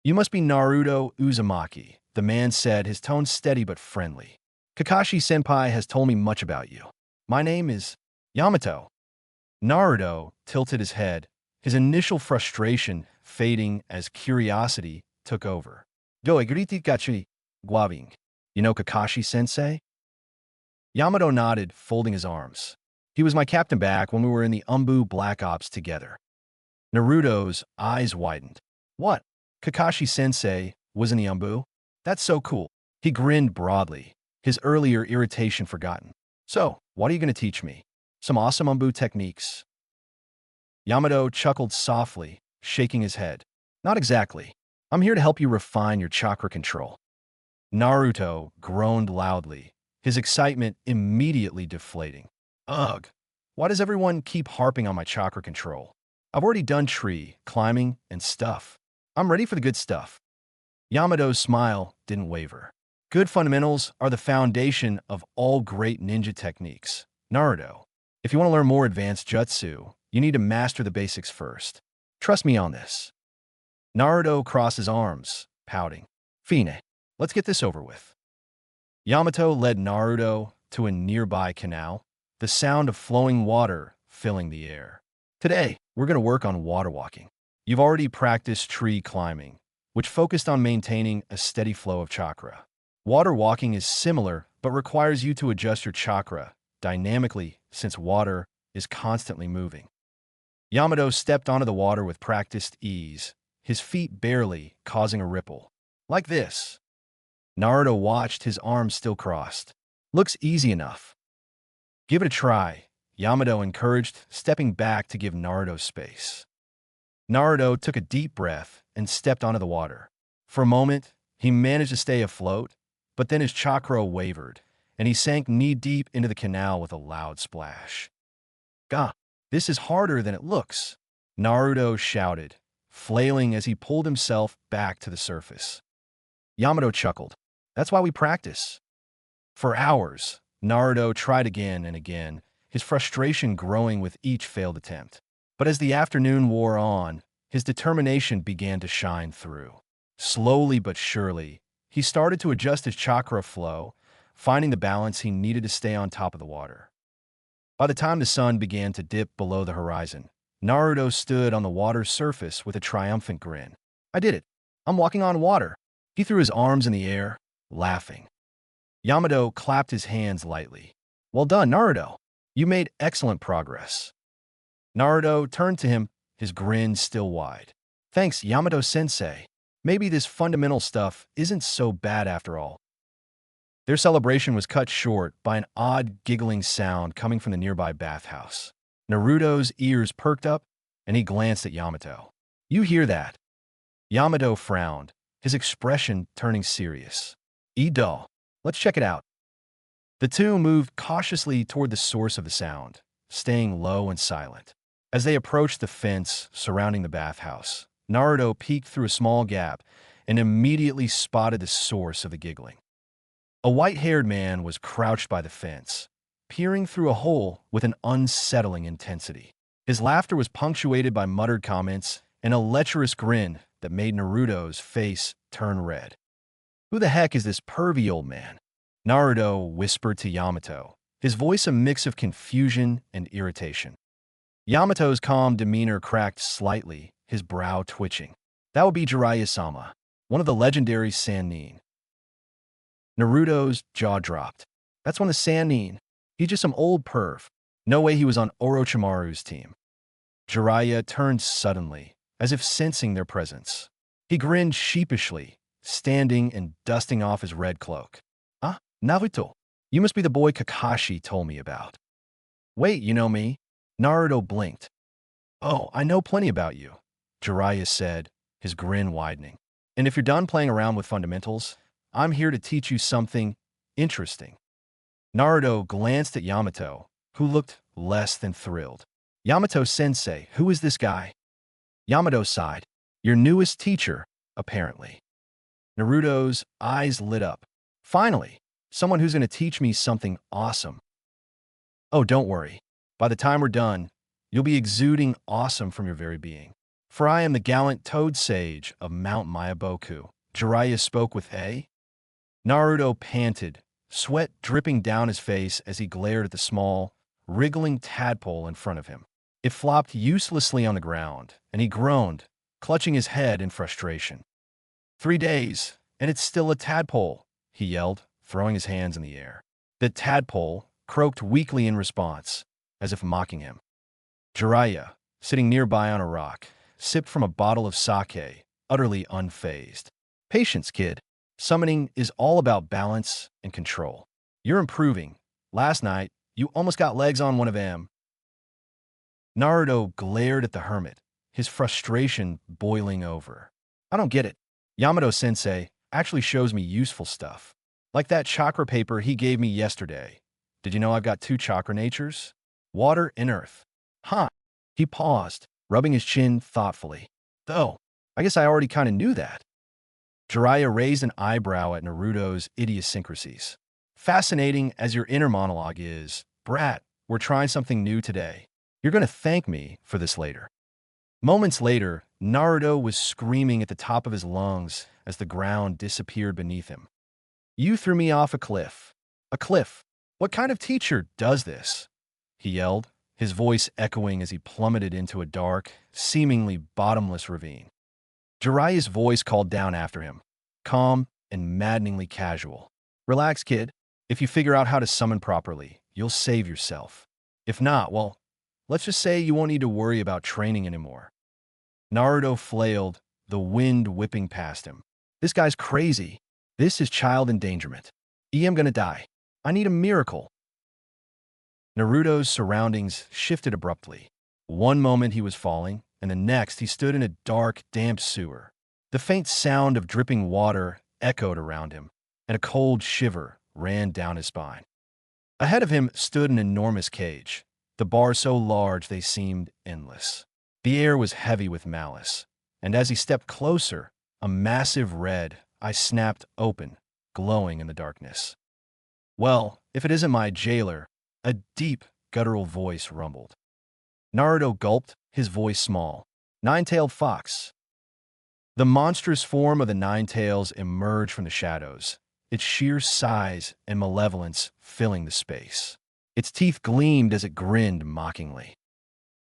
S1: You must be Naruto Uzumaki, the man said, his tone steady but friendly. Kakashi-senpai has told me much about you. My name is Yamato. Naruto tilted his head, his initial frustration fading as curiosity took over. Do agriti gachi, guaving. You know Kakashi-sensei? Yamato nodded, folding his arms. He was my captain back when we were in the Umbu Black Ops together. Naruto's eyes widened. What? Kakashi-sensei was in the Umbu? That's so cool. He grinned broadly, his earlier irritation forgotten. So, what are you going to teach me? Some awesome Umbu techniques? Yamato chuckled softly, shaking his head. Not exactly. I'm here to help you refine your chakra control. Naruto groaned loudly, his excitement immediately deflating. Ugh, why does everyone keep harping on my chakra control? I've already done tree, climbing, and stuff. I'm ready for the good stuff. Yamato's smile didn't waver. Good fundamentals are the foundation of all great ninja techniques. Naruto, if you want to learn more advanced jutsu, you need to master the basics first. Trust me on this. Naruto crossed his arms, pouting. Fine, let's get this over with. Yamato led Naruto to a nearby canal, the sound of flowing water filling the air. Today, we're going to work on water walking. You've already practiced tree climbing, which focused on maintaining a steady flow of chakra. Water walking is similar, but requires you to adjust your chakra dynamically since water is constantly moving. Yamato stepped onto the water with practiced ease, his feet barely causing a ripple. Like this. Naruto watched, his arms still crossed. Looks easy enough. Give it a try, Yamato encouraged, stepping back to give Naruto space. Naruto took a deep breath and stepped onto the water. For a moment, he managed to stay afloat, but then his chakra wavered, and he sank knee-deep into the canal with a loud splash. Gah, this is harder than it looks, Naruto shouted, flailing as he pulled himself back to the surface. Yamato chuckled. That's why we practice. For hours, Naruto tried again and again, his frustration growing with each failed attempt. But as the afternoon wore on, his determination began to shine through. Slowly but surely, he started to adjust his chakra flow, finding the balance he needed to stay on top of the water. By the time the sun began to dip below the horizon, Naruto stood on the water's surface with a triumphant grin. I did it. I'm walking on water. He threw his arms in the air, laughing. Yamato clapped his hands lightly. Well done, Naruto. You made excellent progress. Naruto turned to him, his grin still wide. Thanks, Yamato-sensei. Maybe this fundamental stuff isn't so bad after all. Their celebration was cut short by an odd giggling sound coming from the nearby bathhouse. Naruto's ears perked up, and he glanced at Yamato. You hear that? Yamato frowned, his expression turning serious. Edo, let's check it out. The two moved cautiously toward the source of the sound, staying low and silent. As they approached the fence surrounding the bathhouse, Naruto peeked through a small gap and immediately spotted the source of the giggling. A white-haired man was crouched by the fence, peering through a hole with an unsettling intensity. His laughter was punctuated by muttered comments and a lecherous grin that made Naruto's face turn red. Who the heck is this pervy old man? Naruto whispered to Yamato, his voice a mix of confusion and irritation. Yamato's calm demeanor cracked slightly, his brow twitching. That would be Jiraiya-sama, one of the legendary Sannin. Naruto's jaw dropped. That's one of the Sannin. He's just some old perv. No way he was on Orochimaru's team. Jiraiya turned suddenly, as if sensing their presence. He grinned sheepishly, standing and dusting off his red cloak. Ah, Naruto. You must be the boy Kakashi told me about. Wait, you know me? Naruto blinked. Oh, I know plenty about you, Jiraiya said, his grin widening. And if you're done playing around with fundamentals, I'm here to teach you something interesting. Naruto glanced at Yamato, who looked less than thrilled. Yamato-sensei, who is this guy? Yamato sighed. Your newest teacher, apparently. Naruto's eyes lit up. Finally, someone who's going to teach me something awesome. Oh, don't worry. By the time we're done, you'll be exuding awesome from your very being. For I am the gallant toad sage of Mount Mayaboku. Jiraiya spoke with A. Naruto panted, sweat dripping down his face as he glared at the small, wriggling tadpole in front of him. It flopped uselessly on the ground, and he groaned, clutching his head in frustration. 3 days, and it's still a tadpole, he yelled, throwing his hands in the air. The tadpole croaked weakly in response, as if mocking him. Jiraiya, sitting nearby on a rock, sipped from a bottle of sake, utterly unfazed. Patience, kid. Summoning is all about balance and control. You're improving. Last night, you almost got legs on one of them. Naruto glared at the hermit, his frustration boiling over. I don't get it. Yamato-sensei actually shows me useful stuff. Like that chakra paper he gave me yesterday. Did you know I've got 2 chakra natures? Water and earth. Huh. He paused, rubbing his chin thoughtfully. Though, I guess I already kind of knew that. Jiraiya raised an eyebrow at Naruto's idiosyncrasies. Fascinating as your inner monologue is, brat, we're trying something new today. You're going to thank me for this later. Moments later, Naruto was screaming at the top of his lungs as the ground disappeared beneath him. You threw me off a cliff. A cliff. What kind of teacher does this? He yelled, his voice echoing as he plummeted into a dark, seemingly bottomless ravine. Jiraiya's voice called down after him, calm and maddeningly casual. Relax, kid. If you figure out how to summon properly, you'll save yourself. If not, well, let's just say you won't need to worry about training anymore. Naruto flailed, the wind whipping past him. This guy's crazy. This is child endangerment. I'm gonna die. I need a miracle. Naruto's surroundings shifted abruptly. One moment he was falling, and the next he stood in a dark, damp sewer. The faint sound of dripping water echoed around him, and a cold shiver ran down his spine. Ahead of him stood an enormous cage, the bars so large they seemed endless. The air was heavy with malice, and as he stepped closer, a massive red eye snapped open, glowing in the darkness. Well, if it isn't my jailer, a deep, guttural voice rumbled. Naruto gulped, his voice small. Nine-tailed fox. The monstrous form of the Nine-Tails emerged from the shadows, its sheer size and malevolence filling the space. Its teeth gleamed as it grinned mockingly.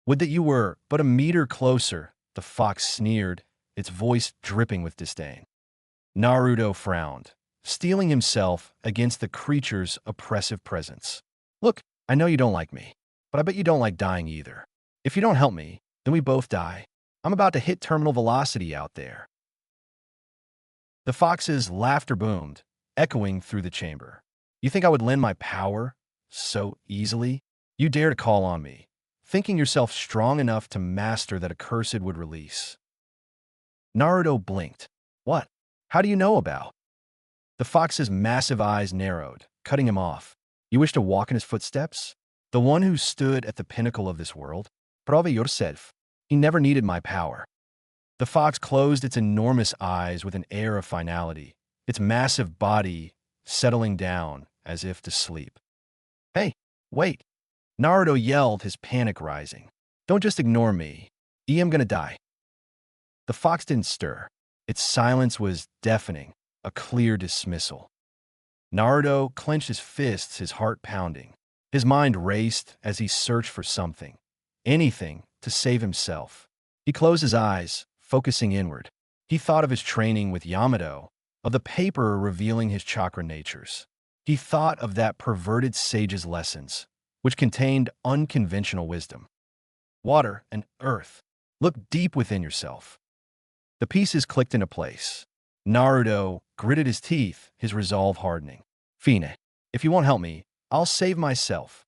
S1: Would that you were but a meter closer, the fox sneered, its voice dripping with disdain. Naruto frowned, steeling himself against the creature's oppressive presence. Look, I know you don't like me, but I bet you don't like dying either. If you don't help me, then we both die. I'm about to hit terminal velocity out there. The fox's laughter boomed, echoing through the chamber. You think I would lend my power so easily? You dare to call on me, thinking yourself strong enough to master that accursed would release. Naruto blinked. What? How do you know about? The fox's massive eyes narrowed, cutting him off. You wish to walk in his footsteps? The one who stood at the pinnacle of this world? Prove yourself. He never needed my power. The fox closed its enormous eyes with an air of finality, its massive body settling down as if to sleep. Hey, wait! Naruto yelled, his panic rising. Don't just ignore me. I'm gonna die. The fox didn't stir. Its silence was deafening, a clear dismissal. Naruto clenched his fists, his heart pounding. His mind raced as he searched for something, anything, to save himself. He closed his eyes, focusing inward. He thought of his training with Yamato, of the paper revealing his chakra natures. He thought of that perverted sage's lessons, which contained unconventional wisdom. Water and earth. Look deep within yourself. The pieces clicked into place. Naruto gritted his teeth, his resolve hardening. Fine, if you won't help me, I'll save myself.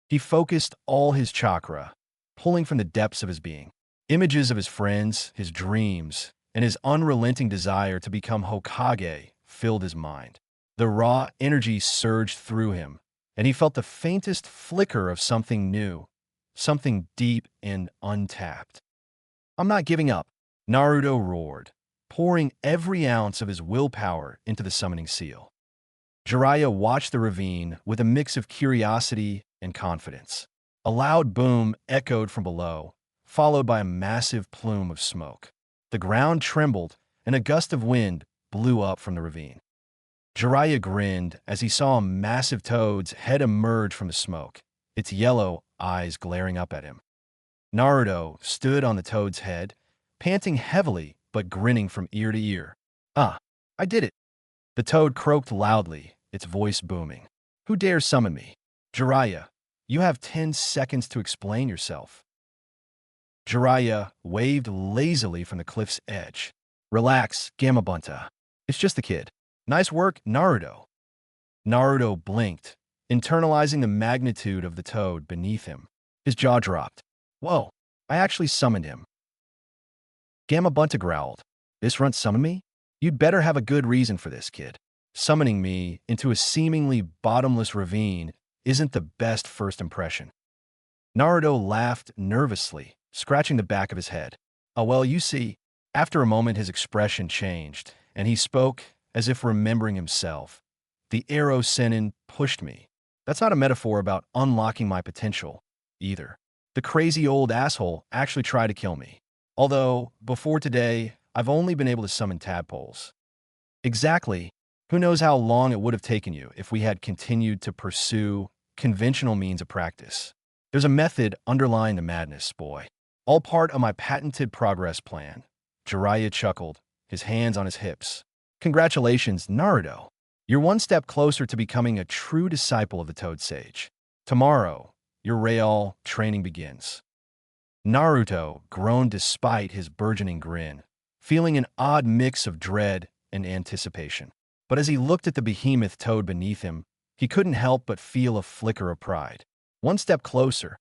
S1: He focused all his chakra, pulling from the depths of his being. Images of his friends, his dreams, and his unrelenting desire to become Hokage filled his mind. The raw energy surged through him, and he felt the faintest flicker of something new, something deep and untapped. I'm not giving up, Naruto roared, pouring every ounce of his willpower into the summoning seal. Jiraiya watched the ravine with a mix of curiosity and confidence. A loud boom echoed from below, followed by a massive plume of smoke. The ground trembled, and a gust of wind blew up from the ravine. Jiraiya grinned as he saw a massive toad's head emerge from the smoke, its yellow eyes glaring up at him. Naruto stood on the toad's head, panting heavily but grinning from ear to ear. Ah, I did it! The toad croaked loudly, its voice booming. Who dares summon me? Jiraiya, you have 10 seconds to explain yourself. Jiraiya waved lazily from the cliff's edge. Relax, Gamabunta. It's just a kid. Nice work, Naruto. Naruto blinked, internalizing the magnitude of the toad beneath him. His jaw dropped. Whoa, I actually summoned him. Gamabunta growled. This runt summoned me? You'd better have a good reason for this, kid. Summoning me into a seemingly bottomless ravine isn't the best first impression. Naruto laughed nervously, scratching the back of his head. Oh, well, you see. After a moment, his expression changed, and he spoke as if remembering himself. The arrow Sennin pushed me. That's not a metaphor about unlocking my potential, either. The crazy old asshole actually tried to kill me. Although, before today, I've only been able to summon tadpoles. Exactly. Who knows how long it would have taken you if we had continued to pursue conventional means of practice. There's a method underlying the madness, boy. All part of my patented progress plan. Jiraiya chuckled, his hands on his hips. Congratulations, Naruto. You're one step closer to becoming a true disciple of the Toad Sage. Tomorrow, your real training begins. Naruto groaned despite his burgeoning grin, feeling an odd mix of dread and anticipation. But as he looked at the behemoth toad beneath him, he couldn't help but feel a flicker of pride. One step closer.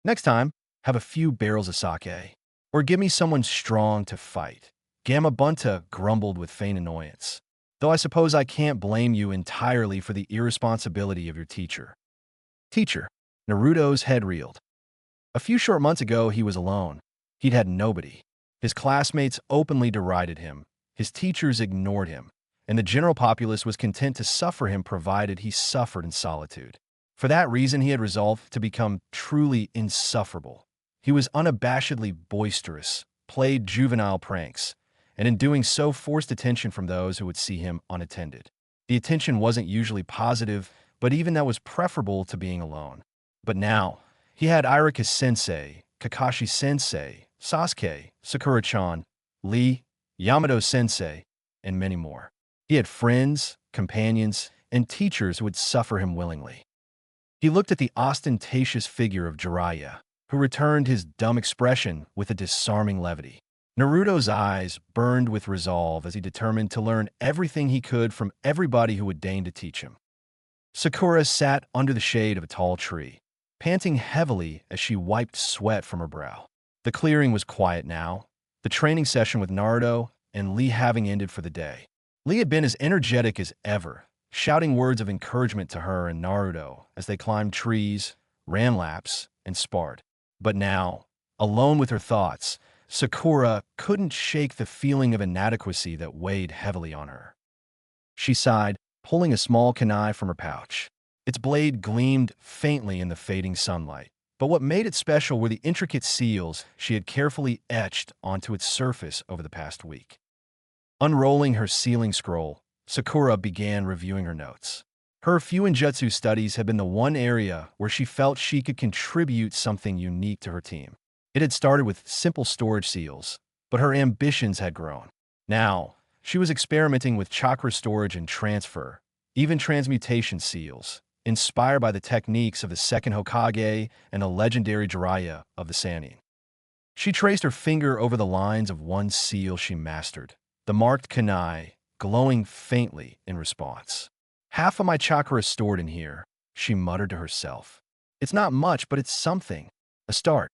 S1: Next time, have a few barrels of sake. Or give me someone strong to fight. Gamabunta grumbled with faint annoyance. Though I suppose I can't blame you entirely for the irresponsibility of your teacher. Teacher. Naruto's head reeled. A few short months ago, he was alone. He'd had nobody. His classmates openly derided him. His teachers ignored him. And the general populace was content to suffer him provided he suffered in solitude. For that reason, he had resolved to become truly insufferable. He was unabashedly boisterous, played juvenile pranks, and in doing so forced attention from those who would see him unattended. The attention wasn't usually positive, but even that was preferable to being alone. But now, he had Iruka-sensei, Kakashi-sensei, Sasuke, Sakura-chan, Lee, Yamato-sensei, and many more. He had friends, companions, and teachers who would suffer him willingly. He looked at the ostentatious figure of Jiraiya, who returned his dumb expression with a disarming levity. Naruto's eyes burned with resolve as he determined to learn everything he could from everybody who would deign to teach him. Sakura sat under the shade of a tall tree, panting heavily as she wiped sweat from her brow. The clearing was quiet now, the training session with Naruto and Lee having ended for the day. Lee had been as energetic as ever, shouting words of encouragement to her and Naruto as they climbed trees, ran laps, and sparred. But now, alone with her thoughts, Sakura couldn't shake the feeling of inadequacy that weighed heavily on her. She sighed, pulling a small kunai from her pouch. Its blade gleamed faintly in the fading sunlight, but what made it special were the intricate seals she had carefully etched onto its surface over the past week. Unrolling her sealing scroll, Sakura began reviewing her notes. Her Fuinjutsu studies had been the one area where she felt she could contribute something unique to her team. It had started with simple storage seals, but her ambitions had grown. Now, she was experimenting with chakra storage and transfer, even transmutation seals, inspired by the techniques of the second Hokage and the legendary Jiraiya of the Sannin. She traced her finger over the lines of one seal she mastered, the marked kunai, glowing faintly in response. Half of my chakra is stored in here, she muttered to herself. It's not much, but it's something. A start.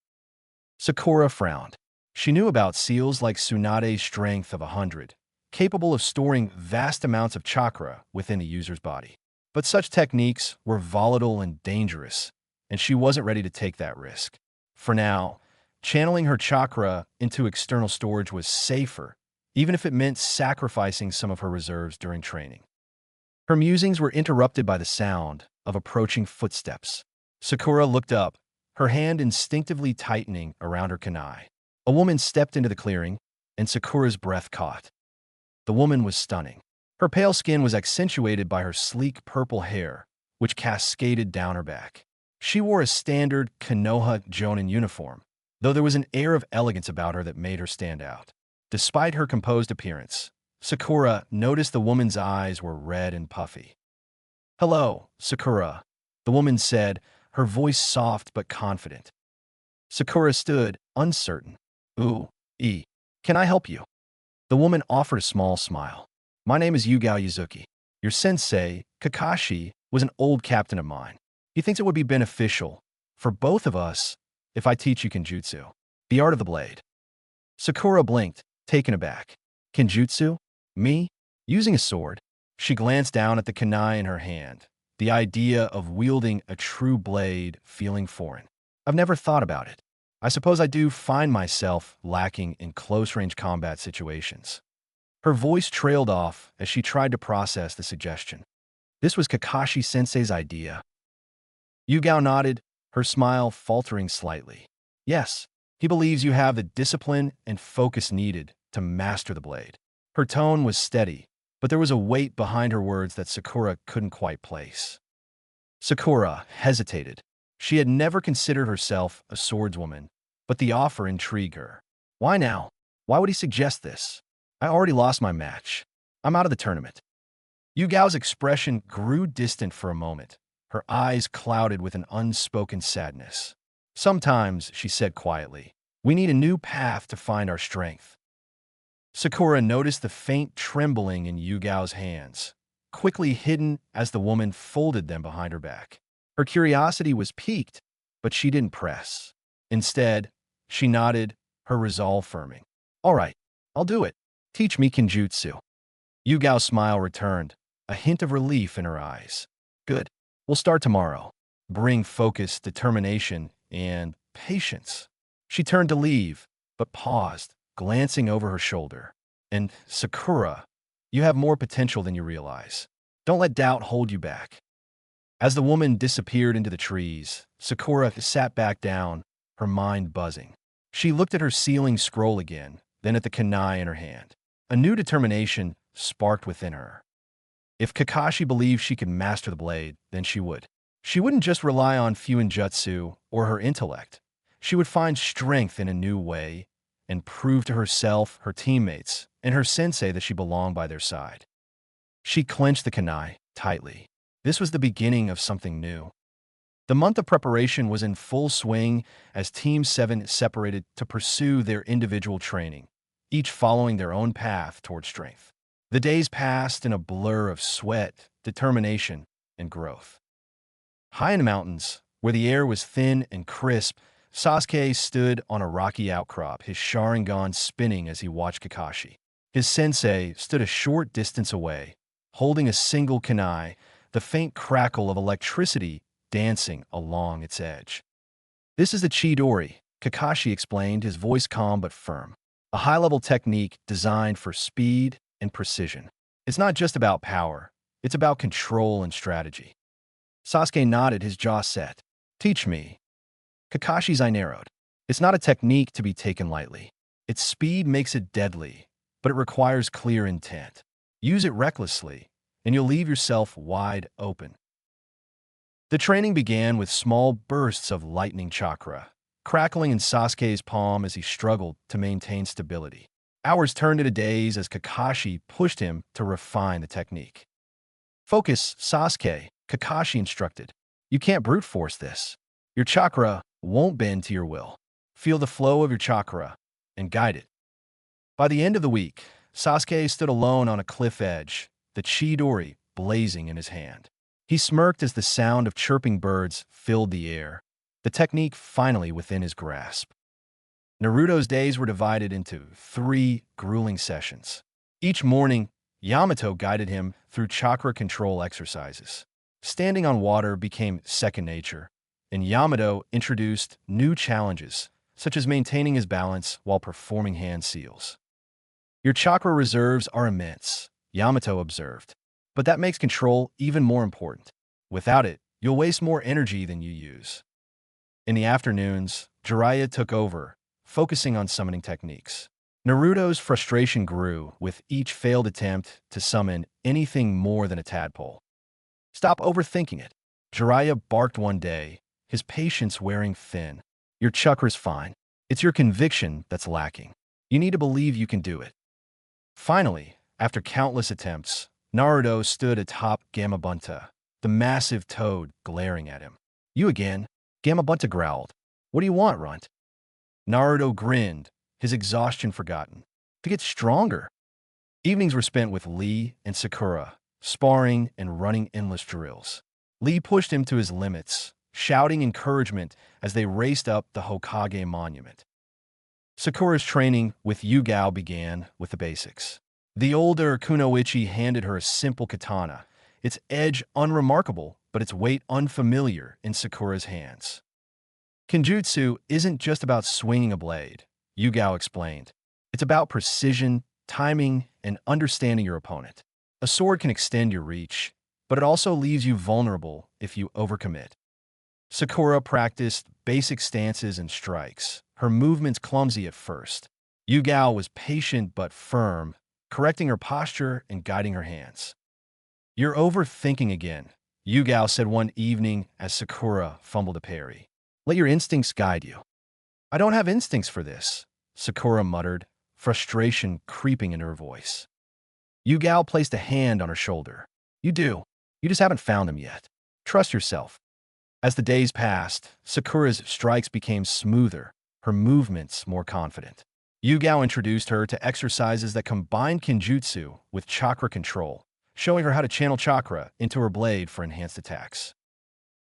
S1: Sakura frowned. She knew about seals like Tsunade's strength of 100, capable of storing vast amounts of chakra within a user's body. But such techniques were volatile and dangerous, and she wasn't ready to take that risk. For now, channeling her chakra into external storage was safer, even if it meant sacrificing some of her reserves during training. Her musings were interrupted by the sound of approaching footsteps. Sakura looked up, her hand instinctively tightening around her kunai. A woman stepped into the clearing, and Sakura's breath caught. The woman was stunning. Her pale skin was accentuated by her sleek purple hair, which cascaded down her back. She wore a standard Konoha Jonin uniform, though there was an air of elegance about her that made her stand out. Despite her composed appearance, Sakura noticed the woman's eyes were red and puffy. "Hello, Sakura," the woman said, her voice soft but confident. Sakura stood, uncertain. Can I help you?" The woman offered a small smile. "My name is Yugao Yuzuki. Your sensei, Kakashi, was an old captain of mine. He thinks it would be beneficial for both of us if I teach you Kenjutsu, the art of the blade." Sakura blinked, taken aback. "Kenjutsu? Me? Using a sword?" She glanced down at the kunai in her hand, the idea of wielding a true blade feeling foreign. "I've never thought about it. I suppose I do find myself lacking in close-range combat situations." Her voice trailed off as she tried to process the suggestion. This was Kakashi-sensei's idea. Yugao nodded, her smile faltering slightly. "Yes, he believes you have the discipline and focus needed to master the blade." Her tone was steady, but there was a weight behind her words that Sakura couldn't quite place. Sakura hesitated. She had never considered herself a swordswoman, but the offer intrigued her. "Why now? Why would he suggest this? I already lost my match. I'm out of the tournament." Yugao's expression grew distant for a moment, her eyes clouded with an unspoken sadness. "Sometimes," she said quietly, "we need a new path to find our strength." Sakura noticed the faint trembling in Yugao's hands, quickly hidden as the woman folded them behind her back. Her curiosity was piqued, but she didn't press. Instead, she nodded, her resolve firming. "All right, I'll do it. Teach me Kenjutsu." Yugao's smile returned, a hint of relief in her eyes. "Good. We'll start tomorrow. Bring focus, determination, and patience." She turned to leave, but paused, glancing over her shoulder. "And Sakura, you have more potential than you realize. Don't let doubt hold you back." As the woman disappeared into the trees, Sakura sat back down, her mind buzzing. She looked at her ceiling scroll again, then at the kunai in her hand. A new determination sparked within her. If Kakashi believed she could master the blade, then she would. She wouldn't just rely on Fuinjutsu or her intellect. She would find strength in a new way and prove to herself, her teammates, and her sensei that she belonged by their side. She clenched the kunai tightly. This was the beginning of something new. The month of preparation was in full swing as Team 7 separated to pursue their individual training, each following their own path toward strength. The days passed in a blur of sweat, determination, and growth. High in the mountains, where the air was thin and crisp, Sasuke stood on a rocky outcrop, his Sharingan spinning as he watched Kakashi. His sensei stood a short distance away, holding a single kunai, the faint crackle of electricity dancing along its edge. "This is the Chidori," Kakashi explained, his voice calm but firm. "A high-level technique designed for speed and precision. It's not just about power, it's about control and strategy." Sasuke nodded, his jaw set. "Teach me." Kakashi's eye narrowed. "It's not a technique to be taken lightly. Its speed makes it deadly, but it requires clear intent. Use it recklessly, and you'll leave yourself wide open." The training began with small bursts of lightning chakra, crackling in Sasuke's palm as he struggled to maintain stability. Hours turned into days as Kakashi pushed him to refine the technique. "Focus, Sasuke," Kakashi instructed. "You can't brute force this. Your chakra won't bend to your will. Feel the flow of your chakra and guide it. By the end of the week, Sasuke stood alone on a cliff edge, the Chidori blazing in his hand. He smirked as the sound of chirping birds filled the air, the technique finally within his grasp. Naruto's days were divided into 3 grueling sessions. Each morning, Yamato guided him through chakra control exercises. Standing on water became second nature, and Yamato introduced new challenges, such as maintaining his balance while performing hand seals. Your chakra reserves are immense, Yamato observed, but that makes control even more important. Without it, you'll waste more energy than you use. In the afternoons, Jiraiya took over, focusing on summoning techniques. Naruto's frustration grew with each failed attempt to summon anything more than a tadpole. Stop overthinking it. Jiraiya barked one day, his patience wearing thin. Your chakra's fine. It's your conviction that's lacking. You need to believe you can do it. Finally, after countless attempts, Naruto stood atop Gamabunta, the massive toad glaring at him. You again? Gamabunta growled. What do you want, runt? Naruto grinned, his exhaustion forgotten. To get stronger. Evenings were spent with Lee and Sakura, sparring and running endless drills. Lee pushed him to his limits, shouting encouragement as they raced up the Hokage monument. Sakura's training with Yugao began with the basics. The older Kunoichi handed her a simple katana, its edge unremarkable, but its weight unfamiliar in Sakura's hands. Kenjutsu isn't just about swinging a blade, Yugao explained. It's about precision, timing, and understanding your opponent. A sword can extend your reach, but it also leaves you vulnerable if you overcommit. Sakura practiced basic stances and strikes, her movements clumsy at first. Yugao was patient but firm, correcting her posture and guiding her hands. You're overthinking again, Yugao said one evening as Sakura fumbled a parry. Let your instincts guide you. I don't have instincts for this, Sakura muttered, frustration creeping into her voice. Yugao placed a hand on her shoulder. You do. You just haven't found them yet. Trust yourself. As the days passed, Sakura's strikes became smoother, her movements more confident. Yugao introduced her to exercises that combined Kenjutsu with chakra control, showing her how to channel chakra into her blade for enhanced attacks.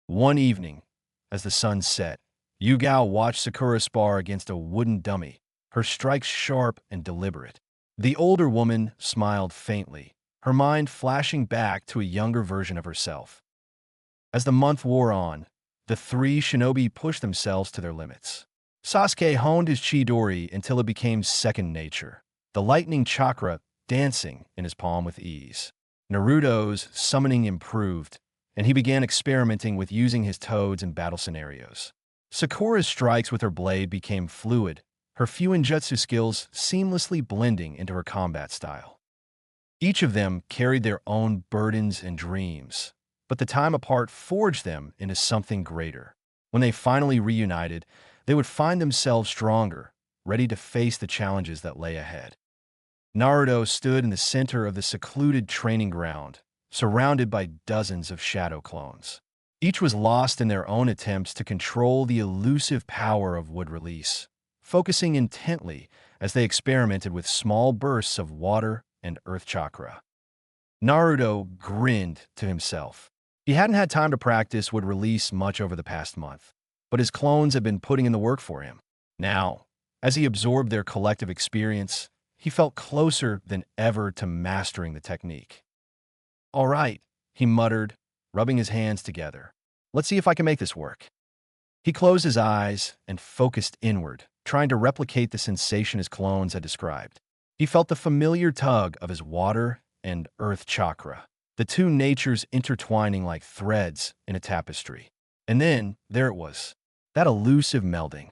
S1: One evening, as the sun set, Yugao watched Sakura spar against a wooden dummy, her strikes sharp and deliberate. The older woman smiled faintly, her mind flashing back to a younger version of herself. As the month wore on, the 3 shinobi pushed themselves to their limits. Sasuke honed his Chidori until it became second nature, the lightning chakra dancing in his palm with ease. Naruto's summoning improved, and he began experimenting with using his toads in battle scenarios. Sakura's strikes with her blade became fluid, her Fuinjutsu skills seamlessly blending into her combat style. Each of them carried their own burdens and dreams, but the time apart forged them into something greater. When they finally reunited, they would find themselves stronger, ready to face the challenges that lay ahead. Naruto stood in the center of the secluded training ground, surrounded by dozens of shadow clones. Each was lost in their own attempts to control the elusive power of wood release, focusing intently as they experimented with small bursts of water and earth chakra. Naruto grinned to himself. He hadn't had time to practice wood release much over the past month, but his clones had been putting in the work for him. Now, as he absorbed their collective experience, he felt closer than ever to mastering the technique. All right, he muttered, rubbing his hands together. Let's see if I can make this work. He closed his eyes and focused inward, trying to replicate the sensation his clones had described. He felt the familiar tug of his water and earth chakra, the two natures intertwining like threads in a tapestry. And then, there it was, that elusive melding.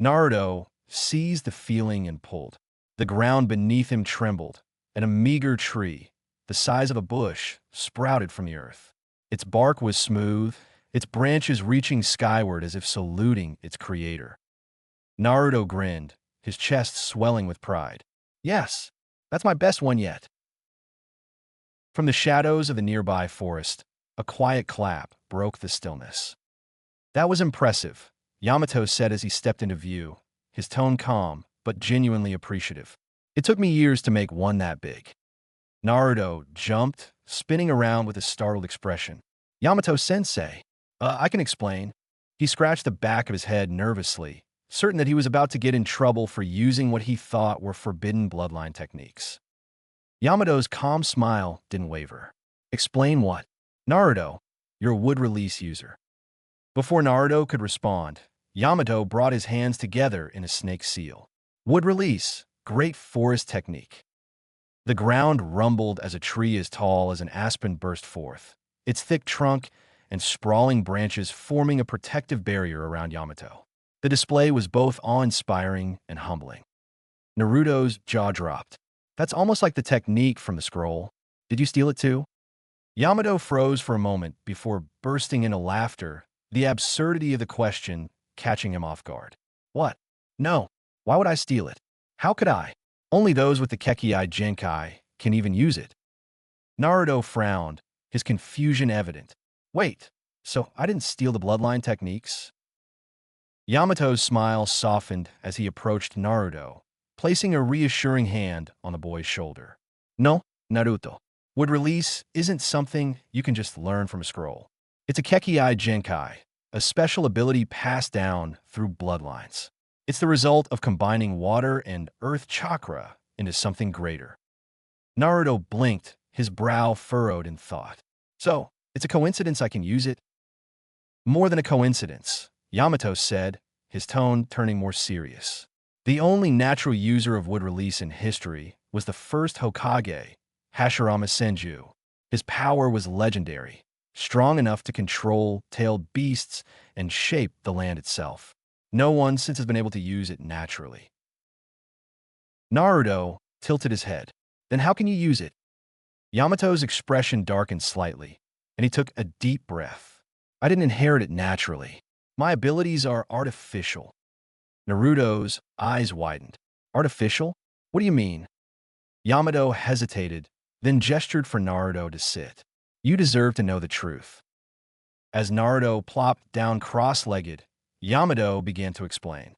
S1: Naruto seized the feeling and pulled. The ground beneath him trembled, and a meager tree, the size of a bush, sprouted from the earth. Its bark was smooth, its branches reaching skyward as if saluting its creator. Naruto grinned, his chest swelling with pride. Yes, that's my best one yet. From the shadows of the nearby forest, a quiet clap broke the stillness. That was impressive, Yamato said as he stepped into view, his tone calm, but genuinely appreciative. It took me years to make one that big. Naruto jumped, spinning around with a startled expression. Yamato-sensei. I can explain. He scratched the back of his head nervously, certain that he was about to get in trouble for using what he thought were forbidden bloodline techniques. Yamato's calm smile didn't waver. Explain what? Naruto, you're a wood release user. Before Naruto could respond, Yamato brought his hands together in a snake seal. Wood release, great forest technique. The ground rumbled as a tree as tall as an aspen burst forth, its thick trunk and sprawling branches forming a protective barrier around Yamato. The display was both awe-inspiring and humbling. Naruto's jaw dropped. That's almost like the technique from the scroll. Did you steal it too? Yamato froze for a moment before bursting into laughter, the absurdity of the question catching him off guard. What? No. Why would I steal it? How could I? Only those with the Kekkei Genkai can even use it. Naruto frowned, his confusion evident. Wait, so I didn't steal the bloodline techniques? Yamato's smile softened as he approached Naruto, placing a reassuring hand on the boy's shoulder. No, Naruto. Wood release isn't something you can just learn from a scroll. It's a Kekkei Genkai, a special ability passed down through bloodlines. It's the result of combining water and earth chakra into something greater. Naruto blinked, his brow furrowed in thought. So, it's a coincidence I can use it? More than a coincidence, Yamato said, his tone turning more serious. The only natural user of wood release in history was the first Hokage, Hashirama Senju. His power was legendary, strong enough to control tailed beasts and shape the land itself. No one since has been able to use it naturally. Naruto tilted his head. Then how can you use it? Yamato's expression darkened slightly, and he took a deep breath. I didn't inherit it naturally. My abilities are artificial. Naruto's eyes widened. Artificial? What do you mean? Yamato hesitated, then gestured for Naruto to sit. You deserve to know the truth. As Naruto plopped down cross-legged, Yamato began to explain.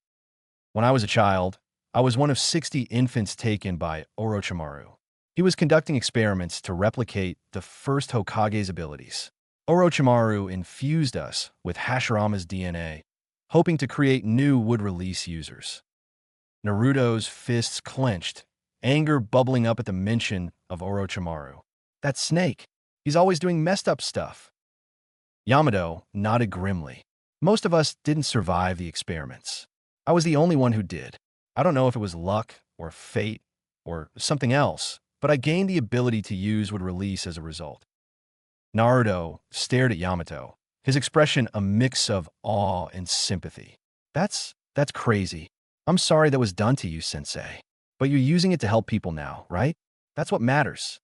S1: When I was a child, I was one of 60 infants taken by Orochimaru. He was conducting experiments to replicate the first Hokage's abilities. Orochimaru infused us with Hashirama's DNA, hoping to create new wood release users. Naruto's fists clenched, anger bubbling up at the mention of Orochimaru. That snake, he's always doing messed up stuff. Yamato nodded grimly. Most of us didn't survive the experiments. I was the only one who did. I don't know if it was luck or fate or something else, but I gained the ability to use wood release as a result. Naruto stared at Yamato, his expression a mix of awe and sympathy. That's crazy. I'm sorry that was done to you, sensei. But you're using it to help people now, right? That's what matters.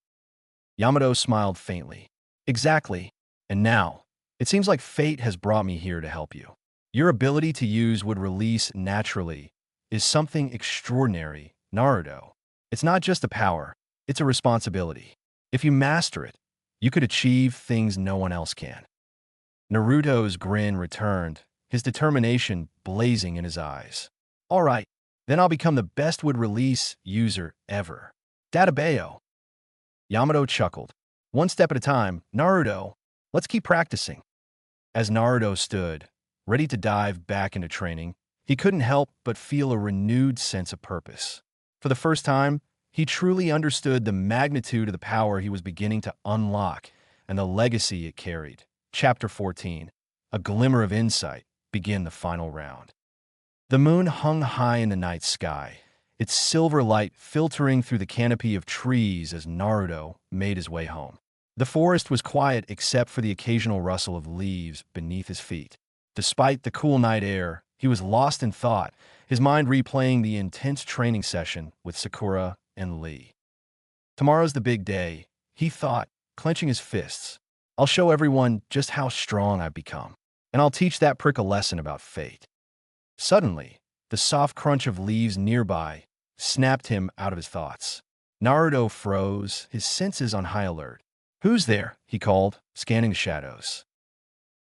S1: Yamato smiled faintly. Exactly. And now, it seems like fate has brought me here to help you. Your ability to use wood release naturally is something extraordinary, Naruto. It's not just a power, it's a responsibility. If you master it, you could achieve things no one else can. Naruto's grin returned, his determination blazing in his eyes. All right, then I'll become the best wood release user ever. Databeo. Yamato chuckled. One step at a time, Naruto. Let's keep practicing. As Naruto stood, ready to dive back into training, he couldn't help but feel a renewed sense of purpose. For the first time, he truly understood the magnitude of the power he was beginning to unlock and the legacy it carried. Chapter 14. A glimmer of insight. Begin the final round. The moon hung high in the night sky, its silver light filtering through the canopy of trees as Naruto made his way home. The forest was quiet except for the occasional rustle of leaves beneath his feet. Despite the cool night air, he was lost in thought, his mind replaying the intense training session with Sakura and Lee. Tomorrow's the big day, he thought, clenching his fists. I'll show everyone just how strong I've become, and I'll teach that prick a lesson about fate. Suddenly, the soft crunch of leaves nearby snapped him out of his thoughts. Naruto froze, his senses on high alert. Who's there? He called, scanning the shadows.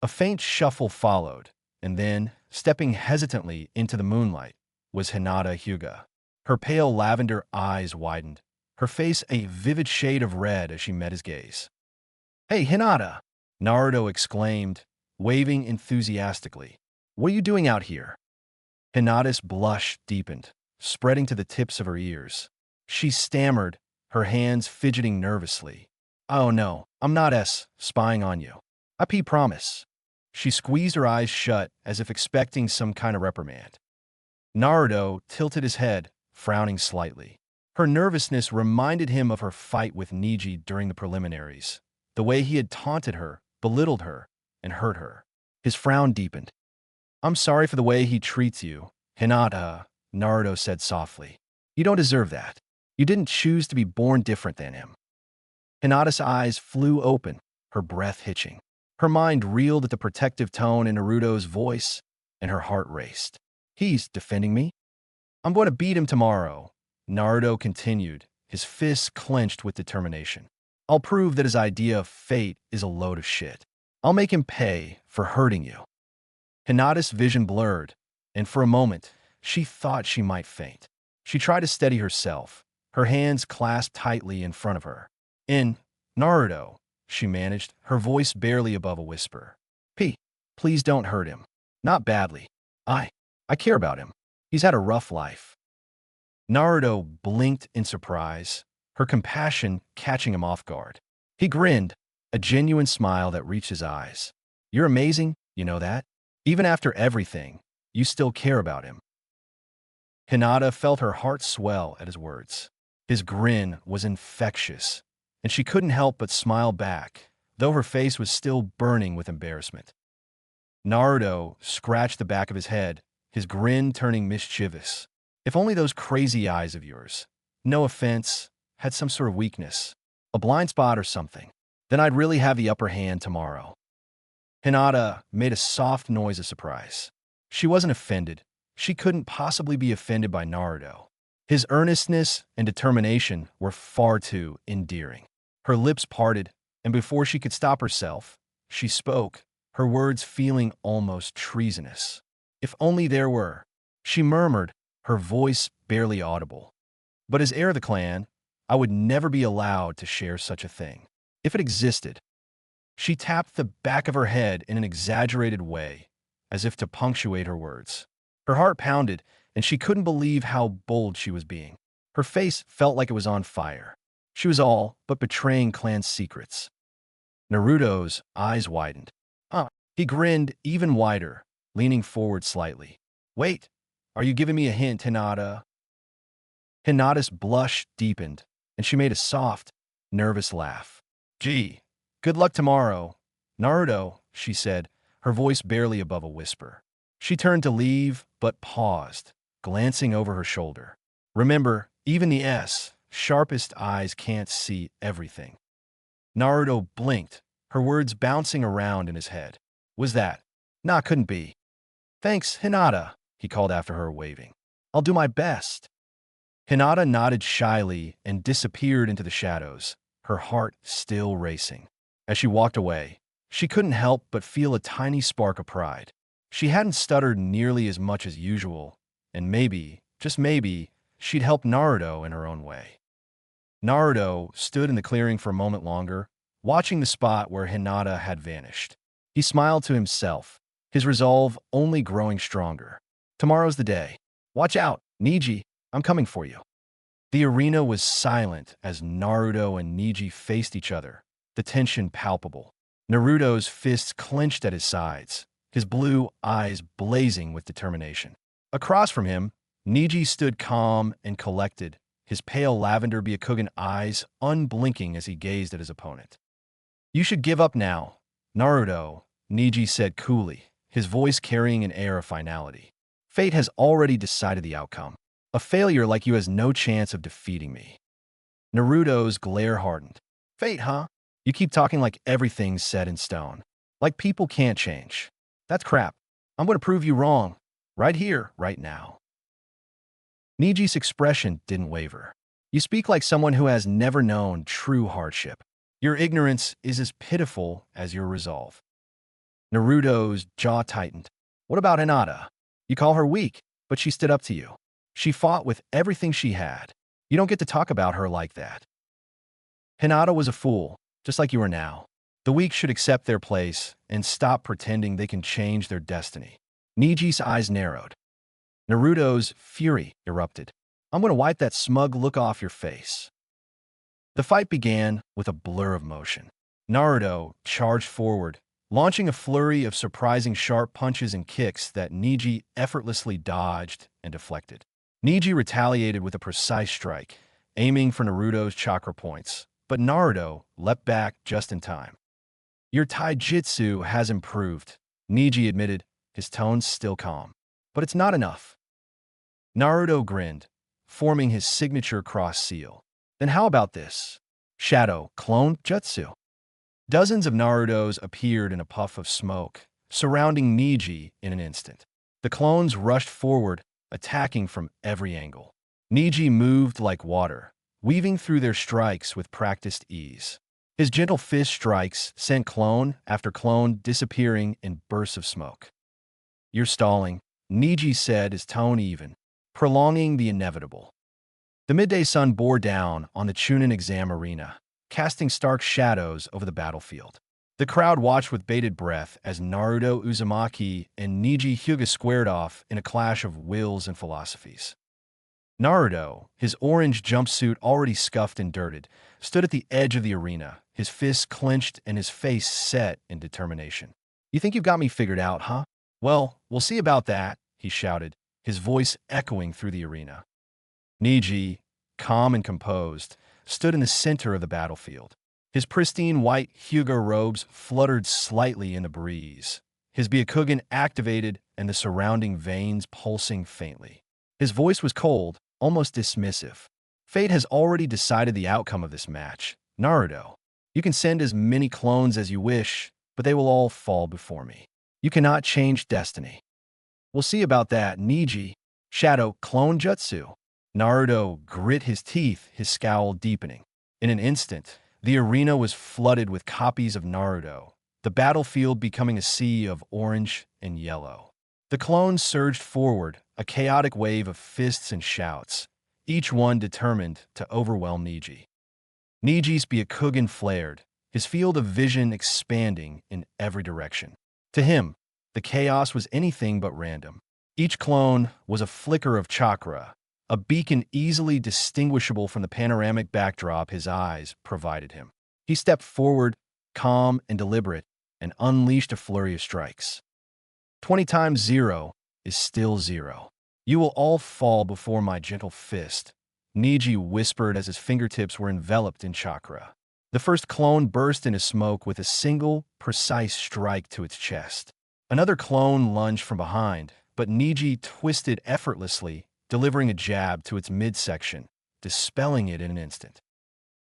S1: A faint shuffle followed, and then, stepping hesitantly into the moonlight, was Hinata Hyuga. Her pale lavender eyes widened, her face a vivid shade of red as she met his gaze. "Hey, Hinata!" Naruto exclaimed, waving enthusiastically. "What are you doing out here?" Hinata's blush deepened, spreading to the tips of her ears. She stammered, her hands fidgeting nervously. "Oh no, I'm not spying on you. I promise." She squeezed her eyes shut as if expecting some kind of reprimand. Naruto tilted his head, frowning slightly. Her nervousness reminded him of her fight with Neji during the preliminaries, the way he had taunted her, belittled her, and hurt her. His frown deepened. "I'm sorry for the way he treats you, Hinata," Naruto said softly. "You don't deserve that. You didn't choose to be born different than him." Hinata's eyes flew open, her breath hitching. Her mind reeled at the protective tone in Naruto's voice, and her heart raced. "He's defending me? I'm going to beat him tomorrow," Naruto continued, his fists clenched with determination. "I'll prove that his idea of fate is a load of shit. I'll make him pay for hurting you." Hinata's vision blurred, and for a moment, she thought she might faint. She tried to steady herself, her hands clasped tightly in front of her. "Naruto," she managed, her voice barely above a whisper. Please don't hurt him. Not badly. I care about him. He's had a rough life." Naruto blinked in surprise, her compassion catching him off guard. He grinned, a genuine smile that reached his eyes. "You're amazing, you know that? Even after everything, you still care about him." Hinata felt her heart swell at his words. His grin was infectious, and she couldn't help but smile back, though her face was still burning with embarrassment. Naruto scratched the back of his head, his grin turning mischievous. "If only those crazy eyes of yours, no offense, had some sort of weakness, a blind spot or something, then I'd really have the upper hand tomorrow." Hinata made a soft noise of surprise. She wasn't offended. She couldn't possibly be offended by Naruto. His earnestness and determination were far too endearing. Her lips parted, and before she could stop herself, she spoke, her words feeling almost treasonous. "If only there were," she murmured, her voice barely audible. "But as heir of the clan, I would never be allowed to share such a thing. If it existed." She tapped the back of her head in an exaggerated way, as if to punctuate her words. Her heart pounded, and she couldn't believe how bold she was being. Her face felt like it was on fire. She was all but betraying clan secrets. Naruto's eyes widened. He grinned even wider, leaning forward slightly. "Wait, are you giving me a hint, Hinata?" Hinata's blush deepened, and she made a soft, nervous laugh. "Gee, good luck tomorrow, Naruto," she said, her voice barely above a whisper. She turned to leave, but paused, glancing over her shoulder. "Remember, even the sharpest eyes can't see everything." Naruto blinked, her words bouncing around in his head. "Was that?" "Nah, couldn't be." "Thanks, Hinata," he called after her, waving. "I'll do my best." Hinata nodded shyly and disappeared into the shadows, her heart still racing. As she walked away, she couldn't help but feel a tiny spark of pride. She hadn't stuttered nearly as much as usual, and maybe, just maybe, she'd help Naruto in her own way. Naruto stood in the clearing for a moment longer, watching the spot where Hinata had vanished. He smiled to himself, his resolve only growing stronger. "Tomorrow's the day. Watch out, Neji, I'm coming for you." The arena was silent as Naruto and Neji faced each other, the tension palpable. Naruto's fists clenched at his sides, his blue eyes blazing with determination. Across from him, Neji stood calm and collected, his pale lavender Byakugan eyes unblinking as he gazed at his opponent. "You should give up now, Naruto," Neji said coolly, his voice carrying an air of finality. "Fate has already decided the outcome. A failure like you has no chance of defeating me." Naruto's glare hardened. "Fate, huh? You keep talking like everything's set in stone. Like people can't change. That's crap. I'm going to prove you wrong. Right here, right now." Niji's expression didn't waver. "You speak like someone who has never known true hardship. Your ignorance is as pitiful as your resolve." Naruto's jaw tightened. "What about Hinata? You call her weak, but she stood up to you. She fought with everything she had. You don't get to talk about her like that. Hinata was a fool, just like you are now. The weak should accept their place and stop pretending they can change their destiny. Niji's eyes narrowed. Naruto's fury erupted. I'm going to wipe that smug look off your face. The fight began with a blur of motion. Naruto charged forward, launching a flurry of surprising sharp punches and kicks that Niji effortlessly dodged and deflected. Niji retaliated with a precise strike, aiming for Naruto's chakra points, but Naruto leapt back just in time. Your taijutsu has improved, Niji admitted, his tone still calm. But it's not enough. Naruto grinned, forming his signature cross seal. Then how about this? Shadow clone jutsu. Dozens of Narutos appeared in a puff of smoke, surrounding Niji in an instant. The clones rushed forward, attacking from every angle. Niji moved like water, weaving through their strikes with practiced ease. His gentle fist strikes sent clone after clone disappearing in bursts of smoke. You're stalling, Niji said, his tone even, prolonging the inevitable. The midday sun bore down on the Chunin exam arena, casting stark shadows over the battlefield. The crowd watched with bated breath as Naruto Uzumaki and Niji Hyuga squared off in a clash of wills and philosophies. Naruto, his orange jumpsuit already scuffed and dirted, stood at the edge of the arena, his fists clenched and his face set in determination. You think you've got me figured out, huh? Well, we'll see about that, he shouted, his voice echoing through the arena. Niji, calm and composed, stood in the center of the battlefield. His pristine white Hyuga robes fluttered slightly in the breeze, his Byakugan activated and the surrounding veins pulsing faintly. His voice was cold, almost dismissive. Fate has already decided the outcome of this match. Naruto, you can send as many clones as you wish, but they will all fall before me. You cannot change destiny. We'll see about that, Niji. Shadow clone jutsu. Naruto grit his teeth, his scowl deepening. In an instant, the arena was flooded with copies of Naruto, the battlefield becoming a sea of orange and yellow. The clones surged forward, a chaotic wave of fists and shouts, each one determined to overwhelm Niji. Niji's Byakugan flared, his field of vision expanding in every direction. To him, the chaos was anything but random. Each clone was a flicker of chakra, a beacon easily distinguishable from the panoramic backdrop his eyes provided him. He stepped forward, calm and deliberate, and unleashed a flurry of strikes. 20 times 0 is still 0. You will all fall before my gentle fist, Niji whispered as his fingertips were enveloped in chakra. The first clone burst into smoke with a single, precise strike to its chest. Another clone lunged from behind, but Niji twisted effortlessly, delivering a jab to its midsection, dispelling it in an instant.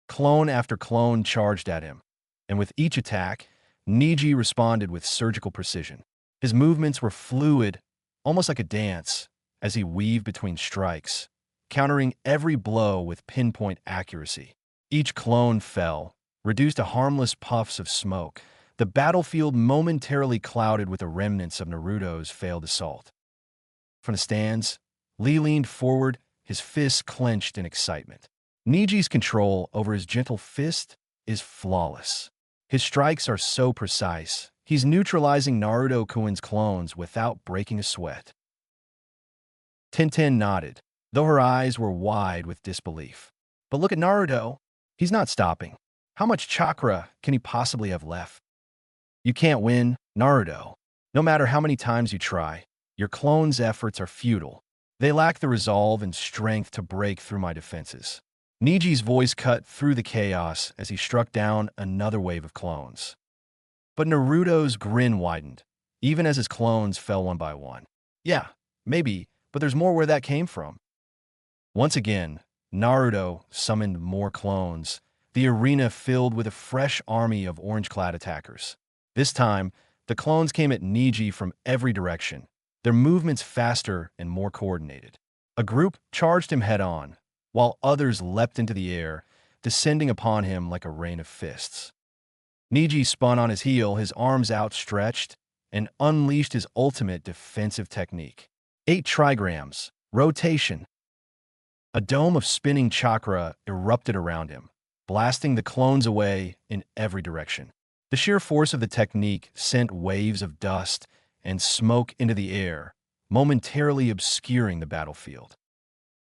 S1: Clone after clone charged at him, and with each attack, Niji responded with surgical precision. His movements were fluid, almost like a dance, as he weaved between strikes, countering every blow with pinpoint accuracy. Each clone fell, reduced to harmless puffs of smoke, the battlefield momentarily clouded with the remnants of Naruto's failed assault. From the stands, Lee leaned forward, his fists clenched in excitement. Niji's control over his gentle fist is flawless. His strikes are so precise, he's neutralizing Naruto-kun's clones without breaking a sweat. Tenten nodded, though her eyes were wide with disbelief. But look at Naruto. He's not stopping. How much chakra can he possibly have left? You can't win, Naruto. No matter how many times you try, your clone's efforts are futile. They lack the resolve and strength to break through my defenses. Niji's voice cut through the chaos as he struck down another wave of clones. But Naruto's grin widened, even as his clones fell one by one. Yeah, maybe, but there's more where that came from. Once again, Naruto summoned more clones, the arena filled with a fresh army of orange-clad attackers. This time, the clones came at Niji from every direction, their movements faster and more coordinated. A group charged him head-on, while others leapt into the air, descending upon him like a rain of fists. Niji spun on his heel, his arms outstretched, and unleashed his ultimate defensive technique. 8 trigrams, rotation. A dome of spinning chakra erupted around him, blasting the clones away in every direction. The sheer force of the technique sent waves of dust and smoke into the air, momentarily obscuring the battlefield.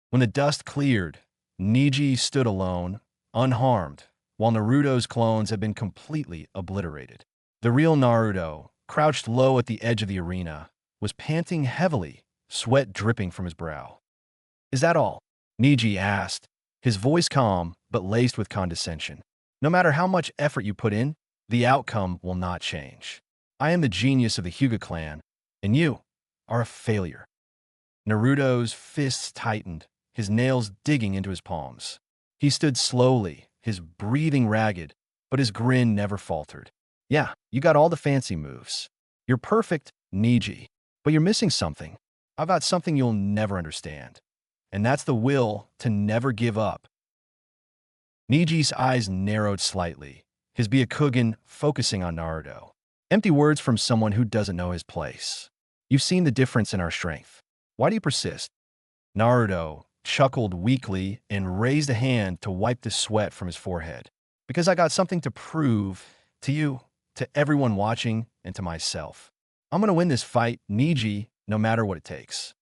S1: When the dust cleared, Niji stood alone, unharmed, while Naruto's clones had been completely obliterated. The real Naruto, crouched low at the edge of the arena, was panting heavily, sweat dripping from his brow. "Is that all?" Niji asked, his voice calm but laced with condescension. "No matter how much effort you put in, the outcome will not change. I am the genius of the Hyuga clan, and you are a failure." Naruto's fists tightened, his nails digging into his palms. He stood slowly, his breathing ragged, but his grin never faltered. "Yeah, you got all the fancy moves. You're perfect, Niji, but you're missing something. I've got something you'll never understand. And that's the will to never give up." Niji's eyes narrowed slightly, his Byakugan focusing on Naruto. Empty words from someone who doesn't know his place. "You've seen the difference in our strength. Why do you persist?" Naruto chuckled weakly and raised a hand to wipe the sweat from his forehead. "Because I got something to prove to you, to everyone watching, and to myself. I'm going to win this fight, Niji, no matter what it takes."